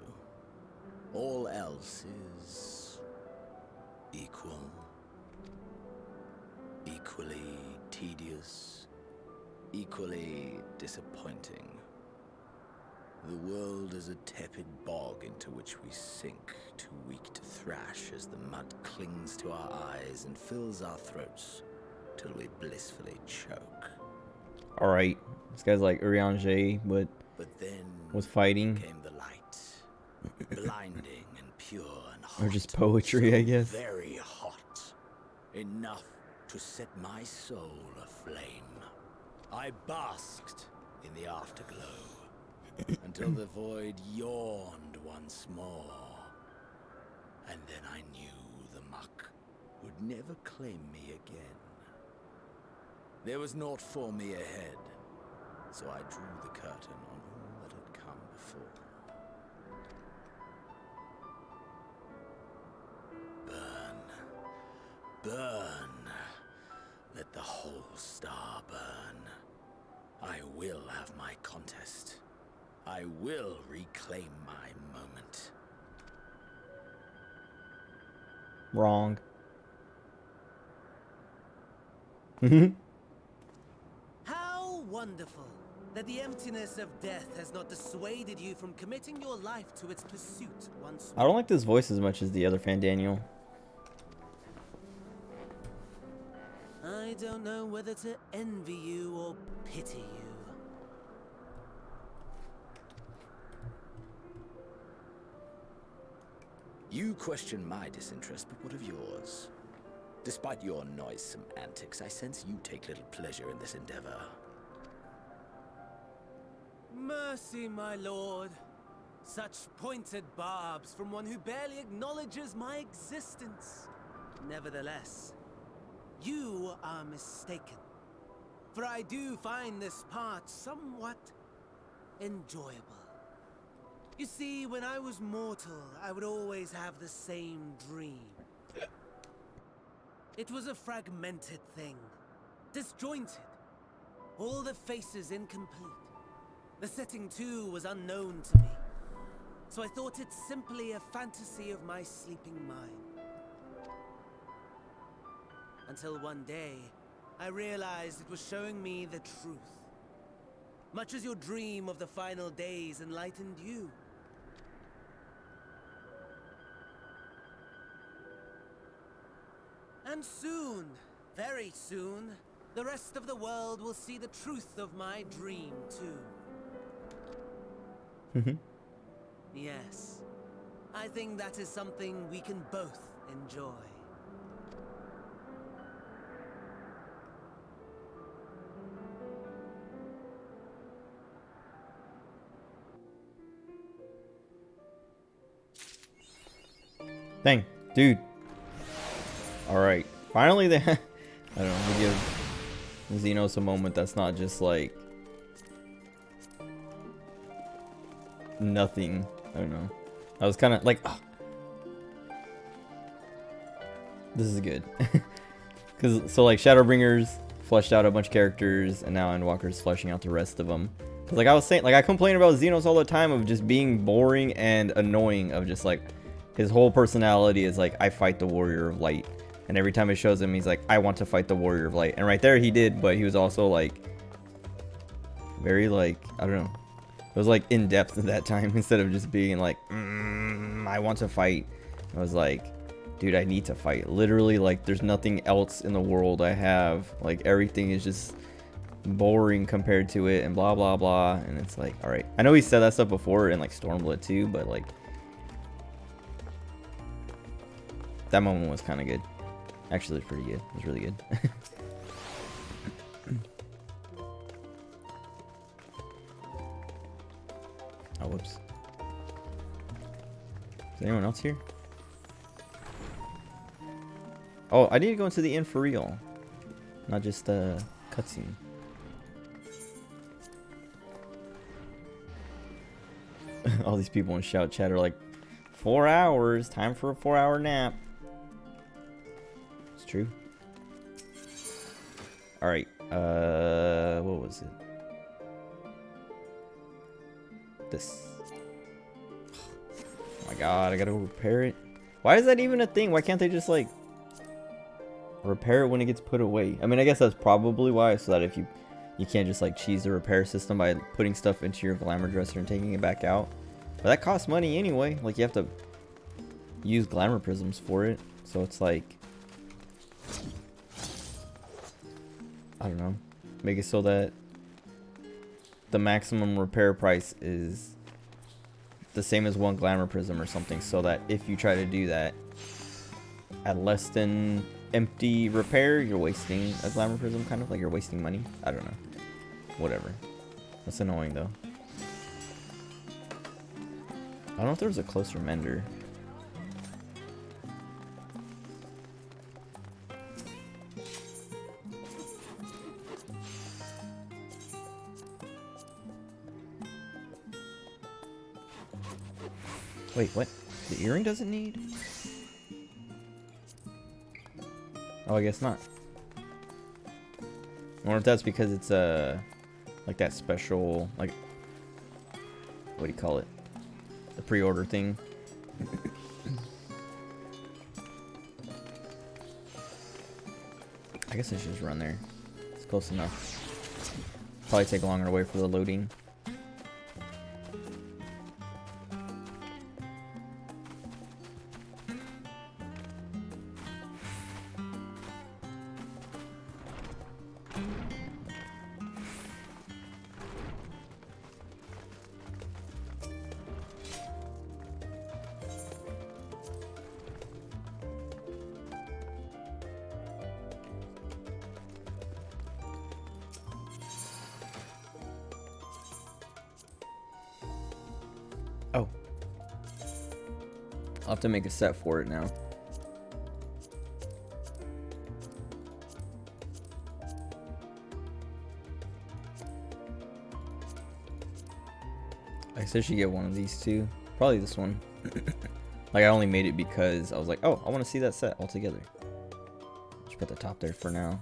All else is equal. Equally tedious. Equally disappointing. The world is a tepid bog into which we sink, too weak to thrash as the mud clings to our eyes and fills our throats till we blissfully choke. Alright. This guy's like Urianger, but then with fighting. Came the light. Blinding and pure and hot. Or just poetry, I guess. Very hot. Enough to set my soul aflame. I basked in the afterglow until the void yawned once more. And then I knew the muck would never claim me again. There was naught for me ahead, so I drew the curtain on all that had come before. Burn. Burn. Let the whole star burn. I will have my contest. I will reclaim my moment. Wrong. How wonderful that the emptiness of death has not dissuaded you from committing your life to its pursuit once I don't like this voice as much as the other fan, Daniel. I don't know whether to envy you or pity you. You question my disinterest, but what of yours? Despite your noisome antics, I sense you take little pleasure in this endeavor. Mercy, my lord. Such pointed barbs from one who barely acknowledges my existence. Nevertheless, you are mistaken. For I do find this part somewhat enjoyable. You see, when I was mortal, I would always have the same dream. It was a fragmented thing, disjointed, all the faces incomplete. The setting too was unknown to me, so I thought it simply a fantasy of my sleeping mind. Until one day, I realized it was showing me the truth. Much as your dream of the final days enlightened you. And soon, very soon, the rest of the world will see the truth of my dream, too. Yes, I think that is something we can both enjoy. Dang, dude. Alright. Finally they I don't know, we give Xenos a moment that's not just like nothing. I don't know. I was kinda like, oh. This is good. Cause so like Shadowbringers fleshed out a bunch of characters and now Endwalker's fleshing out the rest of them. Cause like I was saying, like I complain about Xenos all the time of just being boring and annoying, of just like his whole personality is like, I fight the Warrior of Light. And every time it shows him, he's like, I want to fight the Warrior of Light. And right there he did, but he was also like, very like, I don't know. It was like in depth at that time instead of just being like, I want to fight. I was like, dude, I need to fight. Literally, like, there's nothing else in the world I have. Like, everything is just boring compared to it and blah, blah, blah. And it's like, all right. I know he said that stuff before in like Stormblood too, but like, that moment was kind of good. Actually, it was pretty good. It was really good. Oh, whoops. Is anyone else here? Oh, I need to go into the inn for real. Not just a cutscene. All these people in shout chat are like, 4 hours, time for a 4-hour nap. It's true. Alright, what was it? This. Oh my god, I gotta go repair it. Why is that even a thing? Why can't they just like repair it when it gets put away? I mean, I guess that's probably why, so that if you can't just like cheese the repair system by putting stuff into your glamour dresser and taking it back out. But that costs money anyway. Like, you have to use glamour prisms for it. So it's like, I don't know, make it so that the maximum repair price is the same as 1 glamour prism or something, so that if you try to do that at less than empty repair, you're wasting a glamour prism, kind of like you're wasting money. I don't know. Whatever. That's annoying though. I don't know if there was a closer mender. Wait, what? The earring doesn't need? Oh, I guess not. I wonder if that's because it's like that special, like, what do you call it? The pre-order thing. I guess I should just run there. It's close enough. Probably take longer to wait for the loading. Oh. I'll have to make a set for it now. I guess I should get one of these two. Probably this one. Like, I only made it because I was like, oh, I want to see that set altogether. Just put the top there for now.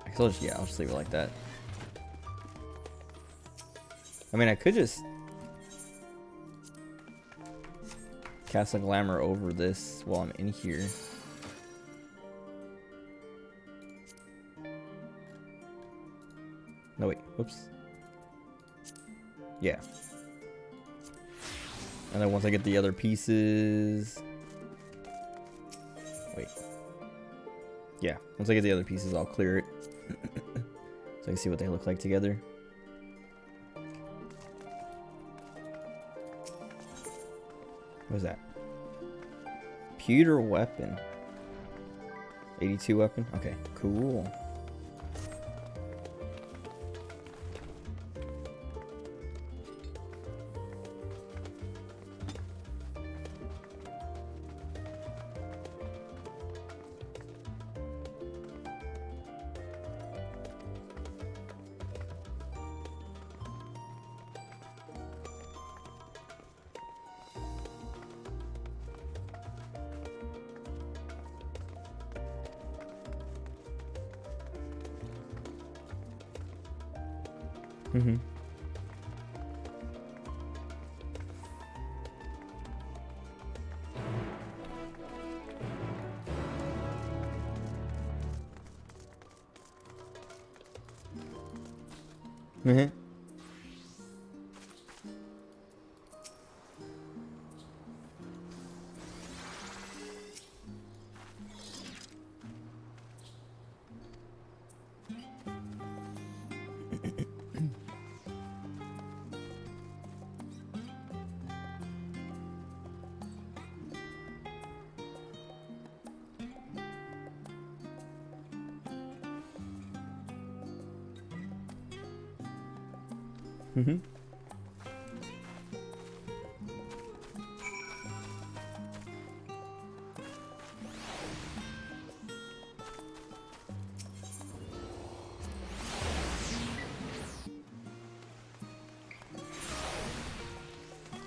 I guess I'll just, yeah, I'll just leave it like that. I mean, I could just cast a glamour over this while I'm in here. No, wait. Whoops. Yeah. And then once I get the other pieces... Wait. Yeah. Once I get the other pieces, I'll clear it. So I can see what they look like together. What is that? Pewter weapon. 82 weapon? Okay, cool. Mm-hmm. Mm-hmm. Mm-hmm.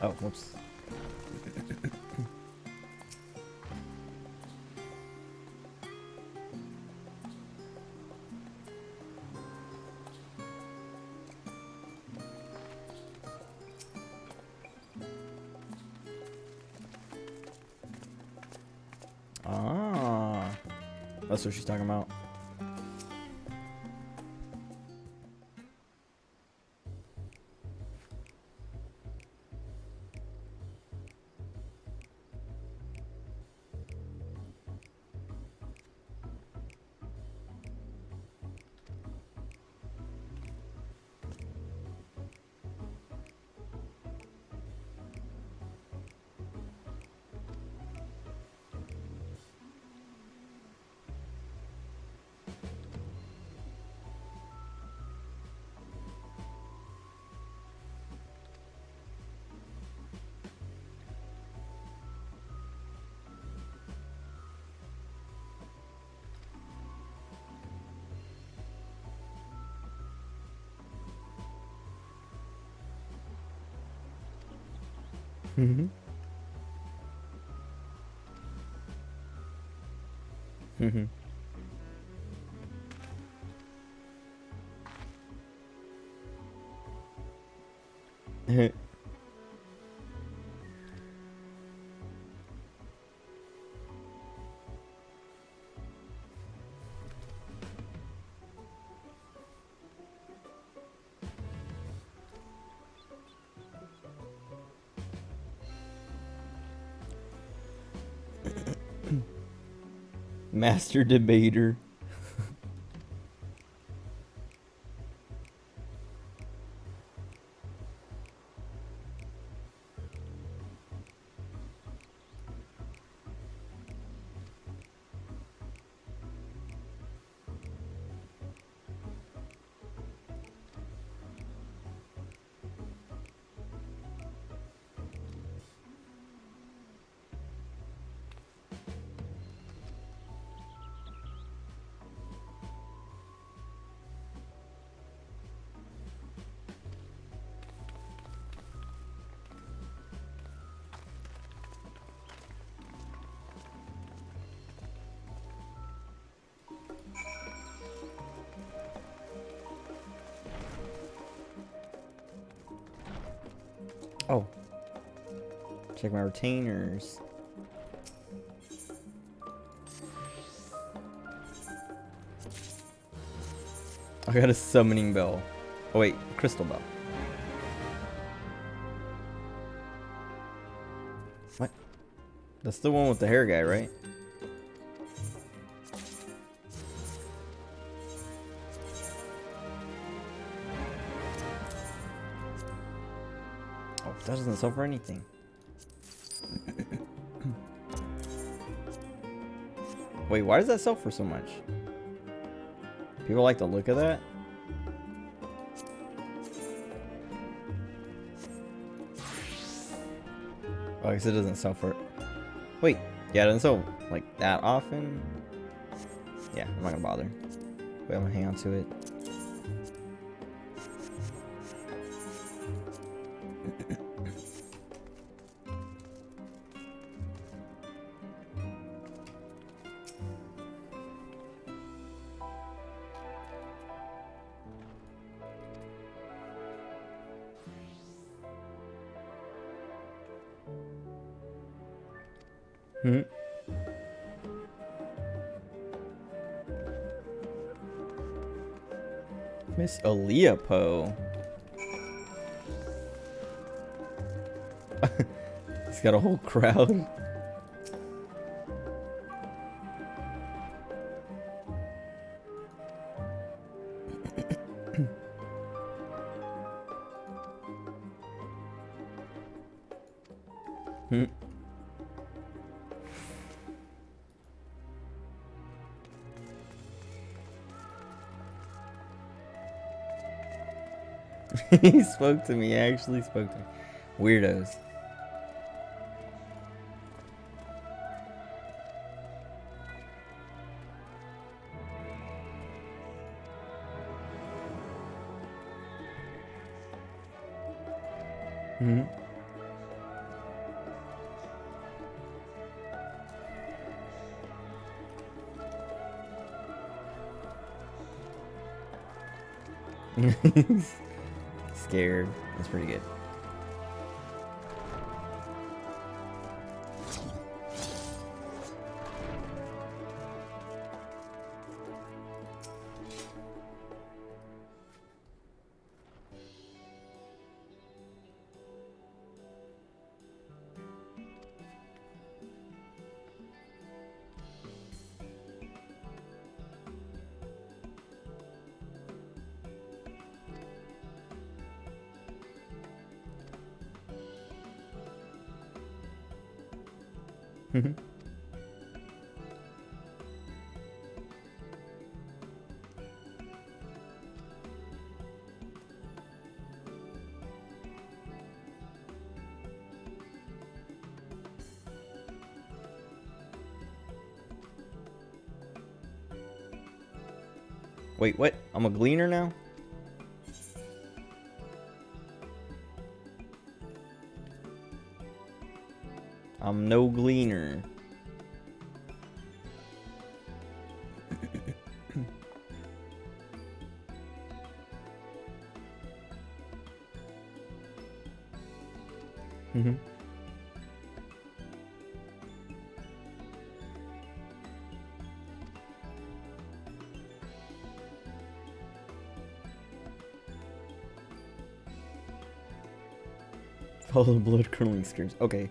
Oh, whoops. Ah, that's what she's talking about. Mhm. Mhm. Master debater. Oh. Check my retainers. I got a summoning bell. Oh wait, crystal bell. What? That's the one with the hair guy, right? Oh, that doesn't sell for anything. Wait, why does that sell for so much? People like the look of that? Oh, I guess it doesn't sell for... Wait, yeah, it doesn't sell like that often. Yeah, I'm not gonna bother. Wait, I'm gonna hang on to it. Hmm. Miss Aaliyah Poe. He's got a whole crowd. Hmm. He spoke to me. He actually spoke to me. Weirdos. Hmm. Scared. That's pretty good. Wait, what? I'm a gleaner now? I'm no gleaner. Mm-hmm. Follow the blood curdling screams. Okay.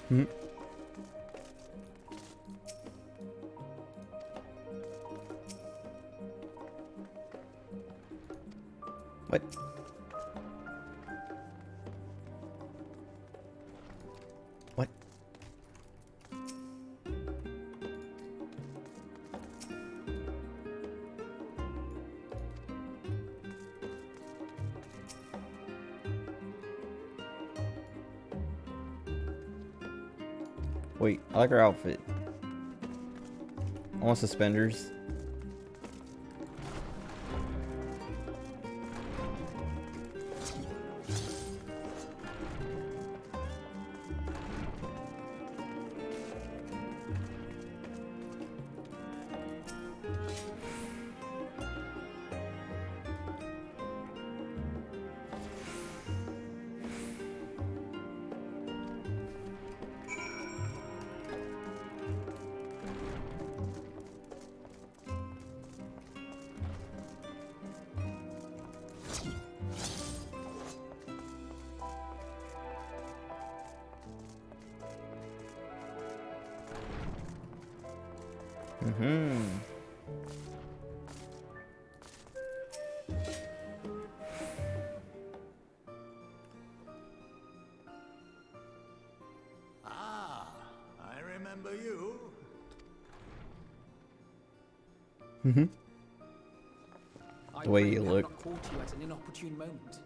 Hmm. What? What? Wait, I like her outfit. I want suspenders. Mm-hmm. Ah, I remember you. Mm-hmm. I The way pray you we look. have not caught you at an inopportune moment.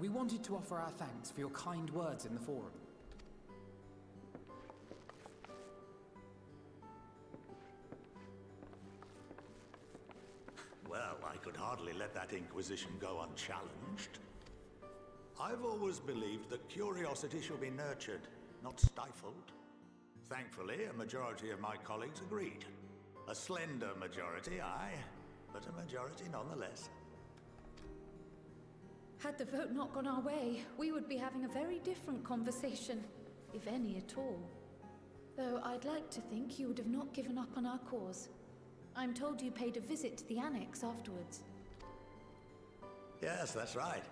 We wanted to offer our thanks for your kind words in the forum. Well, I could hardly let that inquisition go unchallenged. I've always believed that curiosity should be nurtured, not stifled. Thankfully, a majority of my colleagues agreed. A slender majority, aye, but a majority nonetheless. Had the vote not gone our way, we would be having a very different conversation, if any at all. Though I'd like to think you would have not given up on our cause. I'm told you paid a visit to the annex afterwards. Yes, that's right.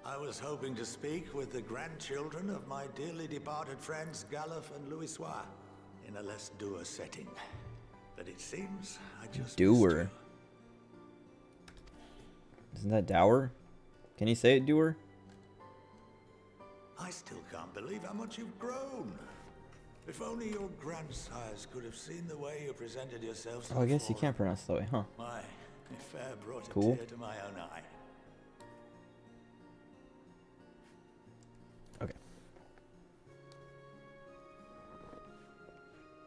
I was hoping to speak with the grandchildren of my dearly departed friends Galuf and Louisoix in a less dour setting. But it seems I just Doer. Isn't that dour? Can you say it, doer? I still can't believe how much you've grown. If only your grandsires could have seen the way you presented yourselves. Oh, I guess you can't pronounce that way, huh? My, it fair brought a Cool. tear to my own eye. Okay.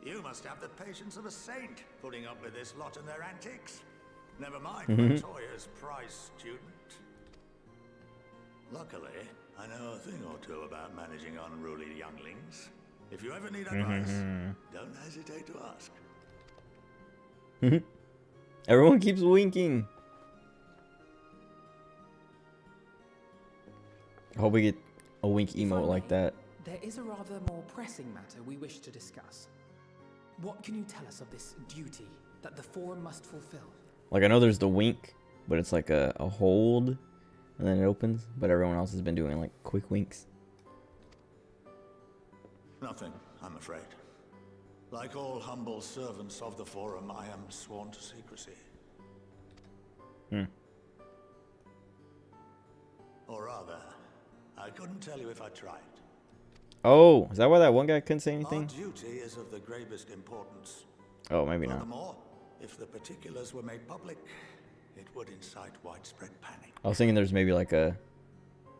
You must have the patience of a saint, putting up with this lot and their antics. Never mind Mhm. Montoya's prize student. Luckily, I know a thing or two about managing unruly younglings. If you ever need advice, don't hesitate to ask. Everyone keeps winking. I hope we get a wink emote like that. There is a rather more pressing matter we wish to discuss. What can you tell us of this duty that the Forum must fulfill? Like, I know there's the wink, but it's like a hold, and then it opens. But everyone else has been doing, like, quick winks. Nothing, I'm afraid. Like all humble servants of the Forum, I am sworn to secrecy. Or rather, I couldn't tell you if I tried. Oh, is that why that one guy couldn't say anything? Our duty is of the gravest importance. Oh, maybe not. Furthermore, if the particulars were made public, it would incite widespread panic. I was thinking there's maybe like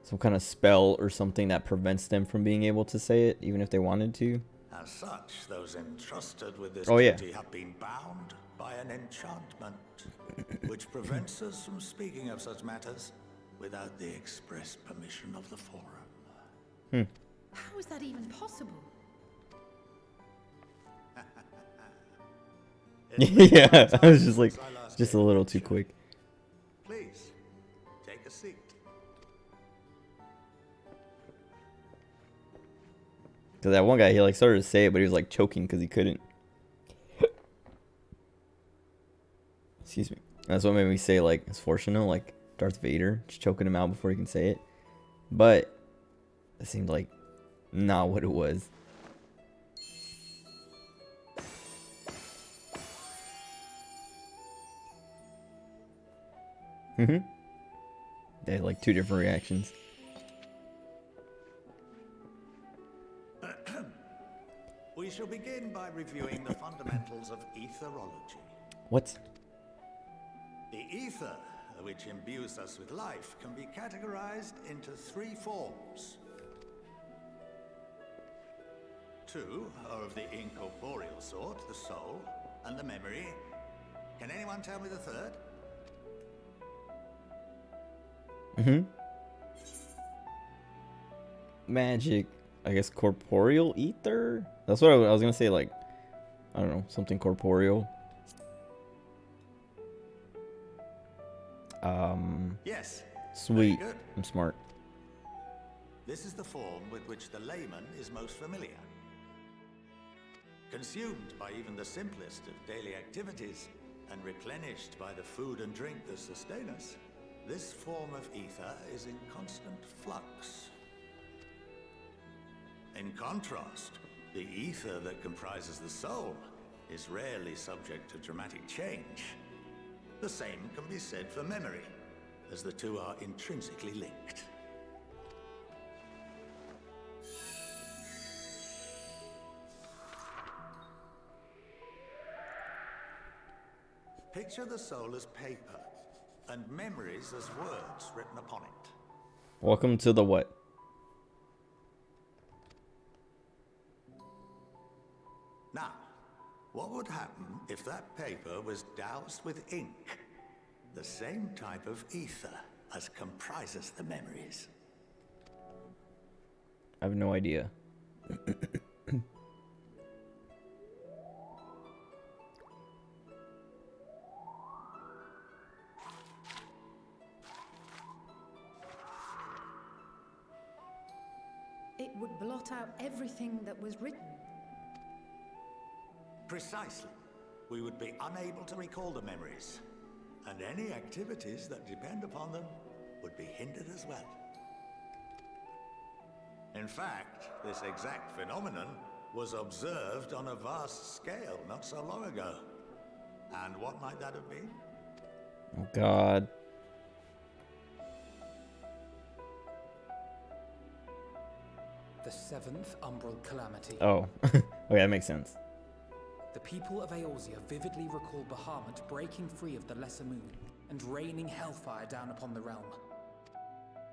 some kind of spell or something that prevents them from being able to say it, even if they wanted to. As such, those entrusted with this Oh, yeah. duty have been bound by an enchantment, which prevents us from speaking of such matters without the express permission of the Forum. How is that even possible? Yeah, I was just like, just a little too quick. Please, take a seat. Because that one guy, he like started to say it, but he was like choking because he couldn't. Excuse me. That's what made me say like it's fortunate, like Darth Vader, just choking him out before he can say it. But it seemed like not what it was. They had like two different reactions. We shall begin by reviewing the fundamentals of etherology. What? The ether, which imbues us with life, can be categorized into three forms. Two are of the incorporeal sort, the soul and the memory. Can anyone tell me the third? Magic, I guess corporeal ether? That's what I was gonna say, like, I don't know, something corporeal. Yes. Sweet. Very good. I'm smart. This is the form with which the layman is most familiar. Consumed by even the simplest of daily activities and replenished by the food and drink that sustain us, this form of ether is in constant flux. In contrast, the ether that comprises the soul is rarely subject to dramatic change. The same can be said for memory, as the two are intrinsically linked. Picture the soul as paper, and memories as words written upon it. Welcome to the what? Now, what would happen if that paper was doused with ink? The same type of ether as comprises the memories. I have no idea. It would blot out everything that was written. Precisely. We would be unable to recall the memories, and any activities that depend upon them would be hindered as well. In fact, this exact phenomenon was observed on a vast scale not so long ago. And what might that have been? Oh God. The seventh Umbral Calamity. Oh. Okay, that makes sense. The people of Eorzea vividly recall Bahamut breaking free of the Lesser Moon and raining hellfire down upon the realm.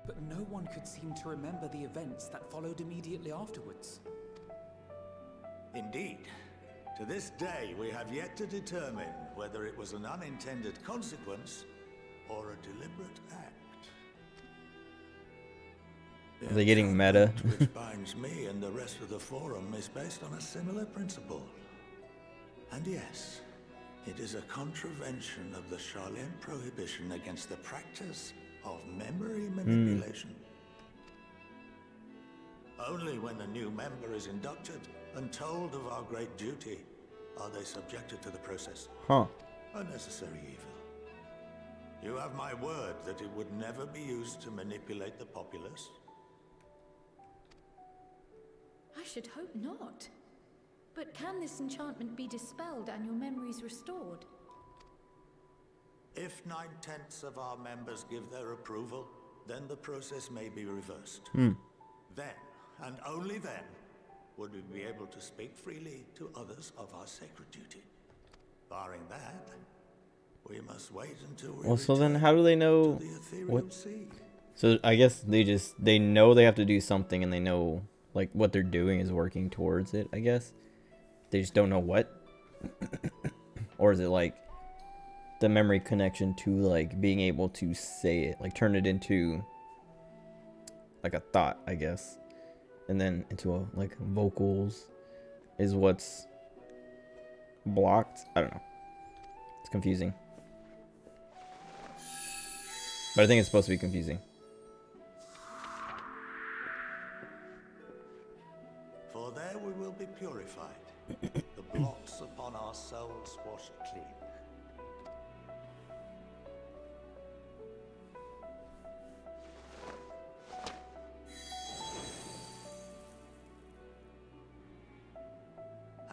But no one could seem to remember the events that followed immediately afterwards. Indeed. To this day, we have yet to determine whether it was an unintended consequence or a deliberate act. Are they getting meta? Which binds me and the rest of the Forum is based on a similar principle. And yes, it is a contravention of the Sharlayan prohibition against the practice of memory manipulation. Only when a new member is inducted and told of our great duty are they subjected to the process. Huh. A necessary evil. You have my word that it would never be used to manipulate the populace. I should hope not. But can this enchantment be dispelled and your memories restored? If 9/10 of our members give their approval, then the process may be reversed. Then, and only then, would we be able to speak freely to others of our sacred duty. Barring that, we must wait until we Well, so then how do they know what? So I guess they know they have to do something and they know like what they're doing is working towards it, I guess. They just don't know what. Or is it like the memory connection to like being able to say it, like turn it into like a thought, I guess, and then into a, like vocals is what's blocked. I don't know. It's confusing. But I think it's supposed to be confusing. For there we will be purified, the blots upon our souls washed clean.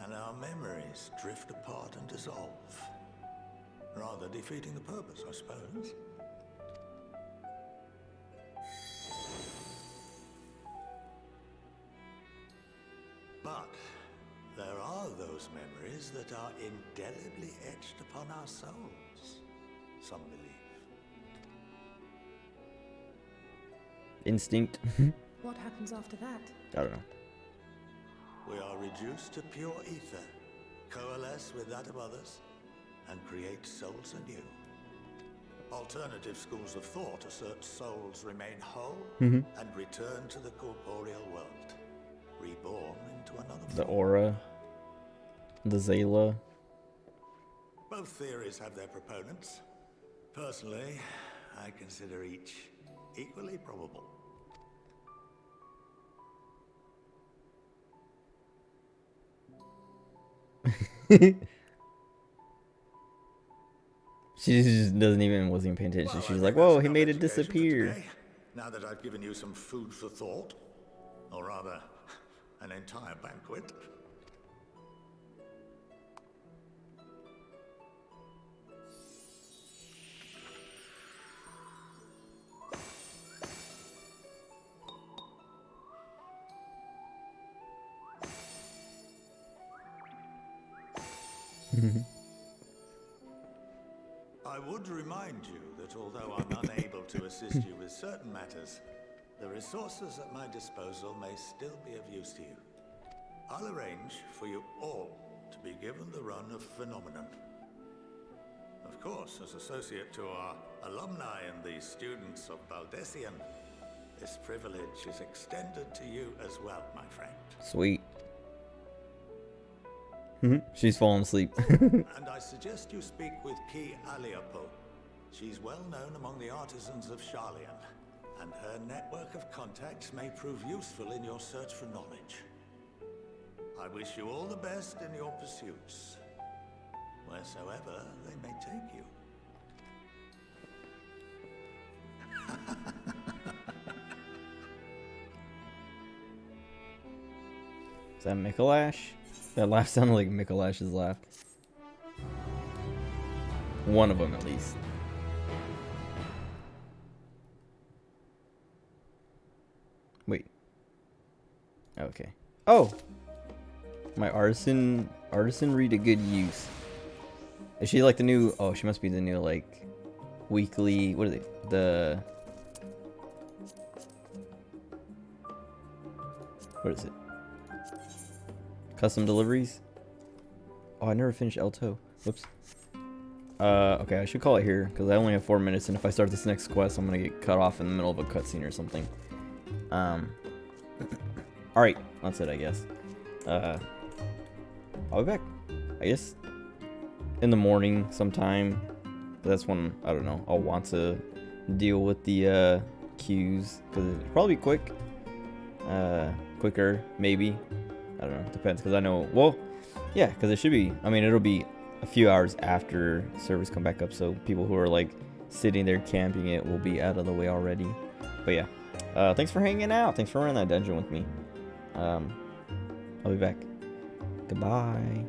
And our memories drift apart and dissolve, rather defeating the purpose, I suppose. But there are those memories that are indelibly etched upon our souls, some believe. Instinct. What happens after that? I don't know. We are reduced to pure ether, coalesce with that of others, and create souls anew. Alternative schools of thought assert souls remain whole and return to the corporeal world, reborn into another The form. aura, the Zayla. Both theories have their proponents. Personally, I consider each equally probable. She just doesn't even, wasn't even paying attention. She's like, whoa, he made it disappear. Now that I've given you some food for thought, or rather, an entire banquet. I would remind you that although I'm unable to assist you with certain matters, the resources at my disposal may still be of use to you. I'll arrange for you all to be given the run of Phenomenon. Of course, as associate to our alumni and the students of Baldessian, this privilege is extended to you as well, my friend. Sweet. She's falling asleep. And I suggest you speak with Ki Aliapo. She's well known among the artisans of Sharlayan, and her network of contacts may prove useful in your search for knowledge. I wish you all the best in your pursuits, wheresoever they may take you. Is that Mikolash? That laugh sounded like Mikolash's laugh. One of them, at least. Wait. Okay. Oh! My artisanry to good use. Is she like the new... Oh, she must be the new, like, weekly... What are they? The... What is it? Custom deliveries? Oh, I never finished Elto. Whoops. Okay, I should call it here, because I only have 4 minutes, and if I start this next quest, I'm gonna get cut off in the middle of a cutscene or something. Alright, that's it, I guess. I'll be back, I guess, in the morning sometime. That's when, I don't know, I'll want to deal with the, queues, because it'll probably be quick. Quicker, maybe. I don't know, depends, because I know, well, yeah, because it should be, I mean, it'll be a few hours after servers come back up, so people who are, like, sitting there camping it will be out of the way already. But yeah, thanks for hanging out, thanks for running that dungeon with me. I'll be back. Goodbye.